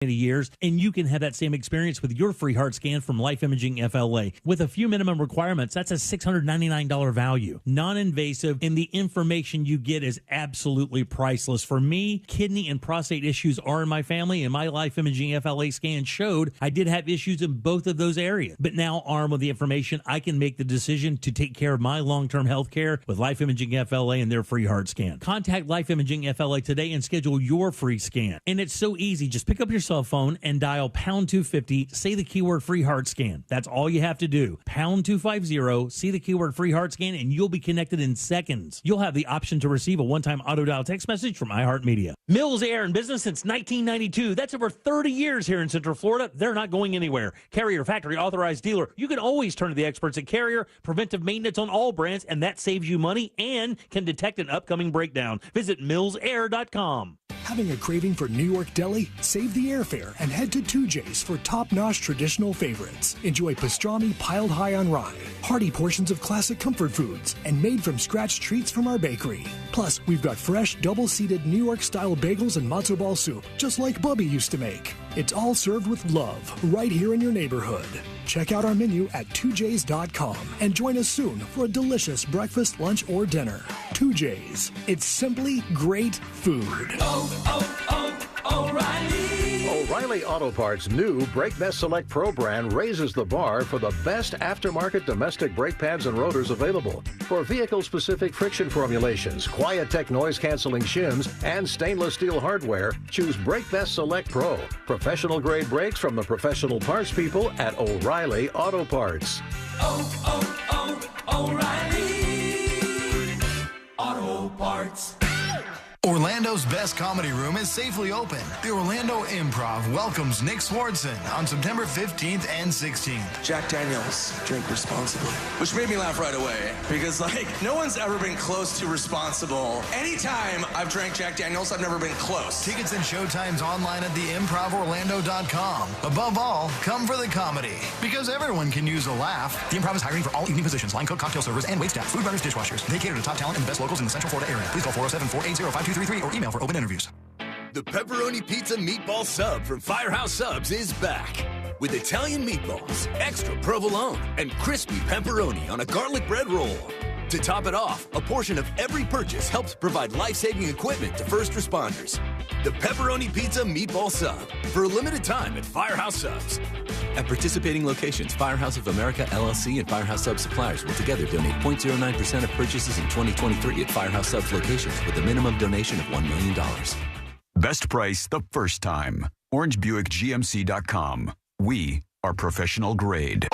many years, and you can have that same experience with your free heart scan from Life Imaging FLA. With a few minimum requirements, that's a $699 value. Non-invasive, and the information you get is absolutely priceless. For me, kidney and prostate issues are in my family, and my Life Imaging FLA scan showed I did have issues in both of those areas. But now, armed with the information, I can make the decision to take care of my long-term health care with Life Imaging FLA and their free heart scan. Contact Life Imaging FLA today and schedule your free scan. And it's so easy. Just pick up your cell phone and dial pound 250, say the keyword free heart scan. That's all you have to do. Pound 250, see the keyword free heart scan, and you'll be connected in seconds. You'll have the option to receive a one-time auto dial text message from iHeartMedia. Mills Air in business since 1992. That's over 30 years here in Central Florida. They're not going anywhere. Carrier factory authorized dealer. You can always turn to the experts at Carrier. Preventive maintenance on all brands, and that saves you money and can detect an upcoming breakdown. Visit millsair.com. Having a craving for New York deli? Save the airfare and head to 2J's for top-notch traditional favorites. Enjoy pastrami piled high on rye, hearty portions of classic comfort foods, and made-from-scratch treats from our bakery. Plus, we've got fresh, double-seated New York-style bagels and matzo ball soup, just like Bubby used to make. It's all served with love, right here in your neighborhood. Check out our menu at 2js.com and join us soon for a delicious breakfast, lunch, or dinner. 2J's. It's simply great food. O'Reilly Auto Parts' new Brake Best Select Pro brand raises the bar for the best aftermarket domestic brake pads and rotors available. For vehicle-specific friction formulations, Quiet-Tech noise-canceling shims, and stainless steel hardware, choose Brake Best Select Pro. Professional-grade brakes from the professional parts people at O'Reilly Auto Parts. O'Reilly Auto Parts. Orlando's best comedy room is safely open. The Orlando Improv welcomes Nick Swardson on September 15th and 16th. Jack Daniels, drink responsibly. Which made me laugh right away because, no one's ever been close to responsible. Anytime I've drank Jack Daniels, I've never been close. Tickets and showtimes online at theimprovorlando.com. Above all, come for the comedy because everyone can use a laugh. The Improv is hiring for all evening positions, line cook, cocktail servers, and waitstaff, food runners, dishwashers. They cater to top talent and the best locals in the Central Florida area. Please call 407-480-5233 or email for open interviews. The Pepperoni Pizza Meatball Sub from Firehouse Subs is back. With Italian meatballs, extra provolone, and crispy pepperoni on a garlic bread roll. To top it off, a portion of every purchase helps provide life-saving equipment to first responders. The Pepperoni Pizza Meatball Sub, for a limited time at Firehouse Subs. At participating locations, Firehouse of America, LLC, and Firehouse Subs suppliers will together donate 0.09% of purchases in 2023 at Firehouse Subs locations with a minimum donation of $1 million. Best price the first time. OrangeBuickGMC.com. We are professional grade.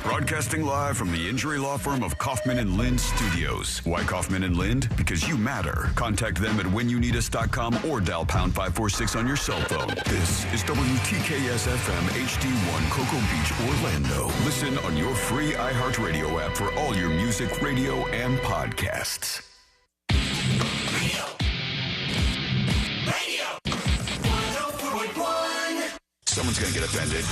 Broadcasting live from the injury law firm of Kaufman and Lind Studios. Why Kaufman and Lind? Because you matter. Contact them at whenyouneedus.com or dial pound 546 on your cell phone. This is WTKS FM HD1 Cocoa Beach, Orlando. Listen on your free iHeartRadio app for all your music, radio, and podcasts. Radio 104.1. Someone's going to get offended.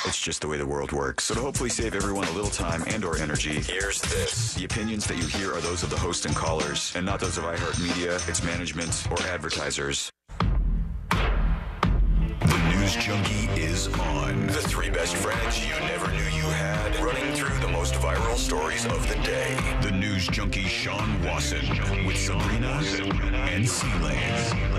It's just the way the world works. So to hopefully save everyone a little time and or energy, here's this. The opinions that you hear are those of the host and callers, and not those of iHeartMedia, its management, or advertisers. The News Junkie is on. The three best friends you never knew you had, running through the most viral stories of the day. The News Junkie Sean Wasson with Sabrina and C-Lane.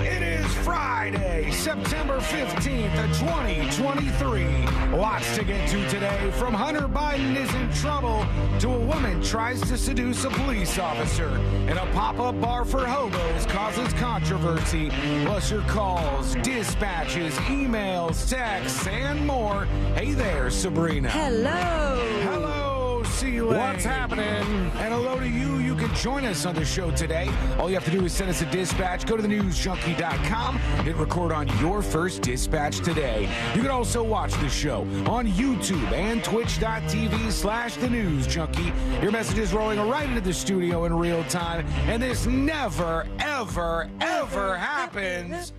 It is Friday, September 15th, 2023. Lots to get to today, from Hunter Biden is in trouble to a woman tries to seduce a police officer, and a pop-up bar for hobos causes controversy. Plus your calls, dispatches, emails, texts, and more. Hey there, Sabrina. Hello. Hello, C-Lane. What's happening? And hello to you. You can join us on the show today. All you have to do is send us a dispatch. Go to thenewsjunkie.com. Hit record on your first dispatch today. You can also watch the show on YouTube and twitch.tv/thenewsjunkie. Your message is rolling right into the studio in real time. And this never, ever, ever happens.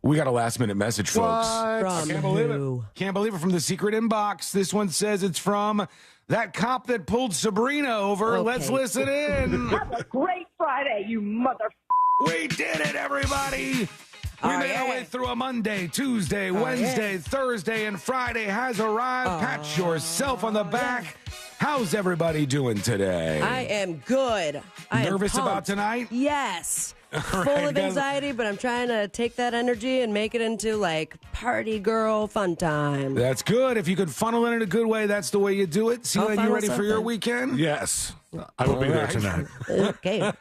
We got a last-minute message, folks. From Can't believe who? it. Can't believe it, from the secret inbox. This one says it's from that cop that pulled Sabrina over. Okay. Let's listen in. Have a great Friday, you mother. We did it, everybody. We made our way through a Monday, Tuesday, Wednesday, Thursday, and Friday has arrived. Pat yourself on the back. How's everybody doing today? I am good. Nervous about tonight? Yes. Full of anxiety, but I'm trying to take that energy and make it into like party girl fun time. That's good. If you could funnel it in a good way, that's the way you do it. See, you ready for your weekend? Yes. I will be there tonight. Okay.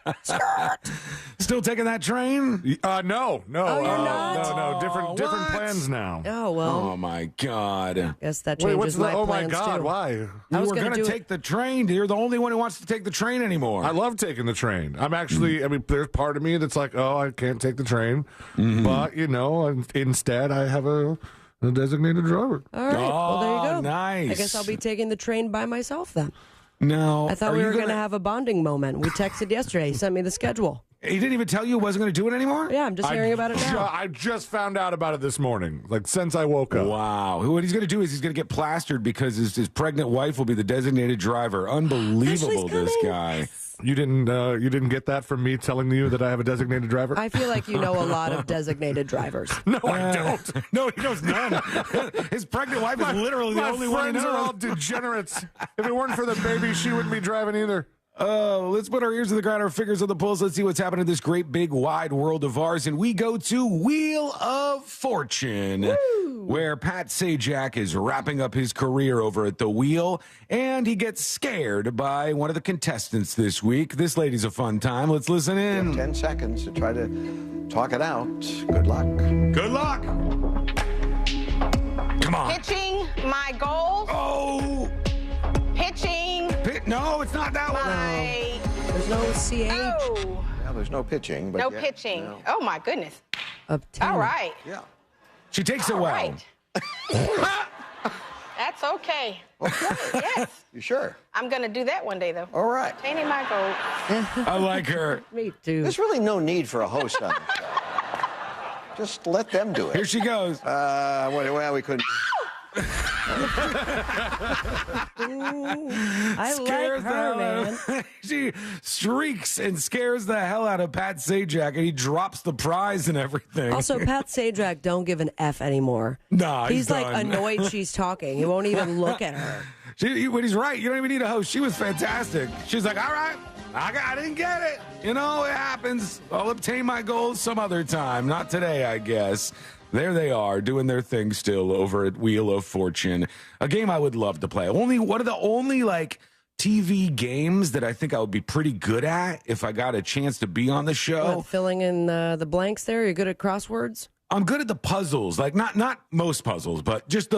Still taking that train? No. Oh, you're not? No. Different plans now. Oh, well. Oh, my God. Guess that changes my oh, plans, my God, too. why? You were going to take the train. You're the only one who wants to take the train anymore. I love taking the train. I'm actually, I mean, there's part of me that's like, oh, I can't take the train. But, instead I have a designated driver. All right. Well, there you go. Nice. I guess I'll be taking the train by myself then. No. I thought we were going to have a bonding moment. We texted yesterday. He sent me the schedule. He didn't even tell you he wasn't going to do it anymore? Yeah, I'm just hearing about it now. I just found out about it this morning, like since I woke up. Wow. What he's going to do is he's going to get plastered because his pregnant wife will be the designated driver. Unbelievable, this guy. You didn't get that from me telling you that I have a designated driver? I feel like you know a lot of designated drivers. No, I don't. No, he knows none. His pregnant wife is literally the only one he knows. My friends are all degenerates. If it weren't for the baby, she wouldn't be driving either. Let's put our ears to the ground, our fingers on the pulse. Let's see what's happening in this great, big, wide world of ours. And we go to Wheel of Fortune, where Pat Sajak is wrapping up his career over at the wheel, and he gets scared by one of the contestants this week. This lady's a fun time. Let's listen in. You have 10 seconds to try to talk it out. Good luck. Good luck. Come on. Pitching my goals. Oh. Pitching. No, it's not that one. There's no CH. Oh. Well, there's no pitching. But No pitching. No. Oh, my goodness. All right. Yeah. She takes it well. Right. That's okay. Yes. You sure? I'm going to do that one day, though. All right. Attaining my goals. I like her. Me too. There's really no need for a host on the show. Just let them do it. Here she goes. Well, we couldn't. I like her, man. She shrieks and scares the hell out of Pat Sajak, and he drops the prize and everything. Also, Pat Sajak don't give an F anymore. Nah, he's like done. annoyed she's talking. He won't even look at her. But he's right. You don't even need a host. She was fantastic. She's like, all right, I didn't get it. It happens. I'll obtain my goals some other time. Not today, I guess. There they are, doing their thing still over at Wheel of Fortune. A game I would love to play. One of the only, TV games that I think I would be pretty good at if I got a chance to be on the show. What, filling in the blanks there? You're good at crosswords? I'm good at the puzzles, not most puzzles, but just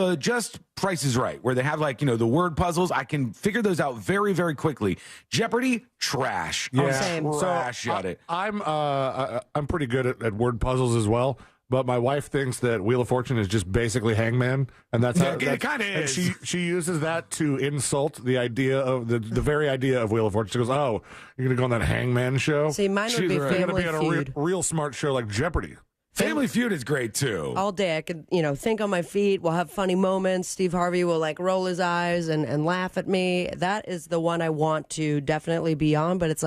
Price is Right, where they have the word puzzles. I can figure those out very, very quickly. Jeopardy, trash. Yeah, same. Trash at it. I'm pretty good at word puzzles as well. But my wife thinks that Wheel of Fortune is just basically Hangman, and that's how it kind of is. And she uses that to insult the idea of the very idea of Wheel of Fortune. She goes, "Oh, you're gonna go on that Hangman show? See, mine would be You're Family gonna be on Feud. a real smart show like Jeopardy." Family Feud is great too. All day I could, think on my feet. We'll have funny moments. Steve Harvey will roll his eyes and laugh at me. That is the one I want to definitely be on. But it's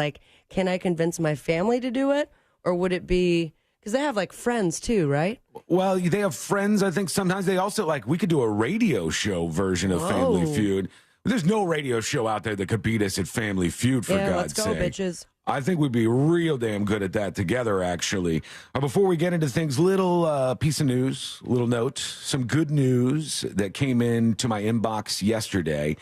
can I convince my family to do it, or would it be? Because they have friends too, right? Well, they have friends. I think sometimes they also we could do a radio show version of Family Feud. There's no radio show out there that could beat us at Family Feud, for God's let's go, sake. bitches. I think we'd be real damn good at that together, actually. Before we get into things, little piece of news, little note, some good news that came into my inbox yesterday.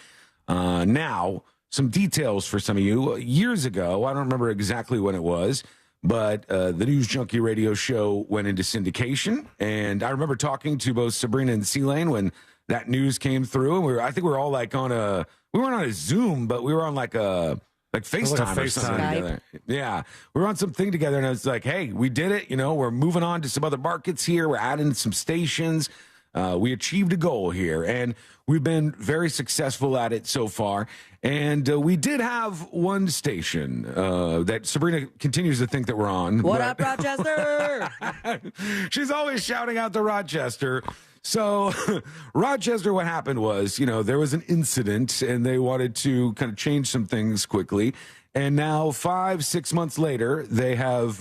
Now, some details for some of you. Years ago, I don't remember exactly when it was, but the News Junkie radio show went into syndication, and I remember talking to both Sabrina and C-Lane when that news came through, and I think we were all we weren't on a Zoom, but we were on a FaceTime or something together. Yeah, we were on something together, and I was like, hey, we did it, we're moving on to some other markets here, we're adding some stations. We achieved a goal here, and we've been very successful at it so far. And we did have one station that Sabrina continues to think that we're on. What up, Rochester? She's always shouting out to Rochester. So, Rochester, what happened was, there was an incident, and they wanted to kind of change some things quickly. And now, 5-6 months later, they have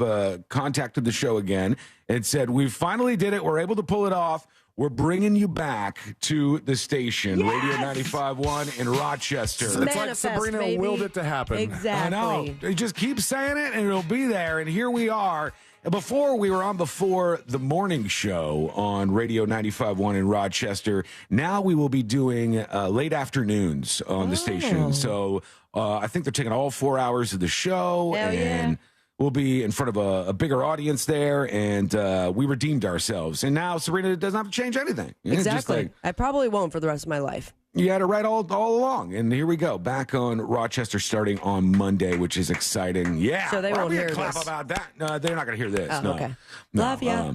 contacted the show again and said, we finally did it. We're able to pull it off. We're bringing you back to the station, yes! Radio 95.1 in Rochester. It's like Sabrina willed it to happen. Exactly. I know. They just keep saying it, and it'll be there. And here we are. Before, we were on before the morning show on Radio 95.1 in Rochester. Now we will be doing late afternoons on the station. So I think they're taking all 4 hours of the show. Hell and yeah. we'll be in front of a bigger audience there. And we redeemed ourselves. And now Sabrina doesn't have to change anything. It's just Exactly. like, I probably won't for the rest of my life. you had it right all along. And here we go. Back on Rochester starting on Monday, which is exciting. Yeah. So they Why won't we hear clap this. about that. No, they're not going to hear this. Oh, no. okay. No. Love ya.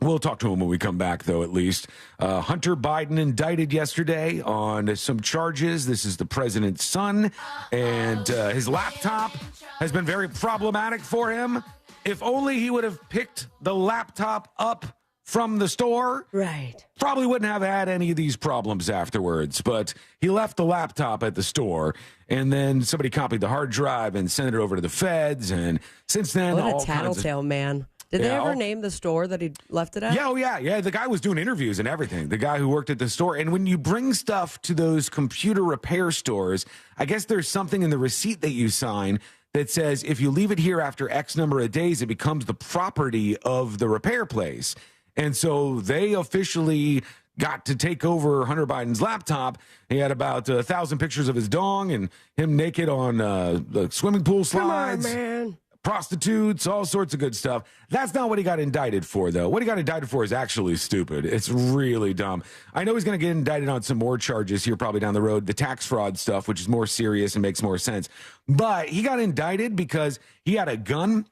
We'll talk to him when we come back, though, at least. Hunter Biden indicted yesterday on some charges. This is the president's son, and his laptop has been very problematic for him. If only he would have picked the laptop up from the store, right, probably wouldn't have had any of these problems afterwards. But he left the laptop at the store, and then somebody copied the hard drive and sent it over to the feds. And since then, What all a kinds of tattletale man. Did they ever name the store that he left it at? Yeah, oh yeah. The guy was doing interviews and everything. The guy who worked at the store. And when you bring stuff to those computer repair stores, I guess there's something in the receipt that you sign that says if you leave it here after X number of days, it becomes the property of the repair place. And so they officially got to take over Hunter Biden's laptop. He had about 1,000 pictures of his dong and him naked on the swimming pool slides. Come on, man. Prostitutes, all sorts of good stuff. That's not what he got indicted for, though. What he got indicted for is actually stupid. It's really dumb. I know he's going to get indicted on some more charges here probably down the road, the tax fraud stuff, which is more serious and makes more sense. But he got indicted because he had a gun.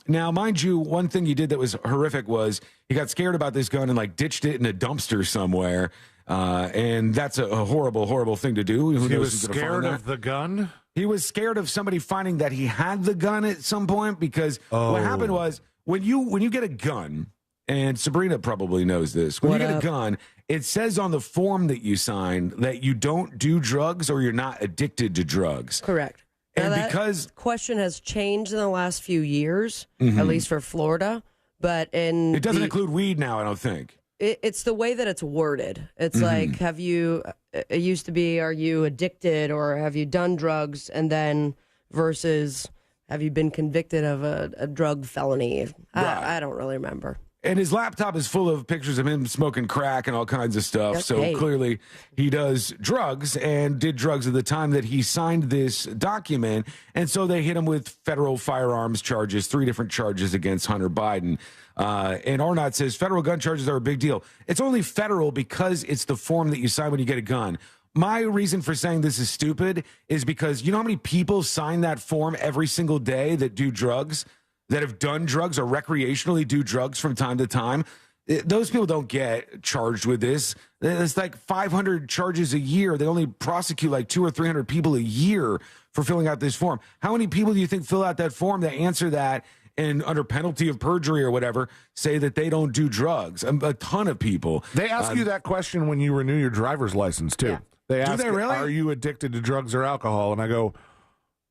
Now, mind you, one thing he did that was horrific was he got scared about this gun and like ditched it in a dumpster somewhere. And that's a horrible, horrible thing to do. He was scared of the gun? He was scared of somebody finding that he had the gun at some point because what happened was when you get a gun, and Sabrina probably knows this, when you get a gun, it says on the form that you sign that you don't do drugs or you're not addicted to drugs. Correct. And now, because that question has changed in the last few years, at least for Florida, but it doesn't include weed now, I don't think. It's the way that it's worded. It's like, it used to be, are you addicted or have you done drugs? And then versus, have you been convicted of a drug felony? I don't really remember. And his laptop is full of pictures of him smoking crack and all kinds of stuff. So clearly he does drugs and did drugs at the time that he signed this document. And so they hit him with federal firearms charges, 3 different charges against Hunter Biden. And Arnott says federal gun charges are a big deal. It's only federal because it's the form that you sign when you get a gun. My reason for saying this is stupid is because you know how many people sign that form every single day that do drugs? That have done drugs or recreationally do drugs from time to time, those people don't get charged with this. It's like 500 charges a year. They only prosecute like 200 or 300 people a year for filling out this form. How many people do you think fill out that form that answer that and under penalty of perjury or whatever say that they don't do drugs? A ton of people. They ask you that question when you renew your driver's license, too. Yeah. They ask, do they really? Are you addicted to drugs or alcohol? And I go,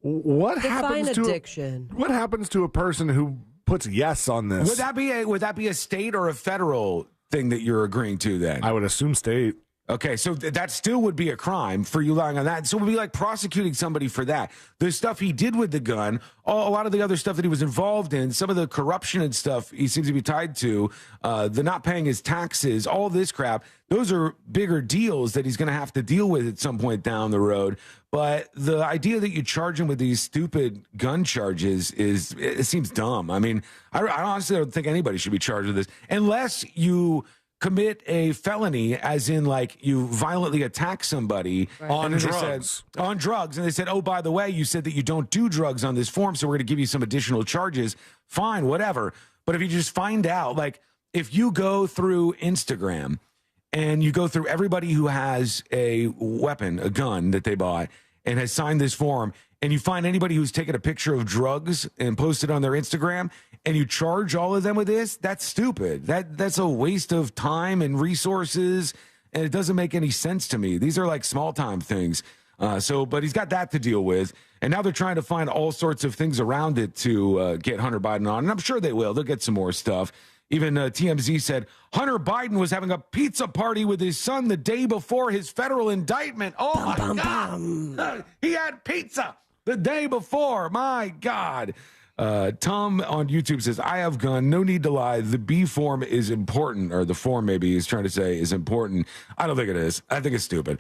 What happens to a person who puts yes on this? Would that be a state or a federal thing that you're agreeing to then? I would assume state. Okay, so that still would be a crime for you lying on that. So it would be like prosecuting somebody for that. The stuff he did with the gun, a lot of the other stuff that he was involved in, some of the corruption and stuff he seems to be tied to, the not paying his taxes, all this crap, those are bigger deals that he's going to have to deal with at some point down the road. But the idea that you charge him with these stupid gun charges it seems dumb. I mean, I honestly don't think anybody should be charged with this unless you commit a felony, as in like you violently attack somebody on drugs. On drugs. And they said, oh, by the way, you said that you don't do drugs on this form, so we're going to give you some additional charges. Fine, whatever. But if you just find out, like if you go through Instagram and you go through everybody who has a weapon, a gun that they bought, and has signed this form, and you find anybody who's taken a picture of drugs and posted on their Instagram, and you charge all of them with this, that's stupid. That's a waste of time and resources, and it doesn't make any sense to me. These are like small-time things. But he's got that to deal with, and now they're trying to find all sorts of things around it to get Hunter Biden on, and I'm sure they will. They'll get some more stuff. Even TMZ said Hunter Biden was having a pizza party with his son the day before his federal indictment. Oh, my God. He had pizza the day before. My God. Tom on YouTube says, I have gun. No need to lie. The B form is important, or the form maybe he's trying to say is important. I don't think it is. I think it's stupid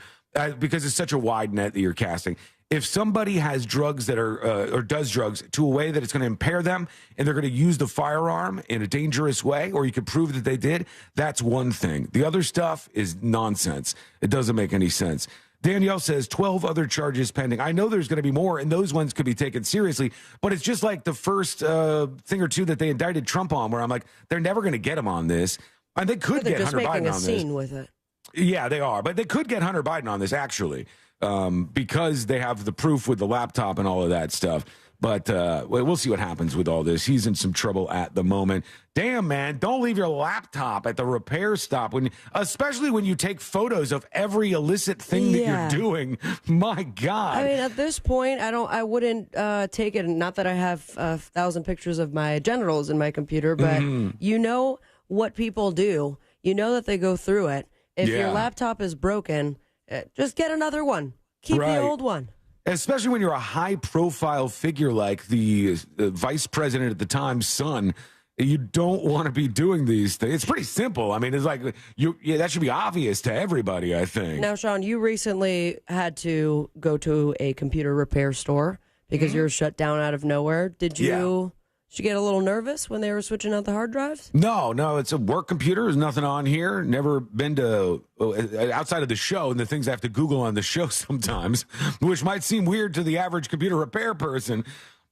because it's such a wide net that you're casting. If somebody has drugs that are or does drugs to a way that it's going to impair them and they're going to use the firearm in a dangerous way, or you can prove that they did, that's one thing. The other stuff is nonsense. It doesn't make any sense. Danielle says 12 other charges pending. I know there's going to be more, and those ones could be taken seriously, but it's just like the first thing or two that they indicted Trump on, where I'm like, they're never going to get him on this. And they could get Hunter Biden on this. They're just making a scene with it. Yeah, they are. But they could get Hunter Biden on this, actually, because they have the proof with the laptop and all of that stuff. But we'll see what happens with all this. He's in some trouble at the moment. Damn, man, don't leave your laptop at the repair stop, especially when you take photos of every illicit thing that you're doing. My God. I mean, at this point, I wouldn't take it. Not that I have 1,000 pictures of my genitals in my computer, but you know what people do. You know that they go through it. If your laptop is broken, just get another one. Keep the old one. Especially when you're a high-profile figure like the vice president at the time's son, you don't want to be doing these things. It's pretty simple. I mean, it's like that should be obvious to everybody, I think. Now, Sean, you recently had to go to a computer repair store because you were shut down out of nowhere. Did you get a little nervous when they were switching out the hard drives? No, it's a work computer. There's nothing on here. Never been to outside of the show and the things I have to Google on the show sometimes, which might seem weird to the average computer repair person.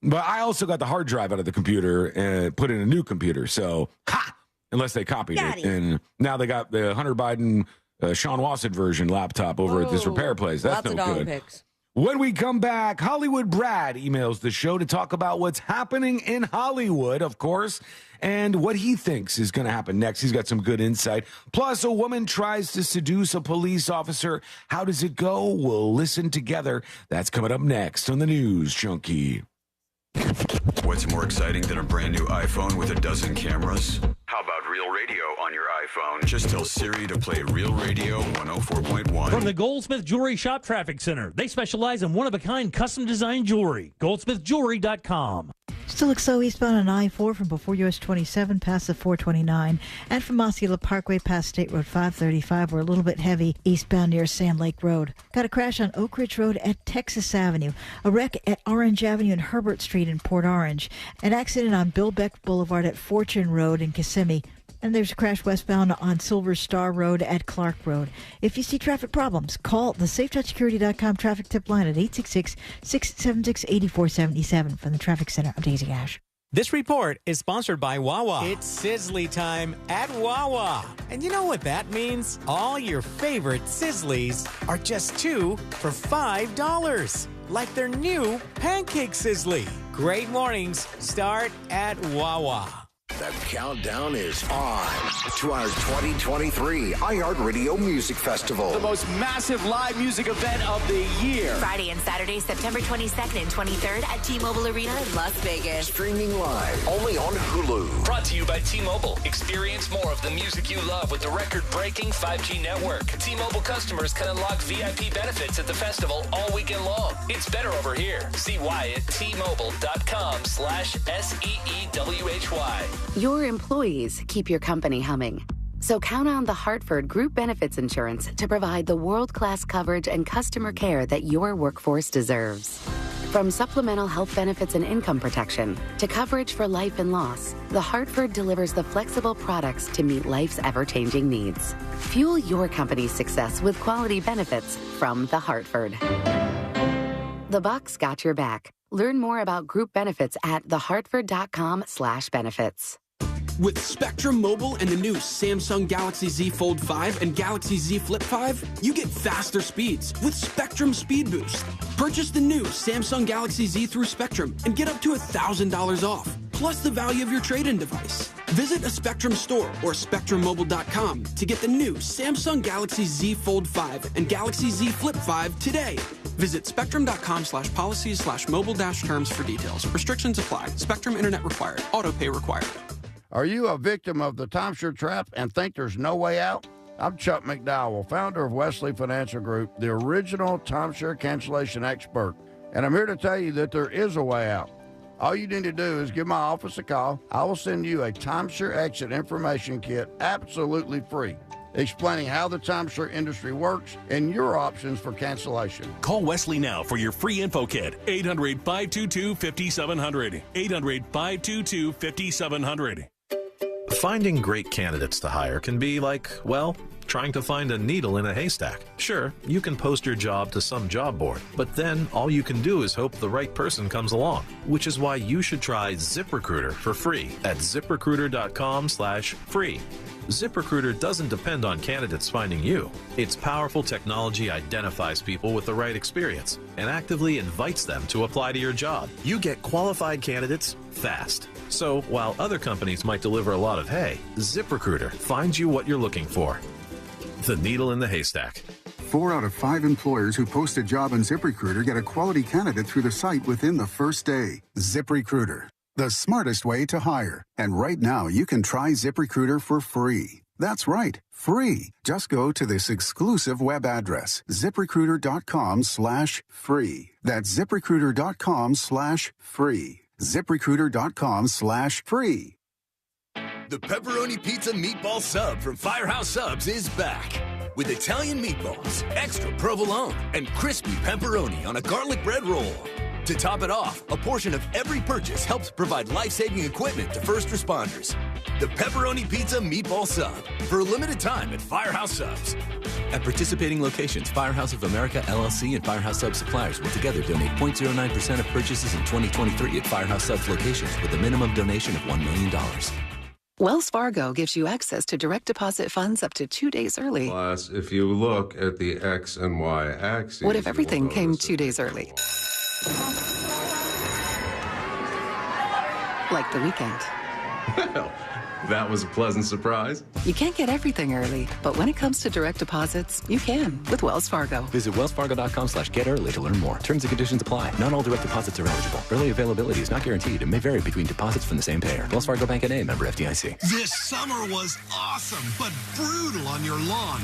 But I also got the hard drive out of the computer and put in a new computer. So, unless they copied it. And now they got the Hunter Biden, Sean Wassett version laptop over at this repair place. That's no good. Picks. When we come back, Hollywood Brad emails the show to talk about what's happening in Hollywood, of course, and what he thinks is going to happen next. He's got some good insight. Plus, a woman tries to seduce a police officer. How does it go? We'll listen together. That's coming up next on the News Junkie. What's more exciting than a brand new iPhone with a dozen cameras? How about Real Radio on your iPhone? Just tell Siri to play Real Radio 104.1. From the Goldsmith Jewelry Shop Traffic Center. They specialize in one-of-a-kind custom-designed jewelry. GoldsmithJewelry.com. Still looks slow eastbound on I-4 from before US 27 past the 429, and from Osceola Parkway past State Road 535. We're a little bit heavy eastbound near Sand Lake Road. Got a crash on Oak Ridge Road at Texas Avenue. A wreck at Orange Avenue and Herbert Street in Port Orange. An accident on Bill Beck Boulevard at Fortune Road in Kissimmee. And there's a crash westbound on Silver Star Road at Clark Road. If you see traffic problems, call the SafeTouchSecurity.com traffic tip line at 866-676-8477. From the Traffic Center, I'm Daisy Ash. This report is sponsored by Wawa. It's Sizzly time at Wawa. And you know what that means? All your favorite Sizzlies are just 2 for $5. Like their new Pancake Sizzly. Great mornings start at Wawa. The countdown is on to our 2023 iHeartRadio Music Festival. The most massive live music event of the year. Friday and Saturday, September 22nd and 23rd at T-Mobile Arena in Las Vegas. Streaming live only on Hulu. Brought to you by T-Mobile. Experience more of the music you love with the record-breaking 5G network. T-Mobile customers can unlock VIP benefits at the festival all weekend long. It's better over here. See why at T-Mobile.com/SEEWHY. Your employees keep your company humming. So count on the Hartford Group Benefits Insurance to provide the world-class coverage and customer care that your workforce deserves. From supplemental health benefits and income protection to coverage for life and loss, the Hartford delivers the flexible products to meet life's ever-changing needs. Fuel your company's success with quality benefits from the Hartford. The Bucks got your back. Learn more about group benefits at thehartford.com/benefits. With Spectrum Mobile and the new Samsung Galaxy Z Fold 5 and Galaxy Z Flip 5, you get faster speeds with Spectrum Speed Boost. Purchase the new Samsung Galaxy Z through Spectrum and get up to $1,000 off, plus the value of your trade-in device. Visit a Spectrum store or SpectrumMobile.com to get the new Samsung Galaxy Z Fold 5 and Galaxy Z Flip 5 today. Visit spectrum.com/policies/mobile-terms for details. Restrictions apply. Spectrum Internet required. Auto pay required. Are you a victim of the timeshare trap and think there's no way out? I'm Chuck McDowell, founder of Wesley Financial Group, the original timeshare cancellation expert. And I'm here to tell you that there is a way out. All you need to do is give my office a call. I will send you a timeshare exit information kit absolutely free, explaining how the timeshare industry works and your options for cancellation. Call Wesley now for your free info kit. 800-522-5700. 800-522-5700. Finding great candidates to hire can be like, well, trying to find a needle in a haystack. Sure, you can post your job to some job board, but then all you can do is hope the right person comes along, which is why you should try ZipRecruiter for free at ZipRecruiter.com/free. ZipRecruiter doesn't depend on candidates finding you. Its powerful technology identifies people with the right experience and actively invites them to apply to your job. You get qualified candidates fast. So while other companies might deliver a lot of hay, ZipRecruiter finds you what you're looking for. The needle in the haystack. 4 out of 5 employers who post a job on ZipRecruiter get a quality candidate through the site within the first day. ZipRecruiter, the smartest way to hire. And right now, you can try ZipRecruiter for free. That's right, free. Just go to this exclusive web address, ZipRecruiter.com/free. That's ZipRecruiter.com/free. ZipRecruiter.com/free. The pepperoni pizza meatball sub from Firehouse Subs is back. With Italian meatballs, extra provolone, and crispy pepperoni on a garlic bread roll. To top it off, a portion of every purchase helps provide life-saving equipment to first responders. The pepperoni pizza meatball sub, for a limited time at Firehouse Subs. At participating locations, Firehouse of America, LLC, and Firehouse Subs suppliers will together donate 0.09% of purchases in 2023 at Firehouse Subs locations with a minimum donation of $1 million. Wells Fargo gives you access to direct deposit funds up to 2 days early. Plus, if you look at the X and Y axes... What if everything came 2 days early? Like the weekend. Well, that was a pleasant surprise. You can't get everything early, but when it comes to direct deposits, you can with Wells Fargo. Visit wellsfargo.com/get-early to learn more. Terms and conditions apply. Not all direct deposits are eligible. Early availability is not guaranteed and may vary between deposits from the same payer. Wells Fargo Bank N.A., member FDIC. This summer was awesome, but brutal on your lawn.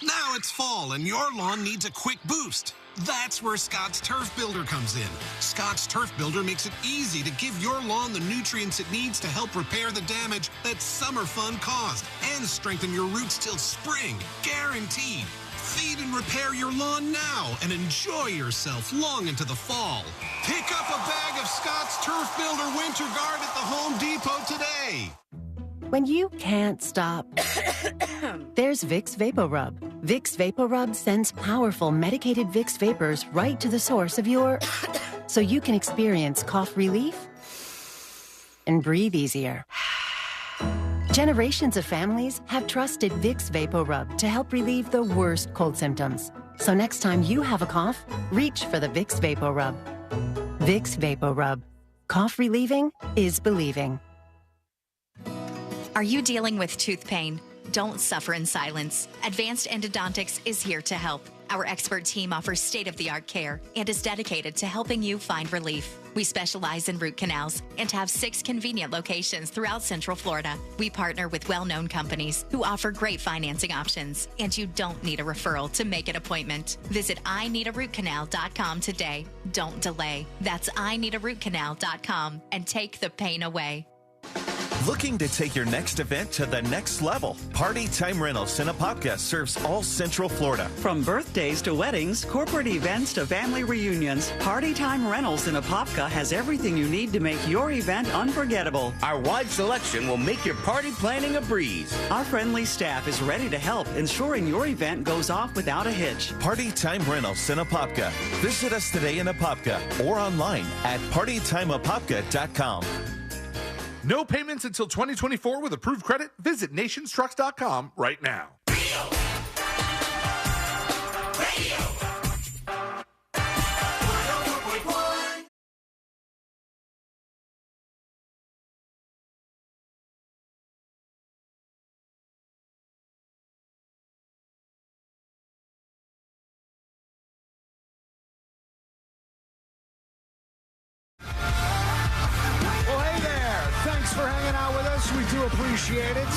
Now it's fall and your lawn needs a quick boost. That's where Scott's Turf Builder comes in. Scott's Turf Builder makes it easy to give your lawn the nutrients it needs to help repair the damage that summer fun caused and strengthen your roots till spring. Guaranteed. Feed and repair your lawn now and enjoy yourself long into the fall. Pick up a bag of Scott's Turf Builder Winter Guard at the Home Depot today. When you can't stop, there's Vicks VapoRub. Vicks VapoRub sends powerful medicated Vicks vapors right to the source of your... so you can experience cough relief and breathe easier. Generations of families have trusted Vicks VapoRub to help relieve the worst cold symptoms. So next time you have a cough, reach for the Vicks VapoRub. Vicks VapoRub. Cough relieving is believing. Are you dealing with tooth pain? Don't suffer in silence. Advanced Endodontics is here to help. Our expert team offers state-of-the-art care and is dedicated to helping you find relief. We specialize in root canals and have 6 convenient locations throughout Central Florida. We partner with well-known companies who offer great financing options, and you don't need a referral to make an appointment. Visit IneedARootCanal.com today. Don't delay. That's IneedARootCanal.com and take the pain away. Looking to take your next event to the next level? Party Time Rentals in Apopka serves all Central Florida. From birthdays to weddings, corporate events to family reunions, Party Time Rentals in Apopka has everything you need to make your event unforgettable. Our wide selection will make your party planning a breeze. Our friendly staff is ready to help, ensuring your event goes off without a hitch. Party Time Rentals in Apopka. Visit us today in Apopka or online at partytimeapopka.com. No payments until 2024 with approved credit. Visit nationstrucks.com right now. For hanging out with us. We do appreciate it.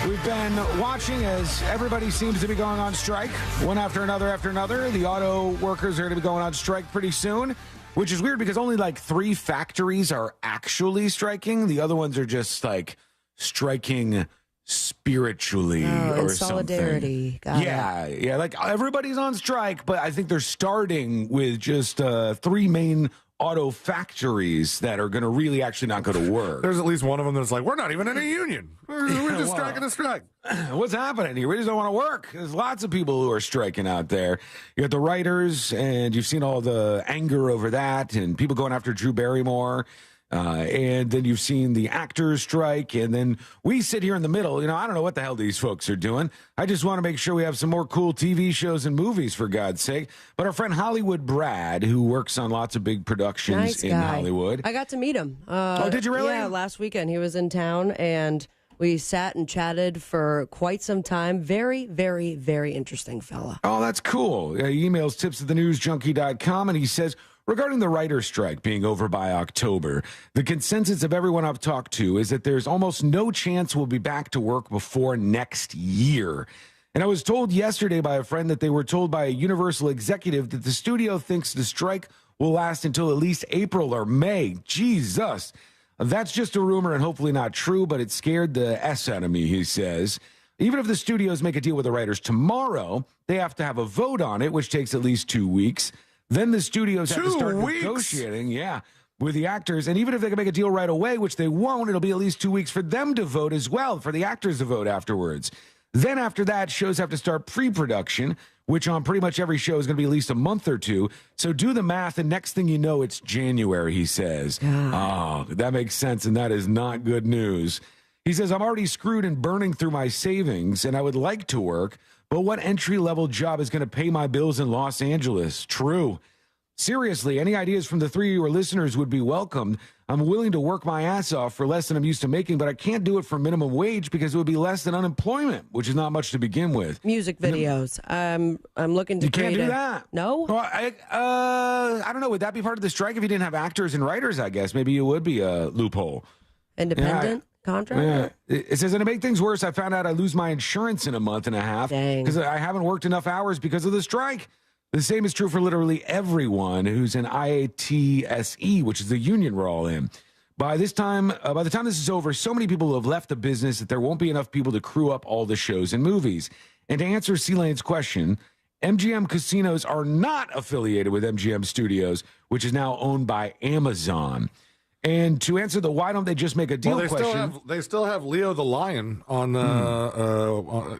We've been watching as everybody seems to be going on strike, one after another. The auto workers are going to be going on strike pretty soon, which is weird because only like 3 factories are actually striking. The other ones are just like striking spiritually or solidarity. Something. Yeah. Like everybody's on strike, but I think they're starting with just 3 main auto factories that are going to really actually not go to work. There's at least one of them that's like, we're not even in a union. We're just striking a strike. What's happening here? We just don't want to work. There's lots of people who are striking out there. You got the writers, and you've seen all the anger over that, and people going after Drew Barrymore. And then you've seen the actors strike, and then we sit here in the middle. I don't know what the hell these folks are doing. I just want to make sure we have some more cool TV shows and movies, for God's sake. But our friend Hollywood Brad, who works on lots of big productions in Hollywood. I got to meet him. Did you really? Yeah, last weekend. He was in town, and we sat and chatted for quite some time. Very, very, very interesting fella. Oh, that's cool. He emails tips@thenewsjunkie.com, and he says, regarding the writer's strike being over by October, the consensus of everyone I've talked to is that there's almost no chance we'll be back to work before next year. And I was told yesterday by a friend that they were told by a Universal executive that the studio thinks the strike will last until at least April or May. Jesus. That's just a rumor and hopefully not true, but it scared the S out of me, he says. Even if the studios make a deal with the writers tomorrow, they have to have a vote on it, which takes at least 2 weeks. Then the studios have to start negotiating, with the actors. And even if they can make a deal right away, which they won't, it'll be at least 2 weeks for them to vote as well, for the actors to vote afterwards. Then after that, shows have to start pre-production, which on pretty much every show is going to be at least a month or 2. So do the math, and next thing you know, it's January, he says. Oh, that makes sense, and that is not good news. He says, I'm already screwed and burning through my savings, and I would like to work, but what entry-level job is going to pay my bills in Los Angeles? True. Seriously, any ideas from the 3 of your listeners would be welcomed. I'm willing to work my ass off for less than I'm used to making, but I can't do it for minimum wage because it would be less than unemployment, which is not much to begin with. Music videos. I'm looking to. You can't do that. No. Well, I don't know. Would that be part of the strike if you didn't have actors and writers? I guess maybe it would be a loophole. Independent. Contract? Yeah. It says, and to make things worse, I found out I lose my insurance in a month and a half because I haven't worked enough hours because of the strike. The same is true for literally everyone who's in IATSE, which is the union we're all in. By the time this is over, so many people will have left the business that there won't be enough people to crew up all the shows and movies. And to answer C-Lane's question, MGM casinos are not affiliated with MGM Studios, which is now owned by Amazon. And to answer the why don't they just make a deal question. They still have Leo the Lion on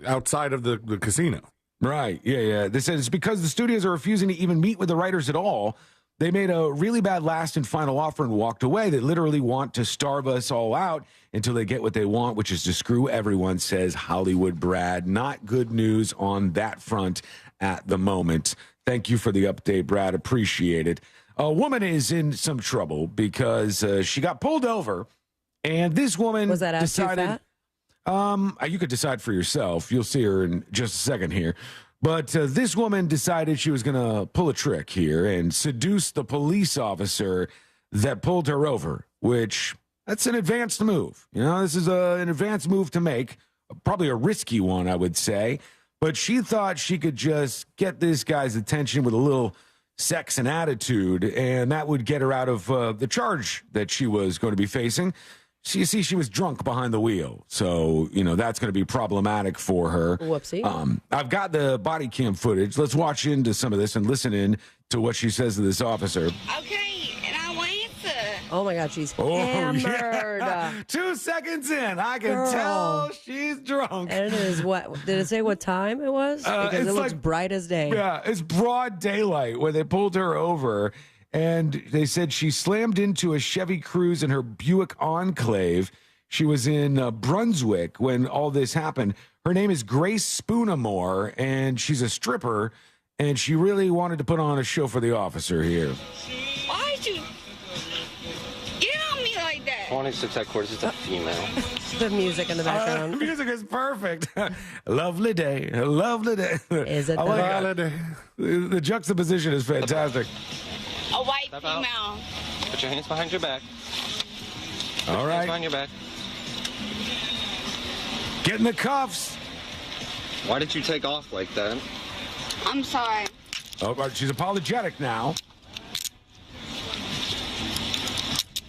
outside of the casino. Right. Yeah. They said it's because the studios are refusing to even meet with the writers at all. They made a really bad last and final offer and walked away. They literally want to starve us all out until they get what they want, which is to screw everyone, says Hollywood Brad. Not good news on that front at the moment. Thank you for the update, Brad. Appreciate it. A woman is in some trouble because she got pulled over, and this woman decided. You could decide for yourself. You'll see her in just a second here. But this woman decided she was going to pull a trick here and seduce the police officer that pulled her over, which that's an advanced move. This is an advanced move to make, probably a risky one, I would say. But she thought she could just get this guy's attention with a little sex and attitude, and that would get her out of the charge that she was going to be facing. You see, she was drunk behind the wheel, so, that's going to be problematic for her. Whoopsie. I've got the body cam footage. Let's watch into some of this and listen in to what she says to this officer. Okay, and I will answer. Oh, my God, she's hammered. Yeah. 2 seconds in, I can tell she's drunk. And it is what? Did it say what time it was? Because it looks bright as day. Yeah, it's broad daylight when they pulled her over. And they said she slammed into a Chevy Cruze in her Buick Enclave. She was in Brunswick when all this happened. Her name is Grace Spoonamore, and she's a stripper, and she really wanted to put on a show for the officer here. Why'd you get on me like that? 26 headquarters is a female. The music in the background. Music is perfect. Lovely day. Lovely day. Is it I the like holiday? The juxtaposition is fantastic. A white Step out. female. Put your hands behind your back. All Hands right. behind your back. Get in the cuffs. Why did you take off like that? I'm sorry. Oh, but she's apologetic now.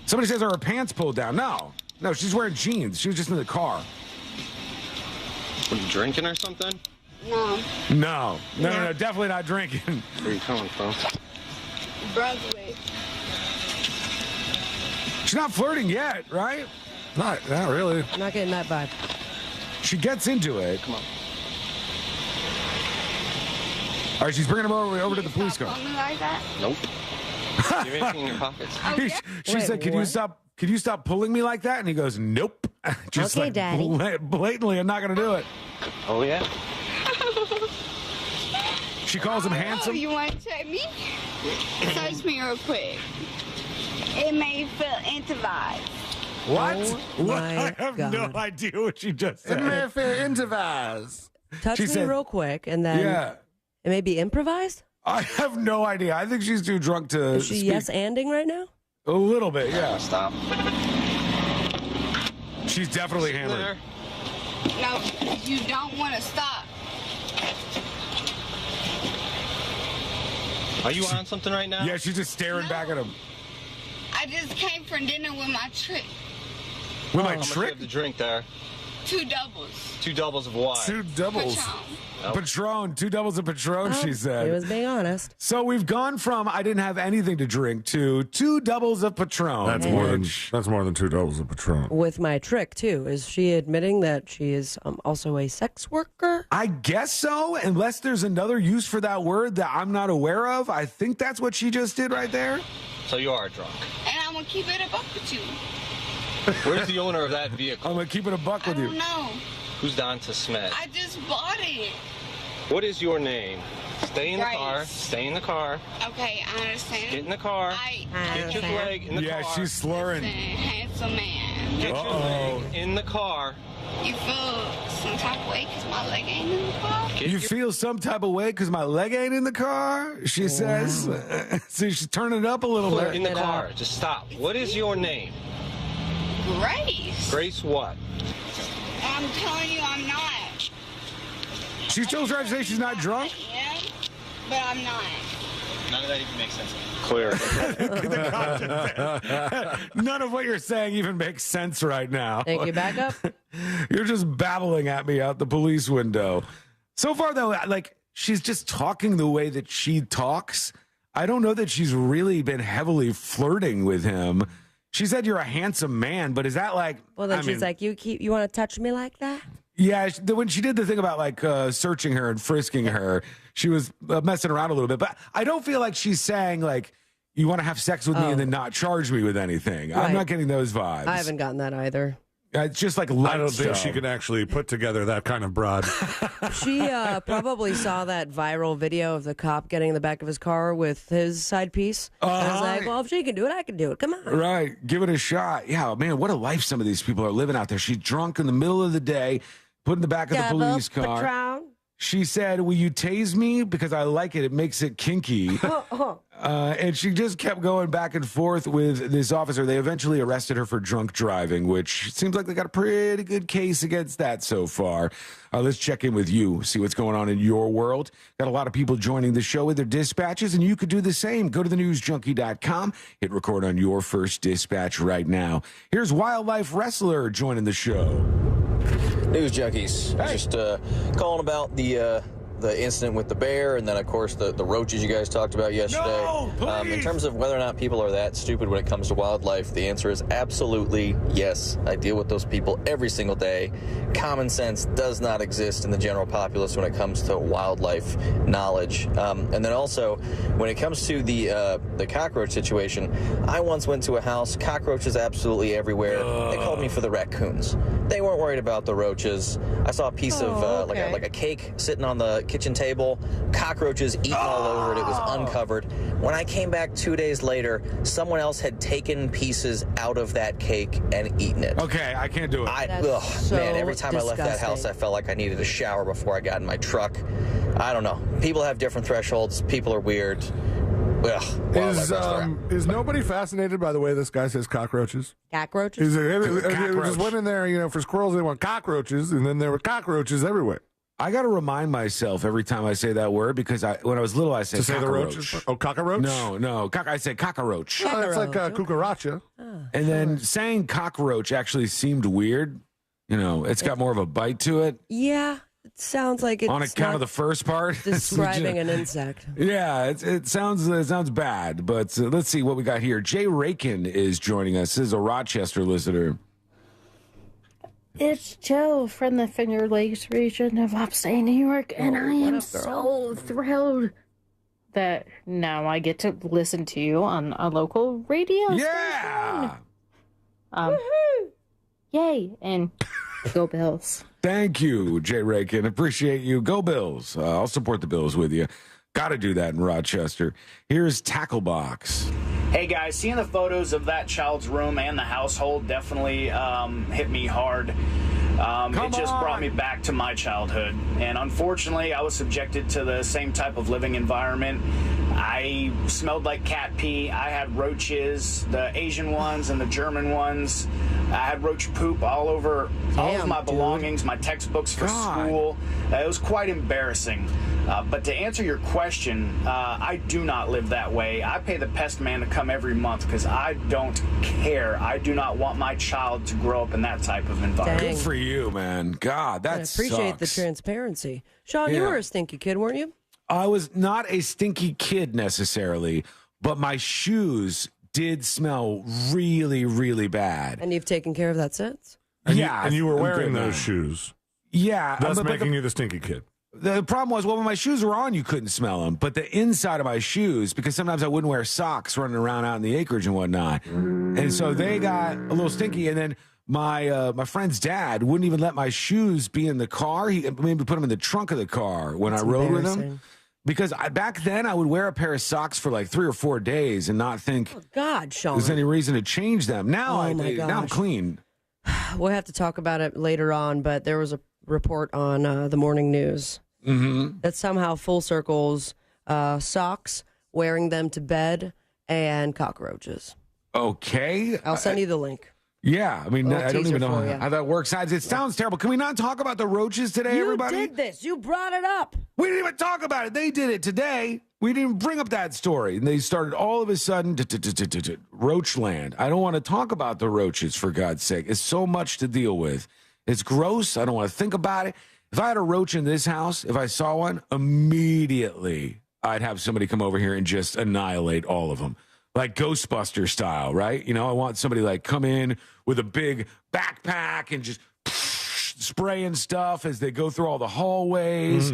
Somebody says her pants pulled down. No, she's wearing jeans. She was just in the car. Were you drinking or something? No. No, definitely not drinking. Where are you coming from? Brunswick. She's not flirting yet, right? Not really. I'm not getting that vibe. She gets into it. Come on. All right, she's bringing him over to the police car. Call me like that? Nope. You have anything in your pockets? She Wait, said, "Could you stop pulling me like that?" And he goes, "Nope." Just Okay, like Daddy. blatantly, I'm not going to do it. Oh, yeah? She calls him Oh, handsome. you want to check me? Search me real quick. It may feel intimate. What? Oh, What? my I have no God. idea what she just said. Touch She me said- real quick, and then Yeah. it may be improvised. I have no idea. I think she's too drunk to Is she speak. yes-anding right now? A little bit, yeah. Stop. She's definitely hammered. There. No, you don't want to stop. Are you on something right now? Yeah, she's just staring back at him. I just came from dinner with my trick. With my How much you trick? have to drink there? 2 doubles. 2 doubles of what? 2 doubles. Patron. Patron. 2 doubles of Patron, she He said. was being honest. So we've gone from I didn't have anything to drink to 2 doubles of Patron. That's more than 2 doubles of Patron. With my trick, too. Is she admitting that she is also a sex worker? I guess so, unless there's another use for that word that I'm not aware of. I think that's what she just did right there. So you are drunk. And I'm going to keep it a buck with you. Where's the owner of that vehicle? I'm going to keep it a buck with I you. don't know. Who's Donta Smith? I just bought it. What is your name? Stay in the Grace. car. Stay in the car. Okay, I understand. Get in the car. Get your leg in the car. Yeah, she's slurring. Handsome man. Get your leg in the car. You feel some type of way because my leg ain't in the car? You feel some type of way because my leg ain't in the car, she says. So she's turning it up a little Put bit. in the car. Just stop. What is your name? Grace. Grace what? I'm telling you, I'm not. She's still trying to say she's not drunk? I am, but I'm not. None of that even makes sense. Clear. None of what you're saying even makes sense right now. Thank you. Back up. You're just babbling at me out the police window. So far, though, like, she's just talking the way that she talks. I don't know that she's really been heavily flirting with him. She said you're a handsome man, but is that like... Well, then I she's mean, like, you want to touch me like that? Yeah, when she did the thing about like searching her and frisking her, she was messing around a little bit. But I don't feel like she's saying like, you want to have sex with me and then not charge me with anything. Right. I'm not getting those vibes. I haven't gotten that either. It's just like light I don't think stuff. she could actually put together that kind of broad. She probably saw that viral video of the cop getting in the back of his car with his side piece. And I was like, well, if she can do it, I can do it. Come on. Right. Give it a shot. Yeah, man, what a life some of these people are living out there. She's drunk in the middle of the day, put in the back of the police car. Patron. She said, will you tase me? Because I like it. It makes it kinky. And she just kept going back and forth with this officer. They eventually arrested her for drunk driving, which seems like they got a pretty good case against that so far. Let's check in with you, see what's going on in your world. Got a lot of people joining the show with their dispatches, and you could do the same. Go to thenewsjunkie.com, hit record on your first dispatch right now. Here's Wildlife Wrestler joining the show. News junkies, just calling about the the incident with the bear, and then, of course, the roaches you guys talked about yesterday. No, please. In terms of whether or not people are that stupid when it comes to wildlife, the answer is absolutely yes. I deal with those people every single day. Common sense does not exist in the general populace when it comes to wildlife knowledge. And then also, when it comes to the cockroach situation, I once went to a house, cockroaches absolutely everywhere. They called me for the raccoons. They weren't worried about the roaches. I saw a piece of like a cake sitting on the kitchen table, cockroaches eating all over it. It was uncovered. When I came back 2 days later, someone else had taken pieces out of that cake and eaten it. Okay, I can't do it. Man, every time I left that house, I felt like I needed a shower before I got in my truck. I don't know. People have different thresholds. People are weird. Is nobody fascinated by the way this guy says cockroaches? Cockroaches? It just went in there, for squirrels they want cockroaches, and then there were cockroaches everywhere. I got to remind myself every time I say that word because when I was little, I said to say cockroach. the roaches? Oh, cockroach? No. I said cockroach. Oh, it's like cucaracha. And then saying cockroach actually seemed weird. It's got more of a bite to it. Yeah. It sounds like it's on account of the first part. Describing an insect. Yeah, it sounds bad, but let's see what we got here. Jay Rakin is joining us. This is a Rochester listener. It's Joe from the Finger Lakes region of upstate New York, and I am so thrilled that now I get to listen to you on a local radio station. Yay, and go Bills. Thank you, Jay Rakin. Appreciate you. Go Bills. I'll support the Bills with you. Got to do that in Rochester. Here's Tacklebox. Hey guys, seeing the photos of that child's room and the household definitely hit me hard. It just brought me back to my childhood. And unfortunately, I was subjected to the same type of living environment. I smelled like cat pee. I had roaches, the Asian ones and the German ones. I had roach poop all over all of my belongings, my textbooks for school. It was quite embarrassing. But to answer your question, I do not live that way. I pay the pest man to come every month because I don't care. I do not want my child to grow up in that type of environment. Good for you, man. God, that sucks. I appreciate the transparency. Sean, you were a stinky kid, weren't you? I was not a stinky kid necessarily, but my shoes did smell really, really bad. And you've taken care of that since? And you were wearing those shoes. Yeah. Thus making you the stinky kid. The problem was, when my shoes were on, you couldn't smell them. But the inside of my shoes, because sometimes I wouldn't wear socks running around out in the acreage and whatnot. And so they got a little stinky. And then my friend's dad wouldn't even let my shoes be in the car. He maybe put them in the trunk of the car when I rode with him. Because back then, I would wear a pair of socks for like 3 or 4 days and not think Sean, there's any reason to change them. Now, now I'm clean. We'll have to talk about it later on, but there was a report on the morning news that somehow full circles socks, wearing them to bed, and cockroaches. Okay. I'll send you the link. Yeah, I mean, I don't even know for you. how that works. It sounds terrible. Can we not talk about the roaches today, everybody? You did this. You brought it up. We didn't even talk about it. They did it today. We didn't bring up that story. And they started all of a sudden, roach land. I don't want to talk about the roaches, for God's sake. It's so much to deal with. It's gross. I don't want to think about it. If I had a roach in this house, if I saw one, immediately I'd have somebody come over here and just annihilate all of them. Like Ghostbuster style, right? I want somebody like come in with a big backpack and just spraying stuff as they go through all the hallways,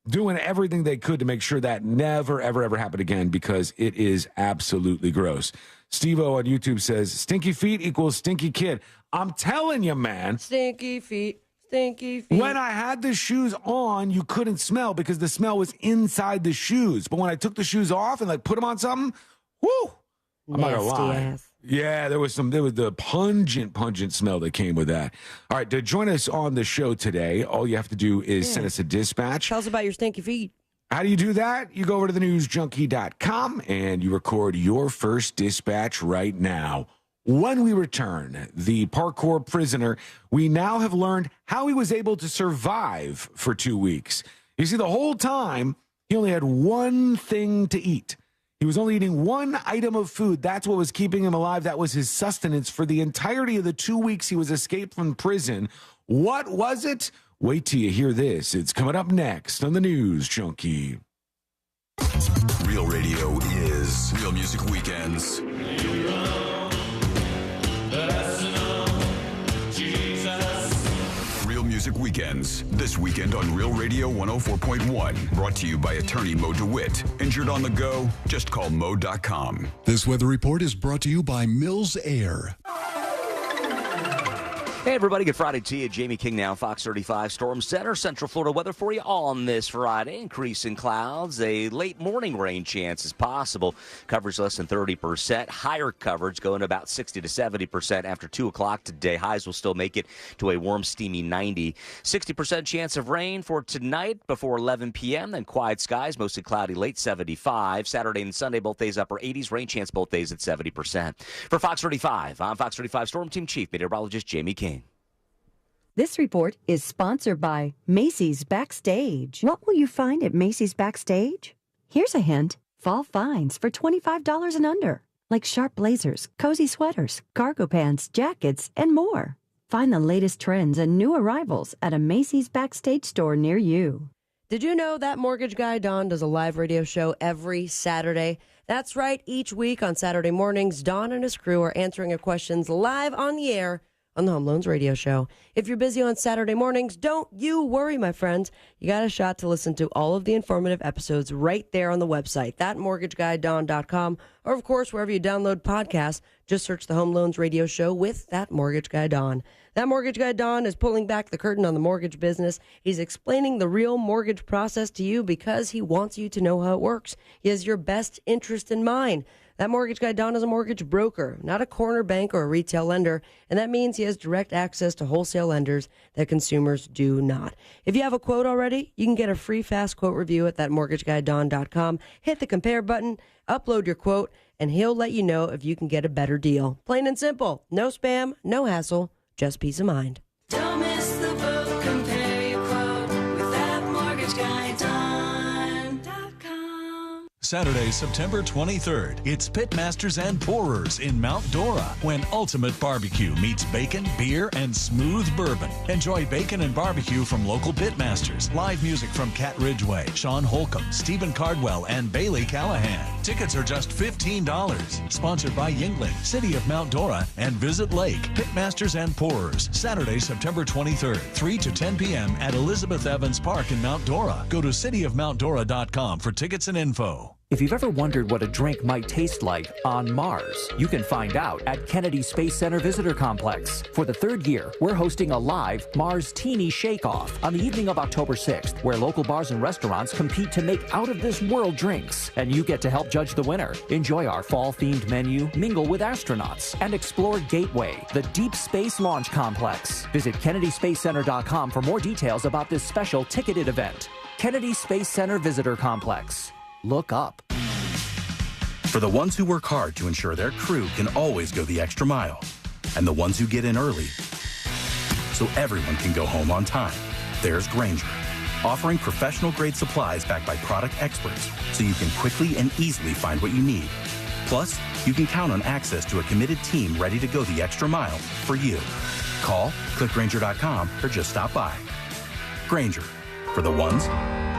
doing everything they could to make sure that never, ever, ever happened again, because it is absolutely gross. Steve-O on YouTube says, stinky feet equals stinky kid. I'm telling you, man. Stinky feet. Stinky feet. When I had the shoes on, you couldn't smell because the smell was inside the shoes. But when I took the shoes off and put them on something, whoo! I'm not gonna lie. Ass. Yeah, there was the pungent smell that came with that. All right, to join us on the show today, all you have to do is send us a dispatch. Tell us about your stinky feet. How do you do that? You go over to thenewsjunkie.com and you record your first dispatch right now. When we return, the parkour prisoner, we now have learned how he was able to survive for 2 weeks. You see, the whole time, he only had one thing to eat. He was only eating one item of food. That's what was keeping him alive. That was his sustenance for the entirety of the 2 weeks he was escaped from prison. What was it? Wait till you hear this. It's coming up next on the News Junkie. Real radio is Real Music Weekends. Real Music Weekends. This weekend on Real Radio 104.1. Brought to you by attorney Mo DeWitt. Injured on the go? Just call Mo.com. This weather report is brought to you by Mills Air. Hey, everybody. Good Friday to you. Jamie King now, Fox 35 Storm Center. Central Florida weather for you on this Friday. Increasing clouds. A late morning rain chance is possible. Coverage less than 30%. Higher coverage going about 60 to 70% after 2 o'clock today. Highs will still make it to a warm, steamy 90. 60% chance of rain for tonight before 11 p.m. Then quiet skies, mostly cloudy, late 75. Saturday and Sunday, both days upper 80s. Rain chance both days at 70%. For Fox 35, I'm Fox 35 Storm Team Chief Meteorologist Jamie King. This report is sponsored by Macy's Backstage. What will you find at Macy's Backstage? Here's a hint. Fall finds for $25 and under, like sharp blazers, cozy sweaters, cargo pants, jackets, and more. Find the latest trends and new arrivals at a Macy's Backstage store near you. Did you know that mortgage guy Don does a live radio show every Saturday? That's right. Each week on Saturday mornings, Don and his crew are answering your questions live on the air on the Home Loans Radio Show. If you're busy on Saturday mornings, don't you worry, my friends. You got a shot to listen to all of the informative episodes right there on the website, thatmortgageguyDon.com, or, of course, wherever you download podcasts. Just search the Home Loans Radio Show with That Mortgage Guy Don. That Mortgage Guy Don is pulling back the curtain on the mortgage business. He's explaining the real mortgage process to you because he wants you to know how it works. He has your best interest in mind. That Mortgage Guy Don is a mortgage broker, not a corner bank or a retail lender, and that means he has direct access to wholesale lenders that consumers do not. If you have a quote already, you can get a free fast quote review at thatmortgageguyDon.com. Hit the compare button, upload your quote, and he'll let you know if you can get a better deal. Plain and simple. No spam, no hassle, just peace of mind. Don't miss the boat, compare your quote with thatmortgageguyDon.com. Saturday, September 23rd, it's Pitmasters and Pourers in Mount Dora when ultimate barbecue meets bacon, beer, and smooth bourbon. Enjoy bacon and barbecue from local Pitmasters. Live music from Cat Ridgway, Sean Holcomb, Stephen Cardwell, and Bailey Callahan. Tickets are just $15. Sponsored by Yingling, City of Mount Dora, and Visit Lake. Pitmasters and Pourers, Saturday, September 23rd, 3 to 10 p.m. at Elizabeth Evans Park in Mount Dora. Go to cityofmountdora.com for tickets and info. If you've ever wondered what a drink might taste like on Mars, you can find out at Kennedy Space Center Visitor Complex. For the third year, we're hosting a live Mars Teeny Shake-Off on the evening of October 6th, where local bars and restaurants compete to make out-of-this-world drinks. And you get to help judge the winner. Enjoy our fall-themed menu, mingle with astronauts, and explore Gateway, the Deep Space Launch Complex. Visit KennedySpaceCenter.com for more details about this special ticketed event. Kennedy Space Center Visitor Complex. Look up. For the ones who work hard to ensure their crew can always go the extra mile, and the ones who get in early so everyone can go home on time, there's Grainger, offering professional-grade supplies backed by product experts so you can quickly and easily find what you need. Plus, you can count on access to a committed team ready to go the extra mile for you. Call, click Grainger.com, or just stop by. Grainger, for the ones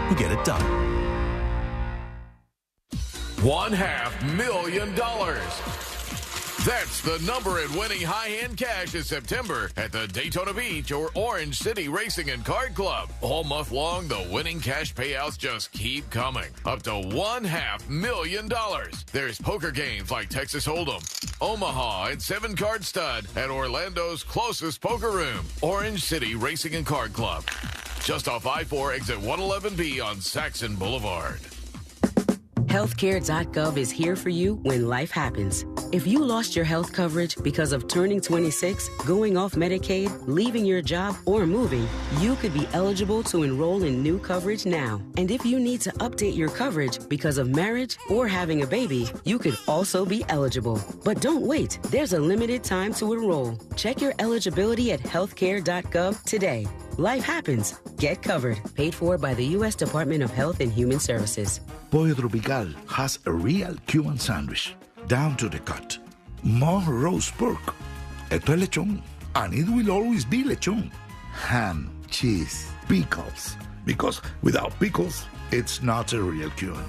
who get it done. $500,000. That's the number in winning high-end cash in September at the Daytona Beach or Orange City Racing and Card Club. All month long, the winning cash payouts just keep coming. Up to $500,000. There's poker games like Texas Hold'em, Omaha, and 7-Card Stud at Orlando's closest poker room, Orange City Racing and Card Club. Just off I-4 exit 111B on Saxon Boulevard. Healthcare.gov is here for you when life happens. If you lost your health coverage because of turning 26, going off Medicaid, leaving your job, or moving, you could be eligible to enroll in new coverage now. And if you need to update your coverage because of marriage or having a baby, you could also be eligible. But don't wait. There's a limited time to enroll. Check your eligibility at healthcare.gov today. Life happens. Get covered. Paid for by the U.S. Department of Health and Human Services. Pollo Tropical has a real Cuban sandwich, down to the cut. More roast pork. Esto es lechón, and it will always be lechón. Ham, cheese, pickles. Because without pickles, it's not a real Cuban.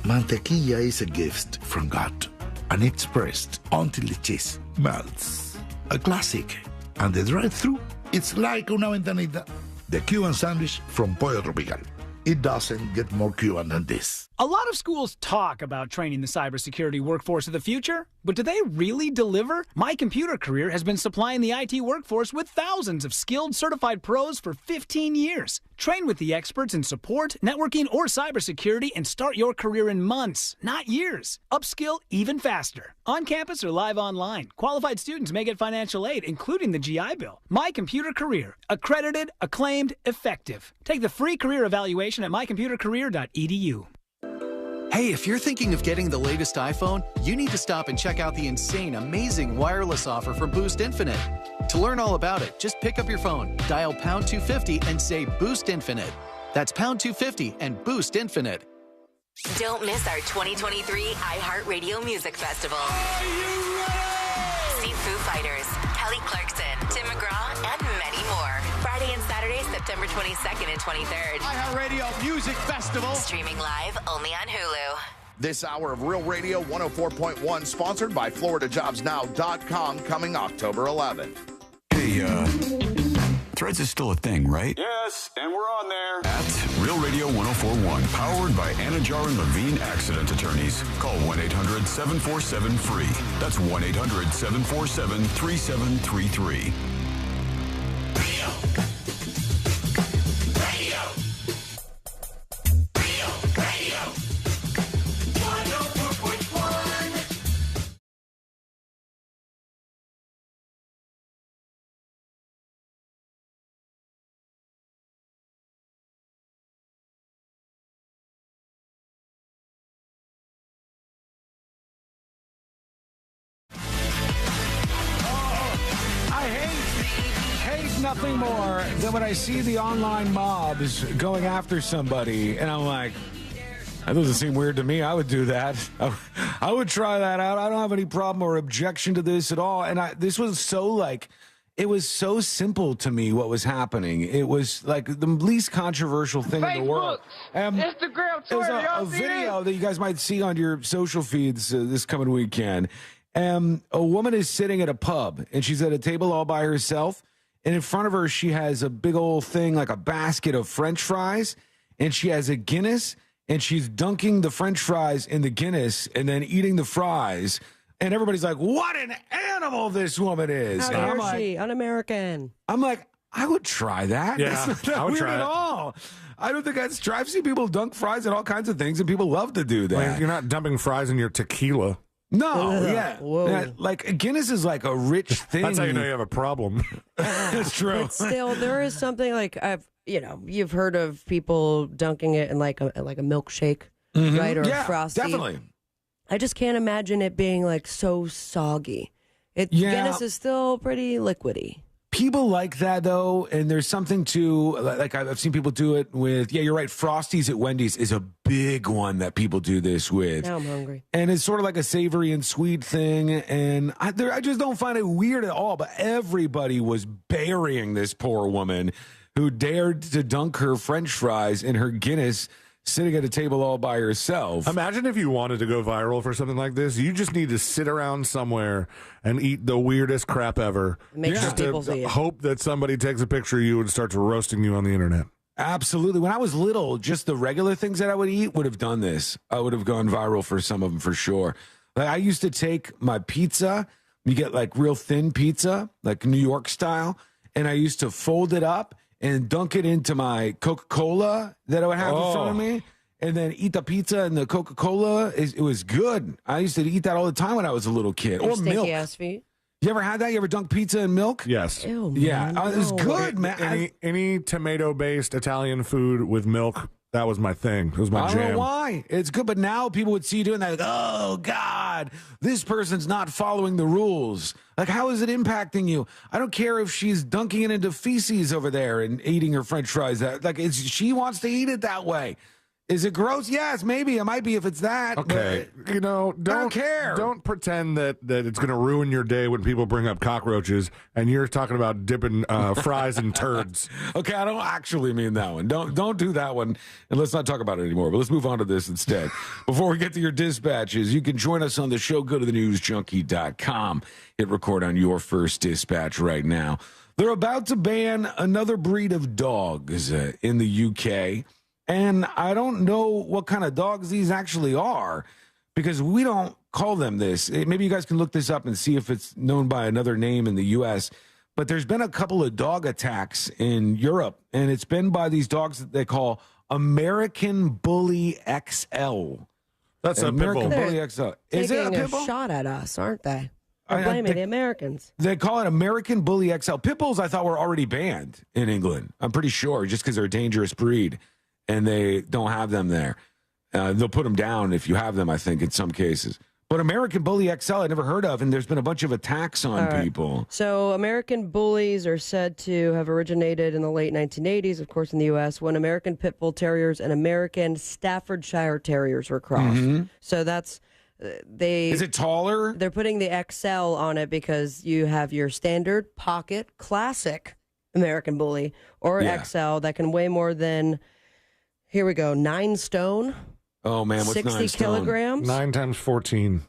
Mantequilla is a gift from God, and it's pressed until the cheese melts. A classic. And the drive-thru, it's like una ventanita. The Cuban sandwich from Pollo Tropical. It doesn't get more Cuban than this. A lot of schools talk about training the cybersecurity workforce of the future, but do they really deliver? My Computer Career has been supplying the IT workforce with thousands of skilled, certified pros for 15 years. Train with the experts in support, networking, or cybersecurity and start your career in months, not years. Upskill even faster. On campus or live online. Qualified students may get financial aid, including the GI Bill. My Computer Career. Accredited, acclaimed, effective. Take the free career evaluation at mycomputercareer.edu. Hey, if you're thinking of getting the latest iPhone, you need to stop and check out the insane, amazing wireless offer from Boost Infinite. To learn all about it, just pick up your phone, dial pound 250 and say Boost Infinite. That's pound 250 and Boost Infinite. Don't miss our 2023 iHeartRadio Music Festival. Are you ready? See Foo Fighters, Kelly Clarkson, Tim McGraw, and many more. Friday and Saturday, September 22nd and 23rd. iHeartRadio Music Festival. Streaming live only on Hulu. This hour of Real Radio 104.1, sponsored by FloridaJobsNow.com, coming October 11th. Hey, Threads is still a thing, right? Yes, and we're on there. At Real Radio 104.1, powered by Anajar and Levine Accident Attorneys. Call 1-800-747-FREE. That's 1-800-747-3733. Nothing more than when I see the online mobs going after somebody, and I'm like, that doesn't seem weird to me. I would do that. I would try that out. I don't have any problem or objection to this at all. And this was so it was so simple to me what was happening. It was like the least controversial thing in the world. Instagram, Twitter, it was a video that you guys might see on your social feeds this coming weekend. A woman is sitting at a pub, and she's at a table all by herself. And in front of her, she has a big old thing, like a basket of French fries. And she has a Guinness, and she's dunking the French fries in the Guinness and then eating the fries. And everybody's like, what an animal this woman is. How dare she? Un-American. I'm like, I would try that. Yeah, That's not I would weird try at it. all. I don't think that's I've seen people dunk fries and all kinds of things, and people love to do that. Like, you're not dumping fries in your tequila. No, yeah. Whoa. Yeah, like Guinness is like a rich thing. That's how you know you have a problem. That's true. But still, there is something like you've heard of people dunking it in like a milkshake, right, or a Frosty. Definitely. I just can't imagine it being like so soggy. Guinness is still pretty liquidy. People like that, though, and there's something to, like, I've seen people do it with, you're right, Frosties at Wendy's is a big one that people do this with. Now I'm hungry. And it's sort of like a savory and sweet thing, and I just don't find it weird at all, but everybody was burying this poor woman who dared to dunk her French fries in her Guinness sitting at a table all by herself. Imagine if you wanted to go viral for something like this. You just need to sit around somewhere and eat the weirdest crap ever. Make sure Just people to see it. hope that somebody takes a picture of you and starts roasting you on the internet. Absolutely. When I was little, just the regular things that I would eat would have done this. I would have gone viral for some of them for sure. Like I used to take my pizza, you get like real thin pizza, like New York style, and I used to fold it up and dunk it into my Coca-Cola that I would have in front of me, and then eat the pizza and the Coca-Cola. It was good. I used to eat that all the time when I was a little kid. Your Or milk. stinky ass feet. You ever had that? You ever dunk pizza and milk? Yes. Ew, Yeah, man, it was no. good, man. Any tomato-based Italian food with milk, that was my thing. It was my I jam. don't know why. It's good, but now people would see you doing that. Like, oh, God, this person's not following the rules. Like, how is it impacting you? I don't care if she's dunking it into feces over there and eating her French fries. She wants to eat it that way. Is it gross? Yes, maybe. It might be if it's that. Okay. Don't care. Don't pretend that it's going to ruin your day when people bring up cockroaches and you're talking about dipping fries in turds. Okay, I don't actually mean that one. Don't do that one, and let's not talk about it anymore. But let's move on to this instead. Before we get to your dispatches, you can join us on the show. Go to thenewsjunkie.com. Hit record on your first dispatch right now. They're about to ban another breed of dogs in the UK. And I don't know what kind of dogs these actually are because we don't call them this. Maybe you guys can look this up and see if it's known by another name in the U.S. But there's been a couple of dog attacks in Europe, and it's been by these dogs that they call American Bully XL. That's a pit bull. American Bully XL. Is it a pit bull? Shot at us, aren't they? They're blaming the Americans. They call it American Bully XL. Pit bulls, I thought, were already banned in England. I'm pretty sure, just because they're a dangerous breed. And they don't have them there. They'll put them down if you have them, I think, in some cases. But American Bully XL, I never heard of, and there's been a bunch of attacks on people. So American bullies are said to have originated in the late 1980s, of course, in the U.S., when American Pit Bull Terriers and American Staffordshire Terriers were crossed. Mm-hmm. So that's... Is it taller? They're putting the XL on it because you have your standard, pocket, classic American Bully, or XL that can weigh more than... Here we go. 9 stone. Oh, man. What's 60 9 stone? kilograms. 9 times 14.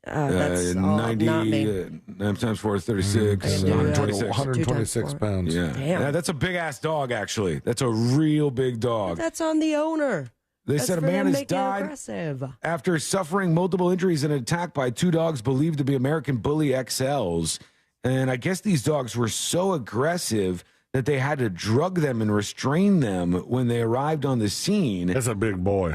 That's 90, not me. 9 times 4 is 36. 126 pounds. Yeah. Damn. Yeah, that's a big-ass dog, actually. That's a real big dog. That's on the owner. They That's said a for man them has making it died aggressive. after suffering multiple injuries in an attack by 2 dogs believed to be American Bully XLs. And I guess these dogs were so aggressive that they had to drug them and restrain them when they arrived on the scene. That's a big boy.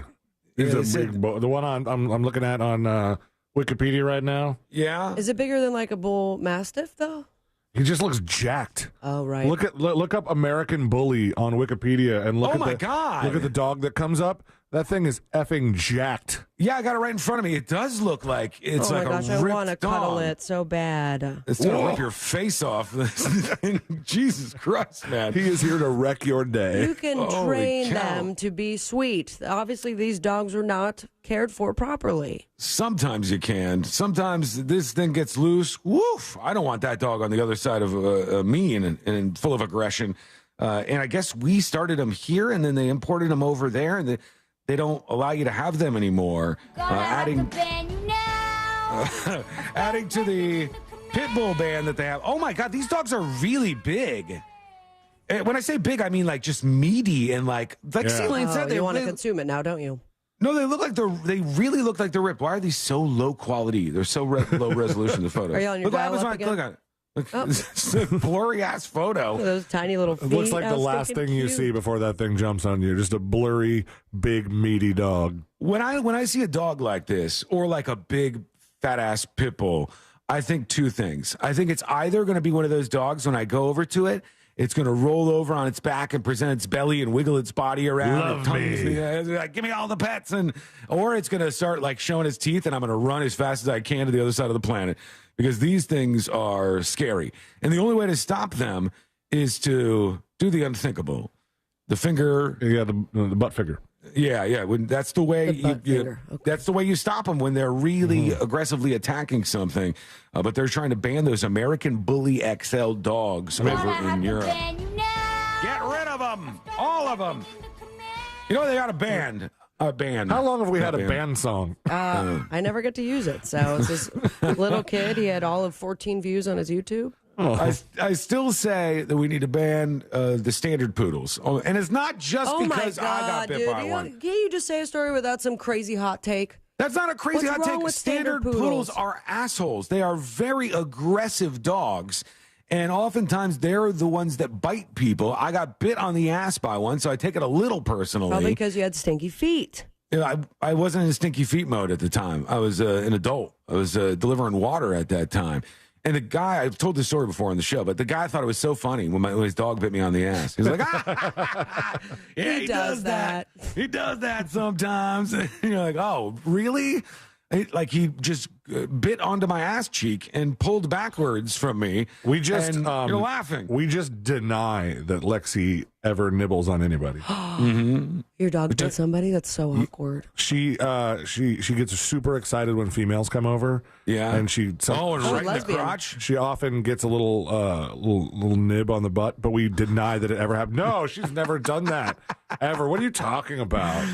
He's a big boy. The one I'm looking at on Wikipedia right now. Yeah. Is it bigger than like a bull mastiff, though? He just looks jacked. Oh, right. Look up American Bully on Wikipedia and look God. Look at the dog that comes up. That thing is effing jacked. Yeah, I got it right in front of me. It does look like it's oh like my gosh, a I ripped want to dog. cuddle it so bad. It's going to rip your face off. Jesus Christ, man. He is here to wreck your day. You can train them to be sweet. Obviously, these dogs are not cared for properly. Sometimes you can. Sometimes this thing gets loose. Woof! I don't want that dog on the other side of me and full of aggression. And I guess we started them here, and then they imported them over there, and they don't allow you to have them anymore. Adding to the pit bull ban that they have. Oh my God, these dogs are really big. When I say big, I mean like just meaty and like Celine said. You want to consume it now, don't you? No, they look like they really look like they're ripped. Why are these so low quality? They're so low resolution. The photos. Are you on your dial-up again? Look at it. It's a blurry ass photo. Those tiny little feet. It looks like the last thing you see before that thing jumps on you. Just a blurry, big, meaty dog. When I see a dog like this, or like a big fat ass pit bull, I think 2 things. I think it's either going to be one of those dogs when I go over to it, it's going to roll over on its back and present its belly and wiggle its body around. Love me. Like, give me all the pets. Or it's going to start like showing its teeth, and I'm going to run as fast as I can to the other side of the planet. Because these things are scary. And the only way to stop them is to do the unthinkable. The finger. Yeah, the butt finger. Yeah. That's the way that's the way you stop them when they're really aggressively attacking something. But they're trying to ban those American Bully XL dogs over in Europe. Get rid of them, all of them. You know they got a band. A band. How long have we had a band song? I never get to use it. So it's this little kid. He had all of 14 views on his YouTube. I still say that we need to ban the standard poodles. And it's not just because I got bit by one. Can't you just say a story without some crazy hot take? That's not a crazy What's hot wrong take. with Standard poodles are assholes. They are very aggressive dogs. And oftentimes they're the ones that bite people. I got bit on the ass by one, so I take it a little personally. Probably because you had stinky feet. I wasn't in stinky feet mode at the time. I was an adult. I was delivering water at that time. And the guy, I've told this story before on the show, but the guy thought it was so funny when his dog bit me on the ass. He was like, yeah, he does that. He does that sometimes. And you're like, oh, really? Like he just bit onto my ass cheek and pulled backwards from me. We just and you're laughing. We just deny that Lexi ever nibbles on anybody. Your dog bit somebody? That's so awkward. She gets super excited when females come over. Yeah, and right in the crotch. She often gets a little nib on the butt, but we deny that it ever happened. No, she's never done that ever. What are you talking about?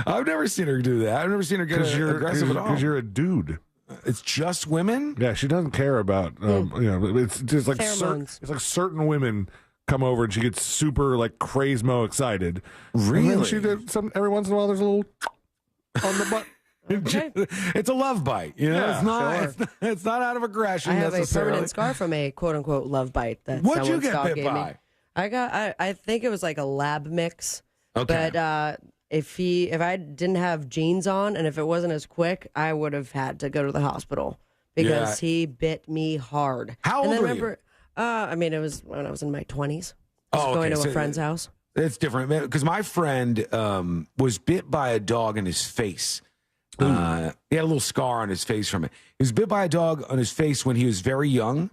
I've never seen her do that. I've never seen her get aggressive at all. Because you're a dude. It's just women. Yeah, she doesn't care about it's just like certain women come over and she gets super like crazy-mo excited. Really? And then she did every once in a while. There's a little on the butt. Okay. It's a love bite, Yeah, it's not out of aggression. I have a necessarily. permanent scar from a quote-unquote love bite that What'd you someone's get dog bit gave by? me. I think it was like a lab mix. Okay. But if I didn't have jeans on and if it wasn't as quick, I would have had to go to the hospital because he bit me hard. How old were you? I mean, it was when I was in my 20s. I was going to a friend's house. It's different because my friend was bit by a dog in his face. He had a little scar on his face from it. He was bit by a dog on his face when he was very young,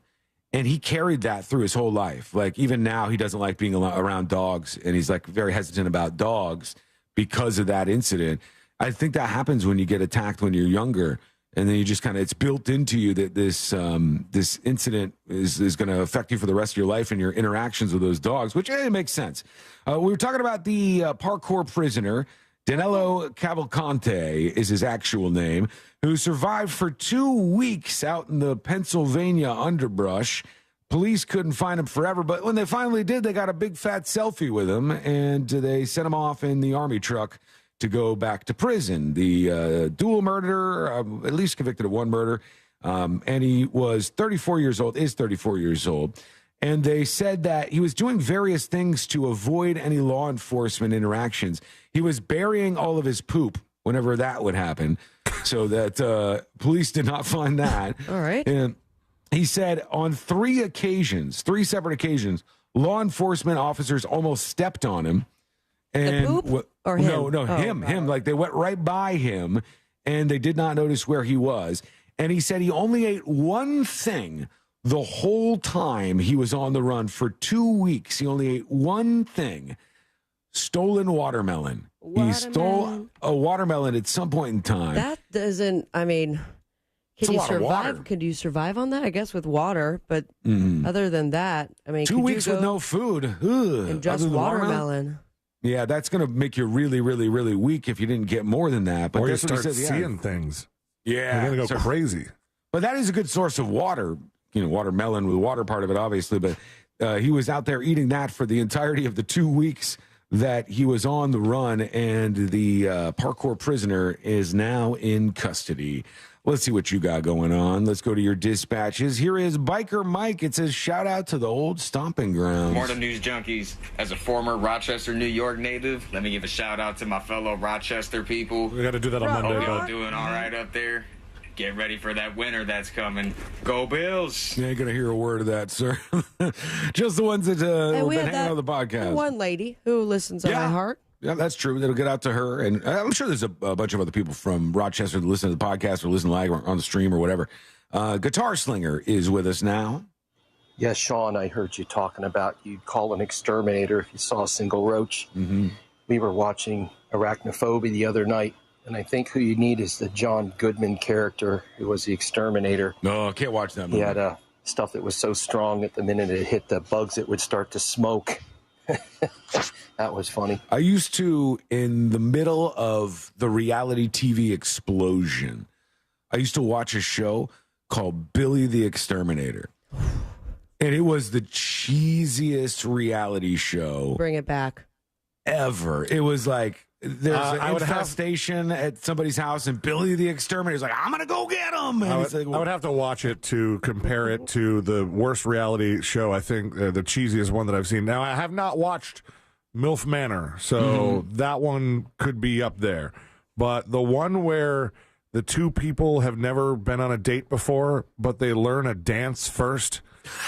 and he carried that through his whole life. Like even now, he doesn't like being around dogs, and he's like very hesitant about dogs because of that incident. I think that happens when you get attacked when you're younger, and then you just kind of, it's built into you that this incident is going to affect you for the rest of your life and your interactions with those dogs, which makes sense. We were talking about the parkour prisoner, Danilo Cavalcante is his actual name, who survived for 2 weeks out in the Pennsylvania underbrush. Police couldn't find him forever, but when they finally did, they got a big fat selfie with him, and they sent him off in the army truck to go back to prison. The dual murderer, at least convicted of one murder, and he was 34 years old, is 34 years old. And they said that he was doing various things to avoid any law enforcement interactions. He was burying all of his poop whenever that would happen, so that police did not find that. All right. And he said on 3 separate occasions, law enforcement officers almost stepped on him. And the poop? Or him? No, him. Like they went right by him and they did not notice where he was. And he said he only ate one thing the whole time he was on the run for 2 weeks. He only ate one thing: stolen watermelon. He stole a watermelon at some point in time. That doesn't, I mean, It's a can you lot of water. survive? Could you survive on that? I guess with water, but other than that, I mean, 2 weeks with no food. Ugh. and just Other than watermelon. Yeah, that's going to make you really, really, really weak if you didn't get more than that. But Or you that's what he start said, seeing things. Yeah. You're going to go crazy. But that is a good source of water. Watermelon with the water part of it, obviously. But he was out there eating that for the entirety of the 2 weeks that he was on the run. And the parkour prisoner is now in custody. Let's see what you got going on. Let's go to your dispatches. Here is Biker Mike. It says, shout out to the old stomping grounds. Morning, News Junkies. As a former Rochester, New York native, let me give a shout out to my fellow Rochester people. We got to do that on Monday. Hope y'all doing all right up there. Get ready for that winter that's coming. Go Bills! You ain't going to hear a word of that, sir. Just the ones that have been hanging on the podcast. One lady who listens on my heart. Yeah, that's true. That'll get out to her. And I'm sure there's a bunch of other people from Rochester that listen to the podcast or listen live or on the stream or whatever. Guitar Slinger is with us now. Yes, Sean, I heard you talking about you'd call an exterminator if you saw a single roach. Mm-hmm. We were watching Arachnophobia the other night, and I think who you need is the John Goodman character who was the exterminator. No, I can't watch that movie. He had stuff that was so strong that the minute it hit the bugs, it would start to smoke. That was funny. I used to, in the middle of the reality TV explosion, I used to watch a show called Billy the Exterminator. And it was the cheesiest reality show Bring it back. ever. It was like, there's an infestation at somebody's house, and Billy the Exterminator is like, I'm going to go get him. And I it's like, would have to watch it to compare it to the worst reality show, I think, the cheesiest one that I've seen. Now, I have not watched MILF Manor, so that one could be up there. But the one where the two people have never been on a date before, but they learn a dance first.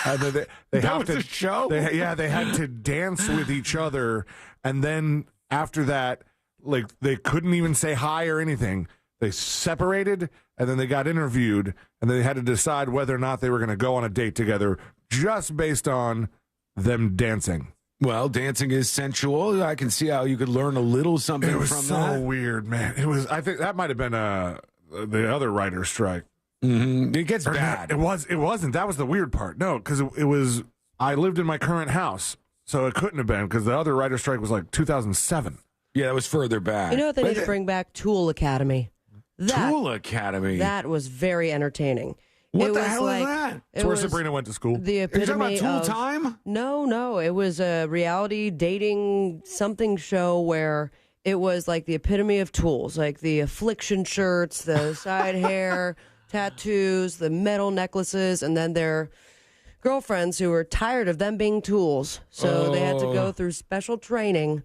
And they That have was to a show? They had to dance with each other, and then after that, like they couldn't even say hi or anything. They separated, and then they got interviewed, and they had to decide whether or not they were going to go on a date together just based on them dancing. Well, dancing is sensual. I can see how you could learn a little something It was from so that. weird, man. It was. I think that might have been the other writer's strike. It gets Or bad. It wasn't. That was the weird part. No, because it was. I lived in my current house, so it couldn't have been because the other writer's strike was like 2007. Yeah, that was further back. You know what they need to bring back? Tool Academy. Tool Academy. That was very entertaining. What It the was hell like, is that? it It's where was Sabrina went to school. The Are you talking epitome about Tool of Time? No, it was a reality dating something show where it was like the epitome of tools, like the affliction shirts, the side hair, tattoos, the metal necklaces, and then their girlfriends who were tired of them being tools, so they had to go through special training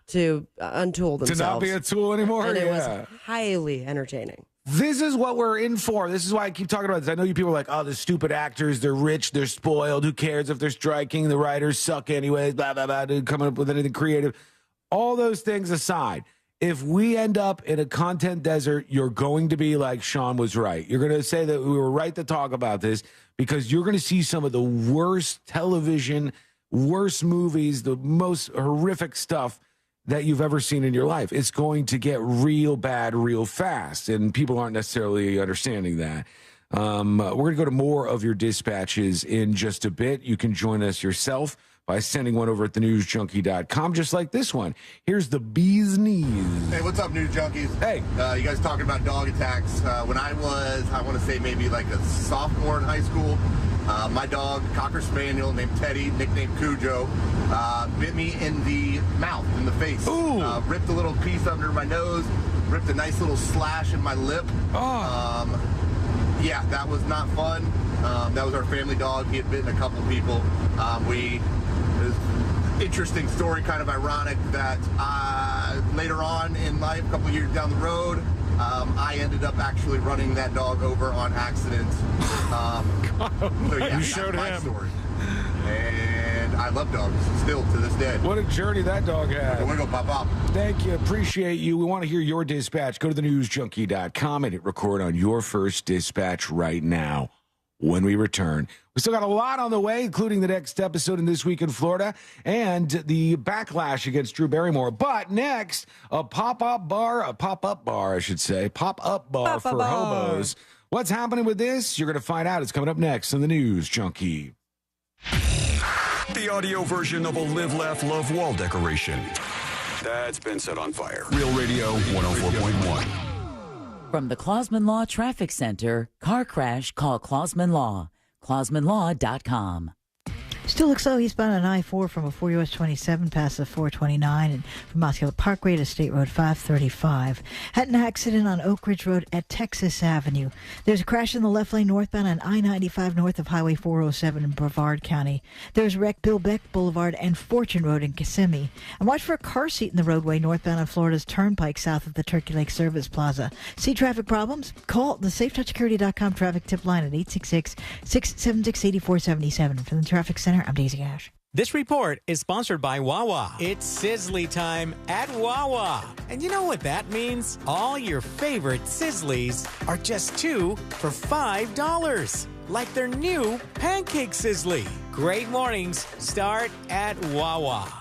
to untool themselves. To not be a tool anymore? And it Yeah. was highly entertaining. This is what we're in for. This is why I keep talking about this. I know you people are like, oh, the stupid actors, they're rich, they're spoiled. Who cares if they're striking? The writers suck anyways, blah, blah, blah, dude, coming up with anything creative. All those things aside, if we end up in a content desert, you're going to be like Sean was right. You're going to say that we were right to talk about this because you're going to see some of the worst television, worst movies, the most horrific stuff that you've ever seen in your life. It's going to get real bad real fast, and people aren't necessarily understanding that. We're going to go to more of your dispatches in just a bit. You can join us yourself by sending one over at thenewsjunkie.com, just like this one. Here's the bee's knees. Hey, what's up, News Junkies? Hey. You guys talking about dog attacks. When I was, I want to say maybe like a sophomore in high school, my dog, Cocker Spaniel, named Teddy, nicknamed Cujo, bit me in the mouth, in the face. Ripped a little piece under my nose, ripped a nice little slash in my lip. Yeah, that was not fun. That was our family dog. He had bitten a couple people. It was an interesting story, kind of ironic that later on in life, a couple years down the road, I ended up actually running that dog over on accident. So yeah, You showed that's my him. story. And I love dogs still to this day. What a journey that dog had. I want to go pop up. Thank you. Appreciate you. We want to hear your dispatch. Go to thenewsjunkie.com and hit record on your first dispatch right now. When we return, we still got a lot on the way, including the next episode in This Week in Florida and the backlash against Drew Barrymore. But next, a pop-up bar for hobos. What's happening with this? You're going to find out. It's coming up next on the News Junkie. The audio version of a Live, Laugh, Love wall decoration that's been set on fire. Real Radio 104.1. From the Clausman Law Traffic Center, car crash, call Clausman Law. ClausmanLaw.com. Still looks slow eastbound on I-4 from before US 27 past the 429 and from Mossgiel Parkway to State Road 535. Had an accident on Oak Ridge Road at Texas Avenue. There's a crash in the left lane northbound on I-95 north of Highway 407 in Brevard County. There's wreck Bill Beck Boulevard and Fortune Road in Kissimmee. And watch for a car seat in the roadway northbound on Florida's Turnpike south of the Turkey Lake Service Plaza. See traffic problems? Call the SafeTouchSecurity.com traffic tip line at 866-676-8477. From the Traffic Center, I'm Daisy Ash. This report is sponsored by Wawa. It's Sizzly time at Wawa. And you know what that means? All your favorite Sizzlies are just 2 for $5. Like their new Pancake Sizzly. Great mornings start at Wawa.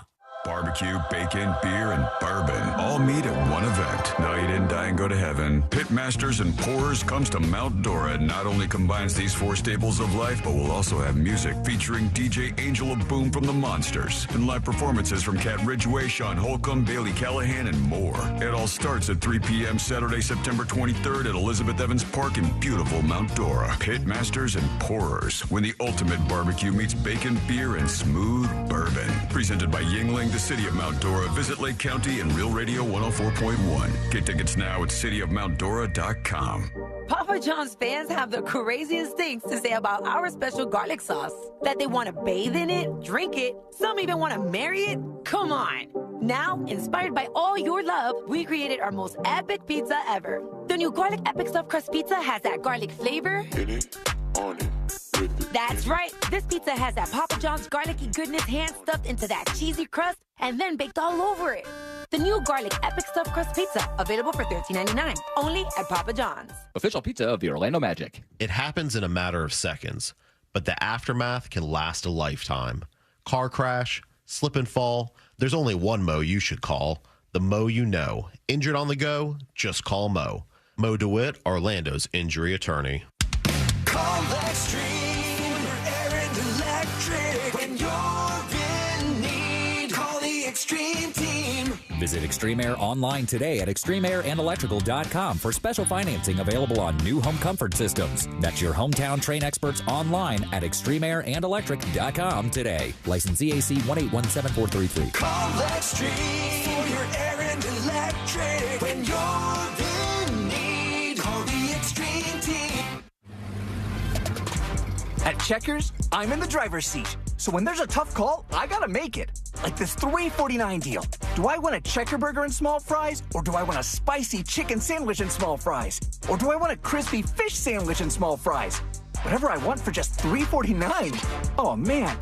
Barbecue, bacon, beer, and bourbon all meet at one event. No, you didn't die and go to heaven. Pitmasters and Pourers comes to Mount Dora and not only combines these 4 staples of life, but will also have music featuring DJ Angel of Boom from the Monsters and live performances from Cat Ridgway, Sean Holcomb, Bailey Callahan, and more. It all starts at 3 p.m. Saturday, September 23rd at Elizabeth Evans Park in beautiful Mount Dora. Pitmasters and Pourers, when the ultimate barbecue meets bacon, beer, and smooth bourbon. Presented by Yingling, the City of Mount Dora. Visit Lake County and Real Radio 104.1. Get tickets now at cityofmountdora.com. Papa John's fans have the craziest things to say about our special garlic sauce. That they want to bathe in it, drink it, some even want to marry it. Come on. Now, inspired by all your love, we created our most epic pizza ever. The new Garlic Epic Stuffed Crust Pizza has that garlic flavor. In it, on it. That's right. This pizza has that Papa John's garlicky goodness hand stuffed into that cheesy crust and then baked all over it. The new garlic epic stuffed crust pizza, available for $13.99, only at Papa John's. Official pizza of the Orlando Magic. It happens in a matter of seconds, but the aftermath can last a lifetime. Car crash, slip and fall, there's only one Mo you should call. The Mo you know. Injured on the go? Just call Mo. Mo DeWitt, Orlando's injury attorney. Call Extreme Air and Electric. When you're in need, call the Extreme team. Visit Extreme Air online today at extremeairandelectrical.com for special financing available on new home comfort systems. That's your hometown Train experts online at extremeairandelectric.com today. License EAC 1817433. Call Extreme for your air and electric. When you're in need, call the Extreme team. At Checkers, I'm in the driver's seat. So when there's a tough call, I gotta make it. Like this $3.49 deal. Do I want a checker burger and small fries? Or do I want a spicy chicken sandwich and small fries? Or do I want a crispy fish sandwich and small fries? Whatever I want for just $3.49. Oh man.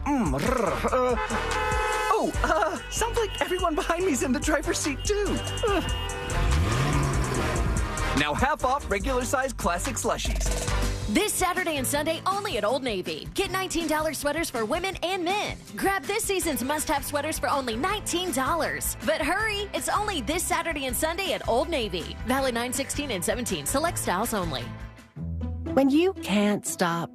Sounds like everyone behind me's in the driver's seat too. Now half off regular size classic slushies. This Saturday and Sunday only at Old Navy. Get $19 sweaters for women and men. Grab this season's must-have sweaters for only $19. But hurry, it's only this Saturday and Sunday at Old Navy. Valid 9/16 and 17. Select styles only. When you can't stop,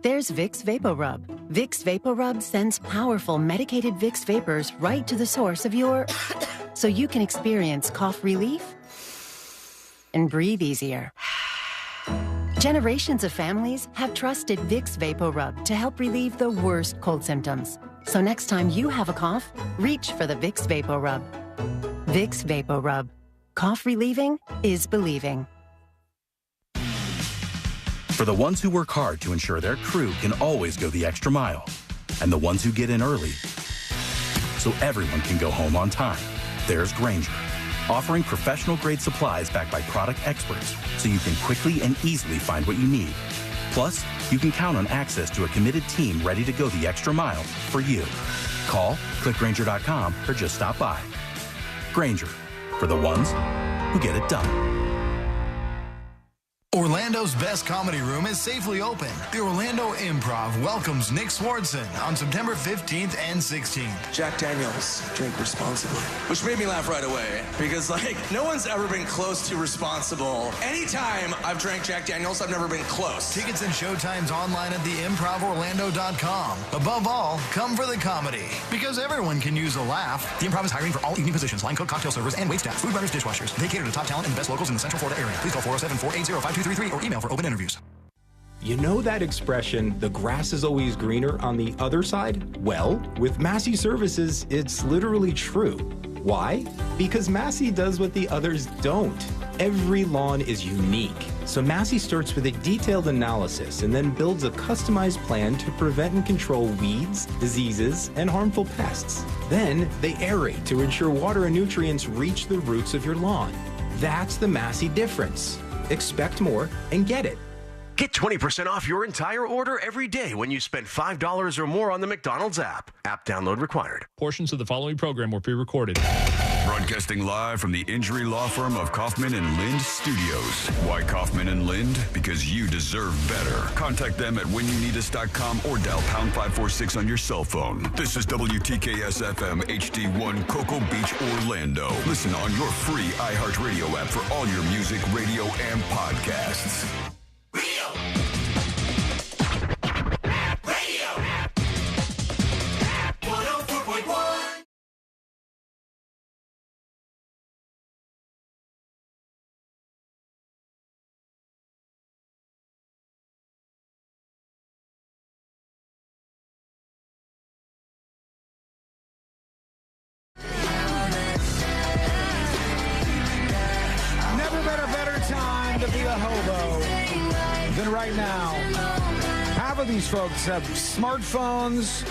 there's Vicks VapoRub. Vicks VapoRub sends powerful medicated Vicks vapors right to the source of your... so you can experience cough relief and breathe easier. Generations of families have trusted Vicks VapoRub to help relieve the worst cold symptoms. So next time you have a cough, reach for the Vicks VapoRub. Vicks VapoRub. Cough relieving is believing. For the ones who work hard to ensure their crew can always go the extra mile, and the ones who get in early so everyone can go home on time, there's Grainger, offering professional-grade supplies backed by product experts so you can quickly and easily find what you need. Plus, you can count on access to a committed team ready to go the extra mile for you. Call, click Grainger.com, or just stop by. Grainger, for the ones who get it done. Orlando's best comedy room is safely open. The Orlando Improv welcomes Nick Swardson on September 15th and 16th. Jack Daniels, drink responsibly. Which made me laugh right away because, no one's ever been close to responsible. Anytime I've drank Jack Daniels, I've never been close. Tickets and showtimes online at theimprovorlando.com. Above all, come for the comedy because everyone can use a laugh. The Improv is hiring for all evening positions, line cook, cocktail servers, and waitstaff, food runners, dishwashers. They cater to top talent and the best locals in the Central Florida area. Please call 407-480-5233 or email for open interviews. You know that expression, the grass is always greener on the other side? Well, with Massey Services, it's literally true. Why? Because Massey does what the others don't. Every lawn is unique. So Massey starts with a detailed analysis and then builds a customized plan to prevent and control weeds, diseases, and harmful pests. Then they aerate to ensure water and nutrients reach the roots of your lawn. That's the Massey difference. Expect more and get it. Get 20% off your entire order every day when you spend $5 or more on the McDonald's app. App download required. Portions of the following program were pre-recorded. Broadcasting live from the injury law firm of Kaufman and Lind Studios. Why Kaufman and Lind? Because you deserve better. Contact them at whenyouneedus.com or dial pound 546 on your cell phone. This is WTKS-FM HD1 Cocoa Beach, Orlando. Listen on your free iHeartRadio app for all your music, radio, and podcasts. Right now, half of these folks have smartphones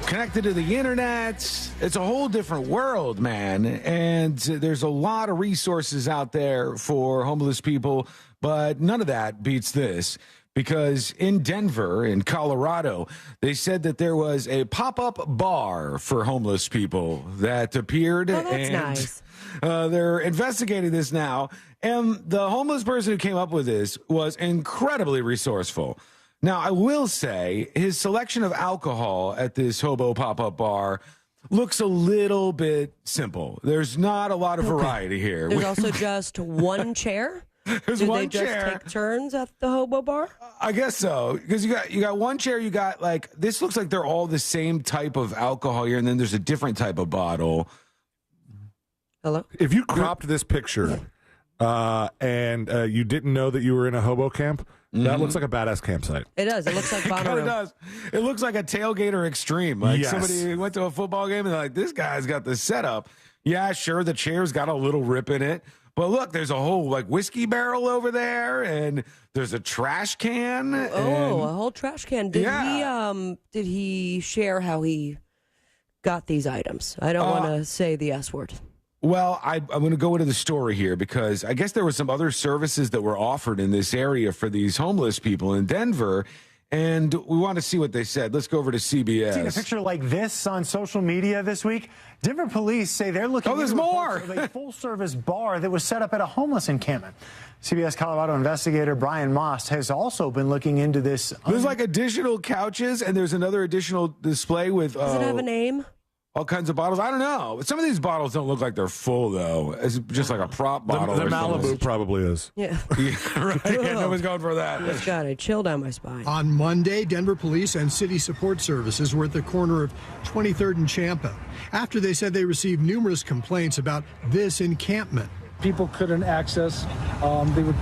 connected to the internet. It's a whole different world, man. And there's a lot of resources out there for homeless people, but none of that beats this. because in Denver, in Colorado, they said that there was a pop-up bar for homeless people that appeared. Oh, that's nice. They're investigating this now. And the homeless person who came up with this was incredibly resourceful. Now, I will say his selection of alcohol at this hobo pop-up bar looks a little bit simple. There's not a lot of variety here. There's also just one chair. There's Do one they just chair. take turns at the hobo bar? I guess so, because you got one chair. You got like this looks like they're all the same type of alcohol here, and then there's a different type of bottle. Hello. If you cropped this picture and you didn't know that you were in a hobo camp, that looks like a badass campsite. It does. It looks like It kind of Bonnaroo. does. It looks like a tailgater extreme. Like Yes. somebody went to a football game and they're like, this guy's got the setup. Yeah, sure, the chair's got a little rip in it. But look, there's a whole like whiskey barrel over there, and there's a trash can. Oh, a whole trash can. Did he share how he got these items? I don't want to say the S word. Well, I'm going to go into the story here because I guess there were some other services that were offered in this area for these homeless people in Denver, and we want to see what they said. Let's go over to CBS. Seen a picture like this on social media this week. Denver police say they're looking there's into more. reports of a full-service bar that was set up at a homeless encampment. CBS Colorado investigator Brian Moss has also been looking into this. There's like additional couches, and there's another additional display with Does it have a name? all kinds of bottles. I don't know. Some of these bottles don't look like they're full, though. It's just like a prop bottle. The or Malibu something. probably is. Yeah. Yeah, right. Yeah, nobody's going for that. It's got a chill down my spine. On Monday, Denver police and city support services were at the corner of 23rd and Champa after they said they received numerous complaints about this encampment. People couldn't access. They would,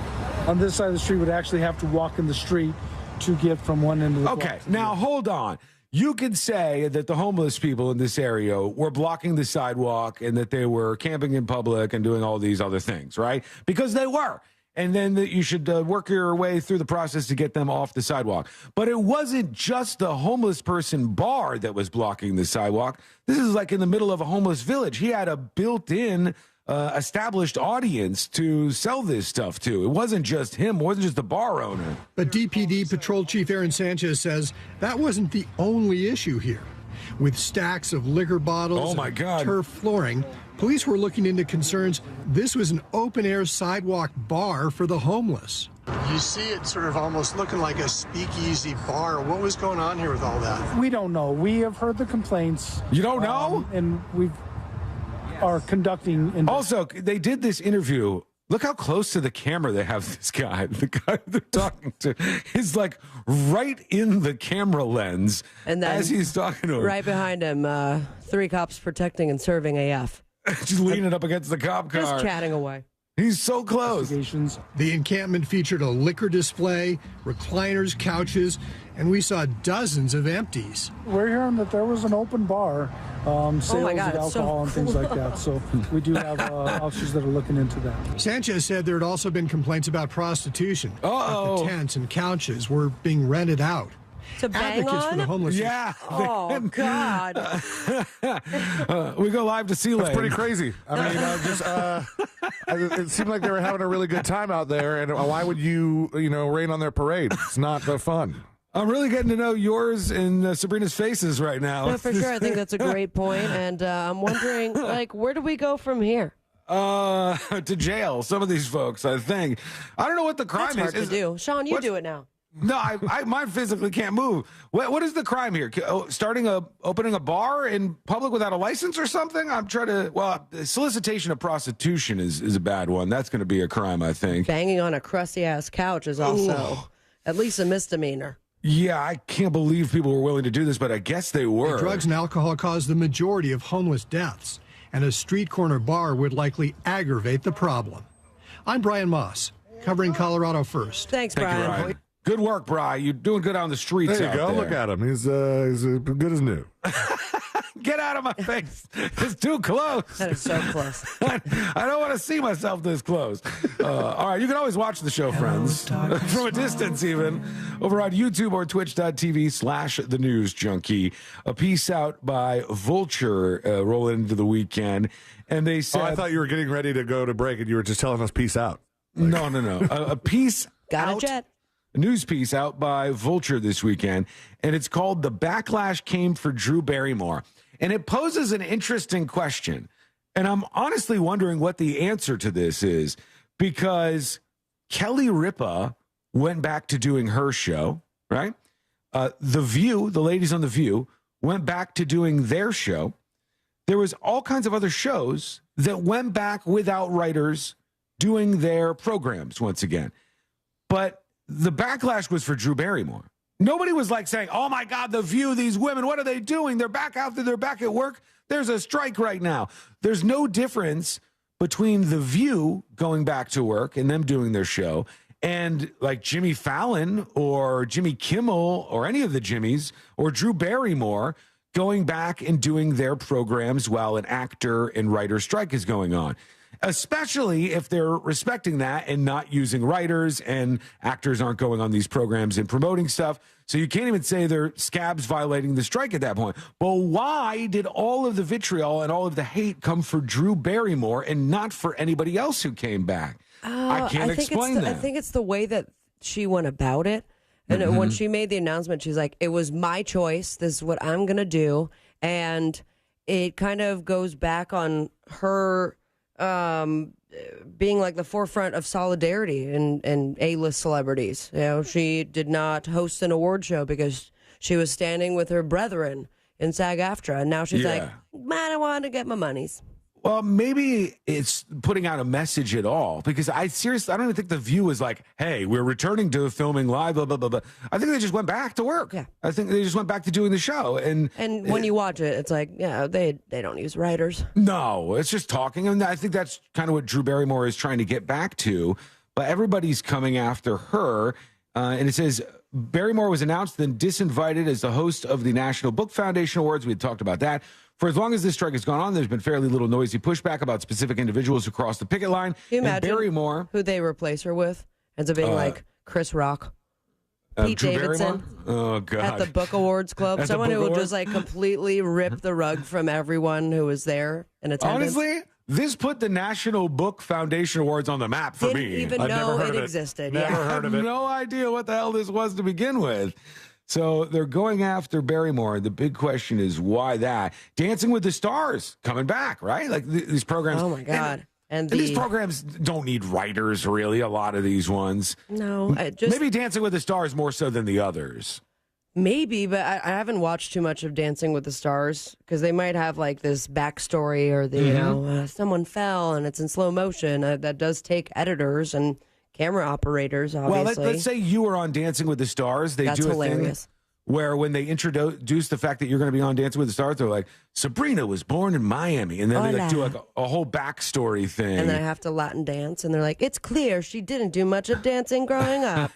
on this side of the street, would actually have to walk in the street to get from one end of the block Okay, to the now hold on. You could say that the homeless people in this area were blocking the sidewalk and that they were camping in public and doing all these other things, right? Because they were. And then that you should work your way through the process to get them off the sidewalk. But it wasn't just the homeless person bar that was blocking the sidewalk. This is like in the middle of a homeless village. He had a built-in established audience to sell this stuff to. It wasn't just him. It wasn't just the bar owner. But DPD Patrol Chief Aaron Sanchez says that wasn't the only issue here. With stacks of liquor bottles and turf flooring, police were looking into concerns this was an open-air sidewalk bar for the homeless. You see it sort of almost looking like a speakeasy bar. What was going on here with all that? We don't know. We have heard the complaints. You don't know? And we are conducting. Also, they did this interview. Look how close to the camera they have this guy. The guy they're talking to is like right in the camera lens And then as he's talking to him. Right behind him, 3 cops protecting and serving AF. Just leaning up against the cop car. Just chatting away. He's so close. The encampment featured a liquor display, recliners, couches, and we saw dozens of empties. We're hearing that there was an open bar, sales God, of it's so alcohol and things like that. So we do have officers that are looking into that. Sanchez said there had also been complaints about prostitution. Uh-oh. That the tents and couches were being rented out. To bang Advocates on? for the homeless. Yeah. Oh, God. We go live to Sea That's Lane. pretty crazy. I mean, it seemed like they were having a really good time out there, and why would you rain on their parade? It's not fun. I'm really getting to know yours and Sabrina's faces right now. No, for sure. I think that's a great point. And I'm wondering, where do we go from here? To jail. Some of these folks, I think. I don't know what the crime That's hard is. to do. Sean, you do it now. No, I physically can't move. What is the crime here? Opening a bar in public without a license or something? I'm trying to. Well, solicitation of prostitution is a bad one. That's going to be a crime, I think. Banging on a crusty ass couch is also at least a misdemeanor. Yeah, I can't believe people were willing to do this, but I guess they were. Drugs and alcohol cause the majority of homeless deaths, and a street corner bar would likely aggravate the problem. I'm Brian Moss, covering Colorado First. Thanks, Thank you, Brian. Brian. Good work, Brian. You're doing good on the streets. There you go. out there. Look at him. He's good as new. Get out of my face. It's too close. That is so close. I don't want to see myself this close. All right, you can always watch the show, friends, from a distance even, over on YouTube or twitch.tv/The News Junkie. A piece out by Vulture rolling into the weekend. And they said... I thought you were getting ready to go to break and you were just telling us peace out. No. A piece Got out. a jet. news piece out by Vulture this weekend, and it's called "The Backlash Came for Drew Barrymore," and it poses an interesting question. And I'm honestly wondering what the answer to this is, because Kelly Ripa went back to doing her show, right? The View, the ladies on The View, went back to doing their show. There was all kinds of other shows that went back without writers doing their programs once again. But the backlash was for Drew Barrymore. Nobody was like saying, oh my God, The View, these women, what are they doing? They're back out there, they're back at work. There's a strike right now. There's no difference between The View going back to work and them doing their show and like Jimmy Fallon or Jimmy Kimmel or any of the Jimmys or Drew Barrymore going back and doing their programs while an actor and writer strike is going on, especially if they're respecting that and not using writers and actors aren't going on these programs and promoting stuff. So you can't even say they're scabs violating the strike at that point. But why did all of the vitriol and all of the hate come for Drew Barrymore and not for anybody else who came back? I can't explain that. I think it's the way that she went about it. And when she made the announcement, she's like, it was my choice. This is what I'm going to do. And it kind of goes back on her being like the forefront of solidarity and A-list celebrities. You know, she did not host an award show because she was standing with her brethren in SAG-AFTRA. And now she's like, man, I want to get my monies. Well, maybe it's putting out a message at all, because I don't even think The View was like, hey, we're returning to filming live, blah, blah, blah, blah. I think they just went back to work. Yeah. I think they just went back to doing the show. And when you watch it, it's like, yeah, they don't use writers. No, it's just talking. And I think that's kind of what Drew Barrymore is trying to get back to. But everybody's coming after her. And it says, Barrymore was announced and disinvited as the host of the National Book Foundation Awards. We had talked about that. For as long as this strike has gone on, there's been fairly little noisy pushback about specific individuals who crossed the picket line. Can you imagine Barrymore, who they replace her with? Ends up being like Chris Rock, Pete Drew Davidson. Oh, God. At the Book Awards Club. Someone who will just like completely rip the rug from everyone who was there in attendance. Honestly, this put the National Book Foundation Awards on the map for me. Didn't even know it existed. Never heard of it. No idea what the hell this was to begin with. So they're going after Barrymore. The big question is why that? Dancing with the Stars coming back, right? Like these programs. Oh, my God. And these programs don't need writers, really, a lot of these ones. No. Maybe Dancing with the Stars more so than the others. Maybe, but I haven't watched too much of Dancing with the Stars because they might have like this backstory or you know, someone fell and it's in slow motion. That does take editors and camera operators, obviously. Well, let's say you were on Dancing with the Stars. That's do a hilarious. Thing where when they introduce the fact that you're going to be on Dancing with the Stars, they're like, Sabrina was born in Miami. And then they like, do like a whole backstory thing. And then I have to Latin dance. And they're like, it's clear she didn't do much of dancing growing up.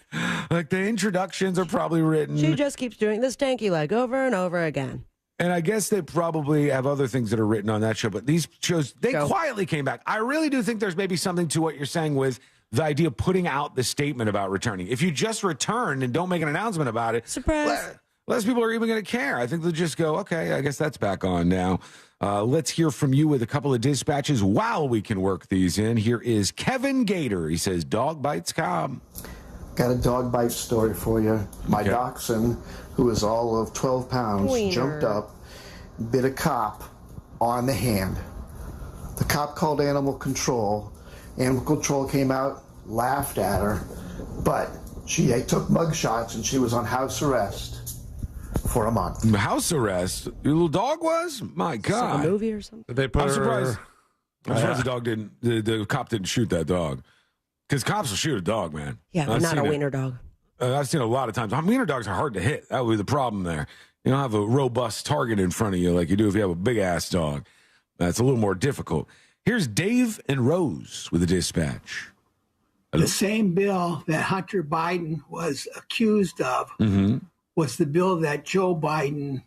Like the introductions are probably written. She just keeps doing the stanky leg over and over again. And I guess they probably have other things that are written on that show. But these shows, they quietly came back. I really do think there's maybe something to what you're saying with the idea of putting out the statement about returning. If you just return and don't make an announcement about it, surprise, less people are even going to care. I think they'll just go, okay, I guess that's back on now. Let's hear from you with a couple of dispatches while we can work these in. Here is Kevin Gator. He says, dog bites Cobb. Got a dog bite story for you. My dachshund, who is all of 12 pounds, jumped up, bit a cop on the hand. The cop called animal control. Animal control came out, laughed at her, but they took mug shots and she was on house arrest for a month. House arrest? Your little dog was? My God. Like a movie or something? Did they put I'm her... surprised. I'm surprised the dog didn't. The cop didn't shoot that dog. Because cops will shoot a dog, man. Yeah, but not a wiener dog. I've seen a lot of times. Wiener dogs are hard to hit. That would be the problem there. You don't have a robust target in front of you like you do if you have a big ass dog. That's a little more difficult. Here's Dave and Rose with a dispatch. The same bill that Hunter Biden was accused of was the bill that Joe Biden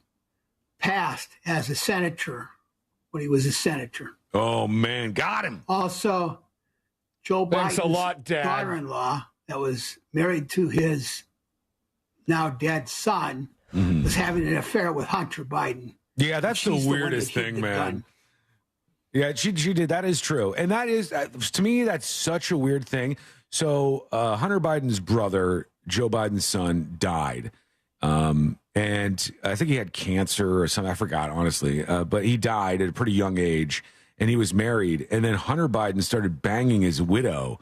passed as a senator when he was a senator. Oh, man. Got him. Also, Joe Biden's daughter-in-law that was married to his now dead son was having an affair with Hunter Biden. Yeah, that's the weirdest thing, man. Gun. Yeah, she did. That is true. And that is, to me, that's such a weird thing. So Hunter Biden's brother, Joe Biden's son, died. And I think he had cancer or something. I forgot, honestly. But he died at a pretty young age, and he was married. And then Hunter Biden started banging his widow,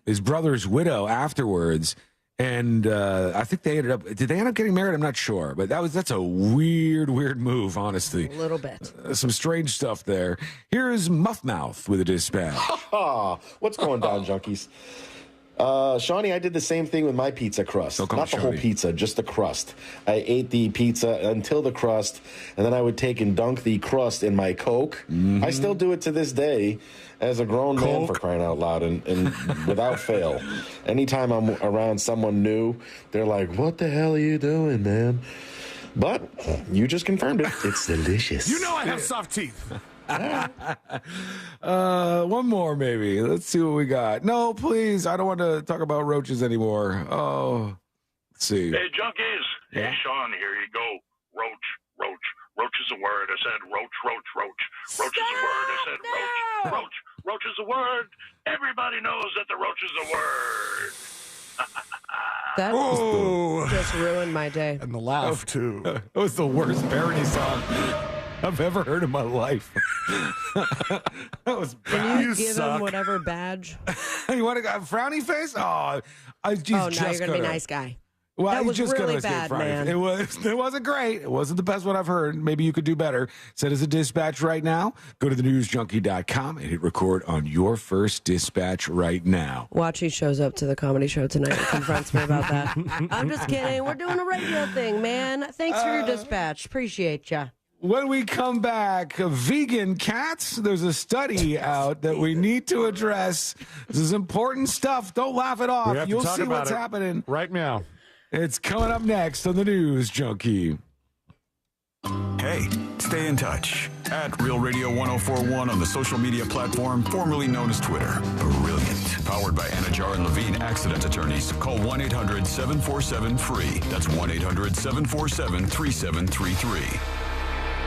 his brother's widow afterwards. And I think did they end up getting married? I'm not sure. But that's a weird move, honestly. A little bit. Some strange stuff there. Here's Muffmouth with a dispatch. What's going down, junkies? Shawnee, I did the same thing with my pizza crust. Not the whole pizza, just the crust. I ate the pizza until the crust, and then I would take and dunk the crust in my Coke. Mm-hmm. I still do it to this day as a grown man, for crying out loud, and without fail. Anytime I'm around someone new, they're like, what the hell are you doing, man? But you just confirmed it. It's delicious. You know I have soft teeth. One more, maybe. Let's see what we got. No, please. I don't want to talk about roaches anymore. Oh, let's see. Hey, junkies. Yeah? Hey, Sean, here you go. Roach. Roach is a word. I said roach. Roach is a word. I said roach. Roach is a word. Everybody knows that the roach is a word. That just ruined my day. And the laugh, too. It was the worst parody song I've ever heard in my life. That was bad. Can you give him whatever badge? You want to go frowny face? Oh, now you're going to be nice guy. Well, that was just really bad, man. It wasn't great. It wasn't the best one I've heard. Maybe you could do better. Send us a dispatch right now. Go to thenewsjunkie.com and hit record on your first dispatch right now. Watchy shows up to the comedy show tonight and confronts me about that. I'm just kidding. We're doing a radio thing, man. Thanks for your dispatch. Appreciate ya. When we come back, vegan cats, there's a study out that we need to address. This is important stuff. Don't laugh it off. You'll see what's happening right now. It's coming up next on the News Junkie. Hey, stay in touch at Real Radio 1041 on the social media platform formerly known as Twitter. Brilliant. Powered by Anajar and Levine Accident Attorneys. Call 1-800-747-FREE. That's 1-800-747-3733.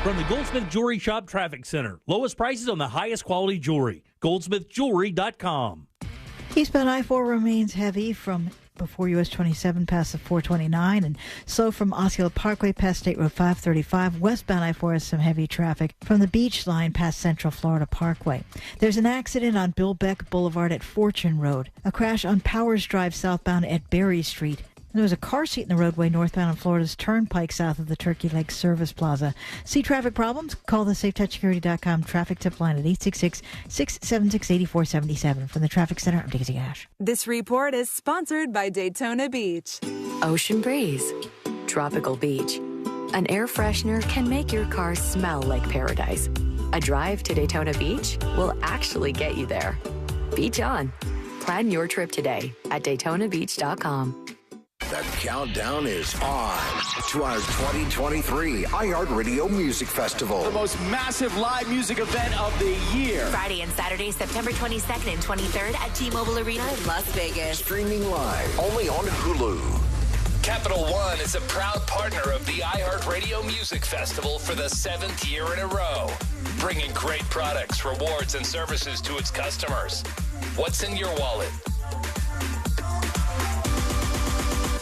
From the Goldsmith Jewelry Shop Traffic Center. Lowest prices on the highest quality jewelry. GoldsmithJewelry.com. Eastbound I-4 remains heavy from before US 27 past the 429 and slow from Osceola Parkway past State Road 535. Westbound I-4 has some heavy traffic from the beach line past Central Florida Parkway. There's an accident on Bill Beck Boulevard at Fortune Road. A crash on Powers Drive southbound at Berry Street. There was a car seat in the roadway northbound on Florida's Turnpike south of the Turkey Lake Service Plaza. See traffic problems? Call the SafeTouchSecurity.com traffic tip line at 866-676-8477. From the Traffic Center, I'm Daisy Ash. This report is sponsored by Daytona Beach. Ocean breeze, tropical beach. An air freshener can make your car smell like paradise. A drive to Daytona Beach will actually get you there. Beach on. Plan your trip today at DaytonaBeach.com. The countdown is on to our 2023 iHeartRadio Music Festival. The most massive live music event of the year. Friday and Saturday, September 22nd and 23rd at T-Mobile Arena in Las Vegas. Streaming live only on Hulu. Capital One is a proud partner of the iHeartRadio Music Festival for the 7th year in a row, bringing great products, rewards, and services to its customers. What's in your wallet?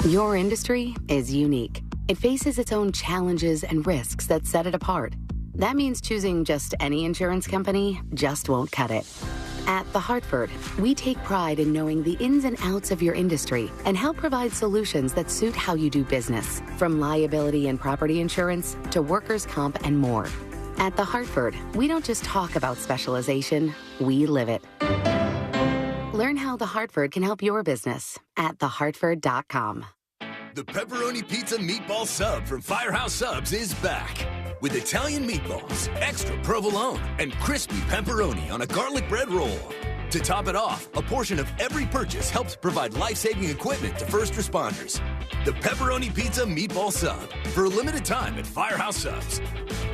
Your industry is unique. It faces its own challenges and risks that set it apart. That means choosing just any insurance company just won't cut it. At The Hartford, we take pride in knowing the ins and outs of your industry and help provide solutions that suit how you do business, from liability and property insurance to workers' comp and more. At The Hartford, we don't just talk about specialization, we live it. Learn how The Hartford can help your business at thehartford.com. The Pepperoni Pizza Meatball Sub from Firehouse Subs is back. With Italian meatballs, extra provolone, and crispy pepperoni on a garlic bread roll. To top it off, a portion of every purchase helps provide life-saving equipment to first responders. The Pepperoni Pizza Meatball Sub, for a limited time at Firehouse Subs.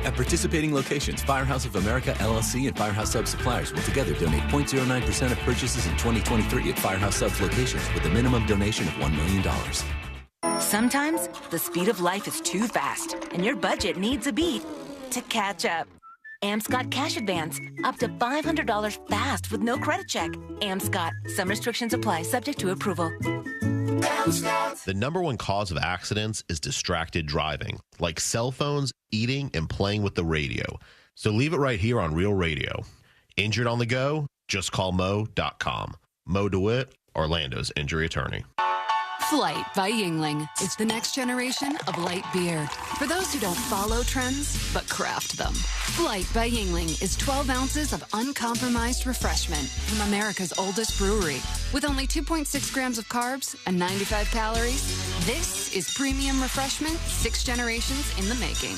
At participating locations, Firehouse of America, LLC, and Firehouse Subs suppliers will together donate 0.09% of purchases in 2023 at Firehouse Subs locations with a minimum donation of $1 million. Sometimes the speed of life is too fast, and your budget needs a beat to catch up. Amscot Cash Advance, up to $500 fast with no credit check. Amscot. Some restrictions apply, subject to approval. The number one cause of accidents is distracted driving, like cell phones, eating, and playing with the radio. So leave it right here on Real Radio. Injured on the go? Just call Mo.com. Mo DeWitt, Orlando's injury attorney. Flight by Yingling. It's the next generation of light beer. For those who don't follow trends, but craft them. Flight by Yingling is 12 ounces of uncompromised refreshment from America's oldest brewery. With only 2.6 grams of carbs and 95 calories, this is premium refreshment 6 generations in the making.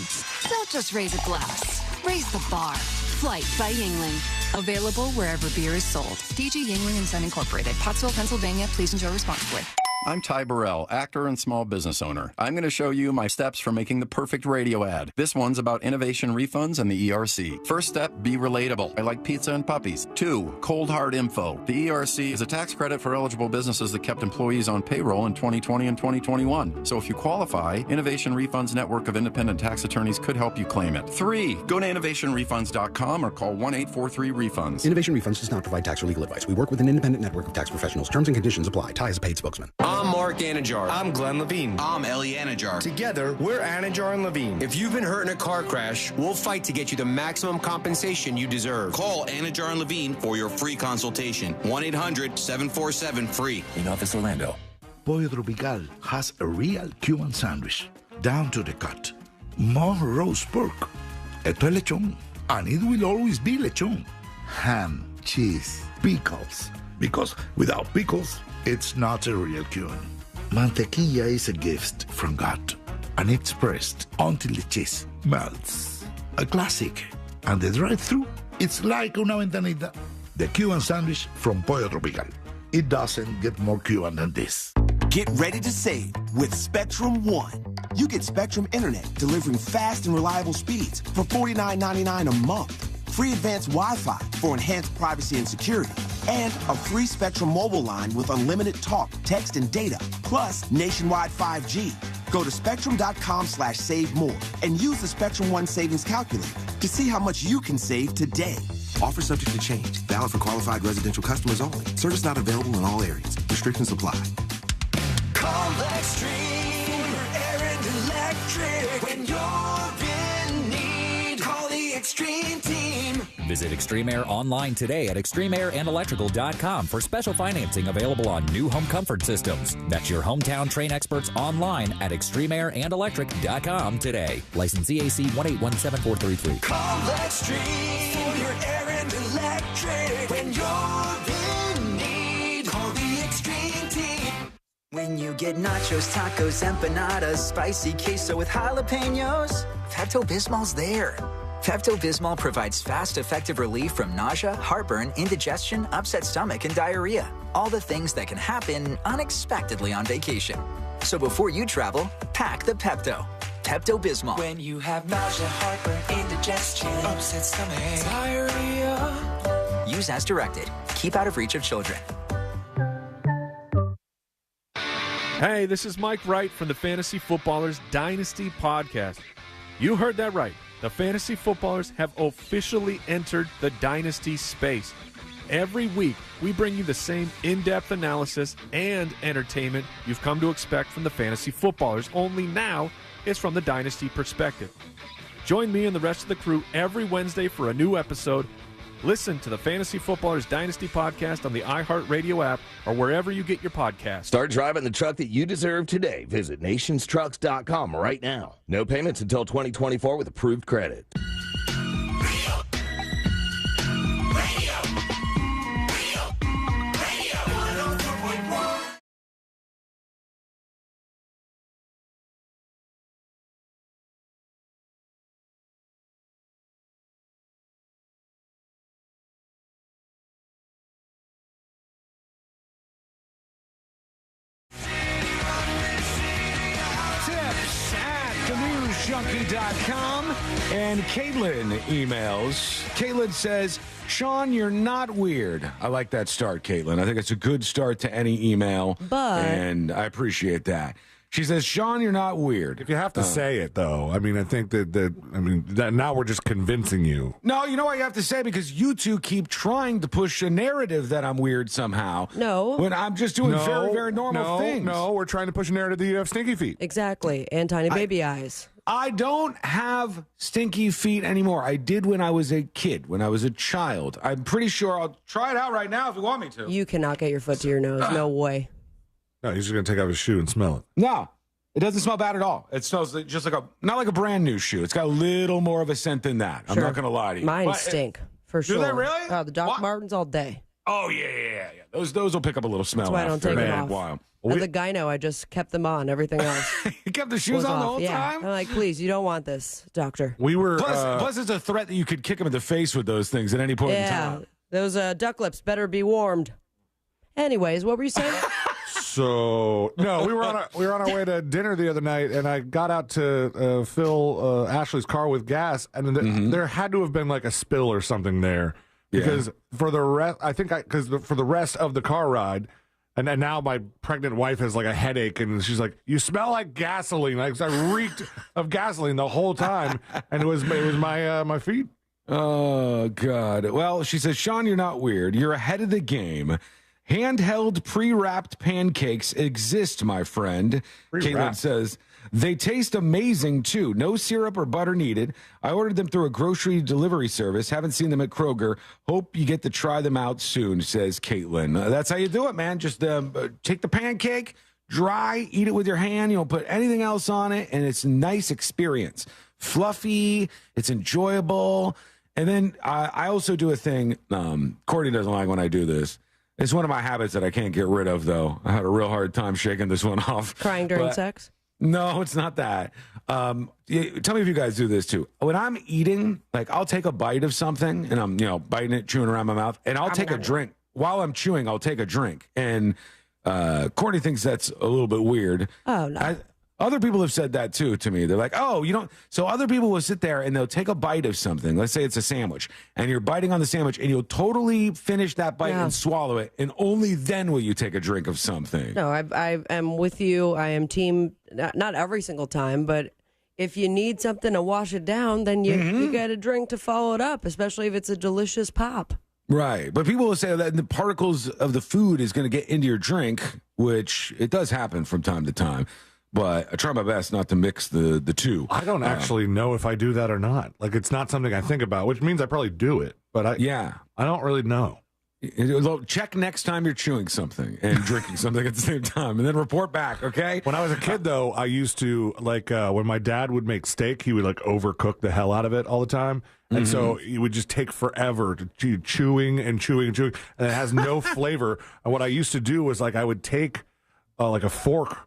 Don't just raise a glass. Raise the bar. Flight by Yingling. Available wherever beer is sold. DG Yingling & Son Incorporated. Pottsville, Pennsylvania. Please enjoy responsibly. I'm Ty Burrell, actor and small business owner. I'm going to show you my steps for making the perfect radio ad. This one's about innovation refunds and the ERC. First step, be relatable. I like pizza and puppies. 2, cold hard info. The ERC is a tax credit for eligible businesses that kept employees on payroll in 2020 and 2021. So if you qualify, Innovation Refunds Network of Independent Tax Attorneys could help you claim it. 3, go to innovationrefunds.com or call 1-843-REFUNDS. Innovation Refunds does not provide tax or legal advice. We work with an independent network of tax professionals. Terms and conditions apply. Ty is a paid spokesman. I'm Mark Anajar. I'm Glenn Levine. I'm Ellie Anajar. Together, we're Anajar and Levine. If you've been hurt in a car crash, we'll fight to get you the maximum compensation you deserve. Call Anajar and Levine for your free consultation. 1-800-747-FREE. In Office Orlando. Pollo Tropical has a real Cuban sandwich, down to the cut. More roast pork. Esto es lechón, and it will always be lechón. Ham, cheese, pickles. Because without pickles, it's not a real Cuban. Mantequilla is a gift from God, and it's pressed until the cheese melts. A classic. And the drive-thru, it's like una ventanita. The Cuban sandwich from Pollo Tropical. It doesn't get more Cuban than this. Get ready to save with Spectrum One. You get Spectrum Internet delivering fast and reliable speeds for $49.99 a month. Free advanced Wi-Fi for enhanced privacy and security. And a free Spectrum mobile line with unlimited talk, text, and data, plus nationwide 5G. Go to spectrum.com/save more and use the Spectrum One savings calculator to see how much you can save today. Offer subject to change. Valid for qualified residential customers only. Service not available in all areas. Restrictions apply. Call Extreme Air and Electric. When you're in need, call the Extreme team. Visit Extreme Air online today at extremeairandelectrical.com for special financing available on new home comfort systems. That's your hometown Train experts online at extremeairandelectric.com today. License EAC 1817433. Call Extreme for your air and electric. When you're in need, call the Extreme team. When you get nachos, tacos, empanadas, spicy queso with jalapenos, Pepto-Bismol's there. Pepto-Bismol provides fast, effective relief from nausea, heartburn, indigestion, upset stomach, and diarrhea. All the things that can happen unexpectedly on vacation. So before you travel, pack the Pepto. Pepto-Bismol. When you have nausea, heartburn, indigestion, upset stomach, diarrhea. Use as directed. Keep out of reach of children. Hey, this is Mike Wright from the Fantasy Footballers Dynasty Podcast. You heard that right. The Fantasy Footballers have officially entered the Dynasty space. Every week, we bring you the same in-depth analysis and entertainment you've come to expect from the Fantasy Footballers, only now it's from the Dynasty perspective. Join me and the rest of the crew every Wednesday for a new episode. Listen to the Fantasy Footballers Dynasty Podcast on the iHeartRadio app or wherever you get your podcasts. Start driving the truck that you deserve today. Visit nationstrucks.com right now. No payments until 2024 with approved credit. Junkie.com, and Caitlin emails. Caitlin says, Sean, you're not weird. I like that start, Caitlin. I think it's a good start to any email, but, and I appreciate that. She says, Sean, you're not weird. If you have to say it, though, I mean, I think that now we're just convincing you. No, you know what you have to say, because you two keep trying to push a narrative that I'm weird somehow. No. When I'm just doing very, very normal things. No, we're trying to push a narrative that you have stinky feet. Exactly. And tiny baby eyes. I don't have stinky feet anymore. I did when I was a kid, when I was a child. I'm pretty sure I'll try it out right now if you want me to. You cannot get your foot to your nose. No way. No, he's just going to take off his shoe and smell it. No, it doesn't smell bad at all. It smells just like not like a brand new shoe. It's got a little more of a scent than that. I'm not going to lie to you. Mine stink, for sure. Do they really? Oh, the Doc Martens all day. Oh, yeah. Those will pick up a little smell. That's why I don't take them off. While. And the gyno, I just kept them on. Everything else. You kept the shoes on the whole time? I'm like, please, you don't want this, doctor. We were. Plus, it's a threat that you could kick him in the face with those things at any point in time. Those duck lips better be warmed. Anyways, what were you saying? So no, we were on our way to dinner the other night, and I got out to fill Ashley's car with gas, and there had to have been like a spill or something there, because for the rest, for the rest of the car ride, and now my pregnant wife has like a headache, and she's like, "You smell like gasoline." Like I reeked of gasoline the whole time, and it was my feet. Oh God! Well, she says, Sean, you're not weird. You're ahead of the game. Handheld pre-wrapped pancakes exist, my friend. Caitlin says, they taste amazing, too. No syrup or butter needed. I ordered them through a grocery delivery service. Haven't seen them at Kroger. Hope you get to try them out soon, says Caitlin. That's how you do it, man. Just take the pancake, dry, eat it with your hand. You don't put anything else on it, and it's a nice experience. Fluffy, it's enjoyable. And then I also do a thing. Courtney doesn't like when I do this. It's one of my habits that I can't get rid of, though. I had a real hard time shaking this one off. Crying during sex? No, it's not that. Tell me if you guys do this, too. When I'm eating, like, I'll take a bite of something, and I'm, biting it, chewing around my mouth, and I'll take a drink. While I'm chewing, I'll take a drink. And Courtney thinks that's a little bit weird. Oh, no. Other people have said that, too, to me. They're like, oh, you don't. So other people will sit there and they'll take a bite of something. Let's say it's a sandwich. And you're biting on the sandwich and you'll totally finish that bite and swallow it. And only then will you take a drink of something. No, I am with you. I am team, not every single time, but if you need something to wash it down, then you get a drink to follow it up, especially if it's a delicious pop. Right. But people will say that the particles of the food is going to get into your drink, which it does happen from time to time. But I try my best not to mix the two. I don't actually know if I do that or not. Like, it's not something I think about, which means I probably do it. But I don't really know. Check next time you're chewing something and drinking something at the same time, and then report back, okay? When I was a kid, though, I used to, when my dad would make steak, he would, overcook the hell out of it all the time. And so it would just take forever to chewing and chewing and chewing, and it has no flavor. And what I used to do was, I would take, a fork,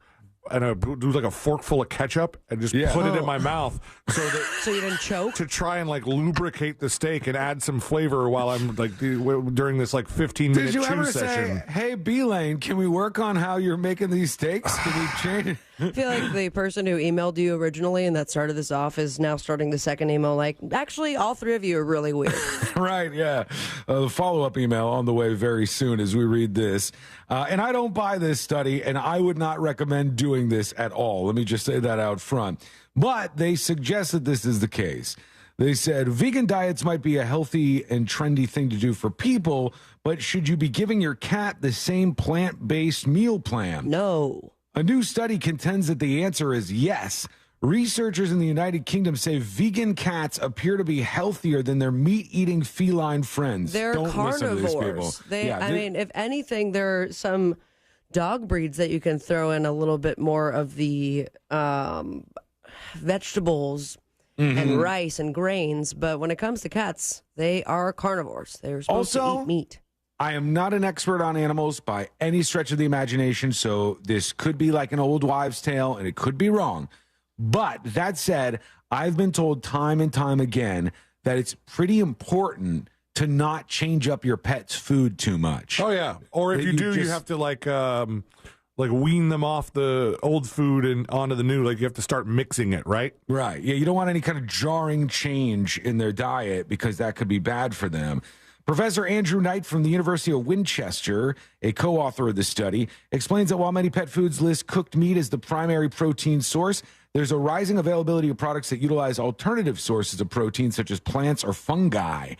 and I do a fork full of ketchup and just put it in my mouth so you didn't choke, to try and lubricate the steak and add some flavor while I'm during this 15-minute chew session. Did you ever say, "Hey, B-Lane, can we work on how you're making these steaks? Can we change?" I feel like the person who emailed you originally and that started this off is now starting the second email actually, all three of you are really weird. Right, yeah. The follow-up email on the way very soon as we read this. And I don't buy this study, and I would not recommend doing this at all. Let me just say that out front. But they suggest that this is the case. They said vegan diets might be a healthy and trendy thing to do for people, but should you be giving your cat the same plant-based meal plan? No. A new study contends that the answer is yes. Researchers in the United Kingdom say vegan cats appear to be healthier than their meat-eating feline friends. They're carnivores. I mean, if anything, there are some dog breeds that you can throw in a little bit more of the vegetables and rice and grains. But when it comes to cats, they are carnivores. They're supposed to eat meat. I am not an expert on animals by any stretch of the imagination, so this could be like an old wives' tale, and it could be wrong. But that said, I've been told time and time again that it's pretty important to not change up your pet's food too much. Oh, yeah. Or if you do, you have to, wean them off the old food and onto the new. You have to start mixing it, right? Right. Yeah, you don't want any kind of jarring change in their diet because that could be bad for them. Professor Andrew Knight from the University of Winchester, a co-author of the study, explains that while many pet foods list cooked meat as the primary protein source, there's a rising availability of products that utilize alternative sources of protein, such as plants or fungi.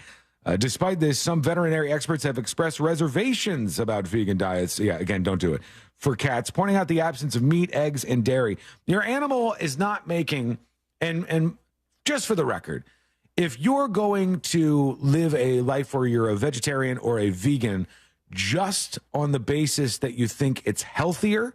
Despite this, some veterinary experts have expressed reservations about vegan diets. Yeah, again, don't do it. For cats, pointing out the absence of meat, eggs, and dairy. Your animal is not making, and just for the record, if you're going to live a life where you're a vegetarian or a vegan just on the basis that you think it's healthier,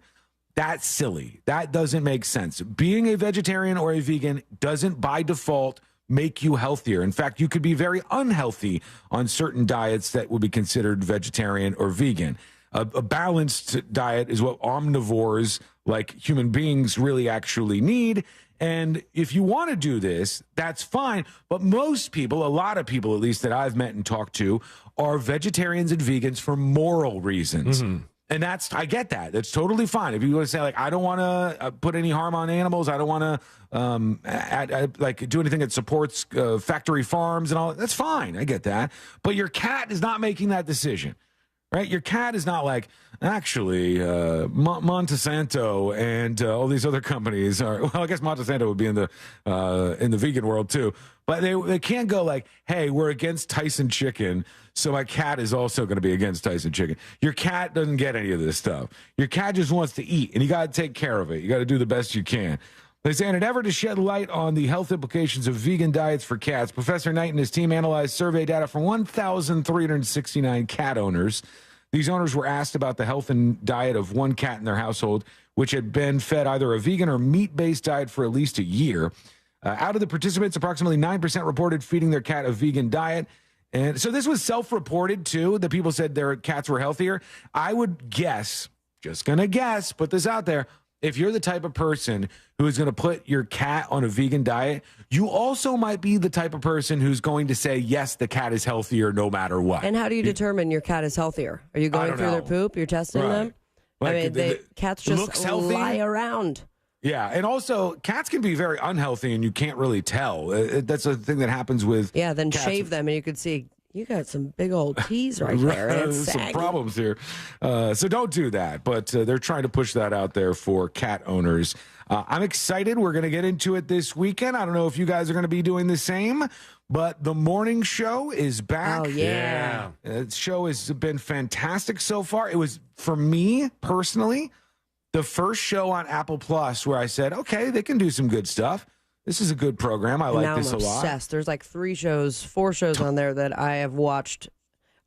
that's silly. That doesn't make sense. Being a vegetarian or a vegan doesn't by default make you healthier. In fact, you could be very unhealthy on certain diets that would be considered vegetarian or vegan. A balanced diet is what omnivores like human beings really actually need. And if you want to do this, that's fine. But most people, a lot of people at least that I've met and talked to, are vegetarians and vegans for moral reasons. Mm-hmm. And I get that. That's totally fine. If you want to say, like, I don't want to put any harm on animals, I don't want to do anything that supports factory farms and all, that's fine. I get that. But your cat is not making that decision. Right? Your cat is not like, actually, Monsanto and all these other companies are, well, I guess Monsanto would be in the vegan world too, but they can't go like, hey, we're against Tyson chicken, so my cat is also going to be against Tyson chicken. Your cat doesn't get any of this stuff. Your cat just wants to eat, and you got to take care of it. You got to do the best you can. They say in an effort to shed light on the health implications of vegan diets for cats, Professor Knight and his team analyzed survey data from 1,369 cat owners. These owners were asked about the health and diet of one cat in their household, which had been fed either a vegan or meat-based diet for at least a year. Out of the participants, approximately 9% reported feeding their cat a vegan diet. And so this was self-reported, too, that people said their cats were healthier. I would guess, just going to guess, put this out there, if you're the type of person who is going to put your cat on a vegan diet, you also might be the type of person who's going to say, yes, the cat is healthier no matter what. And how do you determine your cat is healthier? Are you going through their poop? You're testing them? Like, cats just lie around. Yeah, and also cats can be very unhealthy and you can't really tell. That's a thing that happens with then cats. Shave them and you could see you got some big old tees right there. And it's some problems here. So don't do that. But they're trying to push that out there for cat owners. I'm excited. We're going to get into it this weekend. I don't know if you guys are going to be doing the same, but the morning show is back. Oh, yeah. The show has been fantastic so far. It was, for me personally, the first show on Apple Plus where I said, okay, they can do some good stuff. This is a good program. I like this a lot. I'm obsessed. There's like 4 shows on there that I have watched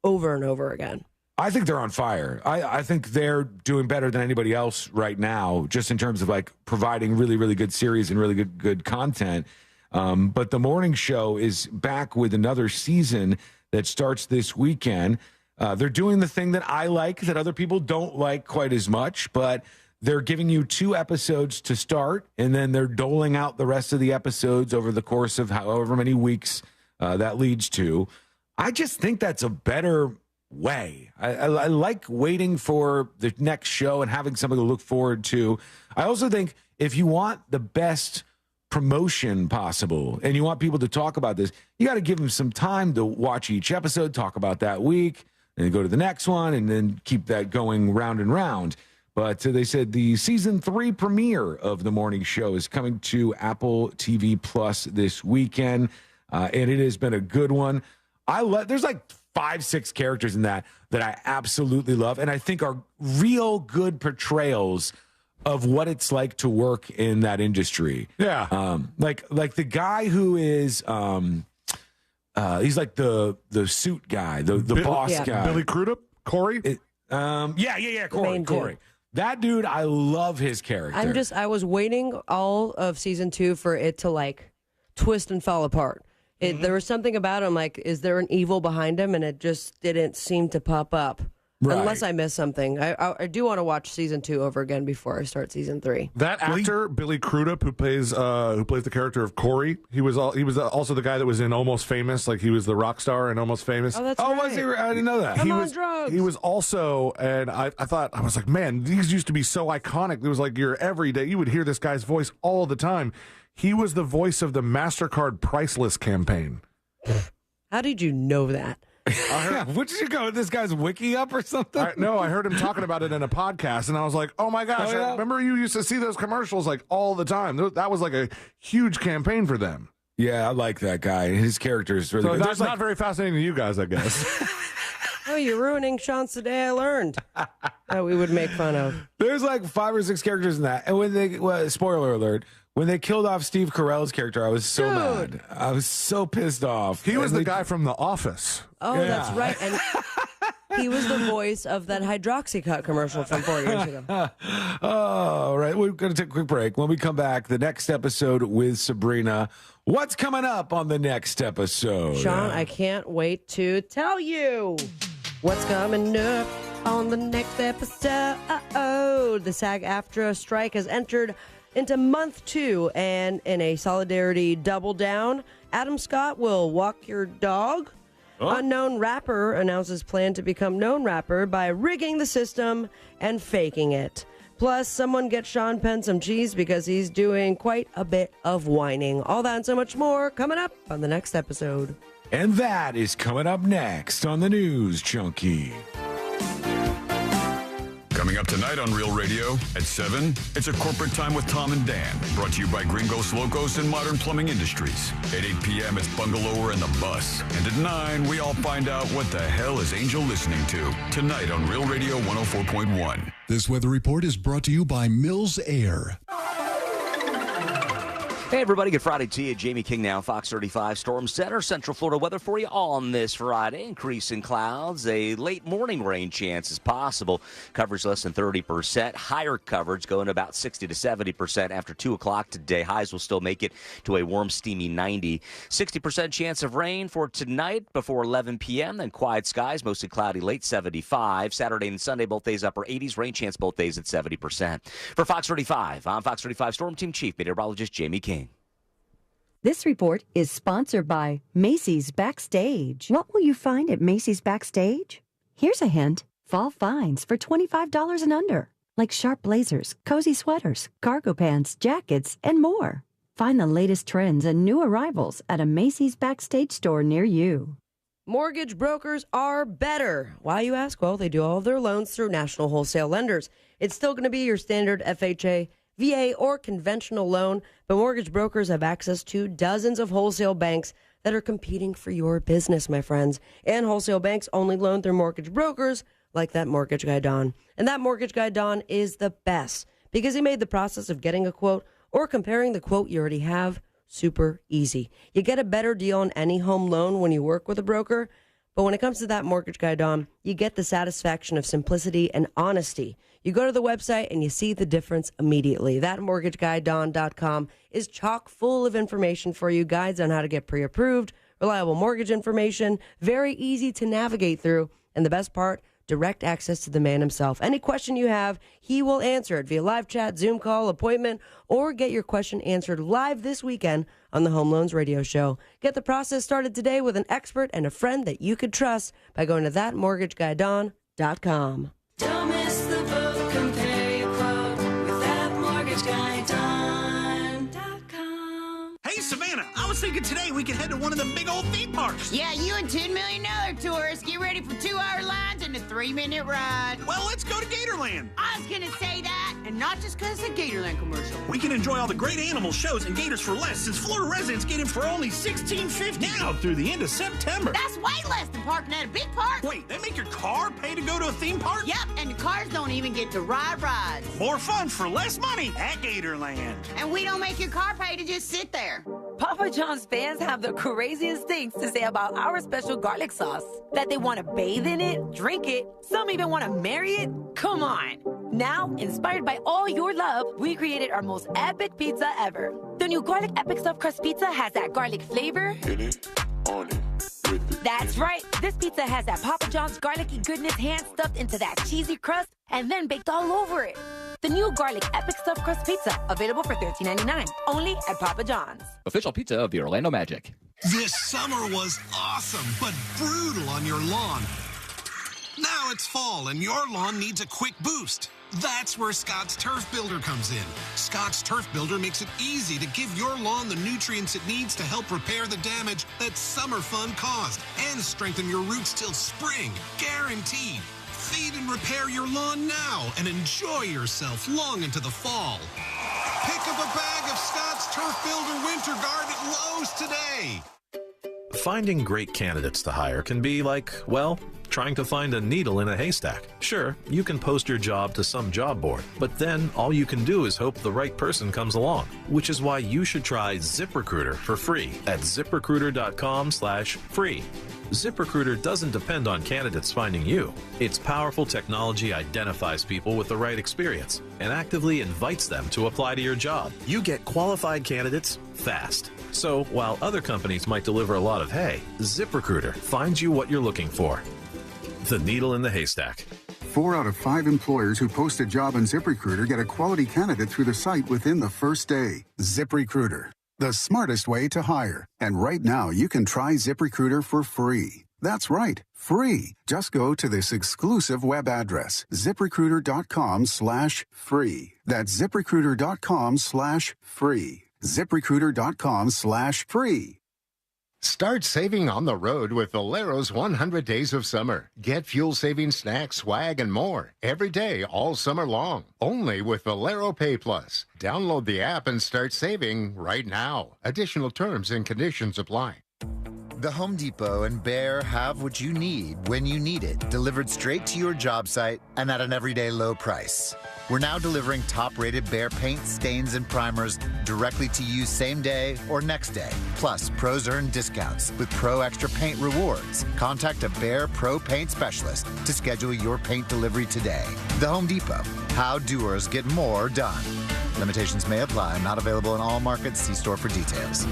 over and over again. I think they're on fire. I think they're doing better than anybody else right now, just in terms of like providing really, really good series and really good content. But the morning show is back with another season that starts this weekend. They're doing the thing that I like that other people don't like quite as much, but they're giving you 2 episodes to start, and then they're doling out the rest of the episodes over the course of however many weeks that leads to. I just think that's a better way. I like waiting for the next show and having something to look forward to. I also think if you want the best promotion possible and you want people to talk about this, you got to give them some time to watch each episode, talk about that week, and then go to the next one, and then keep that going round and round. But they said the season 3 premiere of the morning show is coming to Apple TV Plus this weekend, and it has been a good one. There's like 5-6 characters in that I absolutely love, and I think are real good portrayals of what it's like to work in that industry. Yeah, like the guy who is he's like the suit guy, the boss guy, Billy Crudup, Corey. Corey. That dude, I love his character. I was waiting all of season 2 for it to like twist and fall apart. There was something about him, like, is there an evil behind him? And it just didn't seem to pop up. Right. Unless I missed something. I do want to watch season 2 over again before I start season 3. That actor, Billy Crudup, who plays the character of Corey, he was also the guy that was in Almost Famous, like he was the rock star in Almost Famous. Oh, that's right. Was he? I didn't know that. I'm on drugs. He was also, and I was like, man, these used to be so iconic. It was like your everyday, you would hear this guy's voice all the time. He was the voice of the MasterCard Priceless campaign. How did you know that? What did you go? This guy's wiki up or something? No, I heard him talking about it in a podcast, and I was like, oh my gosh, I remember you used to see those commercials like all the time. That was like a huge campaign for them. Yeah, I like that guy. His character is really good. That's not very fascinating to you guys, I guess. Oh, you're ruining Sean's Today I Learned. That we would make fun of. There's like 5 or 6 characters in that. And when they, spoiler alert, when they killed off Steve Carell's character, I was so mad. I was so pissed off. He was the guy from The Office. Oh, that's right. And he was the voice of that Hydroxycut commercial from 4 years ago. Oh, right. We're going to take a quick break. When we come back, the next episode with Sabrina. What's coming up on the next episode? Sean, I can't wait to tell you what's coming up on the next episode. The SAG-AFTRA strike has entered into month 2, and in a solidarity double down, Adam Scott will walk your dog. Unknown rapper announces plan to become known rapper by rigging the system and faking it. Plus, someone gets Sean Penn some cheese because he's doing quite a bit of whining. All that and so much more coming up on the next episode. And that is coming up next on the News Junkie. Coming up tonight on Real Radio at 7, it's a corporate time with Tom and Dan, brought to you by Gringos Locos and Modern Plumbing Industries. At 8 p.m., it's Bungalower and the Bus. And at 9, we all find out what the hell is Angel listening to. Tonight on Real Radio 104.1. This weather report is brought to you by Mills Air. Hey, everybody. Good Friday to you. Jamie King now, Fox 35 Storm Center. Central Florida weather for you on this Friday. Increasing clouds. A late morning rain chance is possible. Coverage less than 30%. Higher coverage going to about 60 to 70% after 2 o'clock today. Highs will still make it to a warm, steamy 90. 60% chance of rain for tonight before 11 p.m. Then quiet skies, mostly cloudy, late 75. Saturday and Sunday, both days upper 80s. Rain chance both days at 70%. For Fox 35, I'm Fox 35 Storm Team Chief Meteorologist Jamie King. This report is sponsored by Macy's Backstage. What will you find at Macy's Backstage? Here's a hint. Fall finds for $25 and under, like sharp blazers, cozy sweaters, cargo pants, jackets, and more. Find the latest trends and new arrivals at a Macy's Backstage store near you. Mortgage brokers are better. Why, you ask? Well, they do all of their loans through national wholesale lenders. It's still going to be your standard FHA, VA, or conventional loan, but mortgage brokers have access to dozens of wholesale banks that are competing for your business, my friends. And wholesale banks only loan through mortgage brokers like that mortgage guy, Don. And that mortgage guy, Don, is the best because he made the process of getting a quote or comparing the quote you already have super easy. You get a better deal on any home loan when you work with a broker, but when it comes to that mortgage guy, Don, you get the satisfaction of simplicity and honesty. You go to the website and you see the difference immediately. ThatMortgageGuyDon.com is chock full of information for you, guides on how to get pre-approved, reliable mortgage information, very easy to navigate through, and the best part, direct access to the man himself. Any question you have, he will answer it via live chat, Zoom call, appointment, or get your question answered live this weekend on the Home Loans Radio Show. Get the process started today with an expert and a friend that you could trust by going to ThatMortgageGuyDon.com. Don't miss the boat, compare your quote with ThatMortgageGuyDon.com. Hey, Savannah, I was thinking today we could head to one of the big old theme parks. Yeah, you and 10 million other tourists get ready for 2-hour lines and a 3-minute ride. Well, let's go to Gatorland. I was going to say that, and not just because it's a Gatorland commercial. We can enjoy all the great animal shows and gators for less, since Florida residents get in for only $16.50 now through the end of September. That's way less than parking at a big park. Wait, they make your car pay to go to a theme park? Yep, and the cars don't even get to ride rides. More fun for less money at Gatorland. And we don't make your car pay to just sit there. Papa John's fans have the craziest things to say about our special garlic sauce. That they want to bathe in it, drink it, some even want to marry it. Come on. Now, inspired by all your love, we created our most epic pizza ever. The new Garlic Epic Stuffed Crust Pizza has that garlic flavor. In it, on it, with it. That's right. This pizza has that Papa John's garlicky goodness hand stuffed into that cheesy crust and then baked all over it. The new Garlic Epic Stuffed Crust Pizza, available for $13.99, only at Papa John's. Official pizza of the Orlando Magic. This summer was awesome, but brutal on your lawn. Now Now it's fall and your lawn needs a quick boost. That's where Scott's Turf Builder comes in. Scott's Turf Builder makes it easy to give your lawn the nutrients it needs to help repair the damage that summer fun caused and strengthen your roots till spring. Guaranteed. Feed and repair your lawn now and enjoy yourself long into the fall. Pick up a bag of Scott's Turf Builder Winter Guard at Lowe's today. Finding great candidates to hire can be like, well, trying to find a needle in a haystack. Sure, you can post your job to some job board, but then all you can do is hope the right person comes along, which is why you should try ZipRecruiter for free at ZipRecruiter.com/free. ZipRecruiter doesn't depend on candidates finding you. Its powerful technology identifies people with the right experience and actively invites them to apply to your job. You get qualified candidates fast. So while other companies might deliver a lot of hay, ZipRecruiter finds you what you're looking for. The needle in the haystack. 4 out of 5 employers who post a job on ZipRecruiter get a quality candidate through the site within the first day. ZipRecruiter, the smartest way to hire. And right now, you can try ZipRecruiter for free. That's right, free. Just go to this exclusive web address, ZipRecruiter.com/free. That's ZipRecruiter.com/free. ZipRecruiter.com/free. Start saving on the road with Valero's 100 Days of Summer. Get fuel-saving snacks, swag, and more every day all summer long. Only with Valero Pay Plus. Download the app and start saving right now. Additional terms and conditions apply. The Home Depot and Behr have what you need when you need it, delivered straight to your job site and at an everyday low price. We're now delivering top-rated Behr paint, stains, and primers directly to you same day or next day. Plus, pros earn discounts with Pro Extra Paint rewards. Contact a Behr Pro Paint specialist to schedule your paint delivery today. The Home Depot. How doers get more done. Limitations may apply. Not available in all markets. See store for details.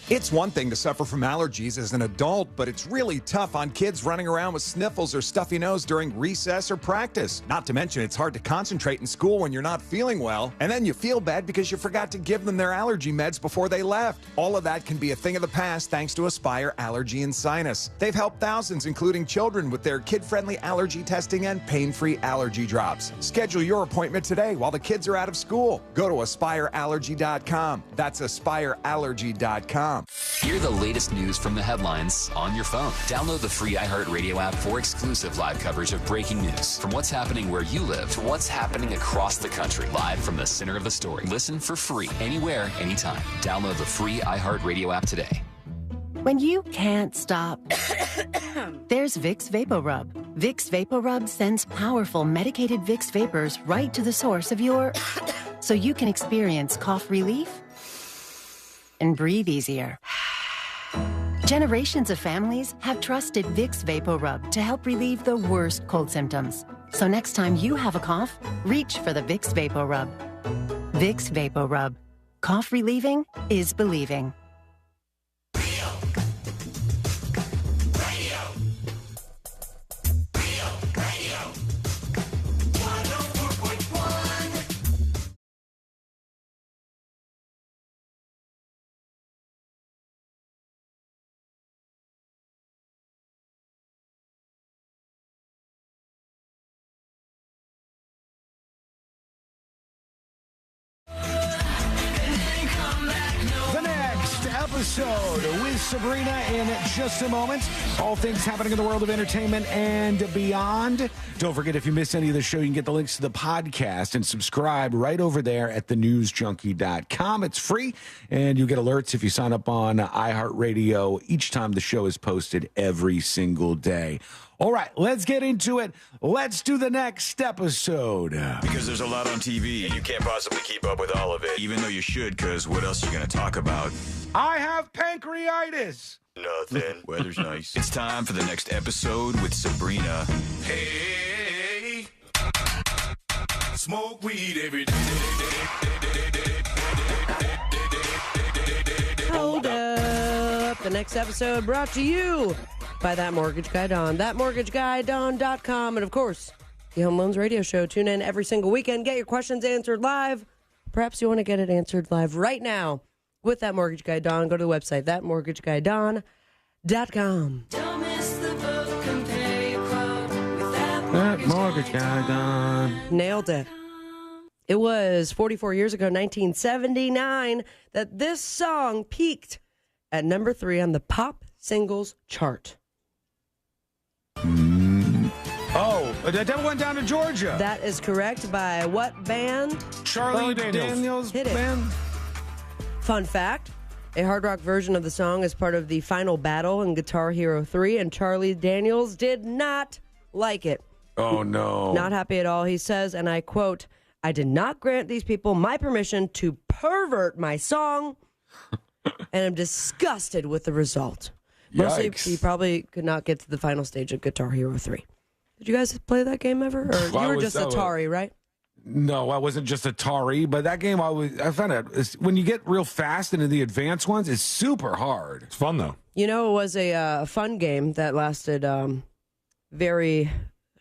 It's one thing to suffer from allergies as an adult, but it's really tough on kids running around with sniffles or stuffy nose during recess or practice. Not to mention, it's hard to concentrate in school when you're not feeling well, and then you feel bad because you forgot to give them their allergy meds before they left. All of that can be a thing of the past thanks to Aspire Allergy and Sinus. They've helped thousands, including children, with their kid-friendly allergy testing and pain-free allergy drops. Schedule your appointment today while the kids are out of school. Go to AspireAllergy.com. That's AspireAllergy.com. Hear the latest news from the headlines on your phone. Download the free iHeartRadio app for exclusive live coverage of breaking news. From what's happening where you live to what's happening across the country. Live from the center of the story. Listen for free, anywhere, anytime. Download the free iHeartRadio app today. When you can't stop, there's Vicks VapoRub. Vicks VapoRub sends powerful medicated Vicks vapors right to the source of your... so you can experience cough relief and breathe easier. Generations of families have trusted Vicks VapoRub to help relieve the worst cold symptoms. So next time you have a cough, reach for the Vicks VapoRub. Vicks VapoRub. Cough relieving is believing. Episode with Sabrina in just a moment. All things happening in the world of entertainment and beyond. Don't forget, if you miss any of the show, you can get the links to the podcast and subscribe right over there at thenewsjunkie.com. It's free, and you get alerts if you sign up on iHeartRadio each time the show is posted every single day. All right, let's get into it. Let's do the next episode. Because there's a lot on TV, and you can't possibly keep up with all of it, even though you should, because what else are you going to talk about? I have pancreatitis. Nothing. Weather's nice. It's time for the next episode with Sabrina. Hey, smoke weed every day. Hold up. The next episode brought to you by That Mortgage Guy Don. ThatMortgageGuyDon.com. And, of course, the Home Loans Radio Show. Tune in every single weekend. Get your questions answered live. Perhaps you want to get it answered live right now with That Mortgage Guy Don. Go to the website, ThatMortgageGuyDon.com. Don't miss the book and pay your quote. That mortgage guy gone. Nailed it. It was 44 years ago, 1979, that this song peaked at number 3 on the pop singles chart. Oh, the devil went down to Georgia. That is correct. By what band? Charlie Daniels Hit it. Band. Fun fact, a hard rock version of the song is part of the final battle in Guitar Hero 3, and Charlie Daniels did not like it. Oh, no. Not happy at all. He says, and I quote, "I did not grant these people my permission to pervert my song, and I'm disgusted with the result." Mostly, Yikes. he probably could not get to the final stage of Guitar Hero 3. Did you guys play that game ever? Or you were just Atari, right? No, I wasn't just Atari, but that game I found out when you get real fast into the advanced ones, it's super hard. It's fun though. You know, it was a fun game that lasted very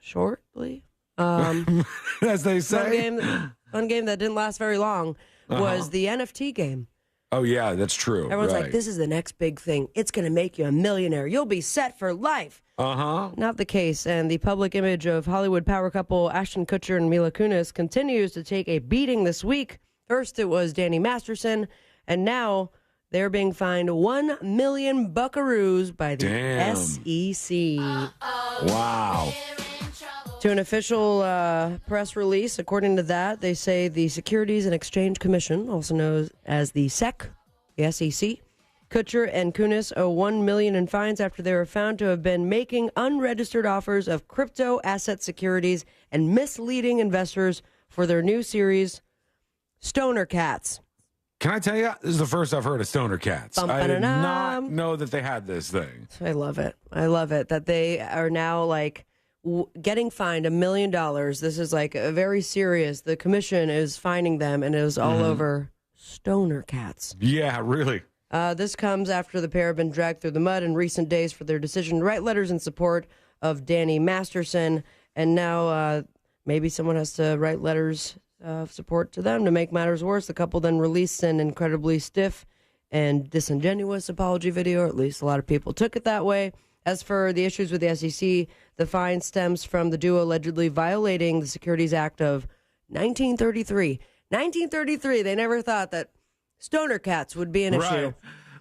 shortly. As they say. Fun game that didn't last very long was the NFT game. Oh, yeah, that's true. Everyone's right. like, this is the next big thing. It's going to make you a millionaire. You'll be set for life. Uh-huh. Not the case. And the public image of Hollywood power couple Ashton Kutcher and Mila Kunis continues to take a beating this week. First, it was Danny Masterson, and now they're being fined 1 million buckaroos by the SEC. Wow. To an official press release, according to that, they say the Securities and Exchange Commission, also known as the SEC, the SEC, Kutcher and Kunis owe $1 million in fines after they were found to have been making unregistered offers of crypto asset securities and misleading investors for their new series, Stoner Cats. Can I tell you, this is the first I've heard of Stoner Cats. I did not know that they had this thing. I love it. I love it that they are now like getting fined $1 million. This is like a very serious. The commission is fining them, and it was all over Stoner Cats. Yeah, really. This comes after the pair have been dragged through the mud in recent days for their decision to write letters in support of Danny Masterson, and now maybe someone has to write letters of support to them to make matters worse. The couple then released an incredibly stiff and disingenuous apology video, or at least a lot of people took it that way. As for the issues with the SEC, the fine stems from the duo allegedly violating the Securities Act of 1933. 1933, they never thought that Stoner Cats would be an issue.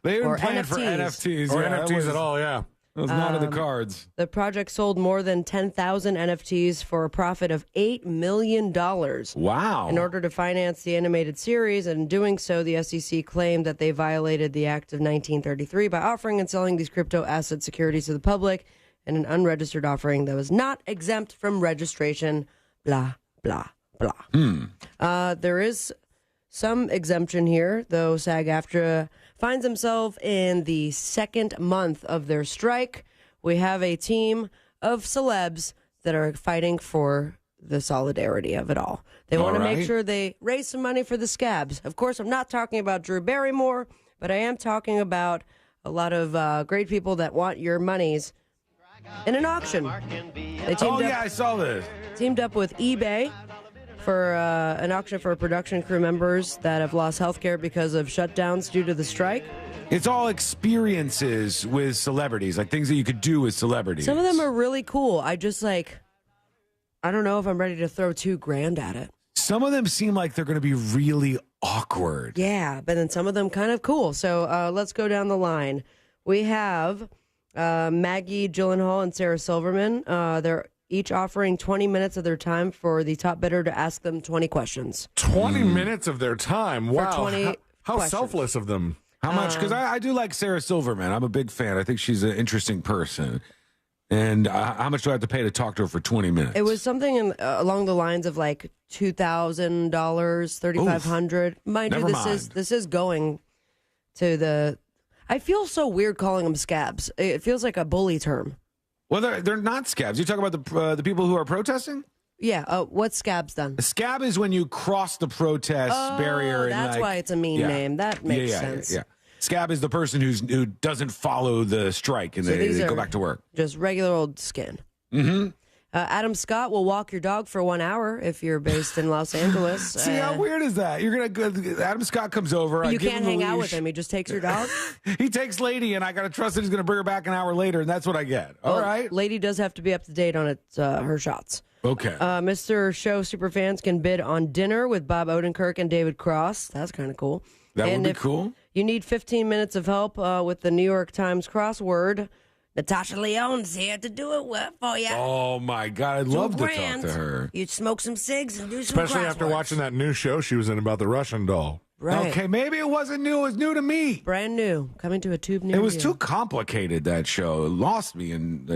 They didn't Or plan for NFTs. NFTs. Or Yeah, NFTs at all, yeah. It was not in the cards. The project sold more than 10,000 NFTs for a profit of $8 million. Wow. In order to finance the animated series, and in doing so, the SEC claimed that they violated the Act of 1933 by offering and selling these crypto asset securities to the public in an unregistered offering that was not exempt from registration, blah, blah, blah. There is some exemption here, though SAG-AFTRA finds himself in the second month of their strike. We have a team of celebs that are fighting for the solidarity of it all. They want to make sure they raise some money for the scabs. Of course, I'm not talking about Drew Barrymore, but I am talking about a lot of great people that want your monies in an auction. They I saw this. Teamed up with eBay for an auction for production crew members that have lost health care because of shutdowns due to the strike. It's all experiences with celebrities, like things that you could do with celebrities. Some of them are really cool. I don't know if I'm ready to throw $2,000 at it. Some of them seem like they're going to be really awkward. Yeah, but then some of them kind of cool. So let's go down the line. We have Maggie Gyllenhaal and Sarah Silverman. They're each offering 20 minutes of their time for the top bidder to ask them 20 questions. 20 minutes of their time? Wow. For 20 how questions. selfless of them. How much? Because I do like Sarah Silverman. I'm a big fan. I think she's an interesting person. And how much do I have to pay to talk to her for 20 minutes? It was something along the lines of like $2,000, $3,500. Mind you, this is going to the. I feel so weird calling them scabs. It feels like a bully term. Well, they're not scabs. You talk about the people who are protesting? Yeah. What's scabs then? A scab is when you cross the protest barrier. That's why it's a mean name. That makes sense. Yeah. Scab is the person who doesn't follow the strike and they go back to work. Just regular old skin. Mm-hmm. Adam Scott will walk your dog for 1 hour if you're based in Los Angeles. See, how weird is that? You're gonna Adam Scott comes over. You can't hang out with him. He just takes your dog. He takes Lady, and I gotta trust that he's gonna bring her back an hour later, and that's what I get. All right. Lady does have to be up to date on her shots. Okay. Mr. Show superfans can bid on dinner with Bob Odenkirk and David Cross. That's kind of cool. That and would be if cool. You need 15 minutes of help with the New York Times crossword. Natasha Lyonne's here to do it for you. Oh my God, I'd love to talk to her. You'd smoke some cigs and do some Especially after watching that new show she was in about the Russian doll. Right. Okay, maybe it wasn't new. It was new to me. Brand new, coming to a tube near It was you. too complicated, that show. It lost me in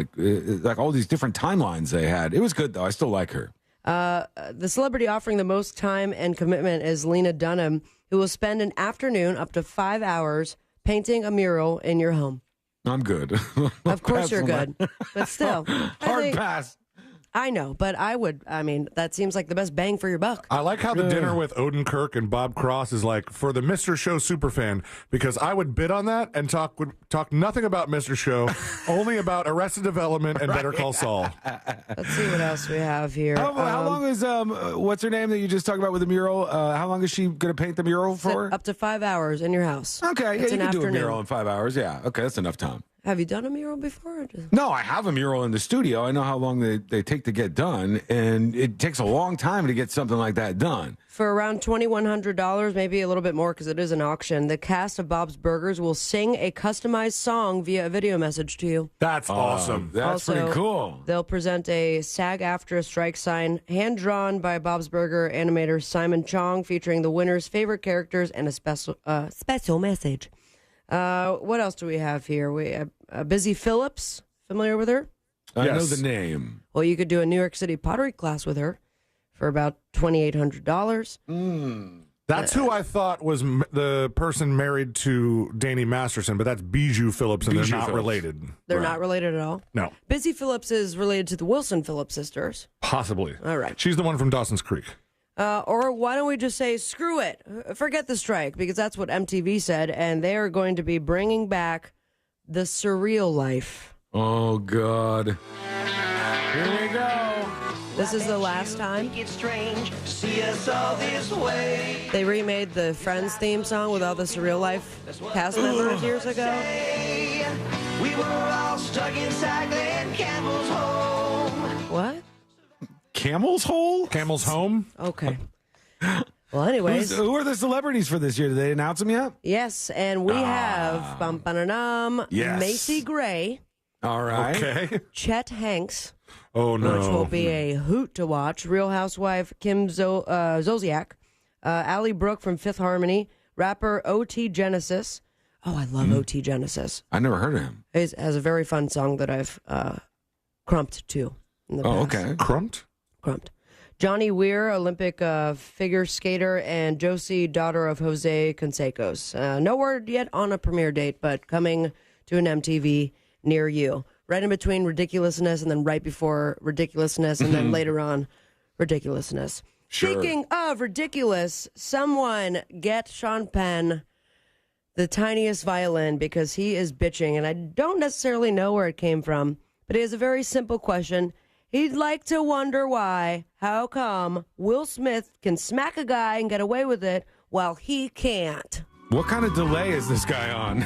like all these different timelines they had. It was good, though. I still like her. The celebrity offering the most time and commitment is Lena Dunham, who will spend an afternoon up to 5 hours painting a mural in your home. I'm good. Of course Pass you're on good. that. But still. Hard pass. I know, but that seems like the best bang for your buck. I like how the dinner with Odenkirk and Bob Cross is like for the Mr. Show superfan, because I would bid on that and talk nothing about Mr. Show, only about Arrested Development and Better Call Saul. Let's see what else we have here. How long is what's her name that you just talked about with the mural? How long is she going to paint the mural for? Up to 5 hours in your house. Okay, It's yeah, you an can do a afternoon. mural in 5 hours. Yeah, okay, that's enough time. Have you done a mural before? No, I have a mural in the studio. I know how long they take to get done, and it takes a long time to get something like that done. For around $2,100, maybe a little bit more because it is an auction, the cast of Bob's Burgers will sing a customized song via a video message to you. That's awesome. That's Also, pretty cool. They'll present a SAG-AFTRA strike sign hand-drawn by Bob's Burger animator Simon Chong, featuring the winner's favorite characters and a special message. What else do we have here? We have Busy Phillips. Familiar with her? I know the name. Well, you could do a New York City pottery class with her for about $2,800. That's who I thought was the person married to Danny Masterson, but that's Bijou Phillips, and Bijou they're not Phillips. related. They're not related at all? No. Busy Phillips is related to the Wilson Phillips sisters. Possibly. All right. She's the one from Dawson's Creek. Or why don't we just say, screw it, forget the strike, because that's what MTV said, and they are going to be bringing back the surreal life. Oh, God. Here we go. This is the last time. They remade the Friends theme song with all the surreal life cast members years ago. We were all stuck inside Glen Campbell's home. What? Camel's Hole? Camel's Home? Okay. Well, anyways. Who are the celebrities for this year? Did they announce them yet? Yes, and we have Yes. Macy Gray. All right. Okay. Chet Hanks. Oh, no. Which will be a hoot to watch. Real Housewife Kim Zolciak. Allie Brooke from Fifth Harmony. Rapper O.T. Genesis. Oh, I love O.T. Genesis. I never heard of him. He has a very fun song that I've crumped to in the past. Okay. Crumped? Crumped. Johnny Weir, Olympic figure skater, and Josie, daughter of Jose Canseco's. No word yet on a premiere date, but coming to an MTV near you. Right in between ridiculousness and then right before ridiculousness and then later on ridiculousness. Sure. Speaking of ridiculous, someone get Sean Penn the tiniest violin because he is bitching, and I don't necessarily know where it came from, but he has a very simple question. He'd like to wonder why, how come Will Smith can smack a guy and get away with it while he can't? What kind of delay is this guy on?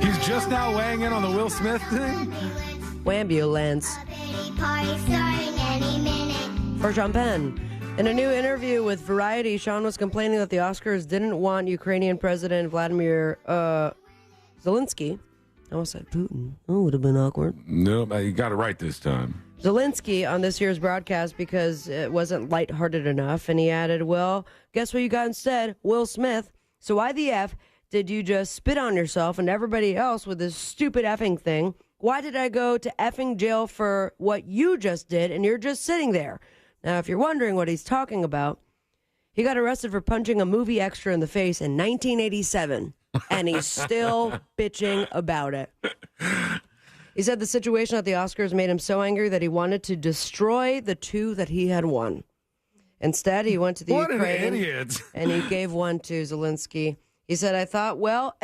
He's just now weighing in on the Will Smith thing? Wambulance. For Sean Penn. In a new interview with Variety, Sean was complaining that the Oscars didn't want Ukrainian President Vladimir Zelensky. I almost said Putin. Oh, would have been awkward. Nope, you got it right this time. Zelensky on this year's broadcast because it wasn't lighthearted enough. And he added, well, guess what you got instead? Will Smith. So why the F did you just spit on yourself and everybody else with this stupid effing thing? Why did I go to effing jail for what you just did and you're just sitting there? Now, if you're wondering what he's talking about, he got arrested for punching a movie extra in the face in 1987, and he's still bitching about it. He said the situation at the Oscars made him so angry that he wanted to destroy the two that he had won. Instead, he went to the Ukraine an idiot. and he gave one to Zelensky. He said, I thought, well,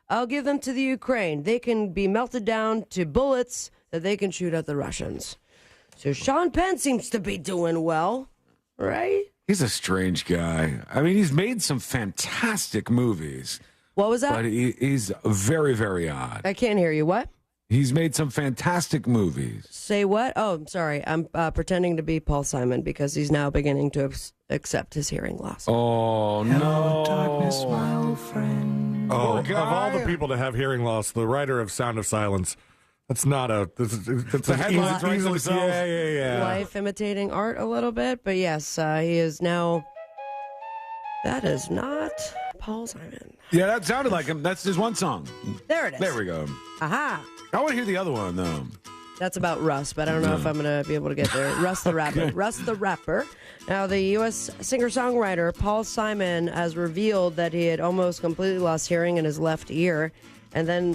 I'll give them to the Ukraine. They can be melted down to bullets that they can shoot at the Russians. So Sean Penn seems to be doing well, right? He's a strange guy. I mean, he's made some fantastic movies. What was that? But he's very, very odd. I can't hear you. What? He's made some fantastic movies. Say what? Oh, I'm sorry. I'm pretending to be Paul Simon because he's now beginning to accept his hearing loss. Oh, no. Darkness, my old friend. Oh, of all the people to have hearing loss, the writer of Sound of Silence, that's not a... It's the headlines write themselves. Yeah. Life imitating art a little bit, but yes, he is now... That is not Paul Simon. Yeah, that sounded like him. That's his one song. There it is. There we go. Aha. I want to hear the other one, though. That's about Russ, but I don't know if I'm going to be able to get there. Russ the Rapper. Okay. Russ the Rapper. Now, the U.S. singer-songwriter Paul Simon has revealed that he had almost completely lost hearing in his left ear. And then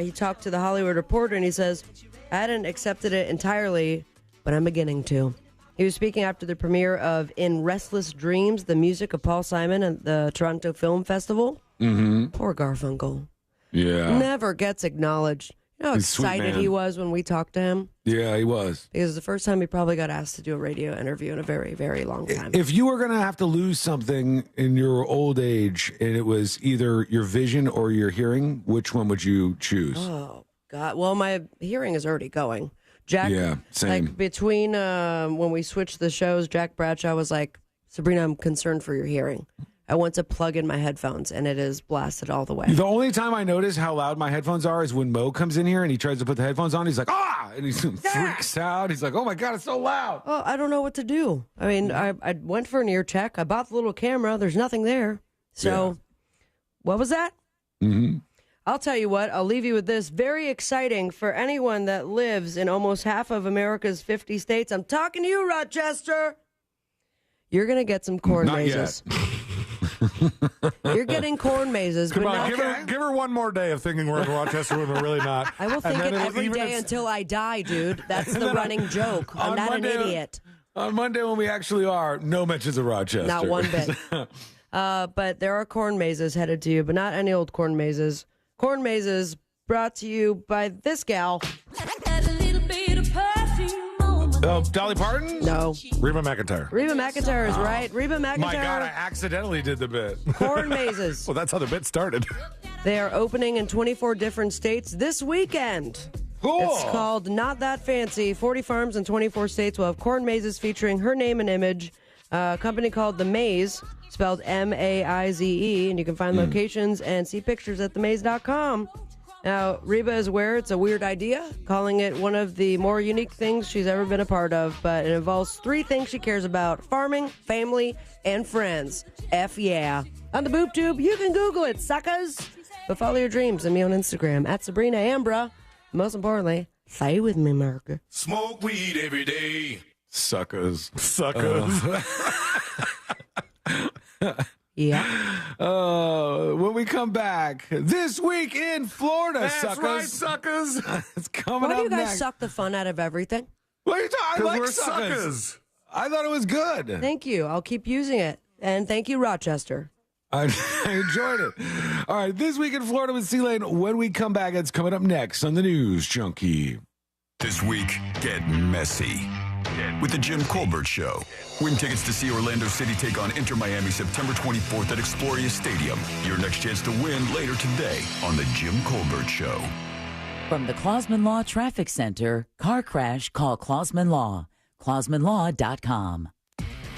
he talked to The Hollywood Reporter, and he says, I hadn't accepted it entirely, but I'm beginning to. He was speaking after the premiere of In Restless Dreams, the music of Paul Simon at the Toronto Film Festival. Mm-hmm. Poor Garfunkel. Yeah. Never gets acknowledged. You know how He's a sweet excited man. he was when we talked to him? Yeah, he was. Because the first time he probably got asked to do a radio interview in a very, very long time. If you were going to have to lose something in your old age, and it was either your vision or your hearing, which one would you choose? Oh, God. Well, my hearing is already going. Jack, Yeah, same. like between when we switched the shows, Jack Bradshaw was like, Sabrina, I'm concerned for your hearing. I want to plug in my headphones, and it is blasted all the way. The only time I notice how loud my headphones are is when Mo comes in here and he tries to put the headphones on. He's like, ah! And he freaks out. He's like, oh my God, it's so loud. Oh, I don't know what to do. I mean, I went for an ear check. I bought the little camera. There's nothing there. So, What was that? Mm-hmm. I'll tell you what. I'll leave you with this. Very exciting for anyone that lives in almost half of America's 50 states. I'm talking to you, Rochester. You're going to get some corn Not mazes. You're getting corn mazes. Come but on, not- give her one more day of thinking we're in Rochester when we're really not. I will think And it then every even day if- until I die, dude. That's the running joke. I'm on not Monday- an idiot. On Monday, when we actually are, no mentions of Rochester. Not one bit. But there are corn mazes headed to you, but not any old corn mazes. Corn mazes brought to you by this gal. Dolly Parton? No. Reba McEntire. Reba McEntire is right. Reba McEntire. My God, I accidentally did the bit. Corn mazes. Well, that's how the bit started. They are opening in 24 different states this weekend. Cool. It's called Not That Fancy. 40 farms in 24 states will have corn mazes featuring her name and image. A company called The Maze, spelled M-A-I-Z-E, and you can find locations and see pictures at themaze.com. Now, Reba is aware it's a weird idea, calling it one of the more unique things she's ever been a part of, but it involves three things she cares about: farming, family, and friends. F yeah. On the Boob Tube, you can Google it, suckers. But follow your dreams and me on Instagram, at Sabrina Ambra. Most importantly, stay with me, America. Smoke weed every day. Suckers. Yeah. When we come back, this week in Florida, That's suckers. right, suckers. It's coming Why do up you guys next. suck the fun out of everything? What are you talking? I 'Cause like we're suckers. suckers. I thought it was good. Thank you. I'll keep using it. And thank you, Rochester. I enjoyed it. All right, this week in Florida with C-Lane. When we come back, it's coming up next on the News Junkie. This week, get messy with the Jim Colbert Show. Win tickets to see Orlando City take on Inter Miami September 24th at Exploria Stadium. Your next chance to win later today on the Jim Colbert Show. From the Clausman Law Traffic Center, car crash, call Clausman Law. ClausmanLaw.com.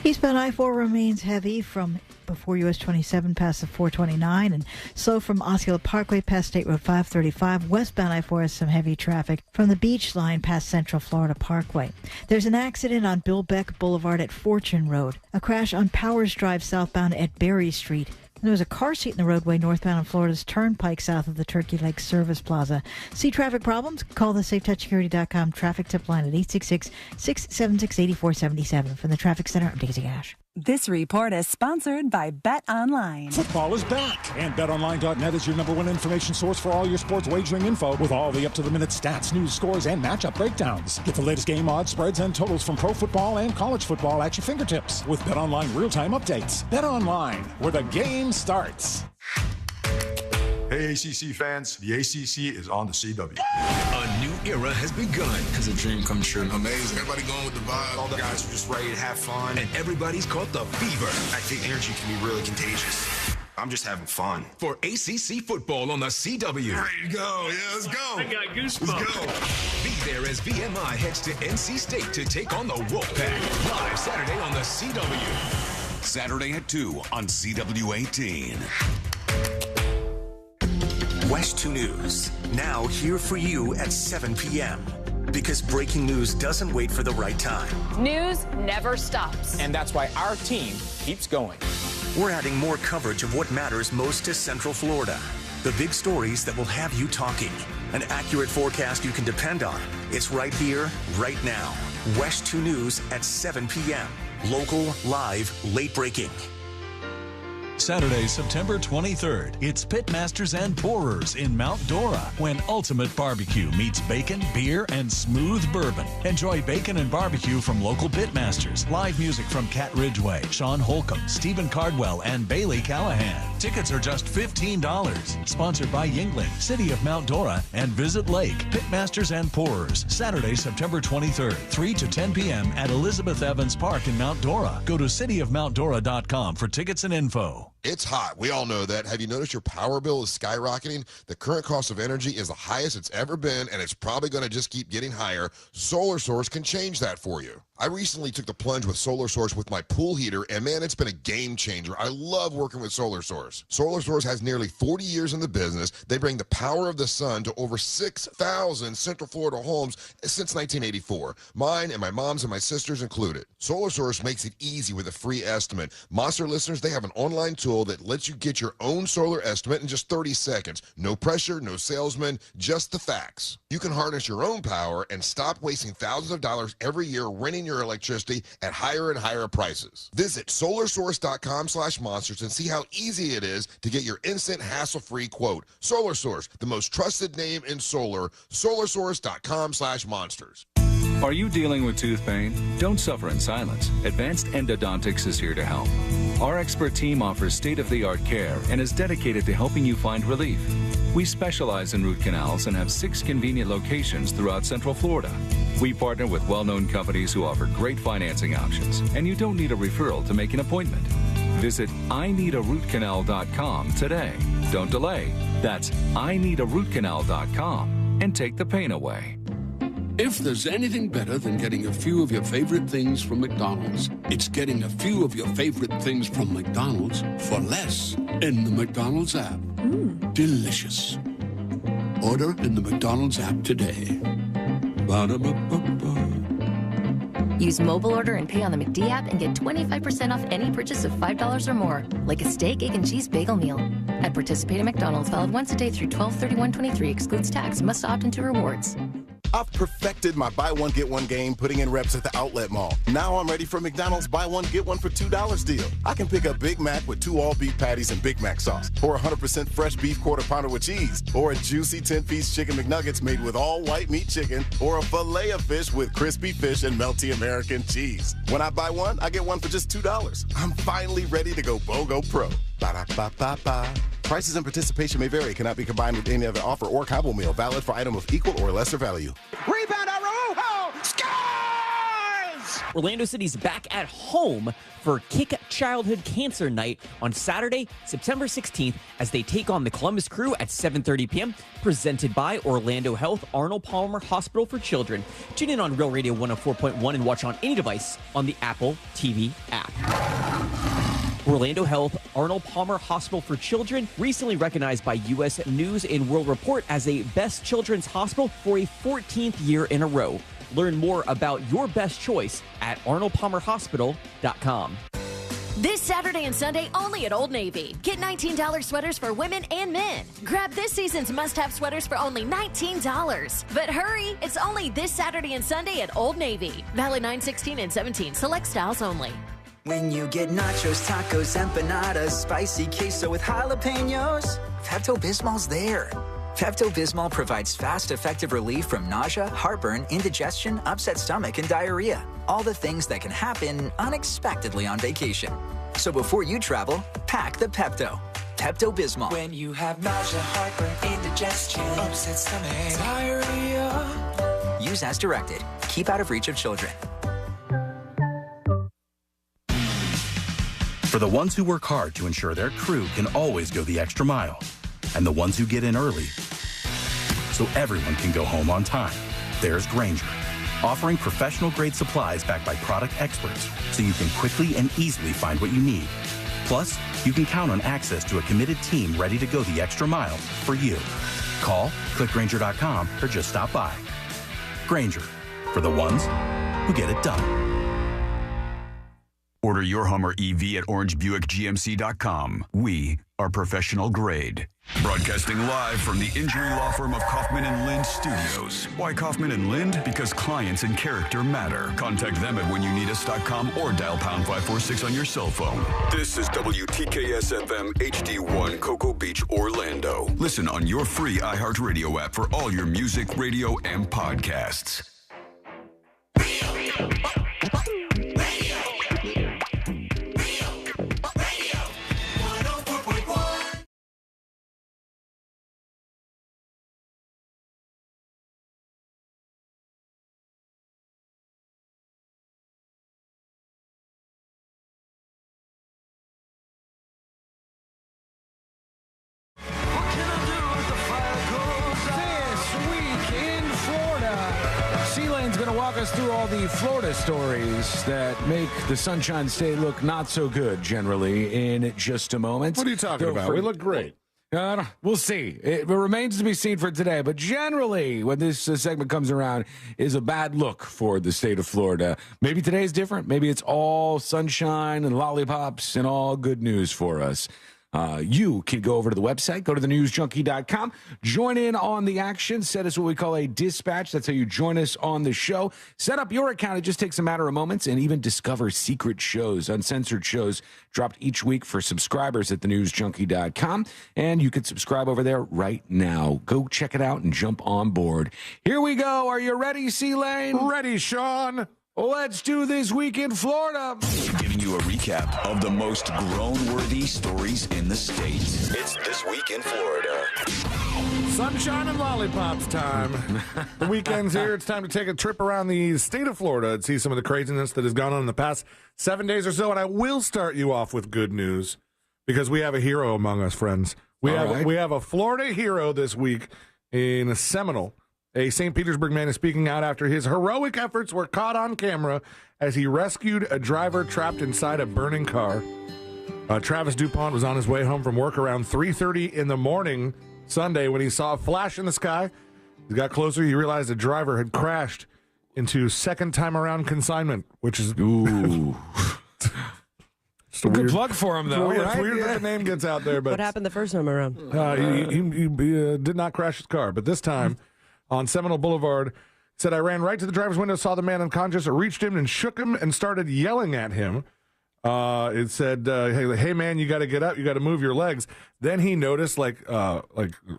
Eastbound I-4 remains heavy from before US 27 past the 429 and slow from Osceola Parkway past State Road 535. Westbound I-4 has some heavy traffic from the Beach Line past Central Florida Parkway. There's an accident on Bill Beck Boulevard at Fortune Road. A crash on Powers Drive southbound at Berry Street. There was a car seat in the roadway northbound on Florida's Turnpike south of the Turkey Lake Service Plaza. See traffic problems? Call the SafeTouchSecurity.com traffic tip line at 866-676-8477. From the Traffic Center, I'm Daisy Ash. This report is sponsored by Bet Online. Football is back, and BetOnline.net is your #1 information source for all your sports wagering info with all the up-to-the-minute stats, news, scores, and matchup breakdowns. Get the latest game odds, spreads, and totals from pro football and college football at your fingertips with BetOnline real-time updates. BetOnline, where the game starts. Hey, Hey, ACC fans, the ACC is on the CW. A new era has begun. It's a dream come true. Amazing. Everybody going with the vibe. All the guys are just ready to have fun. And everybody's caught the fever. I think energy can be really contagious. I'm just having fun. For ACC football on the CW. Ready to go. Yeah, let's go. I got goosebumps. Let's go. Be there as VMI heads to NC State to take on the Wolfpack. Live Saturday on the CW. Saturday at 2 on CW18. West 2 News, now here for you at 7 p.m. Because breaking news doesn't wait for the right time. News never stops. And that's why our team keeps going. We're adding more coverage of what matters most to Central Florida. The big stories that will have you talking. An accurate forecast you can depend on. It's right here, right now. West 2 News at 7 p.m. Local, live, late breaking. Saturday, September 23rd, it's Pitmasters and Pourers in Mount Dora when Ultimate Barbecue meets bacon, beer, and smooth bourbon. Enjoy bacon and barbecue from local Pitmasters. Live music from Cat Ridgway, Sean Holcomb, Stephen Cardwell, and Bailey Callahan. Tickets are just $15. Sponsored by Yingling, City of Mount Dora, and Visit Lake. Pitmasters and Pourers, Saturday, September 23rd, 3 to 10 p.m. at Elizabeth Evans Park in Mount Dora. Go to cityofmountdora.com for tickets and info. It's hot. We all know that. Have you noticed your power bill is skyrocketing? The current cost of energy is the highest it's ever been, and it's probably going to just keep getting higher. Solar Source can change that for you. I recently took the plunge with Solar Source with my pool heater, and man, it's been a game changer. I love working with Solar Source. Solar Source has nearly 40 years in the business. They bring the power of the sun to over 6,000 Central Florida homes since 1984. Mine and my mom's and my sister's included. Solar Source makes it easy with a free estimate. Monster listeners, they have an online tool that lets you get your own solar estimate in just 30 seconds. No pressure, no salesman, just the facts. You can harness your own power and stop wasting thousands of dollars every year renting your electricity at higher and higher prices. Visit solarsource.com/monsters and see how easy it is to get your instant hassle-free quote. Solar Source, the most trusted name in solar. solarsource.com/monsters. Are you dealing with tooth pain? Don't suffer in silence. Advanced Endodontics is here to help. Our expert team offers state-of-the-art care and is dedicated to helping you find relief. We specialize in root canals and have 6 convenient locations throughout Central Florida. We partner with well-known companies who offer great financing options, and you don't need a referral to make an appointment. Visit IneedARootCanal.com today. Don't delay. That's IneedARootCanal.com and take the pain away. If there's anything better than getting a few of your favorite things from McDonald's, it's getting a few of your favorite things from McDonald's for less in the McDonald's app. Delicious. Order in the McDonald's app today. Ba-da-ba-ba-ba. Use mobile order and pay on the McD app and get 25% off any purchase of $5 or more, like a steak, egg, and cheese bagel meal. At participating McDonald's, valid once a day through 12/31/23, excludes tax, must opt into rewards. I've perfected my buy one, get one game putting in reps at the outlet mall. Now I'm ready for McDonald's buy one, get one for $2 deal. I can pick up Big Mac with 2 all-beef patties and Big Mac sauce, or 100% fresh beef quarter pounder with cheese, or a juicy 10-piece chicken McNuggets made with all white meat chicken, or a filet of fish with crispy fish and melty American cheese. When I buy one, I get one for just $2. I'm finally ready to go BOGO Pro. Ba-da-ba-ba-ba. Prices and participation may vary. Cannot be combined with any other offer or combo meal. Valid for item of equal or lesser value. Rebound, Araujo! Scores! Orlando City's back at home for Kick Childhood Cancer Night on Saturday, September 16th, as they take on the Columbus Crew at 7:30 p.m., presented by Orlando Health Arnold Palmer Hospital for Children. Tune in on Real Radio 104.1 and watch on any device on the Apple TV app. Orlando Health Arnold Palmer Hospital for Children, recently recognized by U.S. News and World Report as a Best Children's Hospital for a 14th year in a row. Learn more about your best choice at arnoldpalmerhospital.com. This Saturday and Sunday only at Old Navy. Get $19 sweaters for women and men. Grab this season's must-have sweaters for only $19. But hurry, it's only this Saturday and Sunday at Old Navy. Valid 9/16 and 17. Select styles only. When you get nachos, tacos, empanadas, spicy queso with jalapenos, Pepto-Bismol's there. Pepto-Bismol provides fast, effective relief from nausea, heartburn, indigestion, upset stomach, and diarrhea. All the things that can happen unexpectedly on vacation. So before you travel, pack the Pepto. Pepto-Bismol. When you have nausea, heartburn, indigestion, upset stomach, diarrhea. Use as directed. Keep out of reach of children. For the ones who work hard to ensure their crew can always go the extra mile, and the ones who get in early so everyone can go home on time, there's Grainger, offering professional-grade supplies backed by product experts so you can quickly and easily find what you need. Plus, you can count on access to a committed team ready to go the extra mile for you. Call, click Grainger.com, or just stop by. Grainger, for the ones who get it done. Order your Hummer EV at orangebuickgmc.com. We are professional grade. Broadcasting live from the injury law firm of Kaufman & Lind Studios. Why Kaufman & Lind? Because clients and character matter. Contact them at whenyouneedus.com or dial pound 546 on your cell phone. This is WTKS-FM HD1 Cocoa Beach, Orlando. Listen on your free iHeartRadio app for all your music, radio, and podcasts. Going to walk us through all the Florida stories that make the Sunshine State look not so good generally in just a moment. What are you talking about? We look great. We'll see. It remains to be seen for today, but generally, when this segment comes around, is a bad look for the state of Florida. Maybe today's different. Maybe it's all sunshine and lollipops and all good news for us. You can go over to the website, go to thenewsjunkie.com, join in on the action, set us what we call a dispatch. That's how you join us on the show. Set up your account. It just takes a matter of moments, and even discover secret shows, uncensored shows dropped each week for subscribers at thenewsjunkie.com. And you can subscribe over there right now. Go check it out and jump on board. Here we go. Are you ready, C-Lane? Ready, Sean. Let's do This Week in Florida. Giving you a recap of the most groan-worthy stories in the state. It's This Week in Florida. Sunshine and lollipops time. The weekend's here. It's time to take a trip around the state of Florida and see some of the craziness that has gone on in the past 7 days or so. And I will start you off with good news because we have a hero among us, friends. We have a Florida hero this week in Seminole. A St. Petersburg man is speaking out after his heroic efforts were caught on camera as he rescued a driver trapped inside a burning car. Travis DuPont was on his way home from work around 3:30 in the morning Sunday when he saw a flash in the sky. He got closer. He realized the driver had crashed into second time around consignment, which is Good plug for him, though. It's weird that the name gets out there. But what happened the first time around? He did not crash his car, but this time on Seminole Boulevard, said, I ran right to the driver's window, saw the man unconscious, reached him and shook him and started yelling at him. It said, hey man, you got to get up, you got to move your legs. Then he noticed like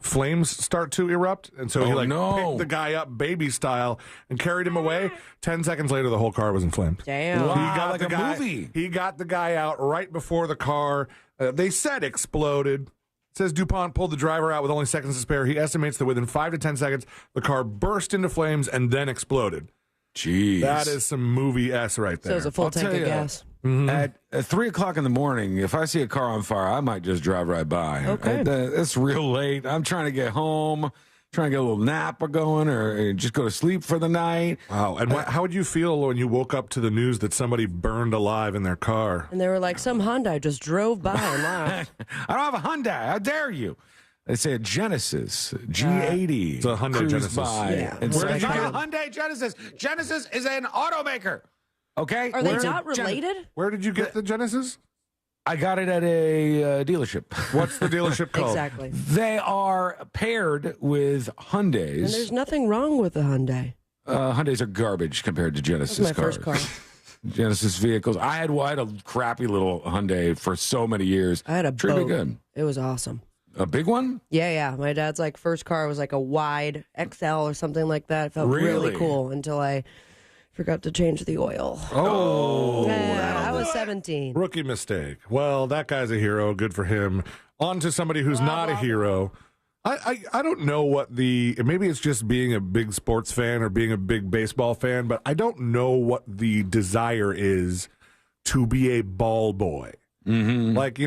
flames start to erupt, and so he picked the guy up baby style and carried him away. 10 seconds later, the whole car was in flames. Damn. Wow, he got like the a guy, movie. He got the guy out right before the car, they said exploded. Says DuPont pulled the driver out with only seconds to spare. He estimates that within 5 to 10 seconds, the car burst into flames and then exploded. Jeez. That is some movie S right there. So it's a full tank of gas. Mm-hmm. At 3 o'clock in the morning, if I see a car on fire, I might just drive right by. Okay. It's real late. I'm trying to get home, trying to get a little nap going or just go to sleep for the night. Wow. And how would you feel when you woke up to the news that somebody burned alive in their car? And they were like, some Hyundai just drove by and laughed. I don't have a Hyundai. How dare you? They say a Genesis G80. It's a Hyundai Genesis. By and Where did you not get a Hyundai Genesis. Genesis is an automaker. Okay? Are they not related? Where did you get the Genesis? I got it at a dealership. What's the dealership called? Exactly. They are paired with Hyundais. And there's nothing wrong with the Hyundai. Hyundais are garbage compared to Genesis That's my cars. first car. Genesis vehicles. I had a crappy little Hyundai for so many years. I had a Pretty boat. good. It was awesome. A big one? Yeah. My dad's first car was a wide XL or something like that. It felt really cool until I forgot to change the oil. Oh. Yeah, I was 17. Rookie mistake. Well, that guy's a hero. Good for him. On to somebody who's not a hero. I don't know what maybe it's just being a big sports fan or being a big baseball fan, but I don't know what the desire is to be a ball boy. Mm-hmm. Like,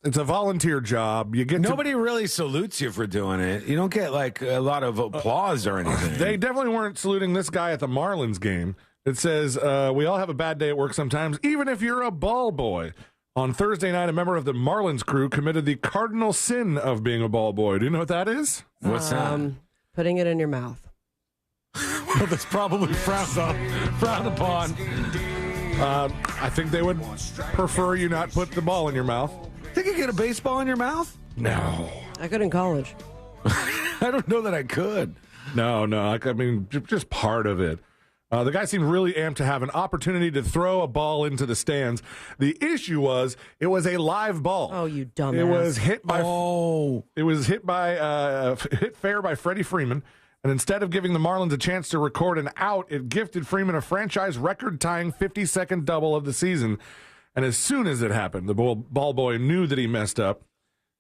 it's a volunteer job. Nobody really salutes you for doing it. You don't get like a lot of applause or anything. They definitely weren't saluting this guy at the Marlins game. It says, we all have a bad day at work sometimes, even if you're a ball boy. On Thursday night, a member of the Marlins crew committed the cardinal sin of being a ball boy. Do you know what that is? What's that? Putting it in your mouth. Well, that's probably frowned upon. I think they would prefer you not put the ball in your mouth. Think you get a baseball in your mouth? No. I could in college. I don't know that I could. No. I mean, just part of it. The guy seemed really amped to have an opportunity to throw a ball into the stands. The issue was it was a live ball. Oh, you dumbass! It was hit by. It was hit fair by Freddie Freeman, and instead of giving the Marlins a chance to record an out, it gifted Freeman a franchise record-tying 50-second double of the season. And as soon as it happened, the ball boy knew that he messed up.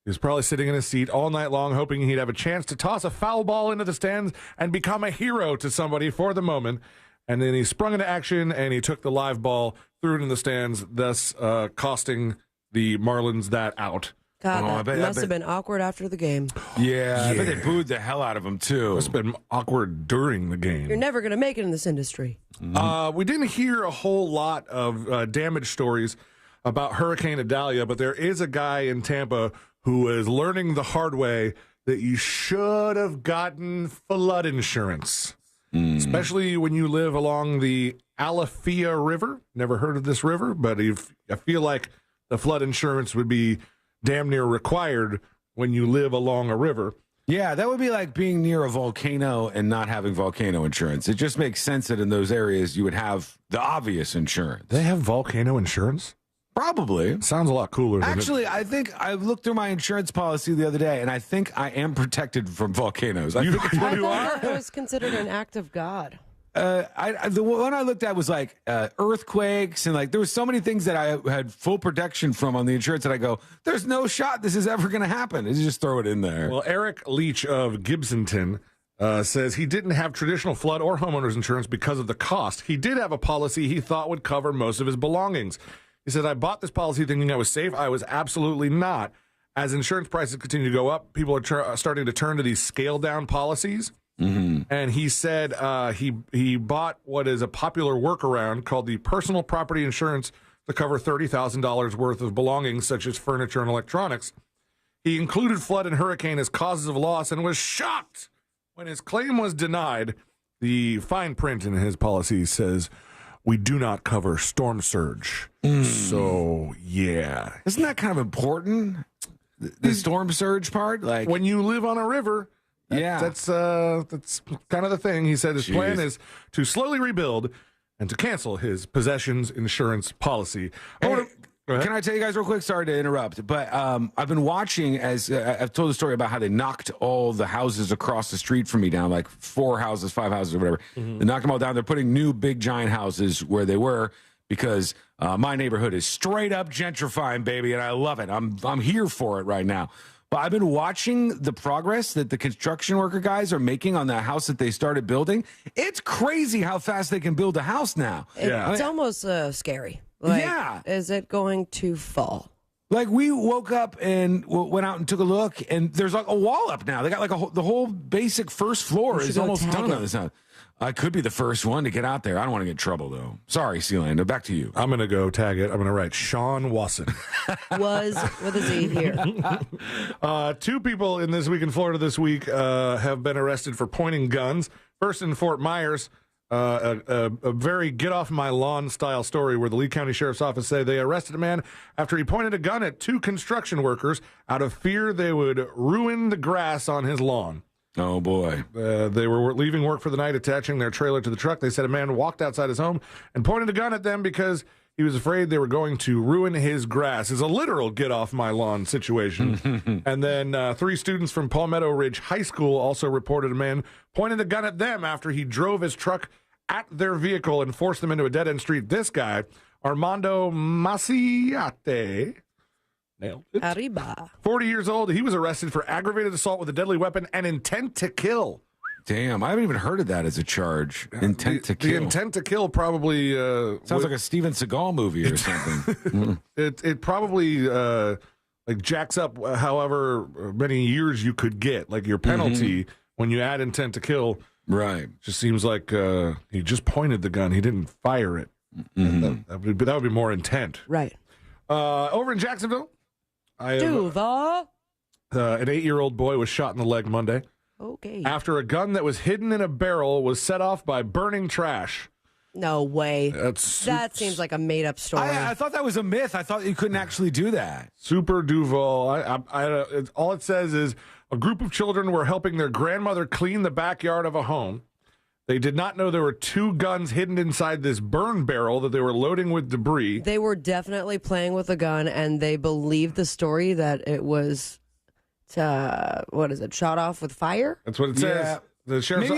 He was probably sitting in his seat all night long, hoping he'd have a chance to toss a foul ball into the stands and become a hero to somebody for the moment. And then he sprung into action, and he took the live ball, threw it in the stands, thus costing the Marlins that out. God, that must have been awkward after the game. Yeah, I bet they booed the hell out of him, too. Must have been awkward during the game. You're never going to make it in this industry. We didn't hear a whole lot of damage stories about Hurricane Idalia, but there is a guy in Tampa who is learning the hard way that you should have gotten flood insurance. Especially when you live along the Alafia River. Never heard of this river, but I feel like the flood insurance would be damn near required when you live along a river. Yeah, that would be like being near a volcano and not having volcano insurance. It just makes sense that in those areas you would have the obvious insurance. They have volcano insurance? Probably. Sounds a lot cooler than Actually, I think I looked through my insurance policy the other day, and I think I am protected from volcanoes. I think you are? It was considered an act of God. The one I looked at was like earthquakes, and like there was so many things that I had full protection from on the insurance that I go, there's no shot this is ever going to happen. You just throw it in there. Well, Eric Leach of Gibsonton says he didn't have traditional flood or homeowners insurance because of the cost. He did have a policy he thought would cover most of his belongings. He said, I bought this policy thinking I was safe. I was absolutely not. As insurance prices continue to go up, people are starting to turn to these scaled-down policies. Mm-hmm. And he said he bought what is a popular workaround called the personal property insurance to cover $30,000 worth of belongings, such as furniture and electronics. He included flood and hurricane as causes of loss and was shocked when his claim was denied. The fine print in his policy says, we do not cover storm surge. So, yeah. Isn't that kind of important? The storm surge part? Like when you live on a river, that's kind of the thing. He said his plan is to slowly rebuild and to cancel his possessions insurance policy. Can I tell you guys real quick? Sorry to interrupt, but I've been watching as I've told the story about how they knocked all the houses across the street from me down, like 4 houses, 5 houses, or whatever. Mm-hmm. They knocked them all down. They're putting new big giant houses where they were because my neighborhood is straight up gentrifying, baby, and I love it. I'm here for it right now. But I've been watching the progress that the construction worker guys are making on that house that they started building. It's crazy how fast they can build a house now. It's almost scary. Like, is it going to fall? Like we woke up and went out and took a look, and there's like a wall up now. They got like the whole basic first floor is almost done on this house. I could be the first one to get out there. I don't want to get in trouble though. Sorry, Sealando. Back to you. I'm gonna go tag it. I'm gonna write Sean Wasson. Was with a Z here. 2 people in This Week in Florida this week have been arrested for pointing guns. First in Fort Myers. A very get-off-my-lawn style story where the Lee County Sheriff's Office say they arrested a man after he pointed a gun at 2 construction workers out of fear they would ruin the grass on his lawn. Oh, boy. They were leaving work for the night, attaching their trailer to the truck. They said a man walked outside his home and pointed a gun at them because he was afraid they were going to ruin his grass. It's a literal get-off-my-lawn situation. And then 3 students from Palmetto Ridge High School also reported a man pointed a gun at them after he drove his truck at their vehicle and forced them into a dead-end street. This guy, Armando Maciate, Nailed it. Arriba. 40 years old. He was arrested for aggravated assault with a deadly weapon and intent to kill. Damn, I haven't even heard of that as a charge. Intent to kill. The intent to kill probably sounds like a Steven Seagal movie or something. It probably like jacks up however many years you could get, like your penalty when you add intent to kill. Right. Just seems like he just pointed the gun. He didn't fire it. That would be more intent. Right. Over in Jacksonville, Duval. An 8-year-old boy was shot in the leg Monday. Okay. After a gun that was hidden in a barrel was set off by burning trash. No way. That seems like a made-up story. I thought that was a myth. I thought you couldn't actually do that. Super Duval. All it says is a group of children were helping their grandmother clean the backyard of a home. They did not know there were 2 guns hidden inside this burn barrel that they were loading with debris. They were definitely playing with a gun, and they believed the story that it was, shot off with fire? That's what it says. Yeah. The sheriff's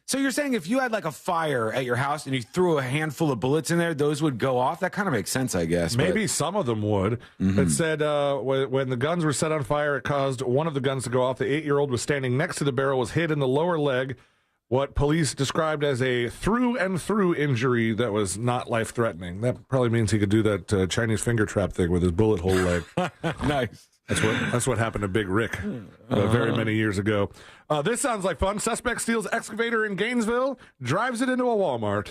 So you're saying if you had like a fire at your house and you threw a handful of bullets in there, those would go off? That kind of makes sense, I guess. Maybe some of them would. It said when the guns were set on fire, it caused one of the guns to go off. The 8-year-old was standing next to the barrel, was hit in the lower leg, what police described as a through-and-through injury that was not life-threatening. That probably means he could do that Chinese finger trap thing with his bullet hole leg. Nice. That's what happened to Big Rick very many years ago. This sounds like fun. Suspect steals excavator in Gainesville, drives it into a Walmart.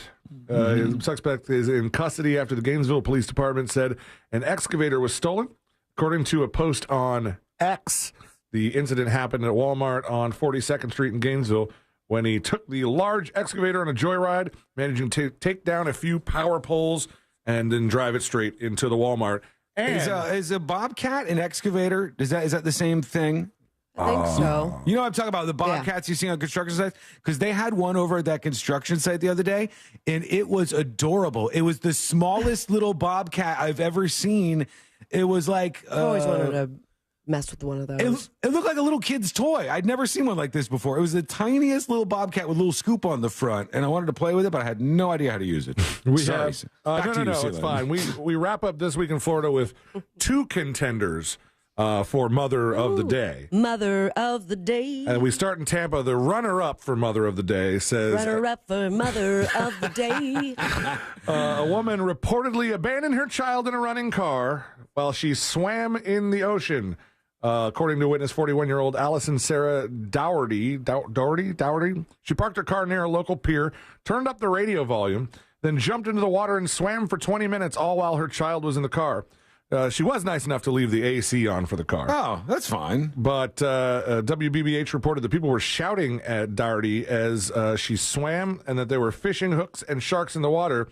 Suspect is in custody after the Gainesville Police Department said an excavator was stolen. According to a post on X, the incident happened at Walmart on 42nd Street in Gainesville when he took the large excavator on a joyride, managing to take down a few power poles and then drive it straight into the Walmart. And is a bobcat an excavator? Is that the same thing? I think so. You know what I'm talking about? The bobcats you see on construction sites? Because they had one over at that construction site the other day, and it was adorable. It was the smallest little bobcat I've ever seen. It was like... I always wanted to mess with one of those. It looked like a little kid's toy. I'd never seen one like this before. It was the tiniest little bobcat with a little scoop on the front, and I wanted to play with it, but I had no idea how to use it. No, it's fine. We wrap up This Week in Florida with 2 contenders for Mother of the Day. Mother of the Day. And we start in Tampa. The runner-up for Mother of the Day says... Runner-up for Mother of the Day. A woman reportedly abandoned her child in a running car while she swam in the ocean. According to witness 41-year-old Allison Sarah Dougherty. She parked her car near a local pier, turned up the radio volume, then jumped into the water and swam for 20 minutes, all while her child was in the car. She was nice enough to leave the AC on for the car. Oh, that's fine. But WBBH reported that people were shouting at Dougherty as she swam and that there were fishing hooks and sharks in the water.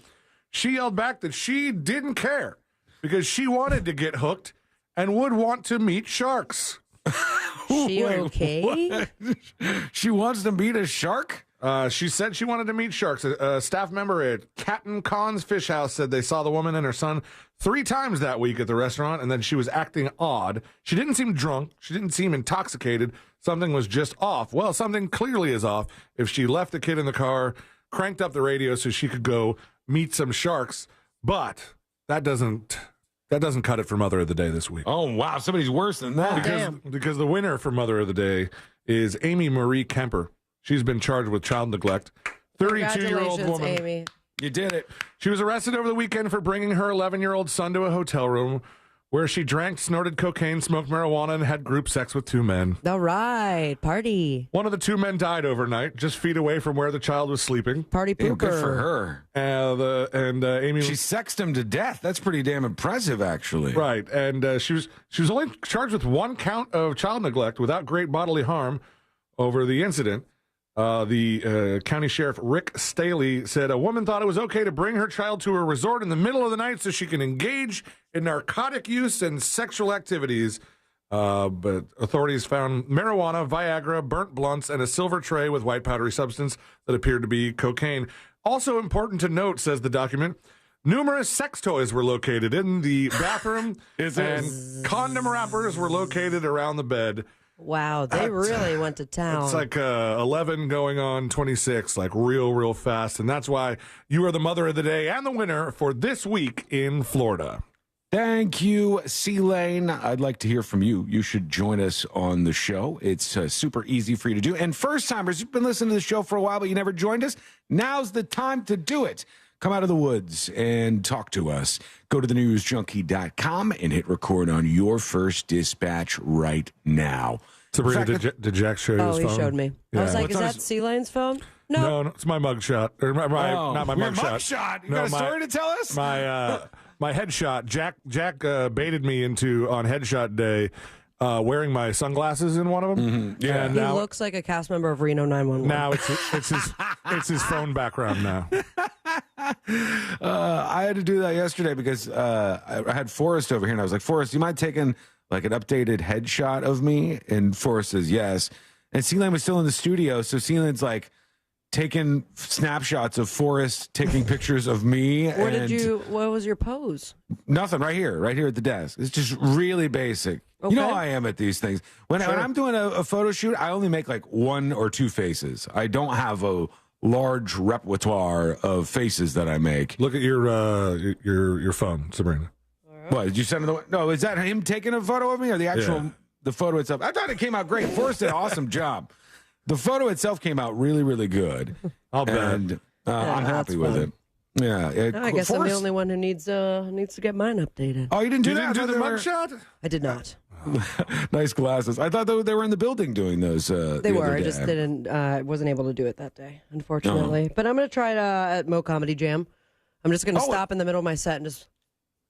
She yelled back that she didn't care because she wanted to get hooked and would want to meet sharks. She okay? She wants to meet a shark? She said she wanted to meet sharks. A staff member at Captain Khan's Fish House said they saw the woman and her son 3 times that week at the restaurant, and then she was acting odd. She didn't seem drunk. She didn't seem intoxicated. Something was just off. Well, something clearly is off if she left the kid in the car, cranked up the radio so she could go meet some sharks. But that doesn't cut it for Mother of the Day this week. Oh, wow. Somebody's worse than that. Because the winner for Mother of the Day is Amy Marie Kemper. She's been charged with child neglect. 32-year-old woman. Amy. You did it. She was arrested over the weekend for bringing her 11-year-old son to a hotel room where she drank, snorted cocaine, smoked marijuana, and had group sex with 2 men. All right. Party. One of the 2 men died overnight, just feet away from where the child was sleeping. Party pooper. Good for her. Amy... She sexed him to death. That's pretty damn impressive, actually. Right. And she was only charged with 1 count of child neglect without great bodily harm over the incident. The county sheriff, Rick Staley, said a woman thought it was okay to bring her child to a resort in the middle of the night so she can engage in narcotic use and sexual activities. But authorities found marijuana, Viagra, burnt blunts, and a silver tray with white powdery substance that appeared to be cocaine. Also important to note, says the document, numerous sex toys were located in the bathroom, and condom wrappers were located around the bed. Wow, they really went to town. It's like 11 going on 26, like real fast. And that's why you are the Mother of the Day and the winner for This Week in Florida. Thank you, C-Lane. I'd like to hear from you. You should join us on the show. It's super easy for you to do. And first-timers, you've been listening to the show for a while, but you never joined us. Now's the time to do it. Come out of the woods and talk to us. Go to thenewsjunkie.com and hit record on your first dispatch right now. Sabrina, did Jack show you his phone? Oh, he showed me. Yeah. I was like, is that C-Lane's phone? No, it's my mugshot. Or not my your mugshot. mugshot. You got a story to tell us? My headshot. Jack baited me into on headshot day wearing my sunglasses in one of them. Mm-hmm. Yeah, he looks like a cast member of Reno 911. Now it's his phone background now. I had to do that yesterday because I had Forrest over here, and I was like, Forrest, you mind taking like an updated headshot of me? And Forrest says yes. And C-Lane was still in the studio, so C-Lane's like taking snapshots of Forrest, taking pictures of me. What was your pose? Nothing, right here at the desk. It's just really basic. Okay. You know how I am at these things. When I'm doing a photo shoot, I only make like one or two faces. I don't have a large repertoire of faces that I make. Look at your phone, Sabrina. What, did you send it? No, is that him taking a photo of me or the actual the photo itself? I thought it came out great. Forrest did an awesome job. The photo itself came out really, really good. I'll bet. And I'm happy with it. Yeah. I guess I'm the only one who needs to get mine updated. Oh, you didn't do that? You didn't do the mugshot? I did not. Nice glasses. I thought they were in the building doing those. They were. I just didn't. Wasn't able to do it that day, unfortunately. But I'm going to try it at Mo Comedy Jam. I'm just going to stop in the middle of my set and just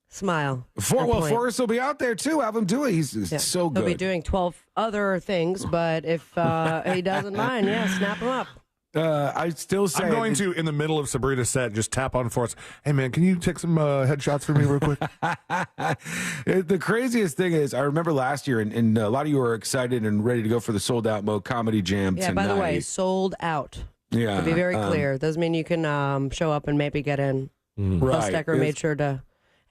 smile. Forrest will be out there too. Have him do it. He's so good. He'll be doing 12 other things, but if he doesn't mind, snap him up. I still say I'm going to, in the middle of Sabrina's set, just tap on Forrest. Hey, man, can you take some headshots for me real quick? The craziest thing is, I remember last year, and a lot of you were excited and ready to go for the sold-out Mo Comedy Jam tonight. By the way, sold out. Yeah. To be very clear. Doesn't mean you can show up and maybe get in. Right. Stecker made sure to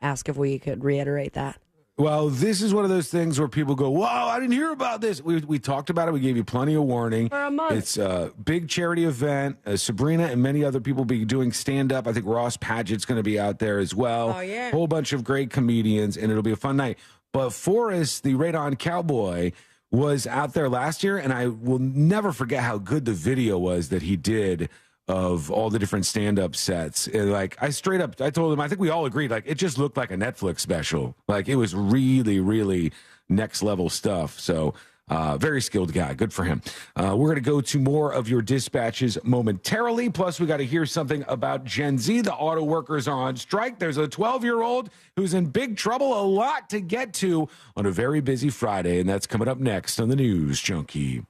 ask if we could reiterate that. Well, this is one of those things where people go, "Wow, I didn't hear about this." We talked about it. We gave you plenty of warning. For a month. It's a big charity event. Sabrina and many other people will be doing stand-up. I think Ross Padgett's going to be out there as well. Oh, yeah. A whole bunch of great comedians, and it'll be a fun night. But Forrest, the Radon Cowboy, was out there last year, and I will never forget how good the video was that he did of all the different stand-up sets. And like, I told him, I think we all agreed, like, it just looked like a Netflix special. Like, it was really, really next level stuff. So very skilled guy. Good for him. We're going to go to more of your dispatches momentarily. Plus, we got to hear something about Gen Z. The auto workers are on strike. There's a 12-year-old who's in big trouble. A lot to get to on a very busy Friday, and that's coming up next on the News Junkie.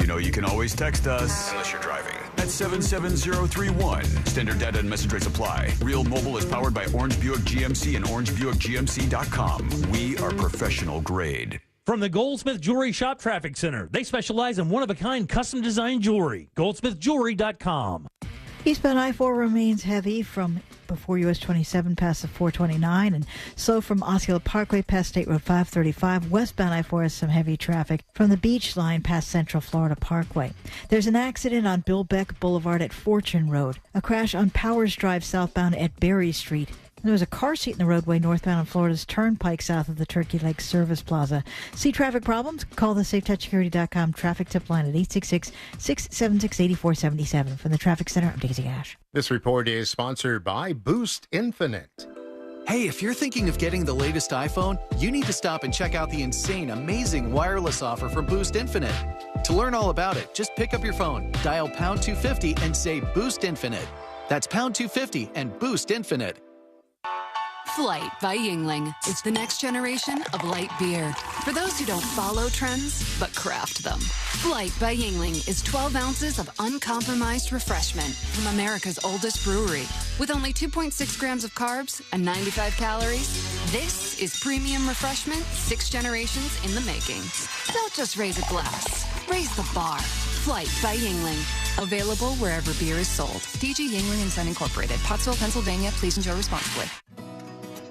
You know you can always text us, unless you're driving, at 77031. Standard data and message rates apply. Real Mobile is powered by Orange Buick GMC and OrangeBuickGMC.com. We are professional grade. From the Goldsmith Jewelry Shop Traffic Center, they specialize in one-of-a-kind custom-designed jewelry. GoldsmithJewelry.com. Eastbound I-4 remains heavy from before US 27 past the 429 and slow from Osceola Parkway past State Road 535. Westbound I-4 has some heavy traffic from the beach line past Central Florida Parkway. There's an accident on Bill Beck Boulevard at Fortune Road. A crash on Powers Drive southbound at Berry Street. There was a car seat in the roadway northbound on Florida's Turnpike south of the Turkey Lake Service Plaza. See traffic problems? Call the SafeTouchSecurity.com traffic tip line at 866-676-8477. From the Traffic Center, I'm Daisy Ash. This report is sponsored by Boost Infinite. Hey, if you're thinking of getting the latest iPhone, you need to stop and check out the insane, amazing wireless offer from Boost Infinite. To learn all about it, just pick up your phone, dial pound 250 and say Boost Infinite. That's pound 250 and Boost Infinite. Flight by Yuengling is the next generation of light beer. For those who don't follow trends, but craft them. Flight by Yuengling is 12 ounces of uncompromised refreshment from America's oldest brewery. With only 2.6 grams of carbs and 95 calories, this is premium refreshment 6 generations in the making. Don't just raise a glass, raise the bar. Flight by Yuengling. Available wherever beer is sold. DG Yuengling and Son Incorporated, Pottsville, Pennsylvania. Please enjoy responsibly.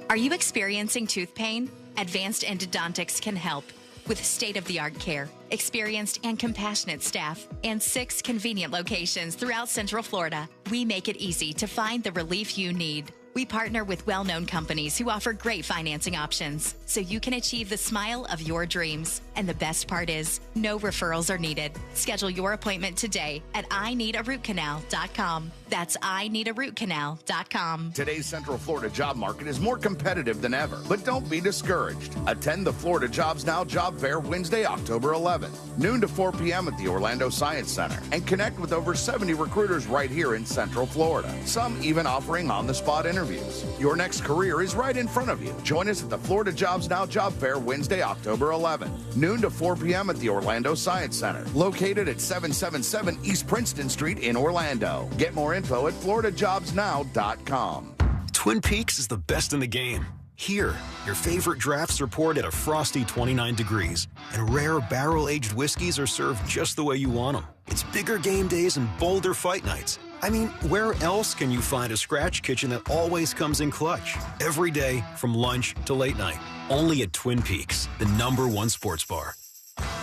Are you experiencing tooth pain? Advanced Endodontics can help. With state-of-the-art care, experienced and compassionate staff, and 6 convenient locations throughout Central Florida, we make it easy to find the relief you need. We partner with well-known companies who offer great financing options so you can achieve the smile of your dreams. And the best part is, no referrals are needed. Schedule your appointment today at ineedarootcanal.com. That's ineedarootcanal.com. Today's Central Florida job market is more competitive than ever, but don't be discouraged. Attend the Florida Jobs Now Job Fair Wednesday, October 11th, noon to 4 p.m. at the Orlando Science Center, and connect with over 70 recruiters right here in Central Florida, some even offering on-the-spot interviews. Your next career is right in front of you. Join us at the Florida Jobs Now Job Fair Wednesday, October 11th, noon to 4 p.m. at the Orlando Science Center, located at 777 East Princeton Street in Orlando. Get more info at floridajobsnow.com. Twin Peaks is the best in the game. Here, your favorite drafts are poured at a frosty 29 degrees, and rare barrel-aged whiskeys are served just the way you want them. It's bigger game days and bolder fight nights. I mean, where else can you find a scratch kitchen that always comes in clutch? Every day, from lunch to late night. Only at Twin Peaks, the #1 sports bar.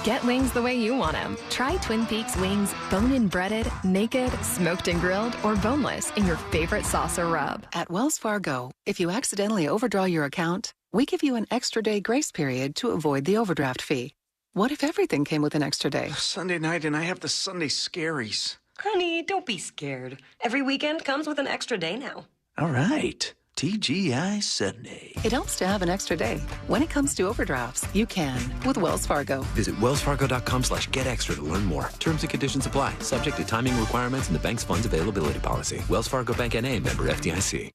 Get wings the way you want them. Try Twin Peaks wings bone-in breaded, naked, smoked and grilled, or boneless in your favorite sauce or rub. At Wells Fargo, if you accidentally overdraw your account, we give you an extra day grace period to avoid the overdraft fee. What if everything came with an extra day? Sunday night and I have the Sunday scaries. Honey, don't be scared. Every weekend comes with an extra day now. All right. TGI Sunday. It helps to have an extra day. When it comes to overdrafts, you can with Wells Fargo. Visit wellsfargo.com/getextra to learn more. Terms and conditions apply. Subject to timing requirements and the bank's funds availability policy. Wells Fargo Bank N.A. member FDIC.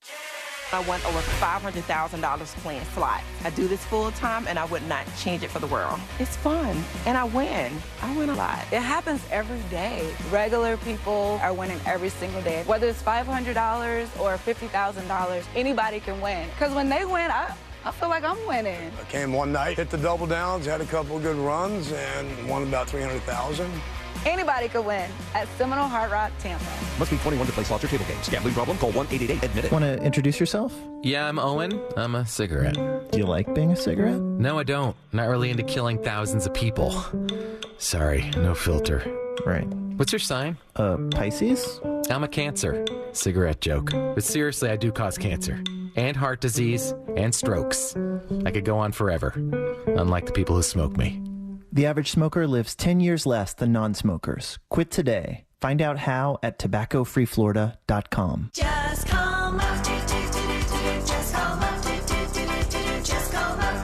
I won over $500,000 playing slots. I do this full time and I would not change it for the world. It's fun and I win. I win a lot. It happens every day. Regular people are winning every single day. Whether it's $500 or $50,000, anybody can win. Because when they win, I feel like I'm winning. I came one night, hit the double downs, had a couple of good runs, and won about $300,000. Anybody could win at Seminole Hard Rock, Tampa. Must be 21 to play slots or table games. Gambling problem? Call 1-888-ADMIT-IT. Want to introduce yourself? Yeah, I'm Owen. I'm a cigarette. Do you like being a cigarette? No, I don't. Not really into killing thousands of people. Sorry, no filter. Right. What's your sign? Pisces? I'm a Cancer. Cigarette joke. But seriously, I do cause cancer. And heart disease. And strokes. I could go on forever. Unlike the people who smoke me. The average smoker lives 10 years less than non-smokers. Quit today. Find out how at tobaccofreeflorida.com. Just call love, just call love, just call love,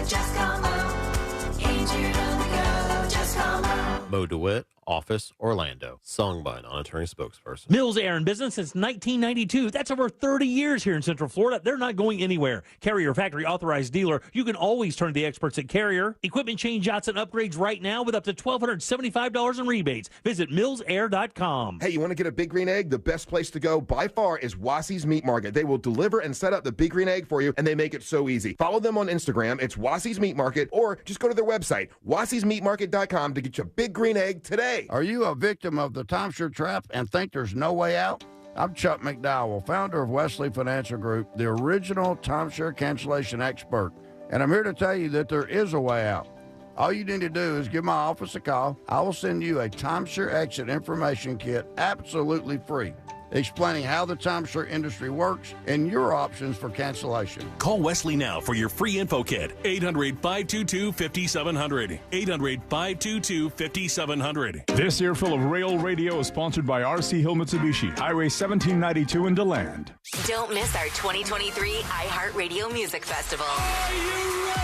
just call love. Ain't you on the go? Just call love. Mo DeWitt, Office, Orlando. Sung by a non-attorney spokesperson. Mills Air in business since 1992. That's over 30 years here in Central Florida. They're not going anywhere. Carrier factory authorized dealer. You can always turn to the experts at Carrier. Equipment change outs and upgrades right now with up to $1,275 in rebates. Visit millsair.com. Hey, you want to get a Big Green Egg? The best place to go by far is Wassie's Meat Market. They will deliver and set up the Big Green Egg for you, and they make it so easy. Follow them on Instagram. It's Wassie's Meat Market, or just go to their website, wassiesmeatmarket.com, to get your Big Green Egg today. Are you a victim of the timeshare trap and think there's no way out? I'm Chuck McDowell, founder of Wesley Financial Group, the original timeshare cancellation expert, and I'm here to tell you that there is a way out. All you need to do is give my office a call. I will send you a timeshare exit information kit absolutely free, explaining how the timeshare industry works and your options for cancellation. Call Wesley now for your free info kit. 800-522-5700. 800-522-5700. This earful of Rail Radio is sponsored by RC Hill Mitsubishi, Highway 1792 in DeLand. Don't miss our 2023 iHeartRadio Music Festival. Are you ready?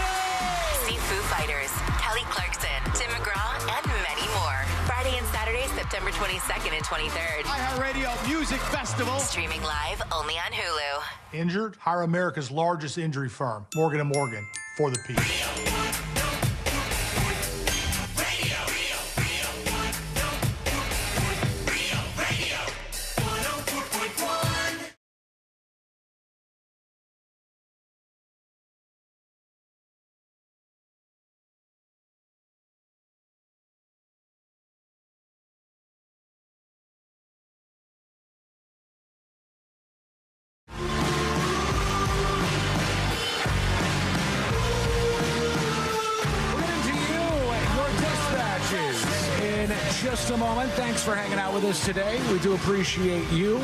See Foo Fighters, Kelly Clarkson, Tim McGraw, and many more. Friday and Saturday, September 22nd and 23rd. iHeartRadio Music Festival. Streaming live only on Hulu. Injured? Hire America's largest injury firm, Morgan & Morgan, for the people. Just a moment. Thanks for hanging out with us today. We do appreciate you.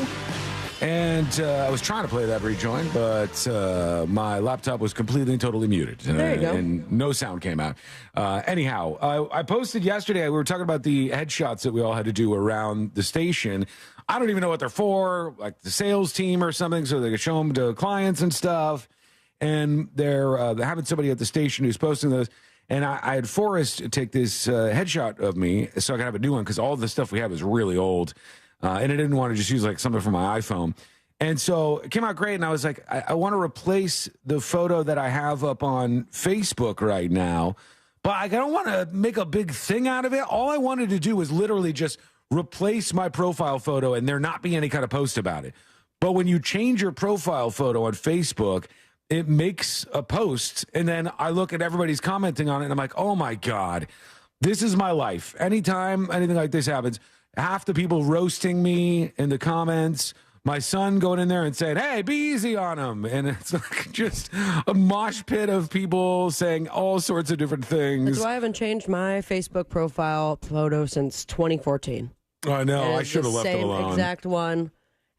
And I was trying to play that rejoin, but my laptop was completely and totally muted. There you go. And no sound came out. Anyhow, I posted yesterday, we were talking about the headshots that we all had to do around the station. I don't even know what they're for, like the sales team or something, so they could show them to clients and stuff. And they're having somebody at the station who's posting those. And I had Forrest take this headshot of me so I could have a new one because all the stuff we have is really old. And I didn't want to just use like something from my iPhone. And so it came out great. And I was like, I want to replace the photo that I have up on Facebook right now. But I don't want to make a big thing out of it. All I wanted to do was literally just replace my profile photo and there not be any kind of post about it. But when you change your profile photo on Facebook, it makes a post. And then I look at everybody's commenting on it and I'm like, oh my God, this is my life. Anytime anything like this happens, half the people roasting me in the comments, my son going in there and saying, hey, be easy on him. And it's like just a mosh pit of people saying all sorts of different things. That's why I haven't changed my Facebook profile photo since 2014. I know. I should have left it alone. Same exact one.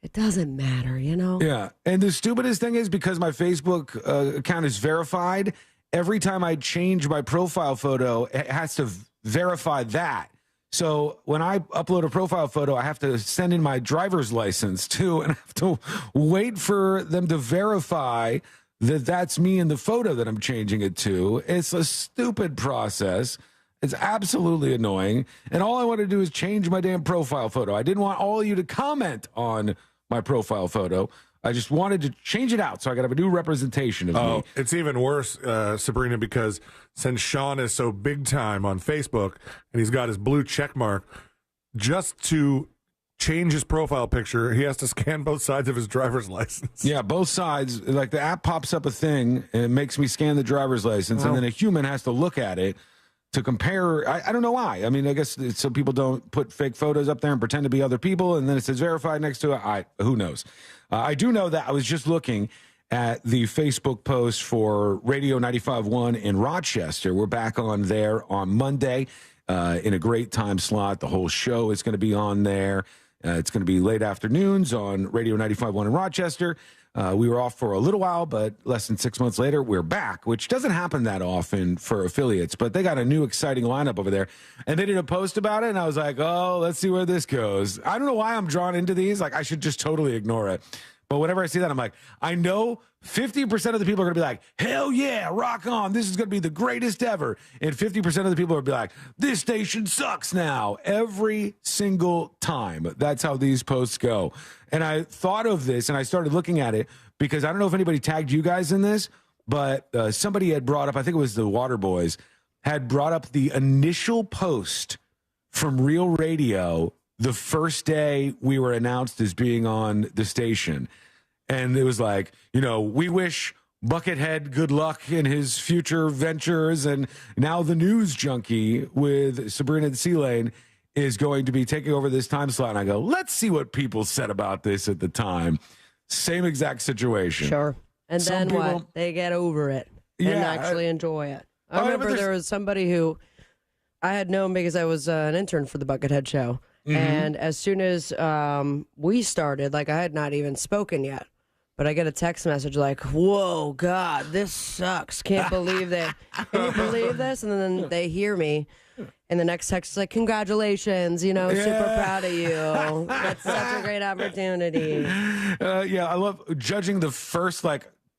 It doesn't matter, you know? Yeah. And the stupidest thing is because my Facebook account is verified, every time I change my profile photo, it has to verify that. So when I upload a profile photo, I have to send in my driver's license too, and I have to wait for them to verify that that's me in the photo that I'm changing it to. It's a stupid process. It's absolutely annoying. And all I want to do is change my damn profile photo. I didn't want all of you to comment on my profile photo. I just wanted to change it out so I could have a new representation of me. It's even worse, Sabrina, because since Sean is so big time on Facebook and he's got his blue check mark, just to change his profile picture, he has to scan both sides of his driver's license. Yeah, both sides. Like the app pops up a thing and it makes me scan the driver's license, and then a human has to look at it to compare. I don't know why. I mean, I guess it's so people don't put fake photos up there and pretend to be other people, and then it says verified next to it. Who knows? I do know that I was just looking at the Facebook post for Radio 95.1 in Rochester. We're back on there on Monday in a great time slot. The whole show is going to be on there. It's going to be late afternoons on Radio 95.1 in Rochester. We were off for a little while, but less than 6 months later, we're back, which doesn't happen that often for affiliates. But they got a new exciting lineup over there. And they did a post about it, and I was like, oh, let's see where this goes. I don't know why I'm drawn into these. Like, I should just totally ignore it. But whenever I see that, I'm like, I know 50% of the people are going to be like, hell yeah, rock on. This is going to be the greatest ever. And 50% of the people are going to be like, this station sucks now. Every single time. That's how these posts go. And I thought of this and I started looking at it because I don't know if anybody tagged you guys in this, but somebody had brought up, I think it was the Water Boys, had brought up the initial post from Real Radio the first day we were announced as being on the station. And it was like, you know, we wish Buckethead good luck in his future ventures. And now the news junkie with Sabrina and C-Lane is going to be taking over this time slot. And I go, let's see what people said about this at the time. Same exact situation. Sure. And then what? They get over it and actually enjoy it. I remember there was somebody who I had known because I was an intern for the Buckethead show. Mm-hmm. And as soon as we started, like I had not even spoken yet, but I get a text message like, whoa, God, this sucks. Can't believe that. Can you believe this? And then they hear me. And the next text is like, congratulations, you know, super proud of you. That's such a great opportunity. Yeah, I love judging the first,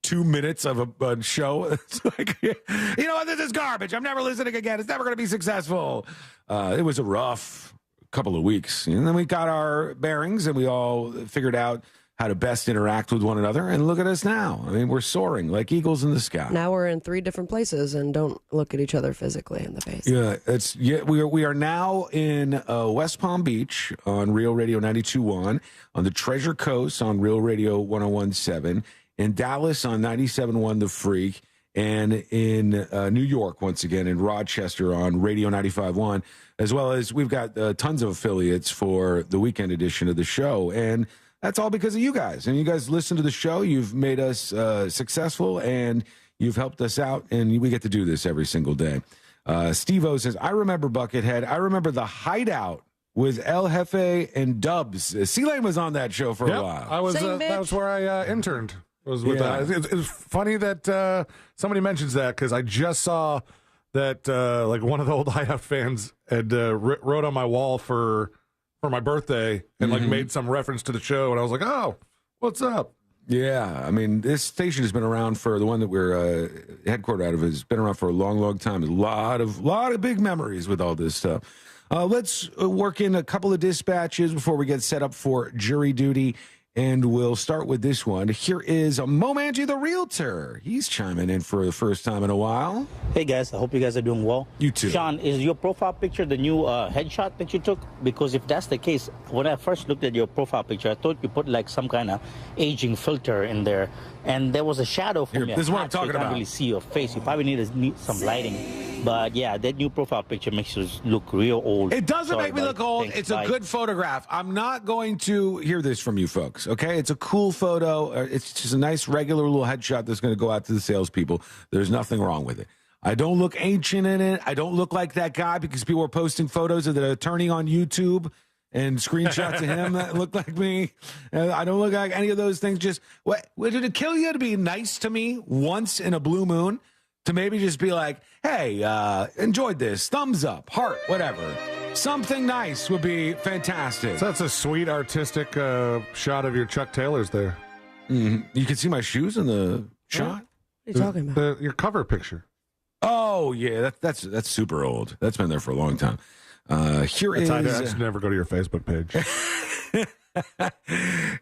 2 minutes of a show. It's like, you know what, this is garbage. I'm never listening again. It's never going to be successful. It was a rough couple of weeks. And then we got our bearings and we all figured out how to best interact with one another. And look at us now. I mean, we're soaring like eagles in the sky. Now we're in 3 different places and don't look at each other physically in the face. Yeah, we are now in West Palm Beach on Real Radio 92.1, on the Treasure Coast on Real Radio 101.7, in Dallas on 97.1 The Freak, and in New York, once again, in Rochester on Radio 95.1, as well as we've got tons of affiliates for the weekend edition of the show. And that's all because of you guys. And you guys listen to the show. You've made us successful, and you've helped us out, and we get to do this every single day. Steve-O says, I remember Buckethead. I remember the hideout with El Jefe and Dubs. C-Lane was on that show for a while. I was. That was where I interned. Was with it's funny that somebody mentions that because I just saw that like one of the old Hideout fans had wrote on my wall for my birthday and like made some reference to the show, and I was like, oh, what's up? Yeah, I mean, this station has been around for the one that we're headquartered out of has been around for a long, long time. A lot of big memories with all this stuff. Let's work in a couple of dispatches before we get set up for jury duty. And we'll start with this one. Here is Mo Manji, the realtor. He's chiming in for the first time in a while. Hey, guys. I hope you guys are doing well. You too. Sean, is your profile picture the new headshot that you took? Because if that's the case, when I first looked at your profile picture, I thought you put like some kind of aging filter in there. And there was a shadow from your This is what hat, I'm talking so you can't about. really see your face. You probably need some lighting. But yeah, that new profile picture makes you look real old. It doesn't Sorry, make me buddy. look old. Thanks, It's bye. a good photograph. I'm not going to hear this from you folks, okay? It's a cool photo. It's just a nice, regular little headshot that's going to go out to the salespeople. There's nothing wrong with it. I don't look ancient in it. I don't look like that guy because people are posting photos of the attorney on YouTube and screenshots of him that look like me. I don't look like any of those things. Just, what did it kill you to be nice to me once in a blue moon? To maybe just be like, hey, enjoyed this, thumbs up, heart, whatever. Something nice would be fantastic. So that's a sweet artistic shot of your Chuck Taylors there. You can see my shoes in the shot. What are you talking about? Your cover picture. Oh yeah, that's super old. That's been there for a long time. I just never go to your Facebook page.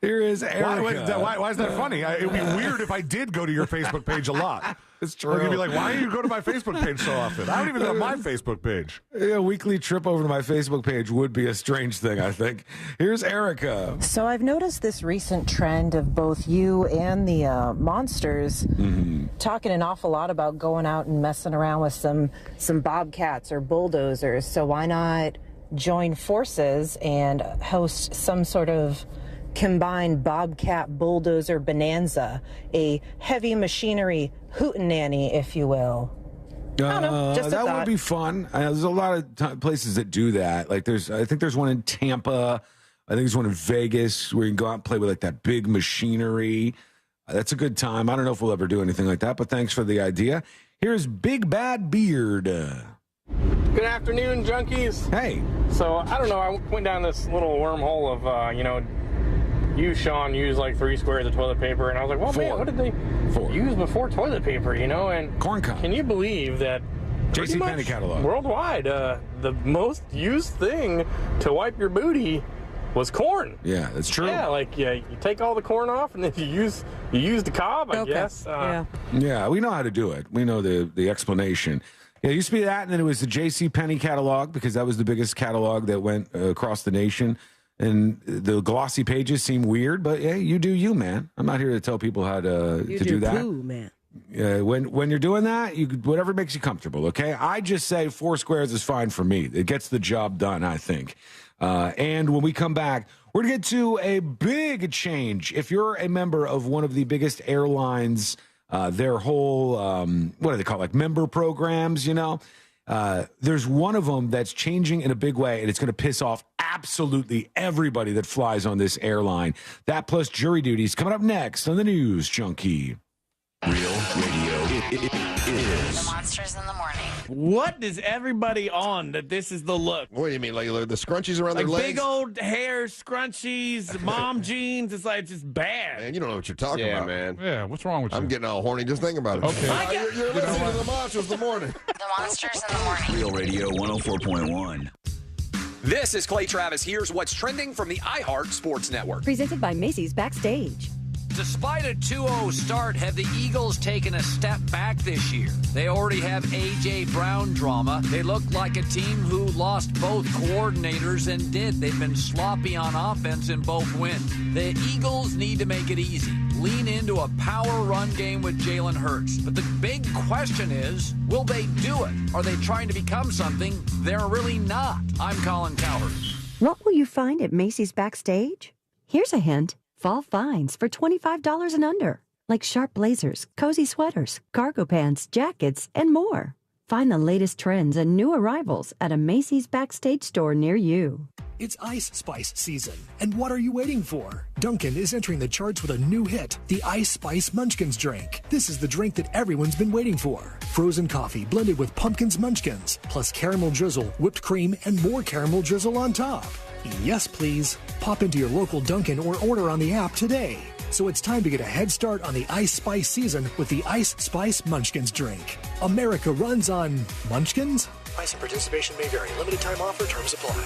Here is Erica. Why is that funny? It would be weird if I did go to your Facebook page a lot. It's true. You'd be like, why do you go to my Facebook page so often? I don't even know my Facebook page. A weekly trip over to my Facebook page would be a strange thing, I think. Here's Erica. So I've noticed this recent trend of both you and the monsters talking an awful lot about going out and messing around with some bobcats or bulldozers. So why not join forces and host some sort of combined bobcat bulldozer bonanza, a heavy machinery hootenanny, if you will? I don't know, just a that thought. would be fun. There's a lot of places that do that. Like I think there's one in Tampa. I think there's one in Vegas where you can go out and play with like that big machinery. That's a good time. I don't know if we'll ever do anything like that, but thanks for the idea. Here's Big Bad Beard. Good afternoon, junkies. Hey. So, I don't know, I went down this little wormhole of, you, Sean, use like 3 squares of toilet paper, and I was like, well, 4. man, what did they use before toilet paper, And corn cob. Can you believe that JC Penney catalog worldwide, the most used thing to wipe your booty was corn. Yeah, that's true. Yeah, you take all the corn off, and then you use the cob, I guess. Yeah, we know how to do it. We know the explanation. Yeah, it used to be that, and then it was the J.C. Penney catalog because that was the biggest catalog that went across the nation. And the glossy pages seem weird, but yeah, you do you, man. I'm not here to tell people how to do that. Poo, man. When you're doing that, whatever makes you comfortable. Okay, I just say 4 squares is fine for me. It gets the job done, I think. And when we come back, we're gonna get to a big change. If you're a member of one of the biggest airlines. Their whole, what do they call it, like member programs, there's one of them that's changing in a big way, and it's going to piss off absolutely everybody that flies on this airline. That plus jury duties coming up next on the News Junkie. Real radio is The Monsters in the Morning. What is everybody on that this is the look? What do you mean, like the scrunchies around their legs? Big old hair scrunchies, mom jeans. It's just bad. Man, you don't know what you're talking about, man. Yeah, what's wrong with you? I'm getting all horny just thinking about it. Okay. You're listening to the Monsters in the Morning. The Monsters in the Morning. Real Radio 104.1. This is Clay Travis. Here's what's trending from the iHeart Sports Network. Presented by Macy's Backstage. Despite a 2-0 start, have the Eagles taken a step back this year? They already have A.J. Brown drama. They look like a team who lost both coordinators and did. They've been sloppy on offense in both wins. The Eagles need to make it easy. Lean into a power run game with Jalen Hurts. But the big question is, will they do it? Are they trying to become something they're really not? I'm Colin Cowherd. What will you find at Macy's Backstage? Here's a hint. Fall finds for $25 and under, like sharp blazers, cozy sweaters, cargo pants, jackets, and more. Find the latest trends and new arrivals at a Macy's Backstage store near you. It's Ice Spice season, and what are you waiting for? Dunkin' is entering the charts with a new hit, the Ice Spice Munchkins drink. This is the drink that everyone's been waiting for. Frozen coffee blended with pumpkins munchkins, plus caramel drizzle, whipped cream, and more caramel drizzle on top. Yes, please. Pop into your local Dunkin' or order on the app today. So it's time to get a head start on the Ice Spice season with the Ice Spice Munchkins drink. America runs on Munchkins? Price and participation may vary. Limited time offer. Terms apply.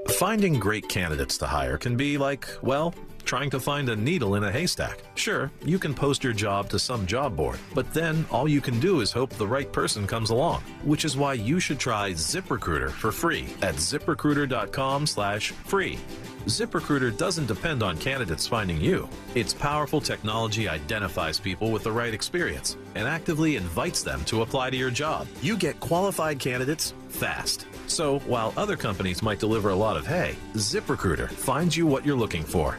Finding great candidates to hire can be like, well, trying to find a needle in a haystack. Sure, you can post your job to some job board, but then all you can do is hope the right person comes along, which is why you should try ZipRecruiter for free at ZipRecruiter.com/free. ZipRecruiter doesn't depend on candidates finding you. Its powerful technology identifies people with the right experience and actively invites them to apply to your job. You get qualified candidates fast. So while other companies might deliver a lot of hay, ZipRecruiter finds you what you're looking for.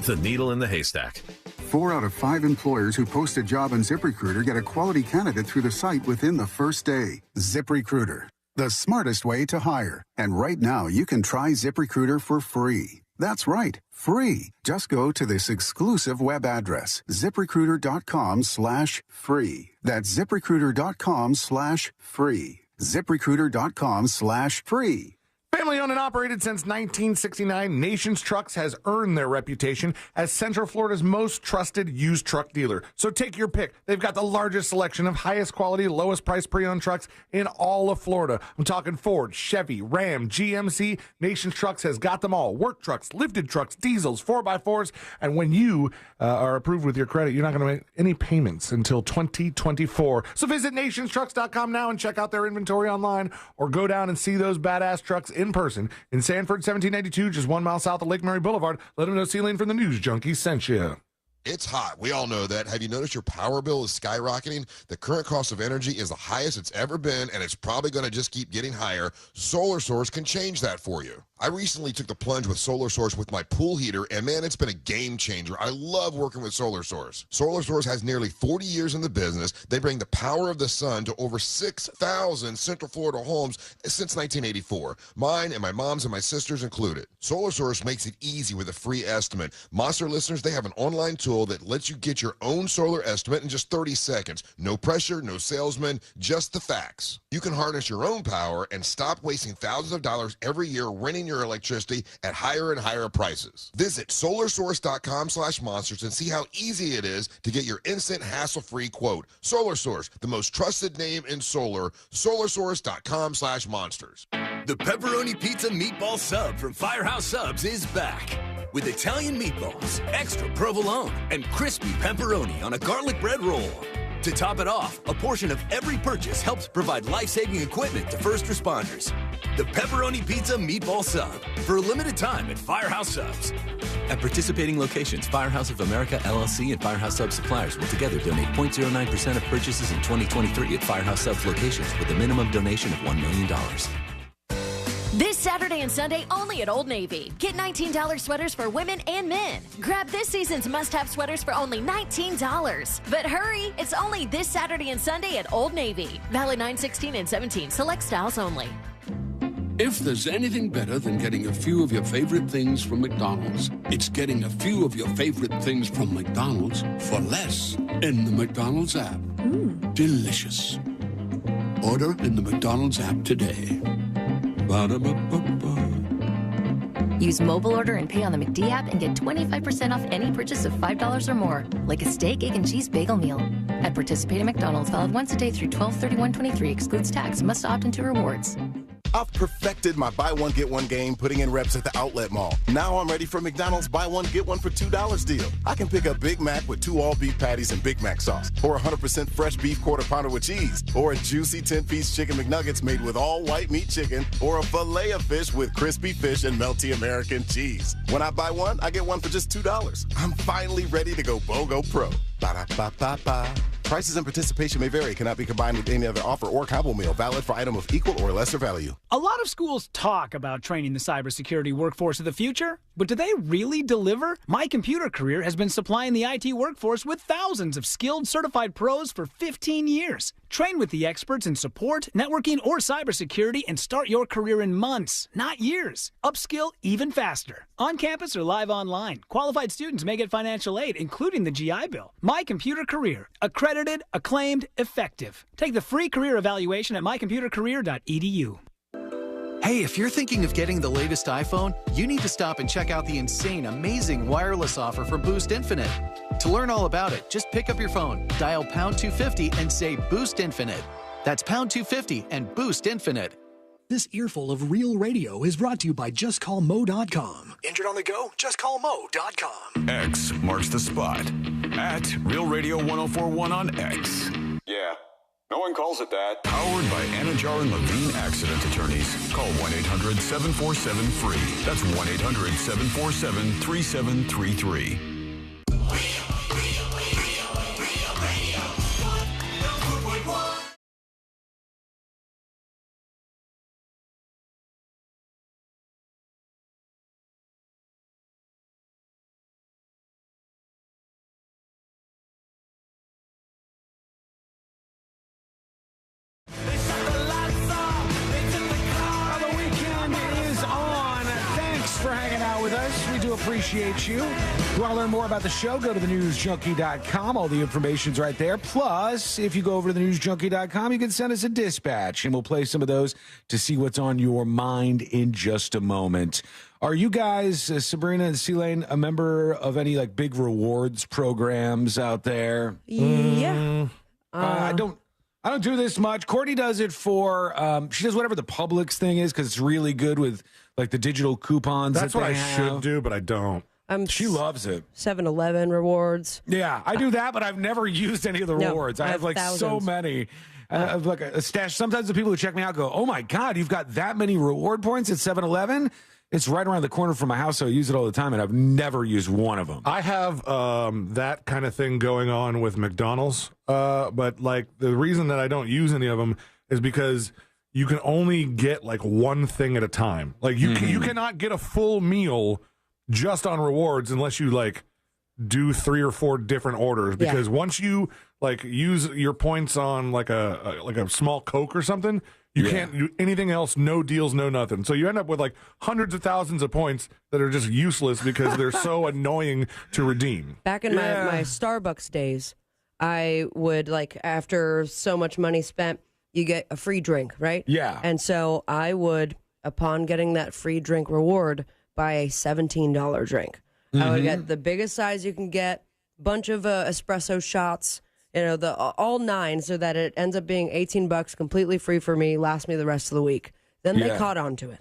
The needle in the haystack. 4 out of 5 employers who post a job on ZipRecruiter get a quality candidate through the site within the first day. ZipRecruiter, the smartest way to hire. And right now, you can try ZipRecruiter for free. That's right, free. Just go to this exclusive web address, ZipRecruiter.com/free. That's ZipRecruiter.com/free. ZipRecruiter.com/free. Family owned and operated since 1969, Nations Trucks has earned their reputation as Central Florida's most trusted used truck dealer. So take your pick. They've got the largest selection of highest quality, lowest price pre-owned trucks in all of Florida. I'm talking Ford, Chevy, Ram, GMC. Nations Trucks has got them all. Work trucks, lifted trucks, diesels, 4x4s. And when you are approved with your credit, you're not going to make any payments until 2024. So visit nationstrucks.com now and check out their inventory online, or go down and see those badass trucks in person in Sanford, 1792, just 1 mile south of Lake Mary Boulevard. Let them know Celine from the News Junkies sent you. It's hot. We all know that. Have you noticed your power bill is skyrocketing? The current cost of energy is the highest it's ever been, and it's probably going to just keep getting higher. Solar Source can change that for you. I recently took the plunge with Solar Source with my pool heater, and man, it's been a game changer. I love working with Solar Source. Solar Source has nearly 40 years in the business. They bring the power of the sun to over 6,000 Central Florida homes since 1984. Mine and my mom's and my sister's included. Solar Source makes it easy with a free estimate. Monster listeners, they have an online tool that lets you get your own solar estimate in just 30 seconds. No pressure, no salesman, just the facts. You can harness your own power and stop wasting thousands of dollars every year renting your electricity at higher and higher prices. Visit solarsource.com/monsters and see how easy it is to get your instant hassle-free quote. Solar Source, the most trusted name in solar. solarsource.com/monsters. The pepperoni pizza meatball sub from Firehouse Subs is back. With Italian meatballs, extra provolone, and crispy pepperoni on a garlic bread roll. To top it off, a portion of every purchase helps provide life-saving equipment to first responders. The pepperoni pizza meatball sub, for a limited time at Firehouse Subs. At participating locations, Firehouse of America, LLC, and Firehouse Subs suppliers will together donate 0.09% of purchases in 2023 at Firehouse Subs locations with a minimum donation of $1 million. This Saturday and Sunday only at Old Navy. Get $19 sweaters for women and men. Grab this season's must-have sweaters for only $19. But hurry, it's only this Saturday and Sunday at Old Navy. Valid 9/16 and 17. Select styles only. If there's anything better than getting a few of your favorite things from McDonald's, it's getting a few of your favorite things from McDonald's for less in the McDonald's app. Delicious. Order in the McDonald's app today. Ba-da-ba-ba-ba. Use mobile order and pay on the McD app and get 25% off any purchase of $5 or more, like a steak, egg, and cheese bagel meal. At participating McDonald's, valid once a day through 12/31/23, excludes tax, must opt into rewards. I've perfected my buy one, get one game, putting in reps at the outlet mall. Now I'm ready for McDonald's buy one, get one for $2 deal. I can pick up Big Mac with 2 all-beef patties and Big Mac sauce, or 100% fresh beef quarter pounder with cheese, or a juicy 10-piece chicken McNuggets made with all white meat chicken, or a filet of fish with crispy fish and melty American cheese. When I buy one, I get one for just $2. I'm finally ready to go BOGO Pro. Ba-da-ba-ba-ba. Prices and participation may vary. Cannot be combined with any other offer or combo meal. Valid for item of equal or lesser value. A lot of schools talk about training the cybersecurity workforce of the future, but do they really deliver? My Computer Career has been supplying the IT workforce with thousands of skilled, certified pros for 15 years. Train with the experts in support, networking, or cybersecurity and start your career in months, not years. Upskill even faster. On campus or live online. Qualified students may get financial aid, including the GI Bill. My Computer Career. Accredited, acclaimed, effective. Take the free career evaluation at mycomputercareer.edu. Hey, if you're thinking of getting the latest iPhone, you need to stop and check out the insane, amazing wireless offer from Boost Infinite. To learn all about it, just pick up your phone, dial pound 250 and say Boost Infinite. That's pound 250 and Boost Infinite. This earful of real radio is brought to you by JustCallMo.com. Injured on the go? JustCallMo.com. X marks the spot. At Real Radio 1041 on X. Yeah. No one calls it that. Powered by Anajar and Levine Accident Attorneys. Call 1-800-747-FREE. That's 1-800-747-3733. Appreciate you. If you want to learn more about the show, go to thenewsjunkie.com. All the information's right there. Plus, if you go over to thenewsjunkie.com, you can send us a dispatch, and we'll play some of those to see what's on your mind in just a moment. Are you guys, Sabrina and C-Lane, a member of any like big rewards programs out there? Yeah. I don't do this much. Courtney does it for, she does whatever the Publix thing is because it's really good with like the digital coupons. That's what I should do, but I don't. She loves it. 7-Eleven rewards. Yeah, I do that, but I've never used any of the rewards. I have like thousands. so many. I have like a stash. Sometimes the people who check me out go, oh my God, you've got that many reward points at 7-Eleven? It's right around the corner from my house, so I use it all the time, and I've never used one of them. I have that kind of thing going on with McDonald's, but like the reason that I don't use any of them is because you can only get like one thing at a time. Like you cannot get a full meal just on rewards unless you like do 3 or 4 different orders. Because once you like use your points on like a small Coke or something, you can't do anything else. No deals, no nothing. So you end up with like hundreds of thousands of points that are just useless because they're so annoying to redeem. Back in my Starbucks days, I would like after so much money spent, you get a free drink, right? Yeah. And so I would, upon getting that free drink reward, buy a $17 drink. I would get the biggest size you can get, bunch of espresso shots, the all 9, so that it ends up being $18 completely free for me, lasts me the rest of the week. Then they caught on to it.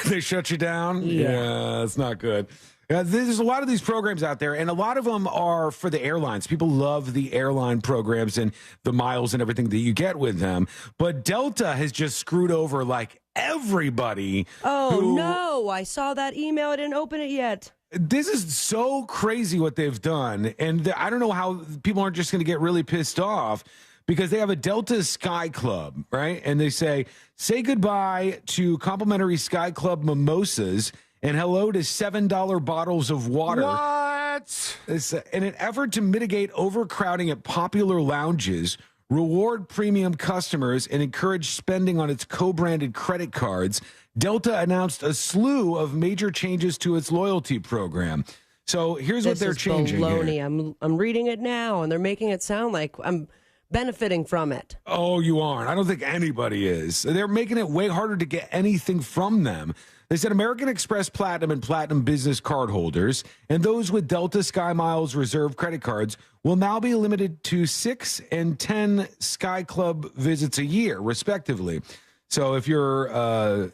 They shut you down? Yeah, it's not good. There's a lot of these programs out there, and a lot of them are for the airlines. People love the airline programs and the miles and everything that you get with them. But Delta has just screwed over like everybody. Oh, no. I saw that email. I didn't open it yet. This is so crazy what they've done. And I don't know how people aren't just going to get really pissed off because they have a Delta Sky Club, right? And they say goodbye to complimentary Sky Club mimosas and hello to $7 bottles of water. What? In an effort to mitigate overcrowding at popular lounges, reward premium customers, and encourage spending on its co-branded credit cards, Delta announced a slew of major changes to its loyalty program. So here's what they're changing. Baloney. Here. I'm reading it now, and they're making it sound like I'm benefiting from it. Oh, you aren't. I don't think anybody is. They're making it way harder to get anything from them. They said American Express Platinum and Platinum Business card holders and those with Delta Sky Miles Reserve credit cards will now be limited to 6 and 10 Sky Club visits a year, respectively. So if you're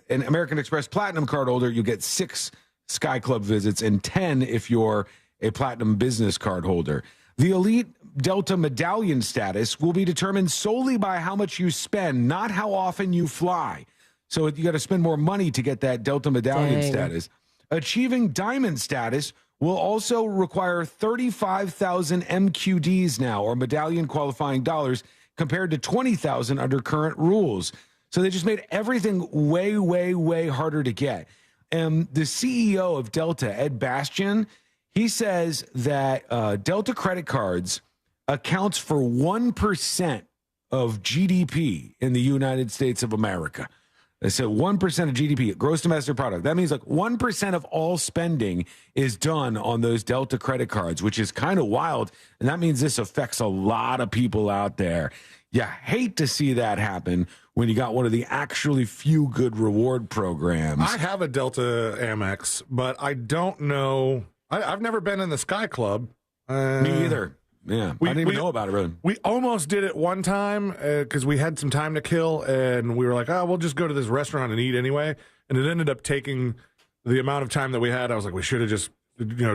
an American Express Platinum card holder, you get 6 Sky Club visits and 10 if you're a Platinum Business card holder. The Elite Delta Medallion status will be determined solely by how much you spend, not how often you fly. So you got to spend more money to get that Delta Medallion status. Achieving Diamond status will also require 35,000 MQDs now, or Medallion qualifying dollars, compared to 20,000 under current rules. So they just made everything way, way, way harder to get. And the CEO of Delta, Ed Bastian, he says that Delta credit cards accounts for 1% of GDP in the United States of America. They said 1% of GDP, gross domestic product. That means like 1% of all spending is done on those Delta credit cards, which is kind of wild. And that means this affects a lot of people out there. You hate to see that happen when you got one of the actually few good reward programs. I have a Delta Amex, but I don't know. I've never been in the Sky Club. Me either. Yeah, I didn't even know about it, really. We almost did it one time because we had some time to kill, and we were like, we'll just go to this restaurant and eat anyway. And it ended up taking the amount of time that we had. I was like, we should have just,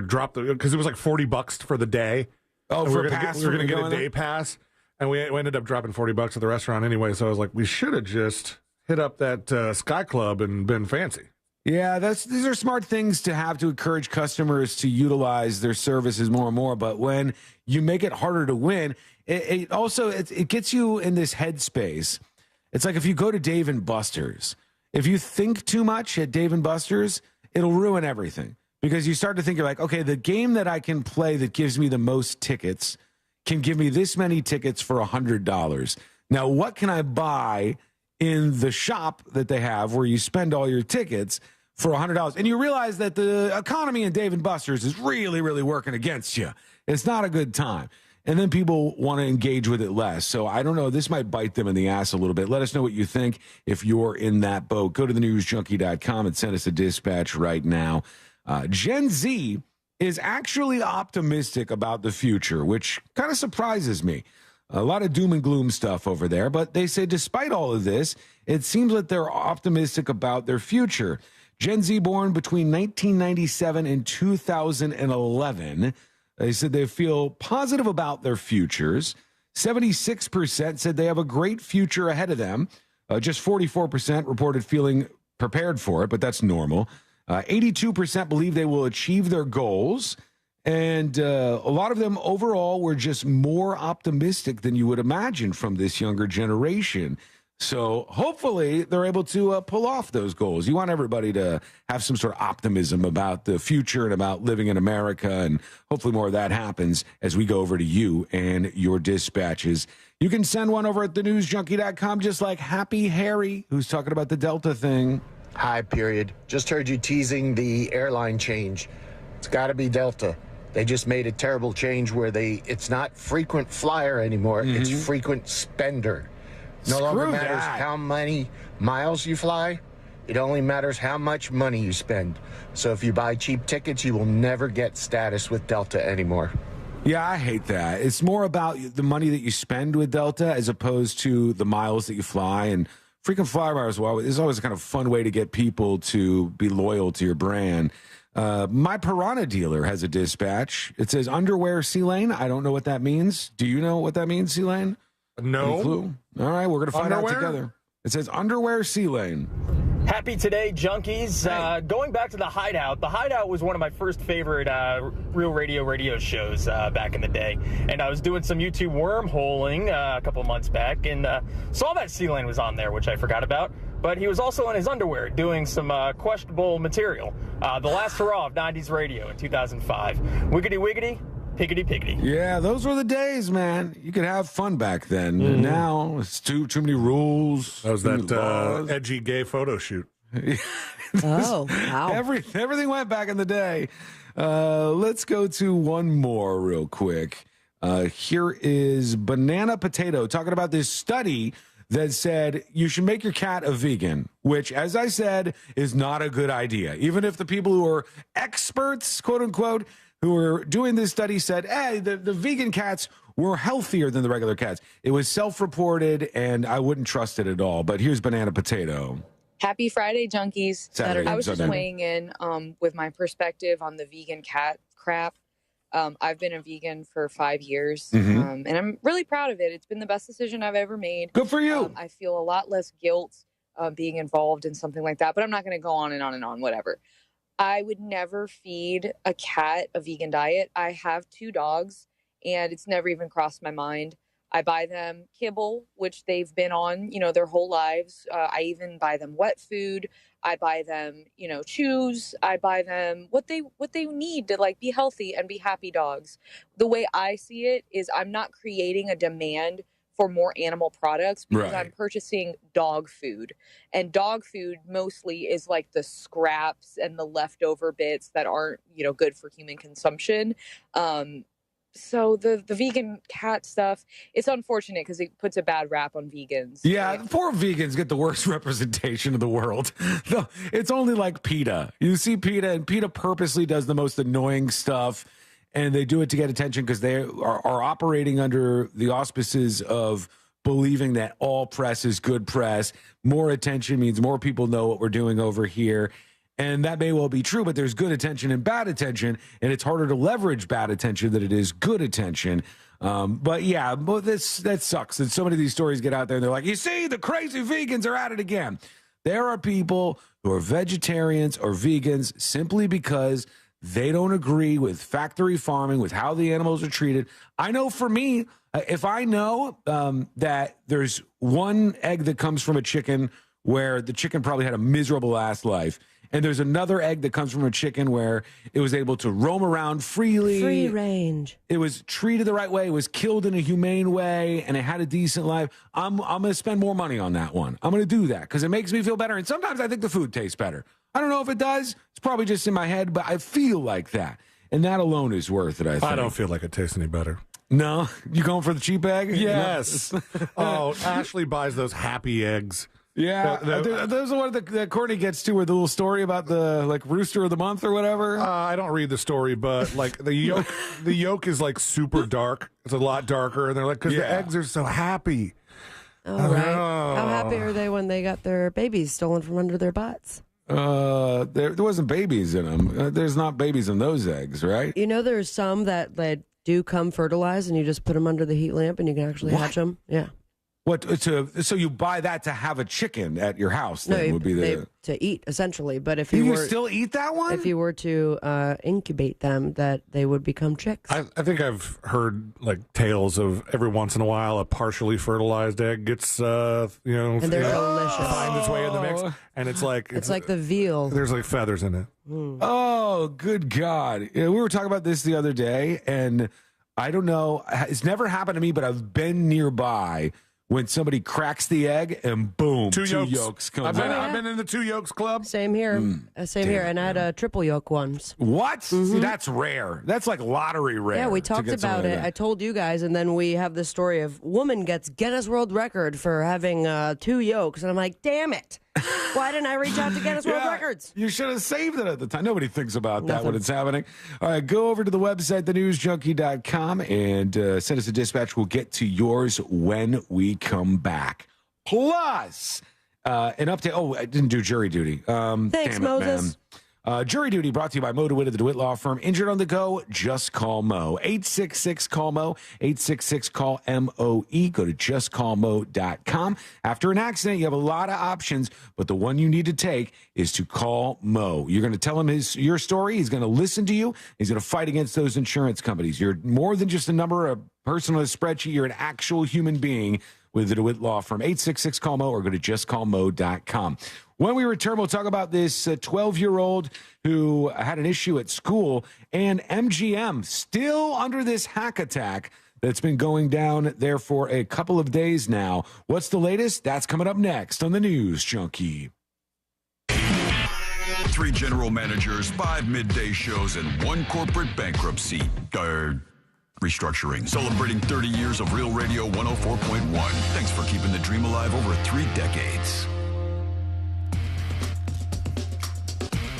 dropped because it was like $40 for the day. Oh, and for we a pass? We were going to get a day pass, and we ended up dropping $40 at the restaurant anyway. So I was like, we should have just hit up that Sky Club and been fancy. Yeah, these are smart things to have to encourage customers to utilize their services more and more. But when you make it harder to win, it also gets you in this headspace. It's like if you go to Dave & Buster's, if you think too much at Dave & Buster's, it'll ruin everything because you start to think you're like, okay, the game that I can play that gives me the most tickets can give me this many tickets for $100. Now, what can I buy in the shop that they have where you spend all your tickets for $100? And you realize that the economy in Dave & Buster's is really, really working against you. It's not a good time. And then people want to engage with it less. So I don't know. This might bite them in the ass a little bit. Let us know what you think if you're in that boat. Go to thenewsjunkie.com and send us a dispatch right now. Gen Z is actually optimistic about the future, which kind of surprises me. A lot of doom and gloom stuff over there. But they say despite all of this, it seems that they're optimistic about their future. Gen Z born between 1997 and 2011. They said they feel positive about their futures. 76% said they have a great future ahead of them. Just 44% reported feeling prepared for it, but that's normal. 82% believe they will achieve their goals. And a lot of them overall were just more optimistic than you would imagine from this younger generation. So hopefully they're able to pull off those goals. You want everybody to have some sort of optimism about the future and about living in America. And hopefully more of that happens as we go over to you and your dispatches. You can send one over at thenewsjunkie.com, just like Happy Harry, who's talking about the Delta thing. Hi, period. Just heard you teasing the airline change. It's got to be Delta. They just made a terrible change where it's not frequent flyer anymore. Mm-hmm. It's frequent spender. No longer matters how many miles you fly. It only matters how much money you spend. So if you buy cheap tickets, you will never get status with Delta anymore. Yeah, I hate that. It's more about the money that you spend with Delta as opposed to the miles that you fly. And frequent flyer miles is always a kind of fun way to get people to be loyal to your brand. My Piranha dealer has a dispatch. It says underwear C-Lane. I don't know what that means. Do you know what that means, C-Lane? No. Any clue? All right, we're going to find out together. It says underwear C-Lane. Happy today, junkies. Hey. Going back to the Hideout. The Hideout was one of my first favorite Real Radio shows back in the day. And I was doing some YouTube wormholing a couple months back and saw that C-Lane was on there, which I forgot about. But he was also in his underwear doing some questionable material. The Last Hurrah of 90s radio in 2005. Wiggity wiggity. Piggity piggity. Yeah, those were the days, man. You could have fun back then. Mm. Now it's too many rules. That was that edgy gay photo shoot. Oh, wow. Everything went back in the day. Let's go to one more real quick. Here is Banana Potato talking about this study that said you should make your cat a vegan, which, as I said, is not a good idea. Even if the people who are experts, quote unquote, who were doing this study said, hey, the vegan cats were healthier than the regular cats. It was self-reported, and I wouldn't trust it at all. But here's Banana Potato. Happy Friday, junkies. Saturday, I was just weighing in with my perspective on the vegan cat crap. I've been a vegan for 5 years, and I'm really proud of it. It's been the best decision I've ever made. Good for you. I feel a lot less guilt being involved in something like that, but I'm not going to go on and on and on, whatever. I would never feed a cat a vegan diet. I have 2 dogs, and it's never even crossed my mind. I buy them kibble, which they've been on, their whole lives. I even buy them wet food. I buy them, chews. I buy them what they need to be healthy and be happy dogs. The way I see it is I'm not creating a demand for more animal products because Right. I'm purchasing dog food. And dog food mostly is like the scraps and the leftover bits that aren't, good for human consumption. So the vegan cat stuff, it's unfortunate because it puts a bad rap on vegans. Yeah, poor vegans get the worst representation of the world. It's only like PETA. You see PETA, and PETA purposely does the most annoying stuff, and they do it to get attention because they are operating under the auspices of believing that all press is good press. More attention means more people know what we're doing over here. And that may well be true, but there's good attention and bad attention, and it's harder to leverage bad attention than it is good attention. But that sucks that so many of these stories get out there, and they're like, you see, the crazy vegans are at it again. There are people who are vegetarians or vegans simply because they don't agree with factory farming, with how the animals are treated. I know for me, if I know that there's one egg that comes from a chicken where the chicken probably had a miserable ass life, and there's another egg that comes from a chicken where it was able to roam around freely. Free range. It was treated the right way. It was killed in a humane way, and it had a decent life. I'm going to spend more money on that one. I'm going to do that because it makes me feel better. And sometimes I think the food tastes better. I don't know if it does. It's probably just in my head, but I feel like that. And that alone is worth it, I think. I don't feel like it tastes any better. No? You going for the cheap egg? Yes. Oh, Ashley buys those happy eggs. Yeah, those are one that Courtney gets to, where the little story about the rooster of the month or whatever. I don't read the story, but the yolk is like super dark. It's a lot darker, and they're like, because the eggs are so happy. Oh, right. How happy are they when they got their babies stolen from under their butts? There wasn't babies in them. There's not babies in those eggs, right? There's some that do come fertilized, and you just put them under the heat lamp, and you can actually hatch them. Yeah. So you buy that to have a chicken at your house? Then would be to eat essentially. But if you still eat that one, if you were to incubate them, that they would become chicks. I think I've heard tales of every once in a while a partially fertilized egg gets and they're delicious. Finds its way in the mix, and it's like the veal. There's feathers in it. Oh, good God! We were talking about this the other day, and I don't know. It's never happened to me, but I've been nearby. When somebody cracks the egg and boom, two yolks come out. I've been in the 2 yolks club. Same here. Same here. And I had a triple yolk once. What? Mm-hmm. See, that's rare. That's like lottery rare. Yeah, we talked about it. I told you guys, and then we have this story of woman gets Guinness World Record for having 2 yolks. And I'm like, damn it. Why didn't I reach out to Guinness World Records? You should have saved it at the time. Nobody thinks about that when it's happening. All right, go over to the website, thenewsjunkie.com, and send us a dispatch. We'll get to yours when we come back. Plus, an update. Oh, I didn't do jury duty. Thanks, Moses. Man. Jury duty brought to you by Mo DeWitt of the DeWitt Law Firm. Injured on the go? Just call Mo. 866-CALL-MO. 866-CALL-MOE. Go to justcallmo.com. After an accident, you have a lot of options, but the one you need to take is to call Mo. You're going to tell him your story. He's going to listen to you. He's going to fight against those insurance companies. You're more than just a number, a person on a spreadsheet. You're an actual human being with the DeWitt Law Firm. 866-CALL-MO or go to justcallmo.com. When we return, we'll talk about this 12-year-old who had an issue at school, and MGM still under this hack attack that's been going down there for a couple of days now. What's the latest? That's coming up next on the News Junkie. 3 general managers, 5 midday shows, and 1 corporate bankruptcy. Restructuring. Celebrating 30 years of Real Radio 104.1. Thanks for keeping the dream alive over 3 decades.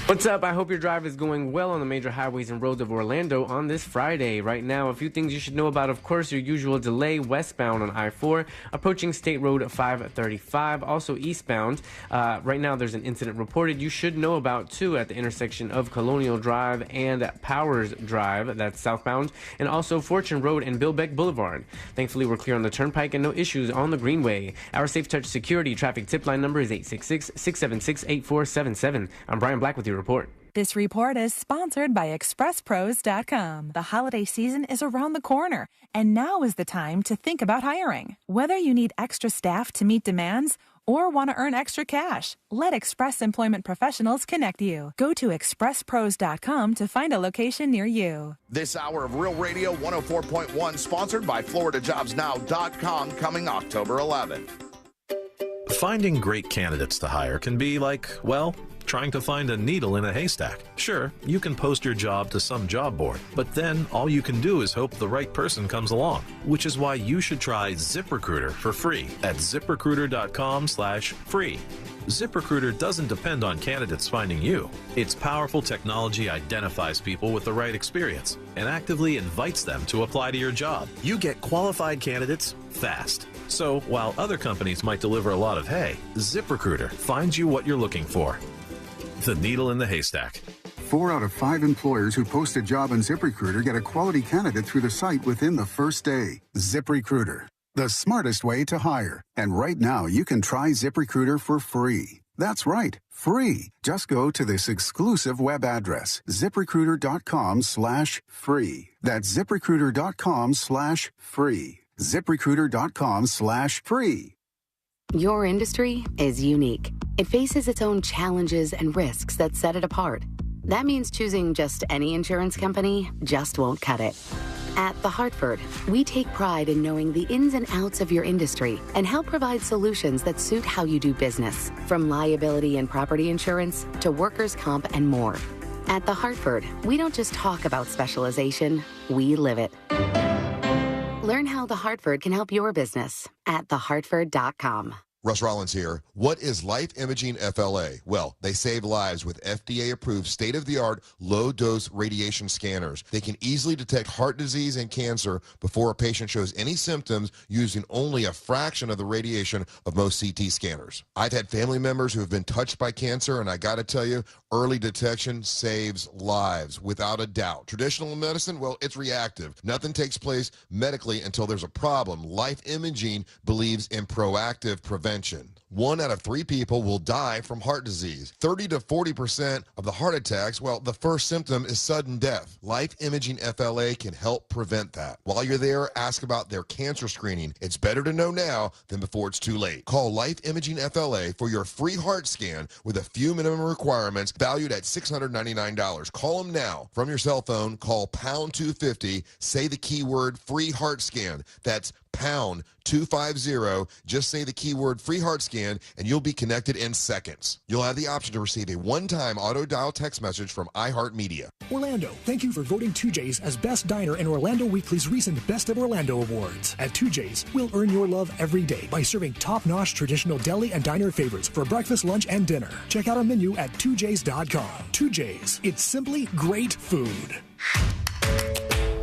What's up? I hope your drive is going well on the major highways and roads of Orlando on this Friday. Right now, a few things you should know about. Of course, your usual delay westbound on I-4, approaching State Road 535. Also eastbound. Right now, there's an incident reported you should know about, too, at the intersection of Colonial Drive and Powers Drive. That's southbound. And also Fortune Road and Bill Beck Boulevard. Thankfully, we're clear on the turnpike and no issues on the Greenway. Our Safe Touch Security traffic tip line number is 866-676-8477. I'm Brian Black with your report. This report is sponsored by ExpressPros.com. The holiday season is around the corner, and now is the time to think about hiring. Whether you need extra staff to meet demands Or want to earn extra cash? Let Express Employment Professionals connect you. Go to expresspros.com to find a location near you. This hour of Real Radio 104.1, sponsored by FloridaJobsNow.com, coming October 11th. Finding great candidates to hire can be like, well, trying to find a needle in a haystack. Sure, you can post your job to some job board, but then all you can do is hope the right person comes along, which is why you should try ZipRecruiter for free at ZipRecruiter.com/free. ZipRecruiter doesn't depend on candidates finding you. Its powerful technology identifies people with the right experience and actively invites them to apply to your job. You get qualified candidates fast. So while other companies might deliver a lot of hay, ZipRecruiter finds you what you're looking for. The needle in the haystack. 4 out of 5 employers who post a job on ZipRecruiter get a quality candidate through the site within the first day. ZipRecruiter, the smartest way to hire. And right now, you can try ZipRecruiter for free. That's right, free. Just go to this exclusive web address, ZipRecruiter.com/free. That's ZipRecruiter.com/free. ZipRecruiter.com/free. Your industry is unique. It faces its own challenges and risks that set it apart. That means choosing just any insurance company just won't cut it. At The Hartford, we take pride in knowing the ins and outs of your industry and help provide solutions that suit how you do business, from liability and property insurance to workers' comp and more. At The Hartford, we don't just talk about specialization, we live it. Learn how The Hartford can help your business at thehartford.com. Russ Rollins here. What is Life Imaging FLA? Well, they save lives with FDA-approved state-of-the-art low-dose radiation scanners. They can easily detect heart disease and cancer before a patient shows any symptoms using only a fraction of the radiation of most CT scanners. I've had family members who have been touched by cancer, and I got to tell you, early detection saves lives, without a doubt. Traditional medicine, well, it's reactive. Nothing takes place medically until there's a problem. Life Imaging believes in proactive prevention. 1 out of 3 people will die from heart disease. 30 to 40% of the heart attacks, well, the first symptom is sudden death. Life Imaging FLA can help prevent that. While you're there, ask about their cancer screening. It's better to know now than before it's too late. Call Life Imaging FLA for your free heart scan with a few minimum requirements valued at $699. Call them now. From your cell phone, call pound 250, say the keyword free heart scan. That's pound 250. Just say the keyword free heart scan and you'll be connected in seconds. You'll have the option to receive a one-time auto dial text message from iHeartMedia. Orlando, thank you for voting 2J's as Best Diner in Orlando Weekly's recent Best of Orlando Awards. At 2J's, we'll earn your love every day by serving top-notch traditional deli and diner favorites for breakfast, lunch, and dinner. Check out our menu at 2J's.com. 2J's, it's simply great food.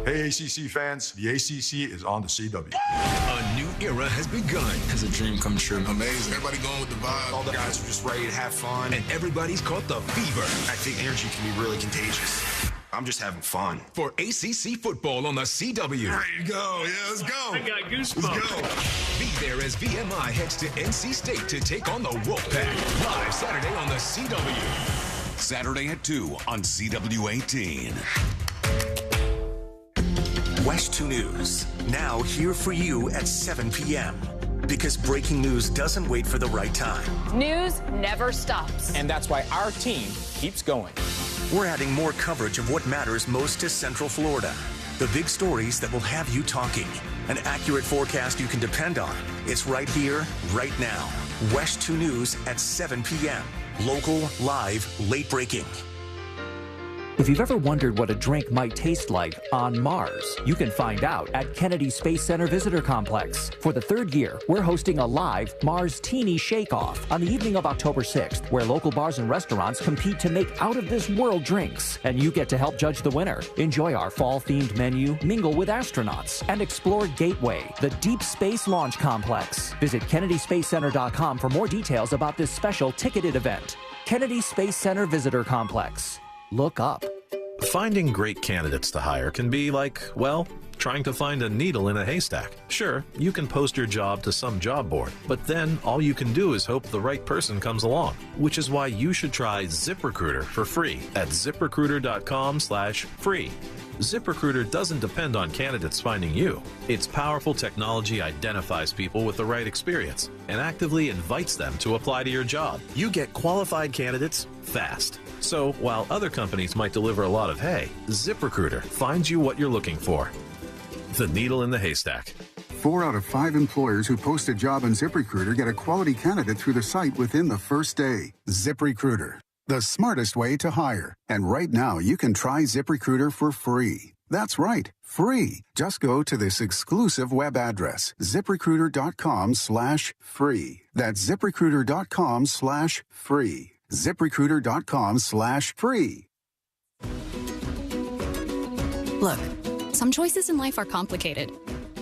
Hey, ACC fans, the ACC is on the CW. A new era has begun. It's a dream come true. Amazing. Everybody going with the vibe. All the guys are just ready to have fun. And everybody's caught the fever. I think energy can be really contagious. I'm just having fun. For ACC football on the CW. Ready to go. Yeah, let's go. I got goosebumps. Let's go. Be there as VMI heads to NC State to take on the Wolfpack. Live Saturday on the CW. Saturday at 2 on CW18. West 2 News, now here for you at 7 p.m. Because breaking news doesn't wait for the right time. News never stops. And that's why our team keeps going. We're adding more coverage of what matters most to Central Florida. The big stories that will have you talking. An accurate forecast you can depend on. It's right here, right now. West 2 News at 7 p.m. Local, live, late breaking. If you've ever wondered what a drink might taste like on Mars, you can find out at Kennedy Space Center Visitor Complex. For the 3rd year, we're hosting a live Mars Teeny Shake-Off on the evening of October 6th, where local bars and restaurants compete to make out-of-this-world drinks. And you get to help judge the winner. Enjoy our fall-themed menu, mingle with astronauts, and explore Gateway, the deep space launch complex. Visit KennedySpaceCenter.com for more details about this special ticketed event. Kennedy Space Center Visitor Complex. Look up. Finding great candidates to hire can be like, well, trying to find a needle in a haystack. Sure, you can post your job to some job board, but then all you can do is hope the right person comes along, which is why you should try ZipRecruiter for free at ZipRecruiter.com/free. ZipRecruiter doesn't depend on candidates finding you. Its powerful technology identifies people with the right experience and actively invites them to apply to your job. You get qualified candidates fast. So while other companies might deliver a lot of hay, ZipRecruiter finds you what you're looking for. The needle in the haystack. 4 out of 5 employers who post a job on ZipRecruiter get a quality candidate through the site within the first day. ZipRecruiter, the smartest way to hire. And right now, you can try ZipRecruiter for free. That's right, free. Just go to this exclusive web address, ZipRecruiter.com/free. That's ZipRecruiter.com/free. ZipRecruiter.com/free. Look, some choices in life are complicated.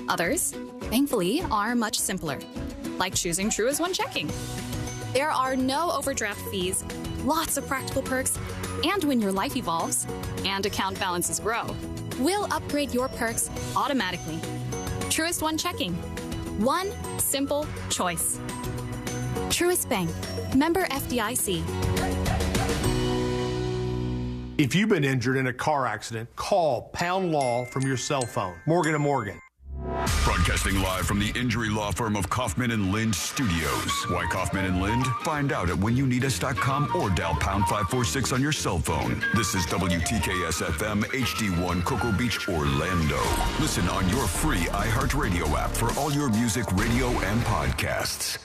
Others, thankfully, are much simpler, like choosing True as One checking. There are no overdraft fees, lots of practical perks, and when your life evolves and account balances grow, we'll upgrade your perks automatically. Truest One checking. One simple choice. Truist Bank. Member FDIC. If you've been injured in a car accident, call Pound Law from your cell phone. Morgan & Morgan. Broadcasting live from the injury law firm of Kaufman & Lind Studios. Why Kaufman & Lind? Find out at whenyounneedus.com or dial pound 546 on your cell phone. This is WTKS-FM HD1 Cocoa Beach, Orlando. Listen on your free iHeartRadio app for all your music, radio, and podcasts.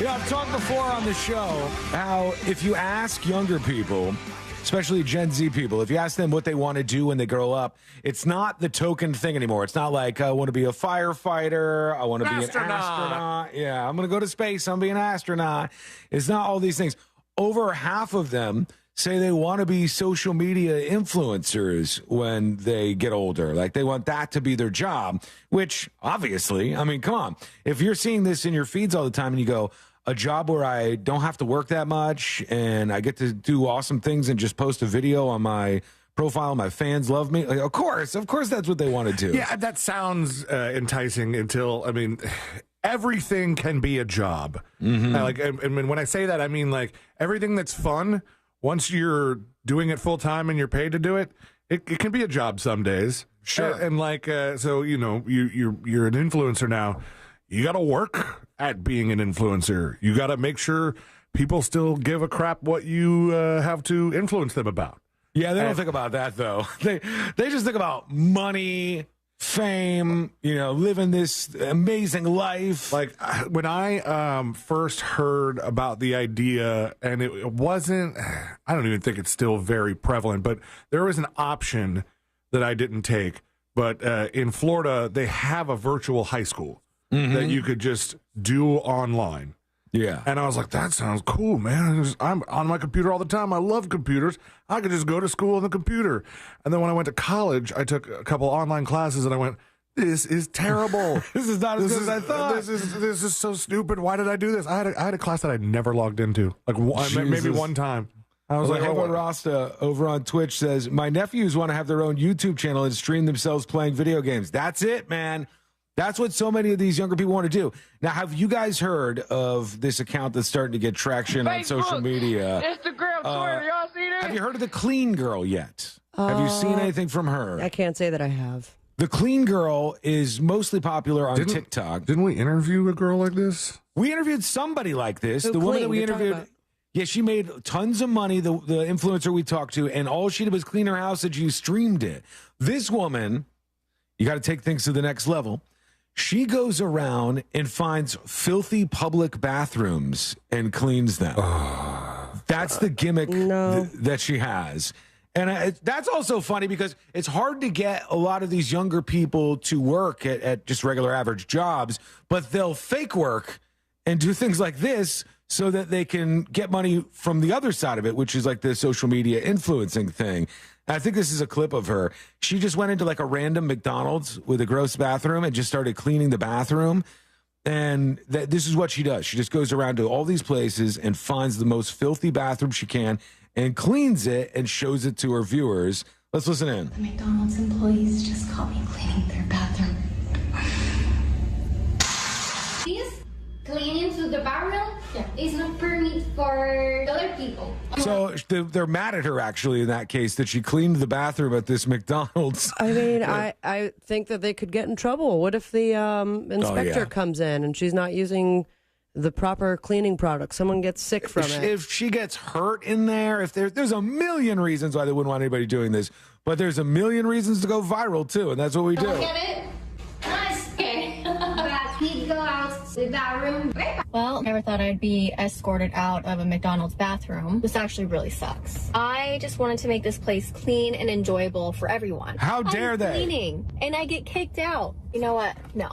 I've talked before on the show how if you ask younger people, especially Gen Z people, if you ask them what they want to do when they grow up, it's not the token thing anymore. It's not like, I want to be a firefighter, I want to be an astronaut. Yeah, I'm going to go to space, I'm going to be an astronaut. It's not all these things. Over half of them say they want to be social media influencers when they get older. Like they want that to be their job, which obviously, I mean, come on. If you're seeing this in your feeds all the time and you go, a job where I don't have to work that much and I get to do awesome things and just post a video on my profile, my fans love me. Like, of course that's what they want to do. Yeah, that sounds enticing until, I mean, everything can be a job. Mm-hmm. And when I say that, I mean like everything that's fun, once you're doing it full time and you're paid to do it, it can be a job some days. Sure. And so, you know, you're an influencer now. You got to work at being an influencer. You got to make sure people still give a crap what you have to influence them about. Yeah, they don't think about that, though. They just think about money, fame, you know, living this amazing life. Like when I first heard about the idea, and it wasn't, I don't even think it's still very prevalent, but there was an option that I didn't take. But in Florida, they have a virtual high school. Mm-hmm. That you could just do online. Yeah. And I was like, that sounds cool, man. I'm on my computer all the time. I love computers. I could just go to school on the computer. And then when I went to college, I took a couple online classes and I went, this is terrible. This is not as good as I thought. This is so stupid. Why did I do this? I had a class that I never logged into. Like maybe one time. I was like, Eva Rasta over on Twitch says, my nephews want to have their own YouTube channel and stream themselves playing video games. That's it, man. That's what so many of these younger people want to do. Now, have you guys heard of this account that's starting to get traction on social media? Instagram, Twitter, y'all see this? Have you heard of the Clean Girl yet? Have you seen anything from her? I can't say that I have. The Clean Girl is mostly popular on TikTok. Didn't we interview a girl like this? We interviewed somebody like this. Who the woman clean? that we You're talking interviewed. about? Yeah, she made tons of money, the influencer we talked to, and all she did was clean her house and she streamed it. This woman, you got to take things to the next level. She goes around and finds filthy public bathrooms and cleans them. That's the gimmick that she has. And that's also funny because it's hard to get a lot of these younger people to work at just regular average jobs, but they'll fake work and do things like this so that they can get money from the other side of it, which is like the social media influencing thing. I think this is a clip of her. She just went into like a random McDonald's with a gross bathroom and just started cleaning the bathroom. And this is what she does. She just goes around to all these places and finds the most filthy bathroom she can and cleans it and shows it to her viewers. Let's listen in. The McDonald's employees just caught me cleaning their bathroom. This cleaning to the bathroom is not permit for other people. So they're mad at her, actually, in that case, that she cleaned the bathroom at this McDonald's. I mean, I think that they could get in trouble. What if the inspector comes in and she's not using the proper cleaning product? Someone gets sick from it. If she gets hurt in there, if there's a million reasons why they wouldn't want anybody doing this, but there's a million reasons to go viral, too, and that's what we do. Get it? Nice. Okay. But he go out to that room. Well, never thought I'd be escorted out of a McDonald's bathroom. This actually really sucks. I just wanted to make this place clean and enjoyable for everyone. How dare I'm they? Cleaning, and I get kicked out. You know what? No,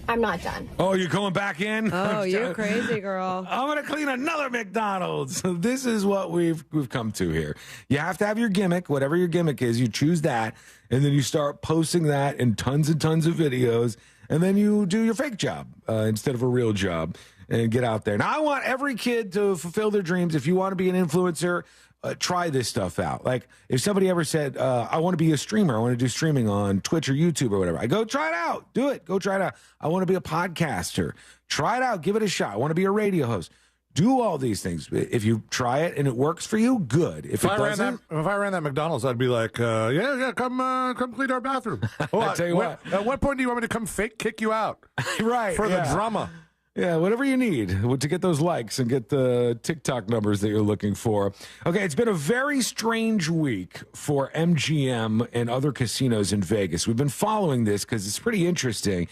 I'm not done. Oh, you're going back in? Oh, you're crazy, girl. I'm going to clean another McDonald's. This is what we've come to here. You have to have your gimmick, whatever your gimmick is. You choose that, and then you start posting that in tons and tons of videos, and then you do your fake job instead of a real job and get out there. Now, I want every kid to fulfill their dreams. If you want to be an influencer, try this stuff out. Like if somebody ever said, I want to be a streamer, I want to do streaming on Twitch or YouTube or whatever, I go try it out. Do it. Go try it out. I want to be a podcaster. Try it out. Give it a shot. I want to be a radio host. Do all these things. If you try it and it works for you, good. If I ran that McDonald's, I'd be like, come clean our bathroom. I tell you what. At what point do you want me to come fake kick you out? Right. For the drama. Yeah, whatever you need to get those likes and get the TikTok numbers that you're looking for. Okay, it's been a very strange week for MGM and other casinos in Vegas. We've been following this because it's pretty interesting.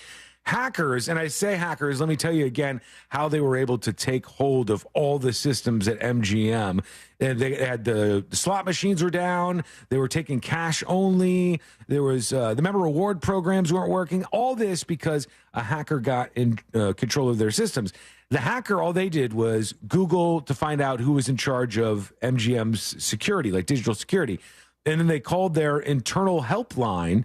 Hackers, and I say hackers, let me tell you again how they were able to take hold of all the systems at MGM. And they had the slot machines were down. They were taking cash only. There was the member reward programs weren't working. All this because a hacker got in control of their systems. The hacker, all they did was Google to find out who was in charge of MGM's security, like digital security. And then they called their internal helpline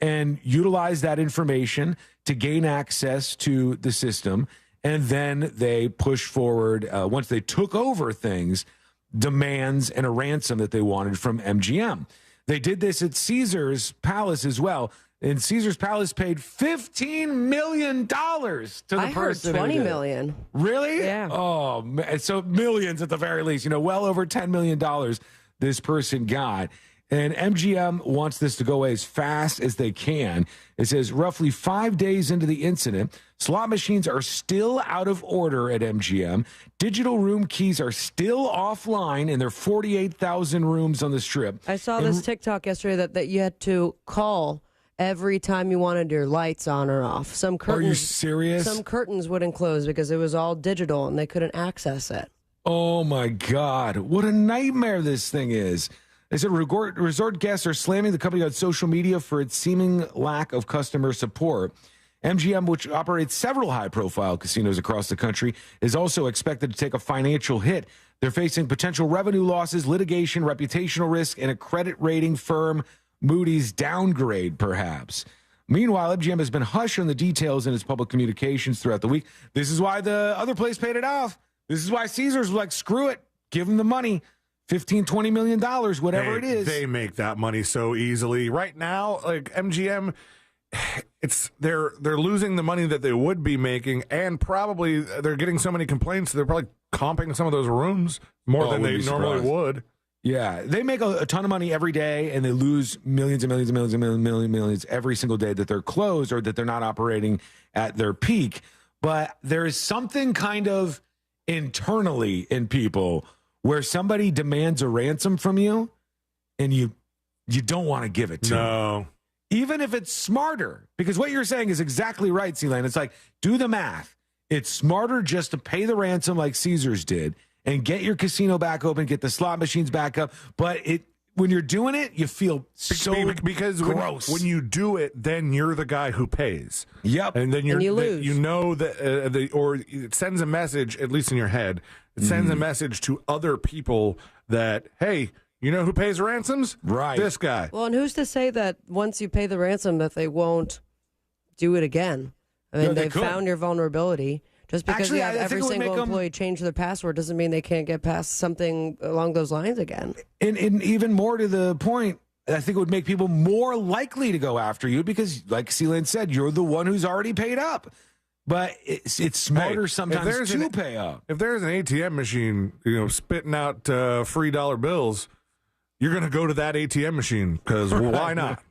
and utilized that information to gain access to the system. And then they pushed forward, once they took over things, demands and a ransom that they wanted from MGM. They did this at Caesar's Palace as well. And Caesar's Palace paid $15 million to the person. I heard $20 million. Really? Yeah. Oh, so millions at the very least. Well over $10 million this person got. And MGM wants this to go away as fast as they can. It says roughly 5 days into the incident, slot machines are still out of order at MGM. Digital room keys are still offline in their 48,000 rooms on the Strip. I saw this TikTok yesterday that you had to call every time you wanted your lights on or off. Some curtains, are you serious? Some curtains wouldn't close because it was all digital and they couldn't access it. Oh, my God. What a nightmare this thing is. They said resort guests are slamming the company on social media for its seeming lack of customer support. MGM, which operates several high-profile casinos across the country, is also expected to take a financial hit. They're facing potential revenue losses, litigation, reputational risk, and a credit rating firm Moody's downgrade, perhaps. Meanwhile, MGM has been hush on the details in its public communications throughout the week. This is why the other place paid it off. This is why Caesars was like, screw it, give them the money. $15-20 million, whatever it is. They make that money so easily. Right now, like MGM, they're losing the money that they would be making, and probably they're getting so many complaints, they're probably comping some of those rooms more than they normally would. Yeah, they make a ton of money every day, and they lose millions and millions and millions and millions every single day that they're closed or that they're not operating at their peak. But there is something kind of internally in people where somebody demands a ransom from you and you don't want to give it to them. Even if it's smarter, because what you're saying is exactly right, C-Lane. It's like, do the math. It's smarter just to pay the ransom like Caesars did and get your casino back open, get the slot machines back up. But when you're doing it, you feel so because gross. When you do it, then you're the guy who pays. Yep. And then you lose. You know that, or it sends a message, at least in your head, it sends a message to other people that, hey, You know who pays ransoms? Right. This guy. Well, and who's to say that once you pay the ransom that they won't do it again? I mean, they've found your vulnerability. Just because you have every single employee change their password doesn't mean they can't get past something along those lines again. And even more to the point, I think it would make people more likely to go after you because, like Sealand said, you're the one who's already paid up. But it's smarter sometimes to pay up. If there's an ATM machine, spitting out free dollar bills, you're going to go to that ATM machine because why not?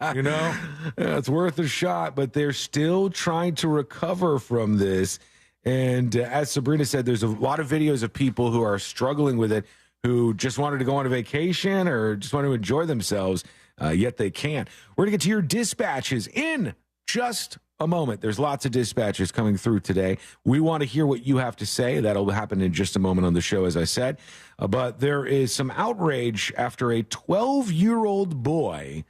Yeah, it's worth a shot, but they're still trying to recover from this. And as Sabrina said, there's a lot of videos of people who are struggling with it, who just wanted to go on a vacation or just want to enjoy themselves, yet they can't. We're going to get to your dispatches in just a moment. There's lots of dispatches coming through today. We want to hear what you have to say. That'll happen in just a moment on the show, as I said. But there is some outrage after a 12-year-old boy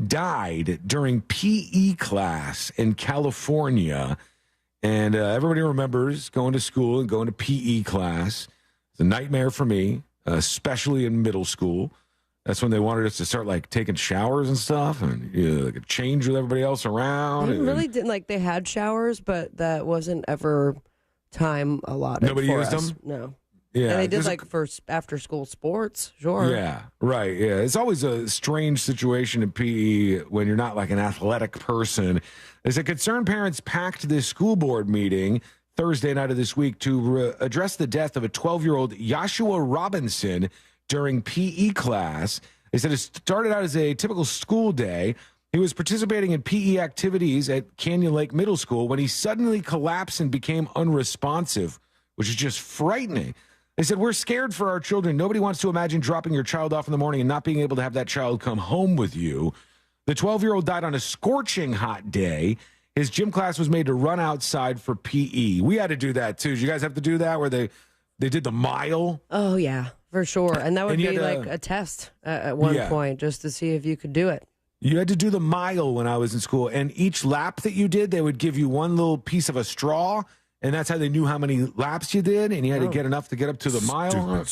died during PE class in California. And everybody remembers going to school and going to PE class. It's a nightmare for me, especially in middle school. That's when they wanted us to start taking showers and stuff and change with everybody else around. They really didn't they had showers, but that wasn't ever time allotted. Nobody for used us. them? No. Yeah. And they did for after school sports, sure. Yeah, right. Yeah. It's always a strange situation in PE when you're not an athletic person. As a concerned parents packed this school board meeting Thursday night of this week to address the death of a 12-year-old Joshua Robinson during PE class. They said it started out as a typical school day. He was participating in PE activities at Canyon Lake Middle School when he suddenly collapsed and became unresponsive, which is just frightening. They said, we're scared for our children. Nobody wants to imagine dropping your child off in the morning and not being able to have that child come home with you. The 12-year-old died on a scorching hot day. His gym class was made to run outside for PE. We had to do that, too. Did you guys have to do that where they did the mile? Oh, yeah, for sure. And that would be a test at one point just to see if you could do it. You had to do the mile when I was in school. And each lap that you did, they would give you one little piece of a straw. And that's how they knew how many laps you did. And you had to get enough to get up to the mile.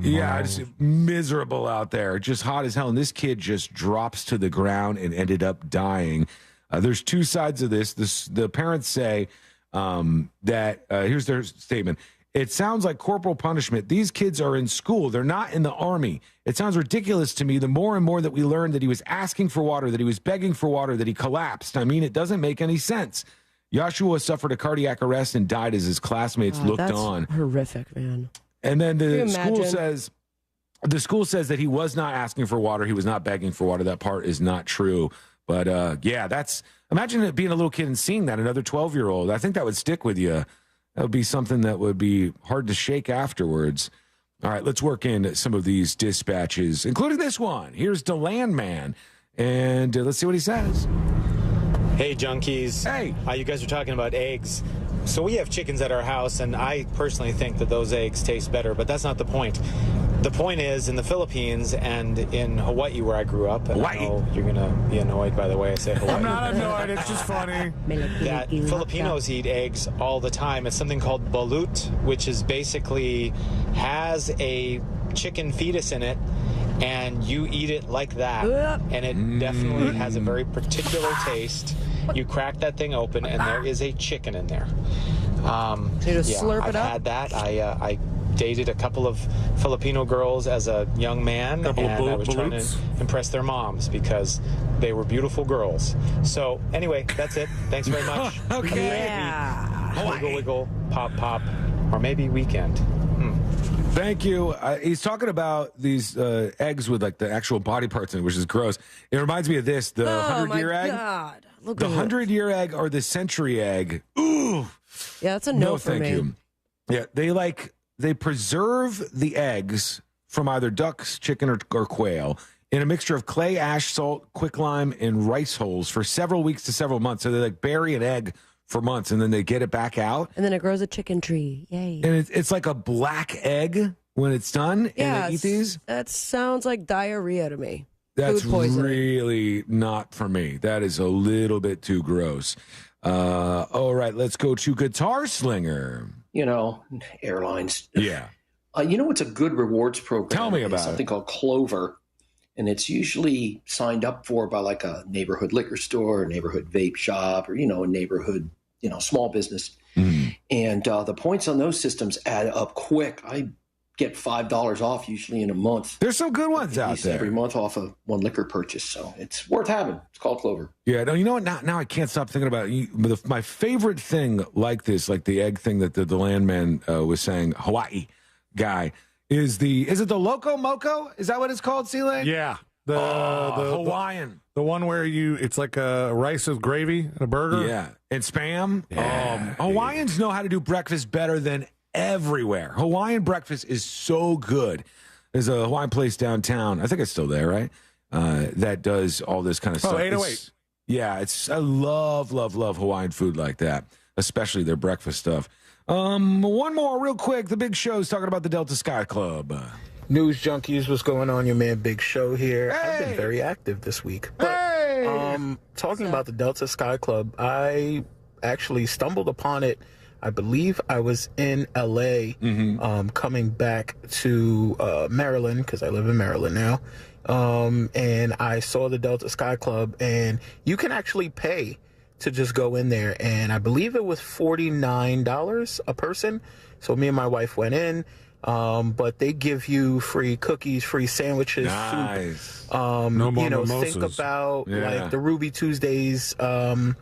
Yeah, it's miserable out there. Just hot as hell. And this kid just drops to the ground and ended up dying. There's two sides of this. The parents say that, here's their statement. It sounds like corporal punishment. These kids are in school. They're not in the army. It sounds ridiculous to me the more and more that we learn that he was asking for water, that he was begging for water, that he collapsed. I mean, it doesn't make any sense. Joshua suffered a cardiac arrest and died as his classmates looked on. Horrific, man. And then the school says that he was not asking for water. He was not begging for water. That part is not true. But imagine it being a little kid and seeing that, another 12-year-old. I think that would stick with you. That would be something that would be hard to shake afterwards. All right, let's work in some of these dispatches, including this one. Here's the Landman, and let's see what he says. Hey, junkies. Hey. You guys are talking about eggs. So we have chickens at our house, and I personally think that those eggs taste better, but that's not the point. The point is, in the Philippines and in Hawaii, where I grew up, and I know you're going to be annoyed by the way I say Hawaii. I'm not annoyed. It's just funny. That Filipinos eat eggs all the time. It's something called balut, which is basically has a chicken fetus in it, and you eat it like that, and it definitely has a very particular taste. You crack that thing open, and there is a chicken in there. You just slurp it up? I've had that. I dated a couple of Filipino girls as a young man, and I was trying to impress their moms because they were beautiful girls. So anyway, that's it. Thanks very much. Okay. Yeah. Wiggle, wiggle, pop, pop, or maybe weekend. Thank you. He's talking about these eggs with the actual body parts in it, which is gross. It reminds me of this, the 100-year egg. God. Look the at 100-year egg or the century egg. Ooh. Yeah, that's a no for thank me. You. Yeah, they preserve the eggs from either ducks, chicken, or quail in a mixture of clay, ash, salt, quicklime, and rice hulls for several weeks to several months. So they bury an egg for months, and then they get it back out. And then it grows a chicken tree. Yay. And it's like a black egg when it's done, and they eat these. That sounds like diarrhea to me. That's Food poisoning. really not for me. That is a little bit too gross. All right, let's go to Guitar Slinger. Airlines. Yeah. It's a good rewards program. Tell me about it's something called Clover, and it's usually signed up for by like a neighborhood liquor store, a neighborhood vape shop, or, a neighborhood, small business. And the points on those systems add up quick. I get $5 off usually in a month. There's some good ones out there. Every month off of one liquor purchase. So it's worth having. It's called Clover. Yeah, no, you know what? Now I can't stop thinking about it. My favorite thing like this, like the egg thing that the landman was saying, Hawaii guy, is it the Loco Moco? Is that what it's called, C-Lane? Yeah. The Hawaiian. The one where it's like a rice with gravy and a burger. Yeah. And Spam. Yeah, Hawaiians know how to do breakfast better than everywhere. Hawaiian breakfast is so good. There's a Hawaiian place downtown. I think it's still there, right? That does all this kind of stuff. 808. Yeah, I love Hawaiian food like that, especially their breakfast stuff. One more real quick. The Big Show's talking about the Delta Sky Club. News Junkies, what's going on? Your man Big Show here. I've been very active this week. But, talking about the Delta Sky Club, I actually stumbled upon it. I believe I was in LA coming back to Maryland, because I live in Maryland now. And I saw the Delta Sky Club, and you can actually pay to just go in there. And I believe it was $49 a person. So me and my wife went in. But they give you free cookies, free sandwiches, nice. soup. No more mimosas. Think about like the Ruby Tuesdays salad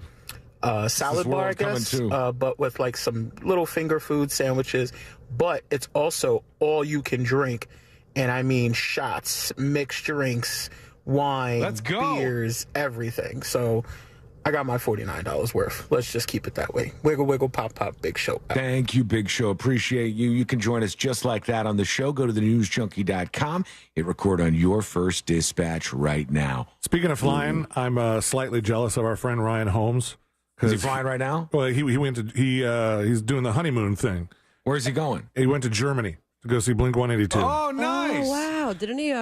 bar, I guess, but with like some little finger food sandwiches. But it's also all you can drink. And I mean shots, mixed drinks, wine, beers, everything. So I got my $49 worth. Let's just keep it that way. Wiggle, wiggle, pop, pop, Big Show. Thank you, Big Show. Appreciate you. You can join us just like that on the show. Go to thenewsjunkie.com. Hit record on your first dispatch right now. Speaking of flying, I'm slightly jealous of our friend Ryan Holmes. Is he flying right now? Well, he went to he's doing the honeymoon thing. Where's he going? He went to Germany to go see Blink 182. Oh, nice! Oh, wow! Didn't he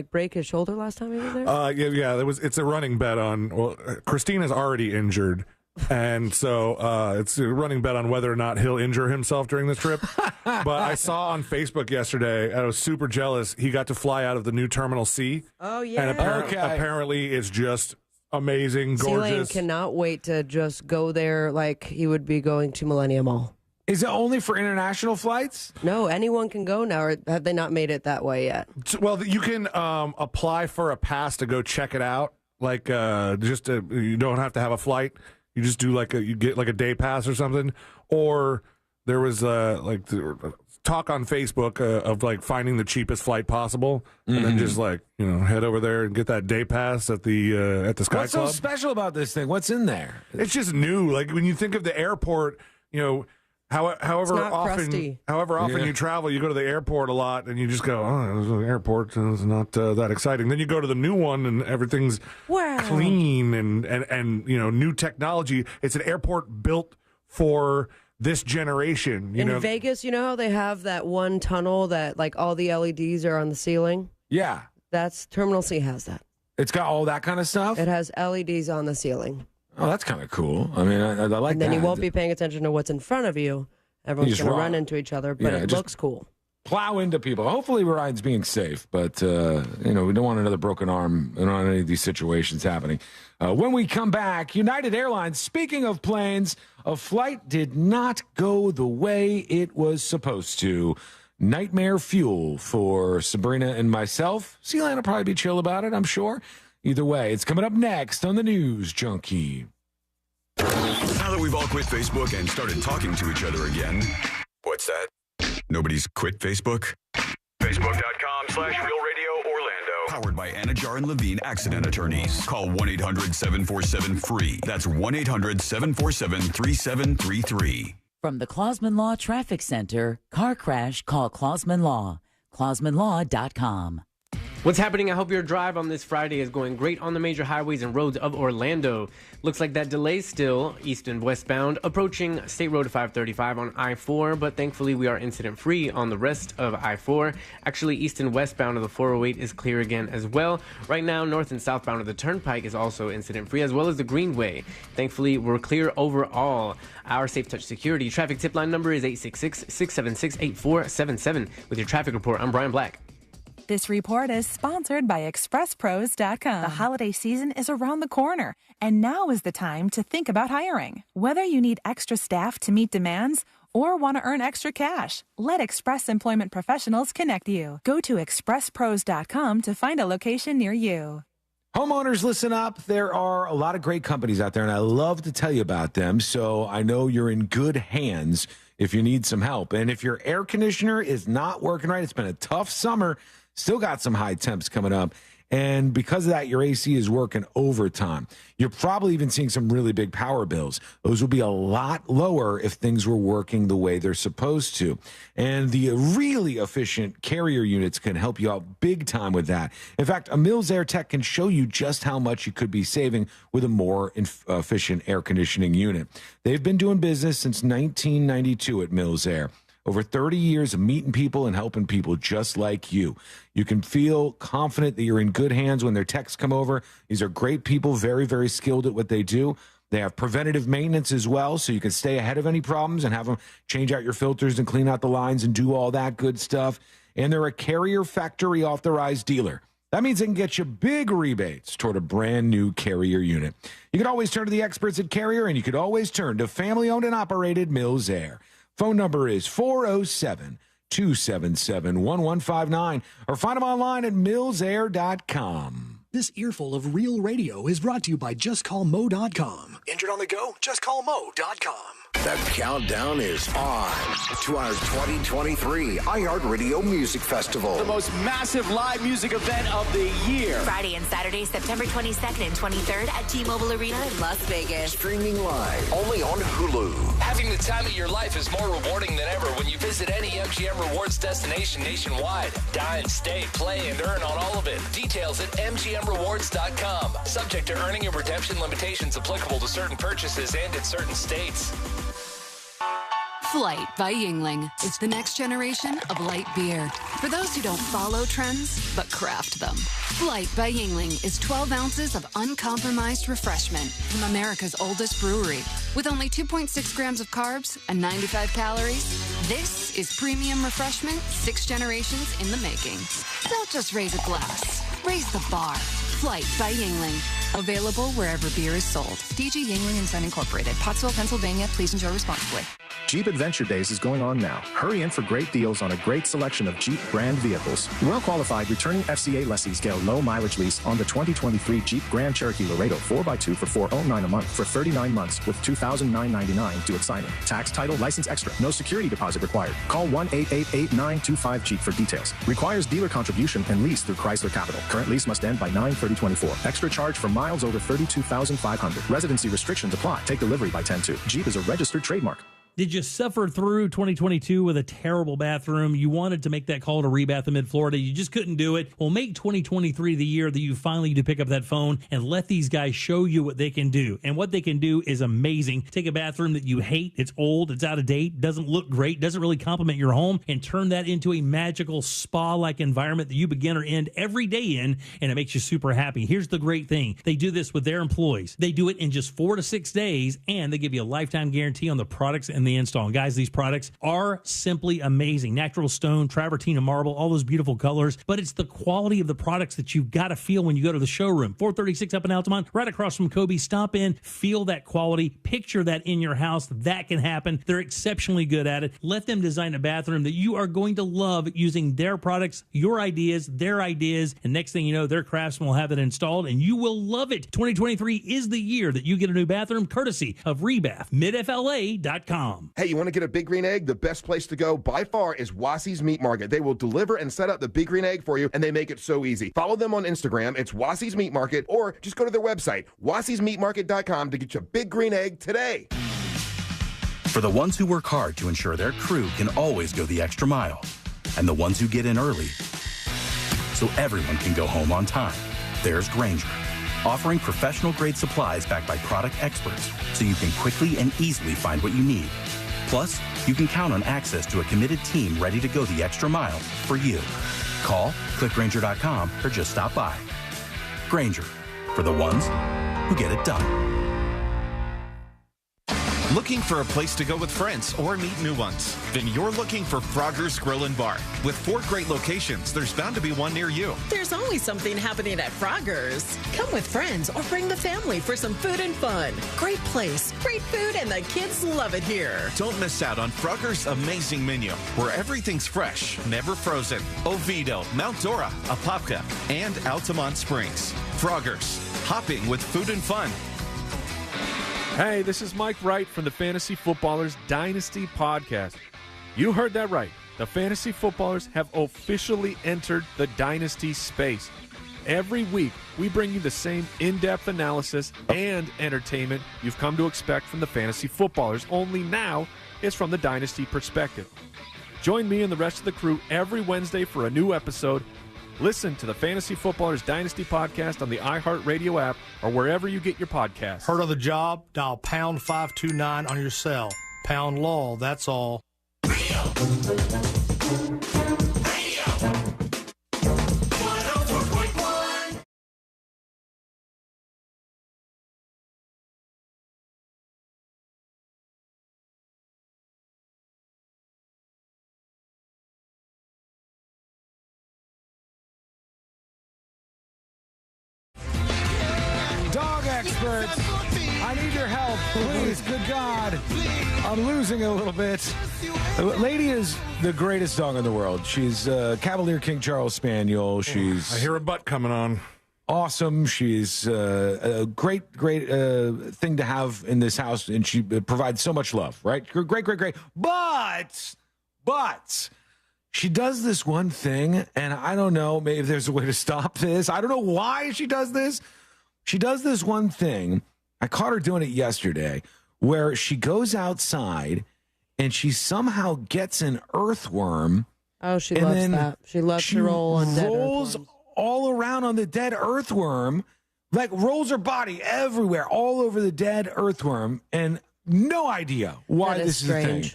break his shoulder last time he was there? Yeah. It's a running bet on. Well, Christina's already injured, and so it's a running bet on whether or not he'll injure himself during this trip. But I saw on Facebook yesterday, and I was super jealous. He got to fly out of the new Terminal C. Oh yeah! And apparently it's just amazing, gorgeous. C-Lane cannot wait to just go there like he would be going to Millennium Mall. Is it only for international flights? No, anyone can go now, or have they not made it that way yet? Well, you can apply for a pass to go check it out. Like, you don't have to have a flight. You just do you get like a day pass or something. Or there was talk on Facebook of like finding the cheapest flight possible, and then just head over there and get that day pass at the Sky Club. What's so special about this thing? What's in there? It's just new. Like when you think of the airport, however often you travel, you go to the airport a lot, and you just go, "Oh, the airport is not that exciting." Then you go to the new one, and everything's clean and new technology. It's an airport built for this generation. In Vegas, how they have that one tunnel that like all the LEDs are on the ceiling? Yeah, that's Terminal C has that. It's got all that kind of stuff. It has LEDs on the ceiling. Oh, that's kind of cool. I mean, I like that. And then you won't be paying attention to what's in front of you. Everyone's going to run into each other, but it looks cool. Plow into people. Hopefully, Ryan's being safe, but, we don't want another broken arm. We don't want any of these situations happening. When we come back, United Airlines, speaking of planes, a flight did not go the way it was supposed to. Nightmare fuel for Sabrina and myself. C-Lane will probably be chill about it, I'm sure. Either way, it's coming up next on the News Junkie. Now that we've all quit Facebook and started talking to each other again. What's that? Nobody's quit Facebook? Facebook.com/Real Radio Orlando. Powered by Anajar and Levine Accident Attorneys. Call 1-800-747-FREE. That's 1-800-747-3733. From the Clausman Law Traffic Center, car crash, call Clausman Law. ClausmanLaw.com. What's happening? I hope your drive on this Friday is going great on the major highways and roads of Orlando. Looks like that delay still east and westbound, approaching State Road 535 on I-4, but thankfully we are incident-free on the rest of I-4. Actually, east and westbound of the 408 is clear again as well. Right now, north and southbound of the Turnpike is also incident-free, as well as the Greenway. Thankfully, we're clear overall. Our Safe Touch Security traffic tip line number is 866-676-8477. With your traffic report, I'm Brian Black. This report is sponsored by ExpressPros.com. The holiday season is around the corner, and now is the time to think about hiring. Whether you need extra staff to meet demands or want to earn extra cash, let Express Employment Professionals connect you. Go to ExpressPros.com to find a location near you. Homeowners, listen up. There are a lot of great companies out there, and I love to tell you about them, so I know you're in good hands if you need some help. And if your air conditioner is not working right, it's been a tough summer, still got some high temps coming up. And because of that, your AC is working overtime. You're probably even seeing some really big power bills. Those will be a lot lower if things were working the way they're supposed to. And the really efficient Carrier units can help you out big time with that. In fact, a Mills Air Tech can show you just how much you could be saving with a more efficient air conditioning unit. They've been doing business since 1992 at Mills Air. Over 30 years of meeting people and helping people just like you. You can feel confident that you're in good hands when their techs come over. These are great people, very, very skilled at what they do. They have preventative maintenance as well, so you can stay ahead of any problems and have them change out your filters and clean out the lines and do all that good stuff. And they're a Carrier factory authorized dealer. That means they can get you big rebates toward a brand new Carrier unit. You can always turn to the experts at Carrier, and you could always turn to family-owned and operated Mills Air. Phone number is 407-277-1159 or find them online at millsair.com. This earful of real radio is brought to you by JustCallMo.com. Injured on the go? JustCallMo.com. The countdown is on to our 2023 iHeartRadio Music Festival. The most massive live music event of the year. Friday and Saturday, September 22nd and 23rd at T-Mobile Arena in Las Vegas. Streaming live only on Hulu. Having the time of your life is more rewarding than ever when you visit any MGM Rewards destination nationwide. Dine, stay, play, and earn on all of it. Details at MGMRewards.com. Subject to earning and redemption limitations applicable to certain purchases and in certain states. Flight by Yuengling is the next generation of light beer. For those who don't follow trends, but craft them. Flight by Yuengling is 12 ounces of uncompromised refreshment from America's oldest brewery. With only 2.6 grams of carbs and 95 calories, this is premium refreshment 6 generations in the making. Don't just raise a glass, raise the bar. Flight by Yuengling. Available wherever beer is sold. DG Yuengling & Son Incorporated, Pottsville, Pennsylvania. Please enjoy responsibly. Jeep Adventure Days is going on now. Hurry in for great deals on a great selection of Jeep brand vehicles. Well-qualified returning FCA lessees get a low-mileage lease on the 2023 Jeep Grand Cherokee Laredo 4x2 for $409 a month for 39 months with $2,999 due at signing. Tax, title, license extra. No security deposit required. Call 1-888-925-JEEP for details. Requires dealer contribution and lease through Chrysler Capital. Current lease must end by 9/30/24. Extra charge for miles over 32,500. Residency restrictions apply. Take delivery by 10/2. Jeep is a registered trademark. Did you suffer through 2022 with a terrible bathroom? You wanted to make that call to Rebath in Mid-Florida. You just couldn't do it. Well, make 2023 the year that you finally do pick up that phone and let these guys show you what they can do. And what they can do is amazing. Take a bathroom that you hate, it's old, it's out of date, doesn't look great, doesn't really complement your home, and turn that into a magical spa-like environment that you begin or end every day in, and it makes you super happy. Here's the great thing. They do this with their employees. They do it in just 4 to 6 days, and they give you a lifetime guarantee on the products and the install. And guys, these products are simply amazing. Natural stone, travertine marble, all those beautiful colors. But it's the quality of the products that you've got to feel when you go to the showroom. 436 up in Altamont, right across from Kobe. Stop in, feel that quality, picture that in your house. That can happen. They're exceptionally good at it. Let them design a bathroom that you are going to love using their products, your ideas, their ideas. And next thing you know, their craftsmen will have it installed and you will love it. 2023 is the year that you get a new bathroom courtesy of Rebath, midfla.com. Hey, you want to get a Big Green Egg? The best place to go by far is Wassie's Meat Market. They will deliver and set up the Big Green Egg for you, and they make it so easy. Follow them on Instagram. It's Wassie's Meat Market, or just go to their website, wassiesmeatmarket.com, to get your Big Green Egg today. For the ones who work hard to ensure their crew can always go the extra mile, and the ones who get in early so everyone can go home on time. There's Grainger, offering professional-grade supplies backed by product experts so you can quickly and easily find what you need. Plus, you can count on access to a committed team ready to go the extra mile for you. Call, click Grainger.com, or just stop by. Grainger, for the ones who get it done. Looking for a place to go with friends or meet new ones? Then you're looking for Frogger's Grill and Bar. With 4 great locations, there's bound to be one near you. There's always something happening at Frogger's. Come with friends or bring the family for some food and fun. Great place, great food, and the kids love it here. Don't miss out on Frogger's amazing menu, where everything's fresh, never frozen. Oviedo, Mount Dora, Apopka, and Altamont Springs. Frogger's, hopping with food and fun. Hey, this is Mike Wright from the Fantasy Footballers Dynasty Podcast. You heard that right. The Fantasy Footballers have officially entered the Dynasty space. Every week, we bring you the same in-depth analysis and entertainment you've come to expect from the Fantasy Footballers, only now it's from the Dynasty perspective. Join me and the rest of the crew every Wednesday for a new episode. Listen to the Fantasy Footballers Dynasty Podcast on the iHeartRadio app or wherever you get your podcasts. Heard of the job? Dial pound 529 on your cell. Pound law, that's all. Dog experts, I need your help, please. Good God, I'm losing a little bit. Lady is the greatest dog in the world. She's Cavalier King Charles Spaniel. She's I hear a butt coming on. Awesome. She's a great thing to have in this house, and she provides so much love, right? Great. But she does this one thing, and I don't know maybe if there's a way to stop this. I don't know why she does this. She does this one thing. I caught her doing it yesterday, where she goes outside and she somehow gets an earthworm. Oh, she loves that. She loves to roll on dead rolls all around on the dead earthworm, like rolls her body everywhere, all over the dead earthworm, and no idea why this is a thing.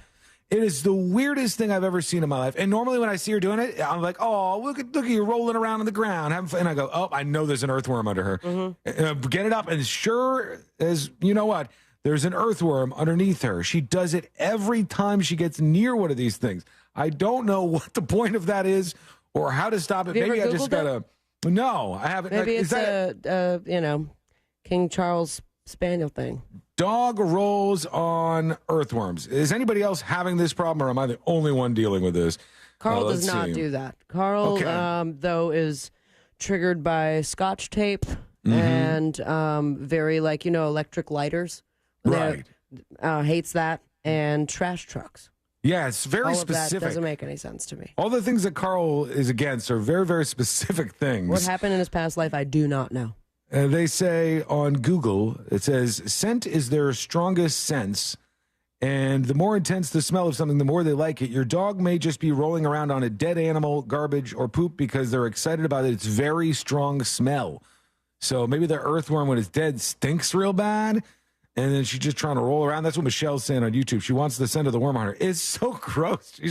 It is the weirdest thing I've ever seen in my life. And normally when I see her doing it, I'm like, oh, look at you rolling around on the ground. Having fun. And I go, oh, I know there's an earthworm under her. Mm-hmm. Get it up. And sure as, you know what, there's an earthworm underneath her. She does it every time she gets near one of these things. I don't know what the point of that is or how to stop it. Maybe I just got to. No, I haven't. Maybe it's King Charles Spaniel thing. Dog rolls on earthworms. Is anybody else having this problem, or am I the only one dealing with this? Carl does not do that. Carl, though, is triggered by Scotch tape and very, electric lighters. Right. Hates that. And trash trucks. Yeah, it's very All specific. Of that doesn't make any sense to me. All the things that Carl is against are very, very specific things. What happened in his past life, I do not know. They say on Google, it says, scent is their strongest sense, and the more intense the smell of something, the more they like it. Your dog may just be rolling around on a dead animal, garbage, or poop because they're excited about it. It's very strong smell. So maybe the earthworm, when it's dead, stinks real bad, and then she's just trying to roll around. That's what Michelle's saying on YouTube. She wants the scent of the worm on her. It's so gross.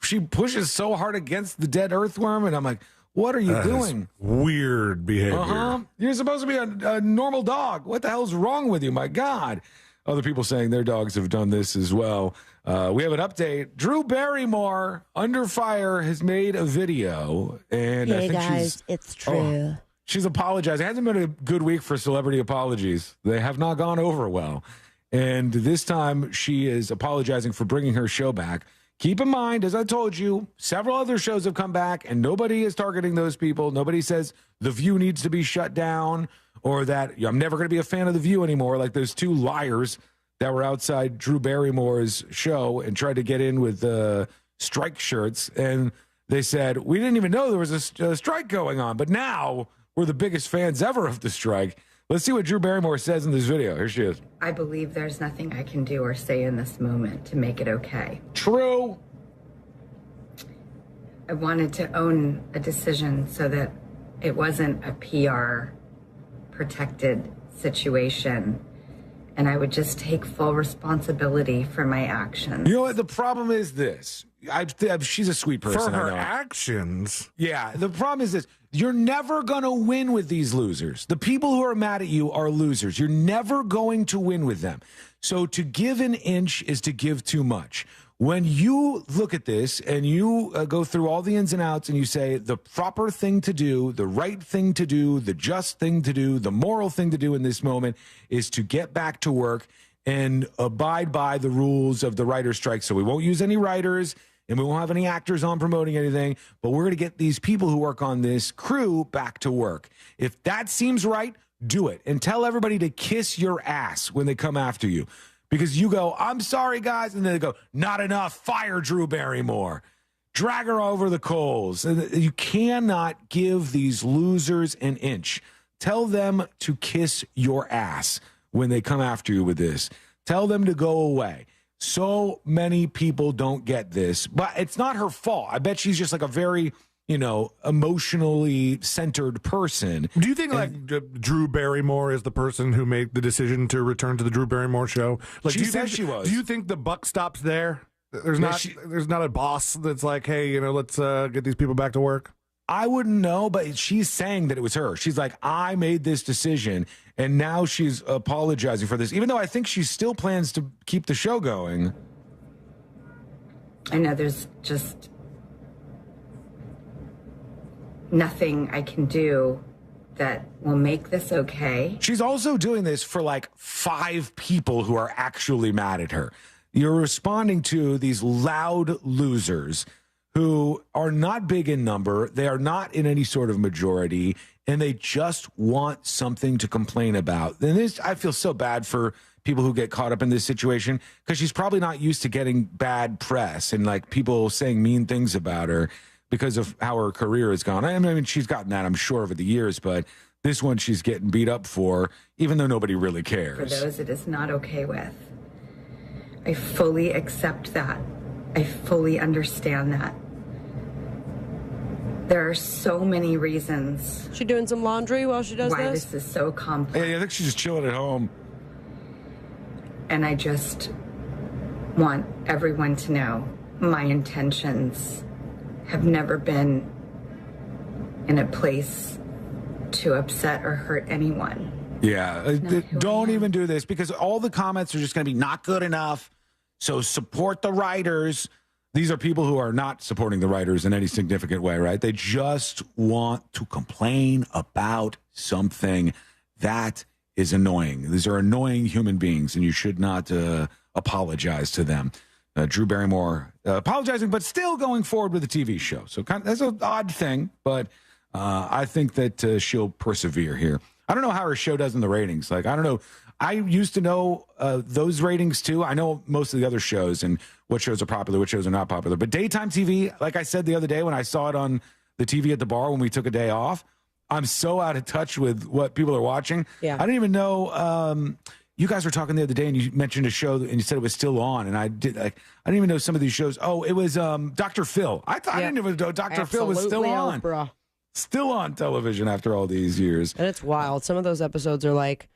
She pushes so hard against the dead earthworm, and I'm like, what are you doing? Weird behavior. You're supposed to be a normal dog. What the hell's wrong with you? My God. Other people saying their dogs have done this as well. We have an update. Drew Barrymore, under fire, has made a video. And I think it's true. She's apologized. It hasn't been a good week for celebrity apologies. They have not gone over well. And this time she is apologizing for bringing her show back. Keep in mind, as I told you, several other shows have come back, and nobody is targeting those people. Nobody says The View needs to be shut down or that I'm never going to be a fan of The View anymore, like those two liars that were outside Drew Barrymore's show and tried to get in with strike shirts. And they said, we didn't even know there was a strike going on, but now we're the biggest fans ever of the strike. Let's see what Drew Barrymore says in this video. Here she is. I believe there's nothing I can do or say in this moment to make it okay. True. I wanted to own a decision so that it wasn't a PR protected situation. And I would just take full responsibility for my actions. You know what? The problem is this. She's a sweet person. For her I know. actions. Yeah. The problem is this. You're never going to win with these losers. The people who are mad at you are losers. You're never going to win with them. So to give an inch is to give too much. When you look at this and you go through all the ins and outs and you say the proper thing to do, the right thing to do, the just thing to do, the moral thing to do in this moment is to get back to work and abide by the rules of the writer's strike. So we won't use any writers and we won't have any actors on promoting anything, but we're going to get these people who work on this crew back to work. If that seems right, do it. And tell everybody to kiss your ass when they come after you. Because you go, I'm sorry, guys. And then they go, not enough. Fire Drew Barrymore. Drag her over the coals. You cannot give these losers an inch. Tell them to kiss your ass when they come after you with this. Tell them to go away. So many people don't get this. But it's not her fault. I bet she's just like a very, emotionally centered person. Do you think Drew Barrymore is the person who made the decision to return to the Drew Barrymore show? Like, she said she was. Do you think the buck stops there? There's not a boss that's like, hey, let's get these people back to work. I wouldn't know, but she's saying that it was her. She's like, I made this decision, and now she's apologizing for this, even though I think she still plans to keep the show going. I know there's just nothing I can do that will make this okay. She's also doing this for like 5 people who are actually mad at her. You're responding to these loud losers who are not big in number. They are not in any sort of majority, and they just want something to complain about. And I feel so bad for people who get caught up in this situation because she's probably not used to getting bad press and like people saying mean things about her because of how her career has gone. I mean, she's gotten that, I'm sure, over the years, but this one she's getting beat up for, even though nobody really cares. For those it is not okay with. I fully accept that. I fully understand that. There are so many reasons. She doing some laundry while she does why this? This is so complex. Yeah, I think she's just chilling at home. And I just want everyone to know my intentions have never been in a place to upset or hurt anyone. Yeah, don't even do this because all the comments are just going to be not good enough. So support the writers. These are people who are not supporting the writers in any significant way, right? They just want to complain about something that is annoying. These are annoying human beings, and you should not apologize to them. Drew Barrymore apologizing, but still going forward with the TV show. So that's an odd thing, but I think that she'll persevere here. I don't know how her show does in the ratings. Like, I don't know. I used to know those ratings too. I know most of the other shows and what shows are popular, what shows are not popular. But daytime TV, like I said the other day when I saw it on the TV at the bar when we took a day off, I'm so out of touch with what people are watching. Yeah. I didn't even know. You guys were talking the other day, and you mentioned a show, and you said it was still on, and I didn't even know some of these shows. Oh, it was Dr. Phil. I didn't even know Dr. Phil was still on. Oprah. Still on television after all these years. And it's wild. Some of those episodes are like,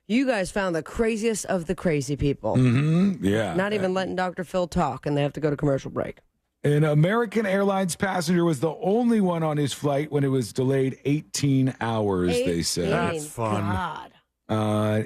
you guys found the craziest of the crazy people. Mm-hmm. Yeah. Not even letting Dr. Phil talk, and they have to go to commercial break. An American Airlines passenger was the only one on his flight when it was delayed 18 hours, they said. That's fun. God.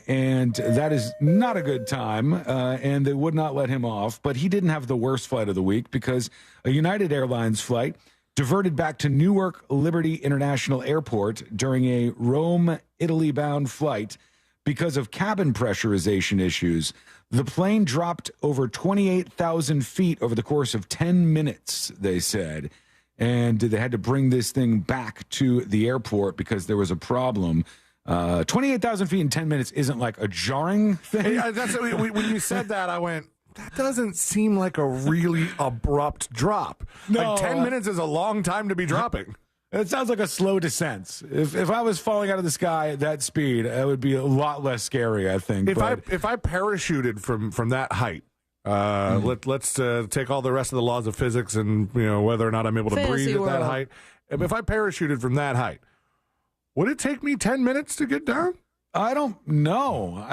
And that is not a good time, and they would not let him off. But he didn't have the worst flight of the week because a United Airlines flight diverted back to Newark Liberty International Airport during a Rome, Italy-bound flight because of cabin pressurization issues. The plane dropped over 28,000 feet over the course of 10 minutes, they said. And they had to bring this thing back to the airport because there was a problem. 28,000 feet in 10 minutes isn't like a jarring thing. When you said that, I went, that doesn't seem like a really abrupt drop. No. Like 10 minutes is a long time to be dropping. It sounds like a slow descent. If I was falling out of the sky at that speed, it would be a lot less scary, I think. If I parachuted from that height, Let's take all the rest of the laws of physics and whether or not I'm able to breathe at that height. If I parachuted from that height, would it take me 10 minutes to get down? I don't know.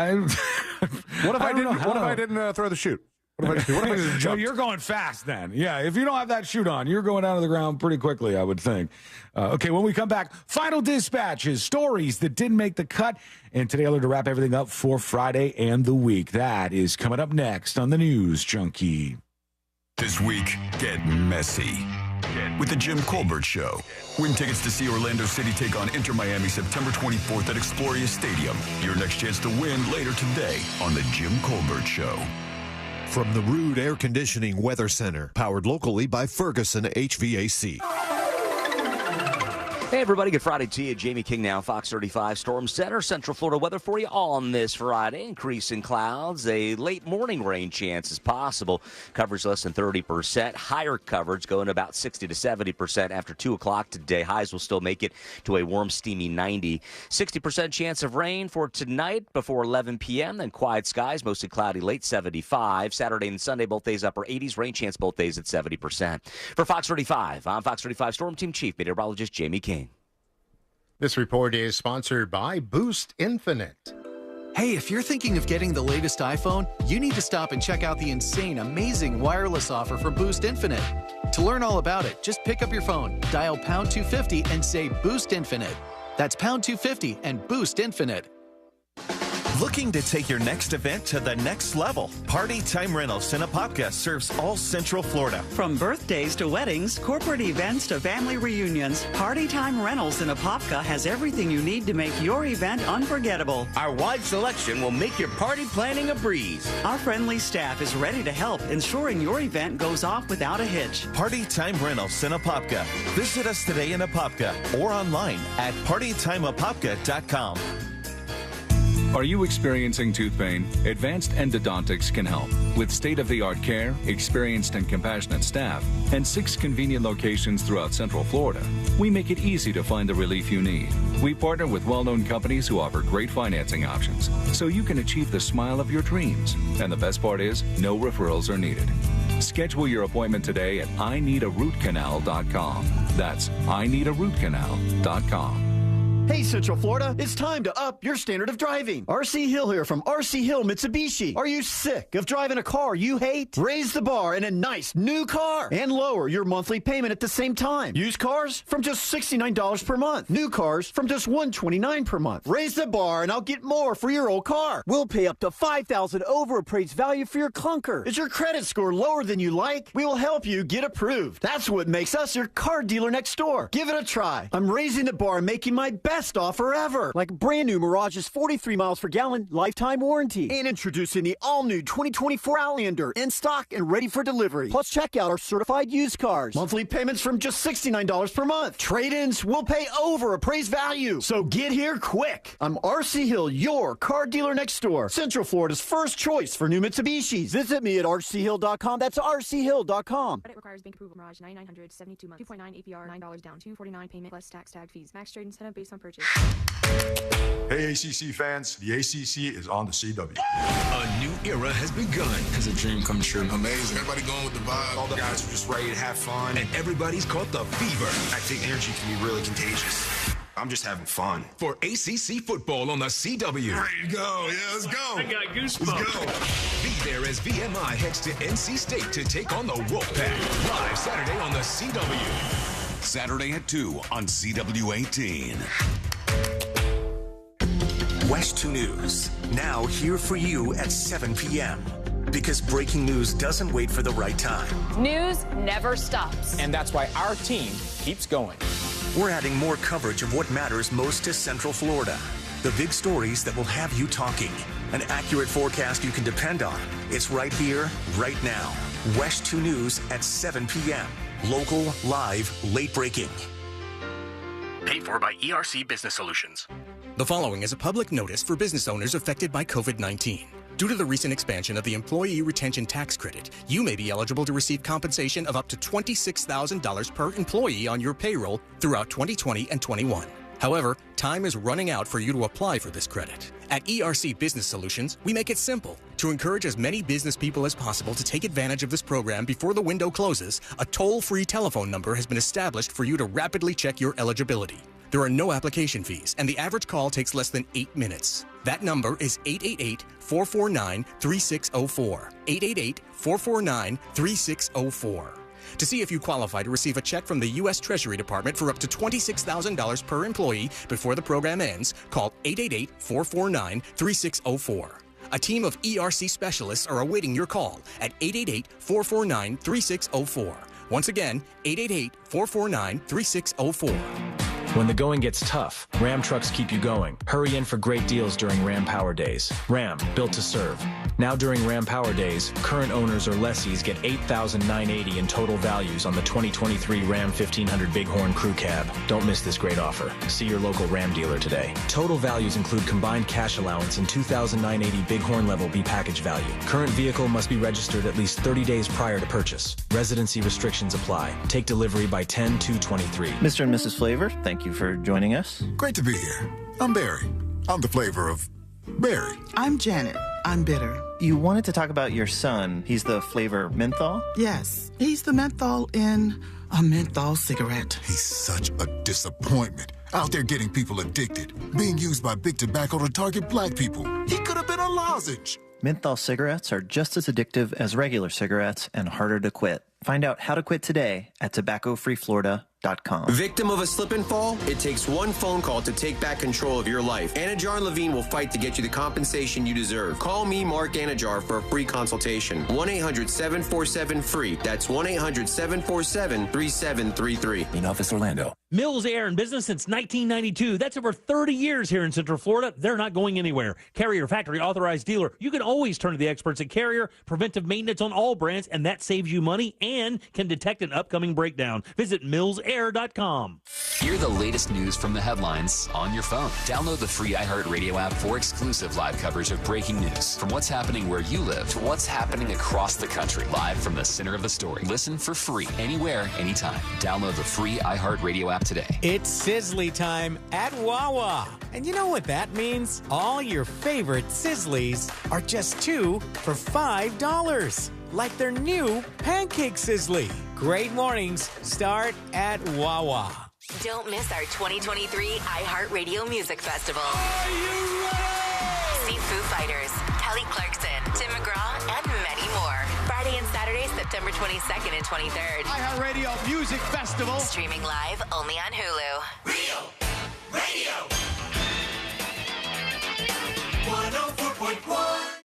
What if I didn't throw the chute? What if I just jumped? You're going fast then. Yeah, if you don't have that chute on, you're going down to the ground pretty quickly, I would think. Okay, when we come back, final dispatches, stories that didn't make the cut, and today to wrap everything up for Friday and the week. That is coming up next on the News Junkie. This week, get messy with the Jim Colbert Show. Win tickets to see Orlando City take on Inter Miami September 24th at Exploria Stadium. Your next chance to win later today on the Jim Colbert Show. From the Rude Air Conditioning Weather Center, powered locally by Ferguson HVAC. Hey, everybody. Good Friday to you. Jamie King now, Fox 35 Storm Center. Central Florida weather for you on this Friday. Increasing clouds. A late morning rain chance is possible. Coverage less than 30%. Higher coverage going to about 60 to 70% after 2 o'clock today. Highs will still make it to a warm, steamy 90. 60% chance of rain for tonight before 11 p.m. Then quiet skies, mostly cloudy, late 75. Saturday and Sunday, both days upper 80s. Rain chance both days at 70%. For Fox 35, I'm Fox 35 Storm Team Chief Meteorologist Jamie King. This report is sponsored by Boost Infinite. Hey, if you're thinking of getting the latest iPhone, you need to stop and check out the insane, amazing wireless offer from Boost Infinite. To learn all about it, just pick up your phone, dial pound 250 and say Boost Infinite. That's pound 250 and Boost Infinite. Looking to take your next event to the next level? Party Time Rentals in Apopka serves all Central Florida. From birthdays to weddings, corporate events to family reunions, Party Time Rentals in Apopka has everything you need to make your event unforgettable. Our wide selection will make your party planning a breeze. Our friendly staff is ready to help, ensuring your event goes off without a hitch. Party Time Rentals in Apopka. Visit us today in Apopka or online at partytimeapopka.com. Are you experiencing tooth pain? Advanced Endodontics can help. With state-of-the-art care, experienced and compassionate staff, and 6 convenient locations throughout Central Florida, we make it easy to find the relief you need. We partner with well-known companies who offer great financing options, so you can achieve the smile of your dreams. And the best part is, no referrals are needed. Schedule your appointment today at ineedarootcanal.com. That's ineedarootcanal.com. Hey, Central Florida, it's time to up your standard of driving. RC Hill here from RC Hill Mitsubishi. Are you sick of driving a car you hate? Raise the bar in a nice new car and lower your monthly payment at the same time. Used cars from just $69 per month. New cars from just $129 per month. Raise the bar and I'll get more for your old car. We'll pay up to $5,000 over appraised value for your clunker. Is your credit score lower than you like? We will help you get approved. That's what makes us your car dealer next door. Give it a try. I'm raising the bar and making my best offer ever, like brand new Mirage's 43 miles per gallon lifetime warranty, and introducing the all-new 2024 Outlander in stock and ready for delivery. Plus, check out our certified used cars. Monthly payments from just $69 per month. Trade-ins will pay over appraised value. So get here quick. I'm RC Hill, your car dealer next door. Central Florida's first choice for new Mitsubishis. Visit me at rchill.com. That's rchill.com. Credit requires bank approval. Mirage 9900 72 months. 2.9 APR. $9 down. $249 payment plus tax tag fees. Max trade incentive based on purchase. Hey, ACC fans, the ACC is on the CW. A new era has begun. It's a dream come true. Amazing. Everybody going with the vibe. All the guys are just ready to have fun. And everybody's caught the fever. I think energy can be really contagious. I'm just having fun. For ACC football on the CW. Ready to go. Yeah, let's go. I got goosebumps. Let's go. Be there as VMI heads to NC State to take on the Wolfpack. Live Saturday on the CW. Saturday at 2 on CW18. West 2 News, now here for you at 7 p.m. Because breaking news doesn't wait for the right time. News never stops. And that's why our team keeps going. We're adding more coverage of what matters most to Central Florida. The big stories that will have you talking. An accurate forecast you can depend on. It's right here, right now. West 2 News at 7 p.m. Local, live, late breaking. Paid for by ERC Business Solutions. The following is a public notice for business owners affected by COVID-19. Due to the recent expansion of the Employee Retention Tax Credit, you may be eligible to receive compensation of up to $26,000 per employee on your payroll throughout 2020 and 21. However, time is running out for you to apply for this credit. At ERC Business Solutions, we make it simple. To encourage as many business people as possible to take advantage of this program before the window closes, a toll-free telephone number has been established for you to rapidly check your eligibility. There are no application fees, and the average call takes less than 8 minutes. That number is 888-449-3604. 888-449-3604. To see if you qualify to receive a check from the U.S. Treasury Department for up to $26,000 per employee before the program ends, call 888-449-3604. A team of ERC specialists are awaiting your call at 888-449-3604. Once again, 888-449-3604. When the going gets tough, Ram trucks keep you going. Hurry in for great deals during Ram Power Days. Ram, built to serve. Now during Ram Power Days, current owners or lessees get $8,980 in total values on the 2023 Ram 1500 Bighorn Crew Cab. Don't miss this great offer. See your local Ram dealer today. Total values include combined cash allowance and $2,980 Bighorn Level B package value. Current vehicle must be registered at least 30 days prior to purchase. Residency restrictions apply. Take delivery by 10/2/23. Mr. and Mrs. Flavor, thank you for joining us. Great to be here. I'm Barry. I'm the flavor of Barry. I'm Janet. I'm bitter. You wanted to talk about your son. He's the flavor menthol? Yes, he's the menthol in a menthol cigarette. He's such a disappointment. Out there getting people addicted. Being used by big tobacco to target black people. He could have been a lozenge. Menthol cigarettes are just as addictive as regular cigarettes and harder to quit. Find out how to quit today at tobaccofreeflorida.com. Victim of a slip and fall? It takes one phone call to take back control of your life. Anajar and Levine will fight to get you the compensation you deserve. Call me, Mark Anajar, for a free consultation. 1-800-747-FREE. That's 1-800-747-3733. In Office Orlando. Mills Air in business since 1992. That's over 30 years here in Central Florida. They're not going anywhere. Carrier factory authorized dealer. You can always turn to the experts at Carrier. Preventive maintenance on all brands, and that saves you money and can detect an upcoming breakdown. Visit millsair.com. Hear the latest news from the headlines on your phone. Download the free iHeartRadio app for exclusive live coverage of breaking news. From what's happening where you live to what's happening across the country. Live from the center of the story. Listen for free anywhere, anytime. Download the free iHeartRadio app today. It's Sizzly time at Wawa. And you know what that means? All your favorite Sizzlies are just 2 for $5. Like their new Pancake Sizzly. Great mornings start at Wawa. Don't miss our 2023 iHeartRadio Music Festival. Are you ready? See Foo Fighters, Kelly Clarkson, Tim McGraw, and many more. Friday and Saturday, September 22nd and 23rd. iHeartRadio Music Festival. Streaming live only on Hulu. Radio. 104.1.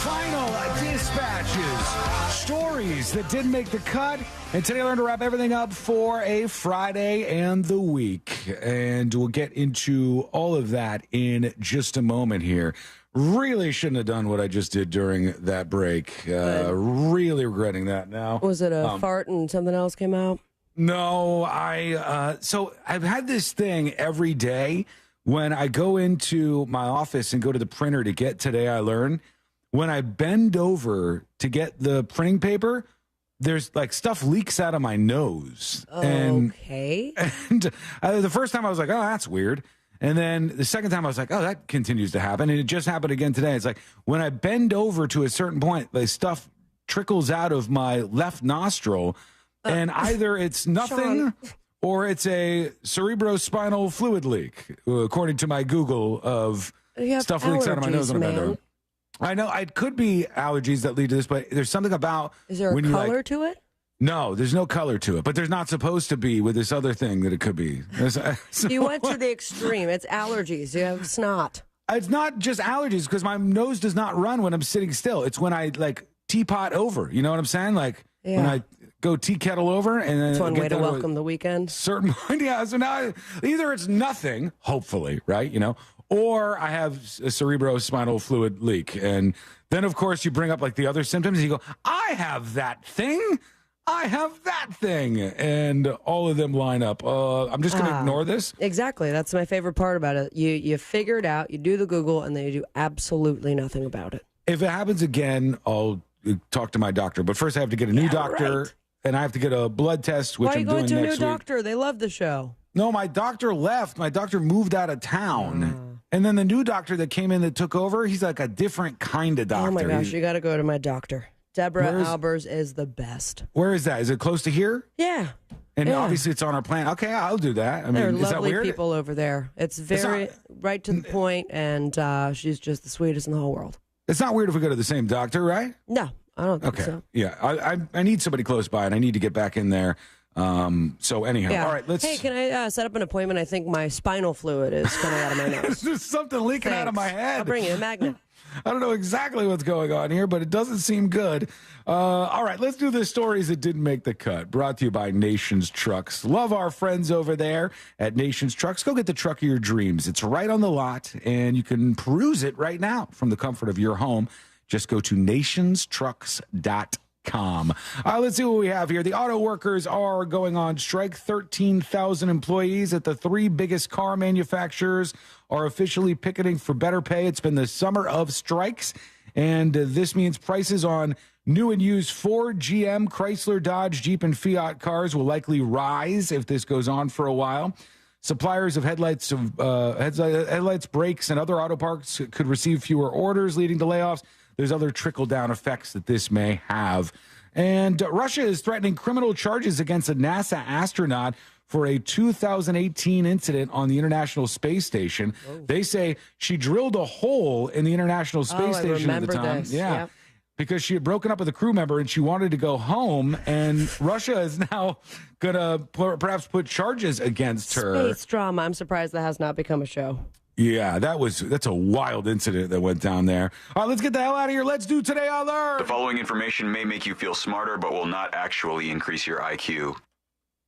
Final dispatches, stories that didn't make the cut, and today we're going to wrap everything up for a Friday and the week, and we'll get into all of that in just a moment here. Really shouldn't have done what I just did during that break. Really regretting that now. Was it a fart and something else came out? No, so I've had this thing every day when I go into my office and go to the printer to get Today I Learn. When I bend over to get the printing paper, there's like stuff leaks out of my nose. Okay. And the first time I was like, oh, that's weird. And then the second time I was like, oh, that continues to happen. And it just happened again today. It's like when I bend over to a certain point, the stuff trickles out of my left nostril. And either it's nothing or it's a cerebrospinal fluid leak, according to my Google of stuff leaks out of my nose when I bend over. I know it could be allergies that lead to this, but there's something about. Is there a color to it? No, there's no color to it, but there's not supposed to be with this other thing that it could be. You went to the extreme. It's allergies. You have snot. It's not just allergies because my nose does not run when I'm sitting still. It's when I like teapot over. You know what I'm saying? Like when I go tea kettle over, and then it's one way to welcome the weekend. Certain point, yeah. So now either it's nothing, hopefully, right? You know. Or I have a cerebrospinal fluid leak. And then, of course, you bring up like the other symptoms. And you go, I have that thing. I have that thing. And all of them line up. I'm just going to ignore this. Exactly. That's my favorite part about it. You figure it out, you do the Google, and then you do absolutely nothing about it. If it happens again, I'll talk to my doctor. But first I have to get a new doctor, right. and I have to get a blood test, which Why are you I'm going doing to a new next week. doctor? They love the show. No, my doctor left. My doctor moved out of town. And then the new doctor that came in that took over, he's like a different kind of doctor. Oh, my gosh. You got to go to my doctor. Deborah Albers is the best. Where is that? Is it close to here? Yeah. And Yeah. obviously it's on our plan. Okay, I'll do that. I mean, They're is that lovely weird? people over there. It's very right to the point, and she's just the sweetest in the whole world. It's not weird if we go to the same doctor, right? No, I don't think so. Yeah, I need somebody close by, and I need to get back in there. So anyhow, Yeah. all right, let's... Hey, can I set up an appointment? I think my spinal fluid is coming out of my nose. There's something leaking out of my head. I'll bring you a magnet. I don't know exactly what's going on here, but it doesn't seem good. All right, let's do the stories that didn't make the cut. Brought to you by Nations Trucks. Love our friends over there at Nations Trucks. Go get the truck of your dreams. It's right on the lot, and you can peruse it right now from the comfort of your home. Just go to nationstrucks.com. Let's see what we have here. The auto workers are going on strike. 13,000 employees at the three biggest car manufacturers are officially picketing for better pay. It's been the summer of strikes, and this means prices on new and used Ford, GM, Chrysler, Dodge, Jeep, and Fiat cars will likely rise if this goes on for a while. Suppliers of headlights, brakes, and other auto parts could receive fewer orders, leading to layoffs. There's other trickle-down effects that this may have. And Russia is threatening criminal charges against a NASA astronaut for a 2018 incident on the International Space Station. Oh. They say she drilled a hole in the International Space Station at the time. This. Yeah. Yep. Because she had broken up with a crew member and she wanted to go home, and Russia is now going to perhaps put charges against her. Space drama. I'm surprised that has not become a show. Yeah, that's a wild incident that went down there. All right, let's get the hell out of here. Let's do Today I Learned. The following information may make you feel smarter, but will not actually increase your IQ.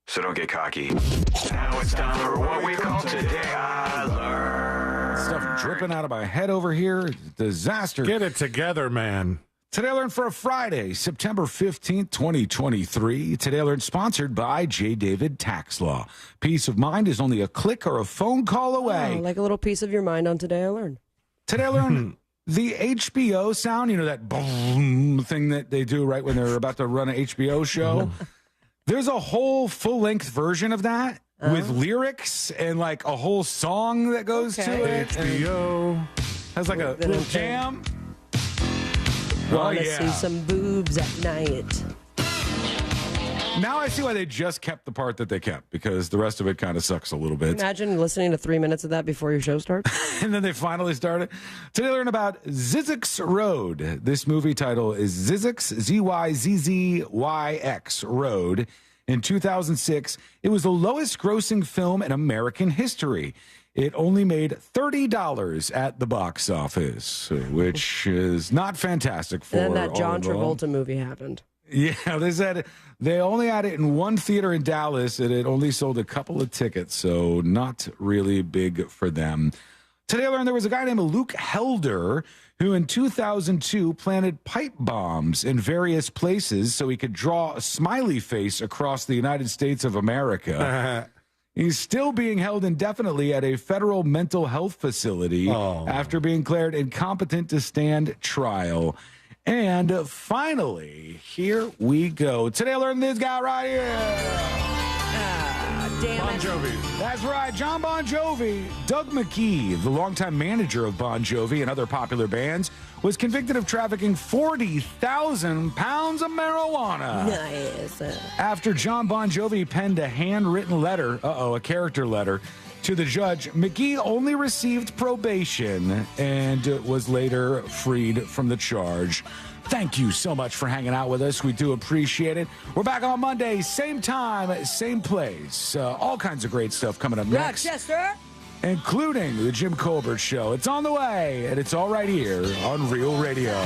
So don't get cocky. Now it's time for what we call Today I Learned. Stuff dripping out of my head over here. Disaster. Get it together, man. Today I Learned for a Friday, September 15th, 2023. Today I Learned sponsored by J. David Tax Law. Peace of mind is only a click or a phone call away. Oh, like a little piece of your mind on Today I Learned. Today I Learned the HBO sound, that boom thing that they do right when they're about to run an HBO show. There's a whole full-length version of that with lyrics and like a whole song that goes to it. HBO. Has like a little jam. Wanna see some boobs at night. Now I see why they just kept the part that they kept, because the rest of it kind of sucks a little bit. Imagine listening to 3 minutes of that before your show starts. And then they finally started. Today, learn about Zzyzx Road. This movie title is Zzyzx, Zzyzzyx Road. In 2006, it was the lowest grossing film in American history. It only made $30 at the box office, which is not fantastic for. And then that John all Travolta movie happened. Yeah, they said they only had it in one theater in Dallas, and it only sold a couple of tickets, so not really big for them. Today I learned there was a guy named Luke Helder who in 2002 planted pipe bombs in various places so he could draw a smiley face across the United States of America. He's still being held indefinitely at a federal mental health facility after being declared incompetent to stand trial. And finally, here we go. Today I learned this guy right here. Bon Jovi. That's right, John Bon Jovi. Doug McKee, the longtime manager of Bon Jovi and other popular bands, was convicted of trafficking 40,000 pounds of marijuana. Nice. After John Bon Jovi penned a handwritten letter, a character letter, to the judge, McGee only received probation and was later freed from the charge. Thank you so much for hanging out with us. We do appreciate it. We're back on Monday, same time, same place. All kinds of great stuff coming up next. Rochester. Including the Jim Colbert Show. It's on the way, and it's all right here on Real Radio.